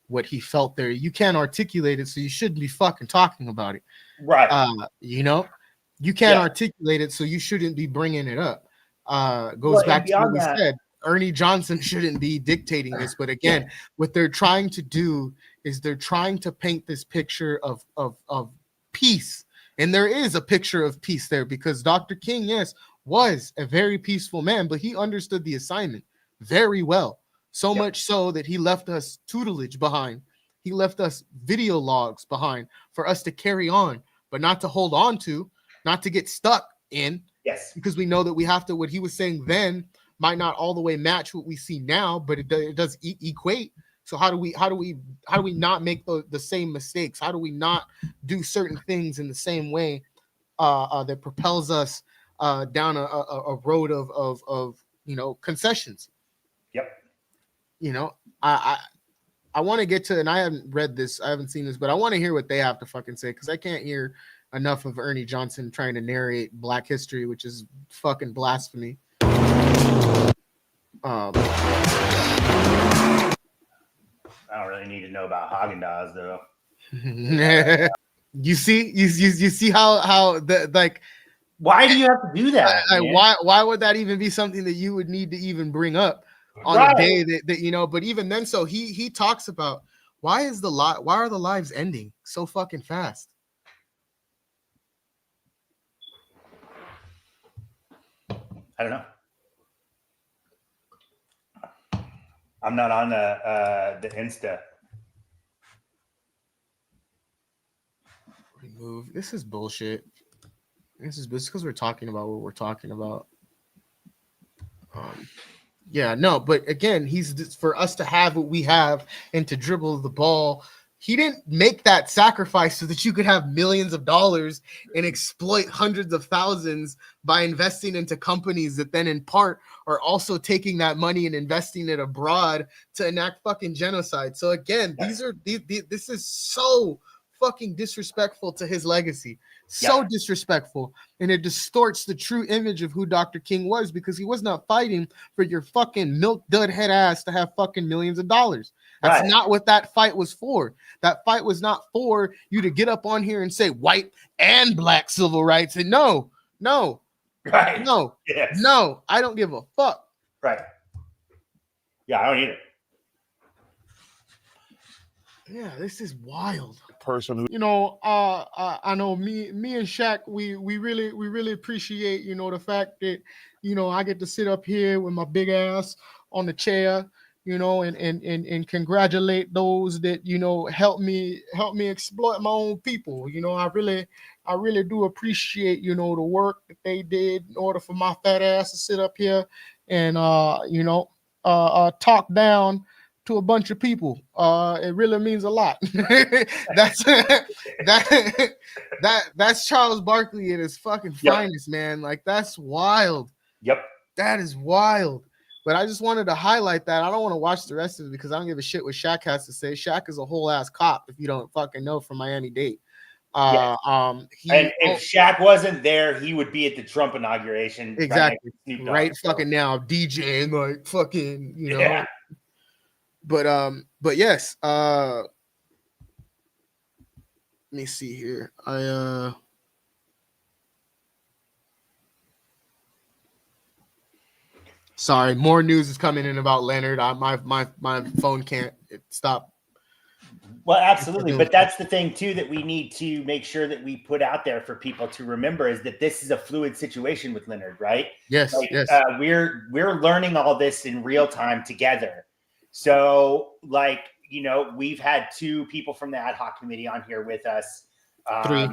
what he felt there. You can't articulate it, so you shouldn't be fucking talking about it. Right. You can't articulate it, so you shouldn't be bringing it up. Goes back to what we said. Ernie Johnson shouldn't be dictating this, but again, what they're trying to do is they're trying to paint this picture of peace. And there is a picture of peace there, because Dr. King, yes, was a very peaceful man, but he understood the assignment very well. So much so that he left us tutelage behind. He left us video logs behind for us to carry on, but not to hold on to, not to get stuck in. Yes. Because we know that we have to, what he was saying then might not all the way match what we see now, but it does equate. So how do we not make the same mistakes? How do we not do certain things in the same way that propels us down a road of concessions? Yep. I want to get to, and I haven't read this, I haven't seen this, but I want to hear what they have to fucking say, because I can't hear enough of Ernie Johnson trying to narrate Black history, which is fucking blasphemy. I don't really need to know about Haagen-Dazs though. You see how the like. Why do you have to do that? Why would that even be something that you would need to even bring up on a day that But even then, so he talks about why are the lives ending so fucking fast? I don't know. I'm not on the Insta. Remove. This is bullshit. This is because we're talking about what we're talking about. Yeah, no, but again, he's for us to have what we have and to dribble the ball. He didn't make that sacrifice so that you could have millions of dollars and exploit hundreds of thousands by investing into companies that then in part are also taking that money and investing it abroad to enact fucking genocide. So again, this is so fucking disrespectful to his legacy. So disrespectful. And it distorts the true image of who Dr. King was, because he was not fighting for your fucking milk dud head ass to have fucking millions of dollars. That's not what that fight was for. That fight was not for you to get up on here and say white and black civil rights. And no, I don't give a fuck. Right. Yeah, I don't either. Yeah, this is wild. Person who, I know me and Shaq, we really appreciate, the fact that, I get to sit up here with my big ass on the chair, and congratulate those that, help me exploit my own people. I really do appreciate, the work that they did in order for my fat ass to sit up here and, talk down to a bunch of people. It really means a lot. That's Charles Barkley at his fucking finest, man. Like, that's wild. Yep. That is wild. But I just wanted to highlight that. I don't want to watch the rest of it because I don't give a shit what Shaq has to say. Shaq is a whole ass cop, if you don't fucking know, from Miami-Dade. And if Shaq wasn't there, he would be at the Trump inauguration. Exactly. Right fucking now, DJing, like fucking, Yeah. But yes, let me see here. Sorry, more news is coming in about Leonard. My phone can't stop. Well, absolutely. But that's the thing too, that we need to make sure that we put out there for people to remember, is that this is a fluid situation with Leonard, right? Yes. Yes. We're learning all this in real time together. So, we've had 2 people from the ad hoc committee on here with us. Three.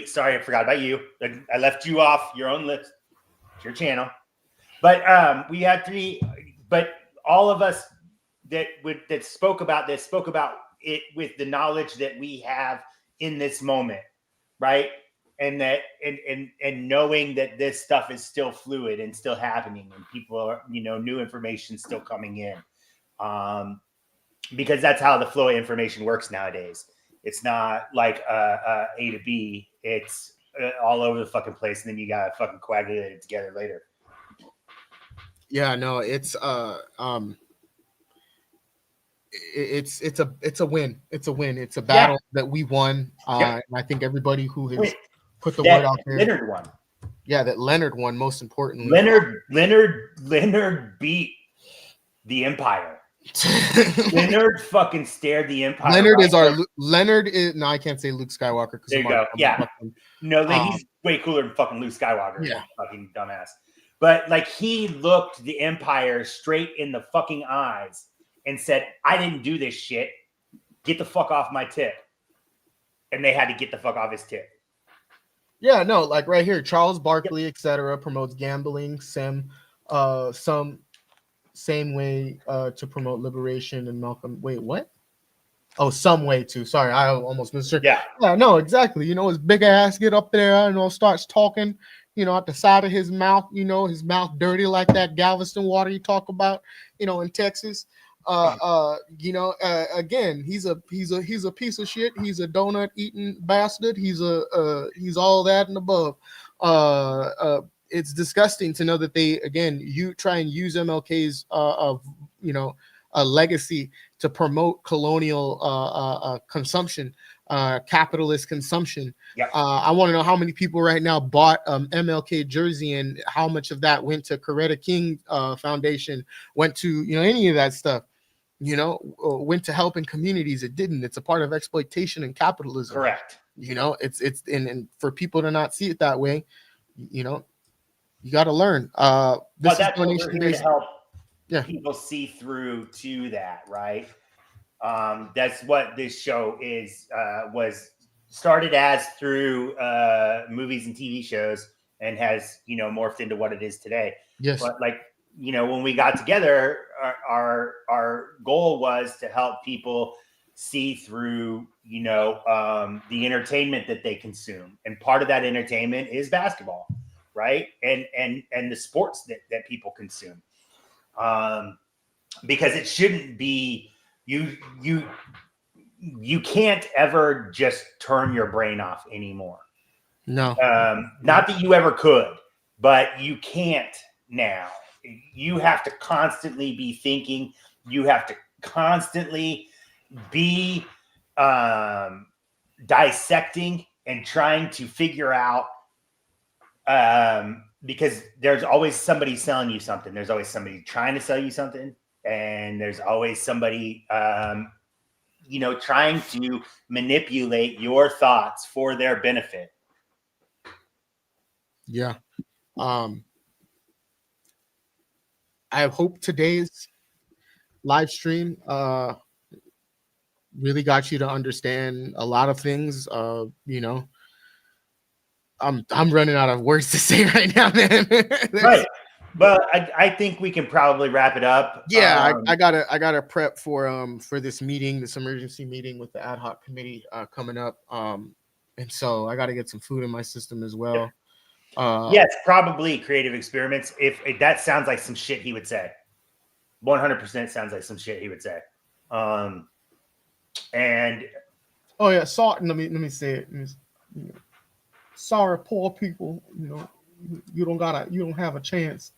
Sorry, I forgot about you. I left you off your own list. It's your channel. But we had 3. But all of us that spoke about it with the knowledge that we have in this moment, right? And that and knowing that this stuff is still fluid and still happening, and people are, new information still coming in, because that's how the flow of information works nowadays. It's not like A to B. It's all over the fucking place, and then you gotta fucking coagulate it together later. Yeah, no, it's it's a win. It's a win. It's a battle that we won. And I think everybody who has put the word out there. Leonard won. Yeah, that Leonard won, most importantly. Leonard beat the Empire. Leonard fucking stared the Empire. Leonard is no, I can't say Luke Skywalker. There you go. No, he's way cooler than fucking Luke Skywalker. Yeah, fucking dumbass. But he looked the Empire straight in the fucking eyes and said, "I didn't do this shit. Get the fuck off my tip." And they had to get the fuck off his tip. Yeah, no, right here, Charles Barkley, etc., promotes gambling, some same way to promote liberation and Malcolm. Wait, what? Oh, some way to. Sorry, I almost missed it. Yeah, no, exactly. His big ass get up there, starts talking, at the side of his mouth, his mouth dirty like that Galveston water you talk about, in Texas. Again, he's a piece of shit. He's a donut eating bastard. He's all that and above. It's disgusting to know that they, again, you try and use MLK's a legacy to promote colonial consumption, capitalist consumption. Yep. I want to know how many people right now bought MLK jersey and how much of that went to Coretta King Foundation, went to any of that stuff. Went to helping communities. It didn't. It's a part of exploitation and capitalism. Correct. It's and for people to not see it that way, you got to learn. This that's what we're here to help people see through to that, right? That's what this show was started as through movies and TV shows and has, morphed into what it is today. Yes. But when we got together, our goal was to help people see through, the entertainment that they consume. And part of that entertainment is basketball, right? And the sports that people consume. Because it shouldn't be, you can't ever just turn your brain off anymore. No. Not that you ever could, but you can't now. You have to constantly be thinking. You have to constantly be dissecting and trying to figure out, because there's always somebody selling you something. There's always somebody trying to sell you something. And there's always somebody, trying to manipulate your thoughts for their benefit. Yeah. I hope today's live stream really got you to understand a lot of things. I'm running out of words to say right now, man. Right. But I think we can probably wrap it up. Yeah, I gotta prep for this meeting, this emergency meeting with the ad hoc committee coming up. And so I gotta get some food in my system as well. Yes, probably creative experiments. If that sounds like some shit he would say. 100% sounds like some shit he would say. And oh yeah, let me say it. Sorry, poor people. You don't have a chance.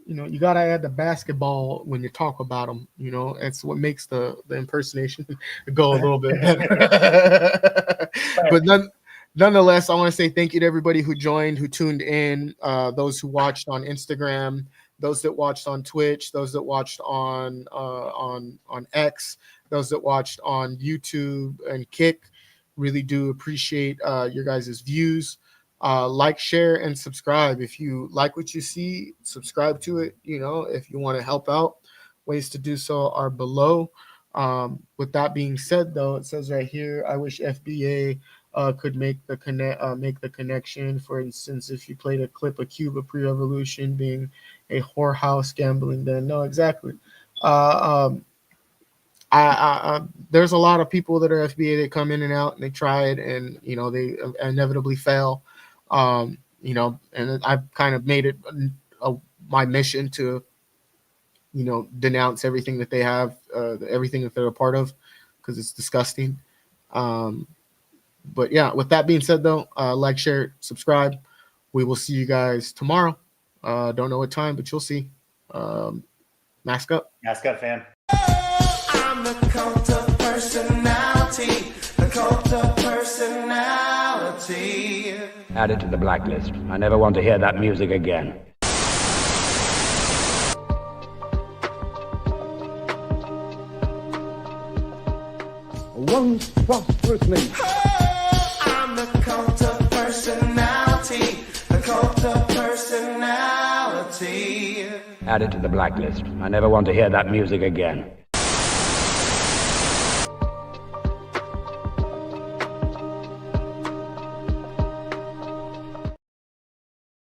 You gotta add the basketball when you talk about them. It's what makes the impersonation go a little bit better. But nonetheless, I want to say thank you to everybody who joined, who tuned in, those who watched on Instagram, those that watched on Twitch, those that watched on X, those that watched on YouTube and Kick. Really do appreciate your guys' views. Like, share, and subscribe. If you like what you see, subscribe to it. If you want to help out, ways to do so are below. With that being said, though, it says right here, I wish FBA could make the connection. For instance, if you played a clip of Cuba pre-revolution being a whorehouse gambling den. No, exactly. There's a lot of people that are FBA that come in and out and they try it and they inevitably fail. And I've kind of made it my mission to denounce everything that they have, everything that they're a part of, because it's disgusting. But yeah, with that being said, though, like, share, subscribe. We will see you guys tomorrow. Don't know what time, but you'll see. Mask up. Mask up, fam. I'm the cult of personality. The cult of personality. Add it to the blacklist. I never want to hear that music again. Once prosperous nation. I'm the cult of personality. The cult of personality. Add it to the blacklist. I never want to hear that music again.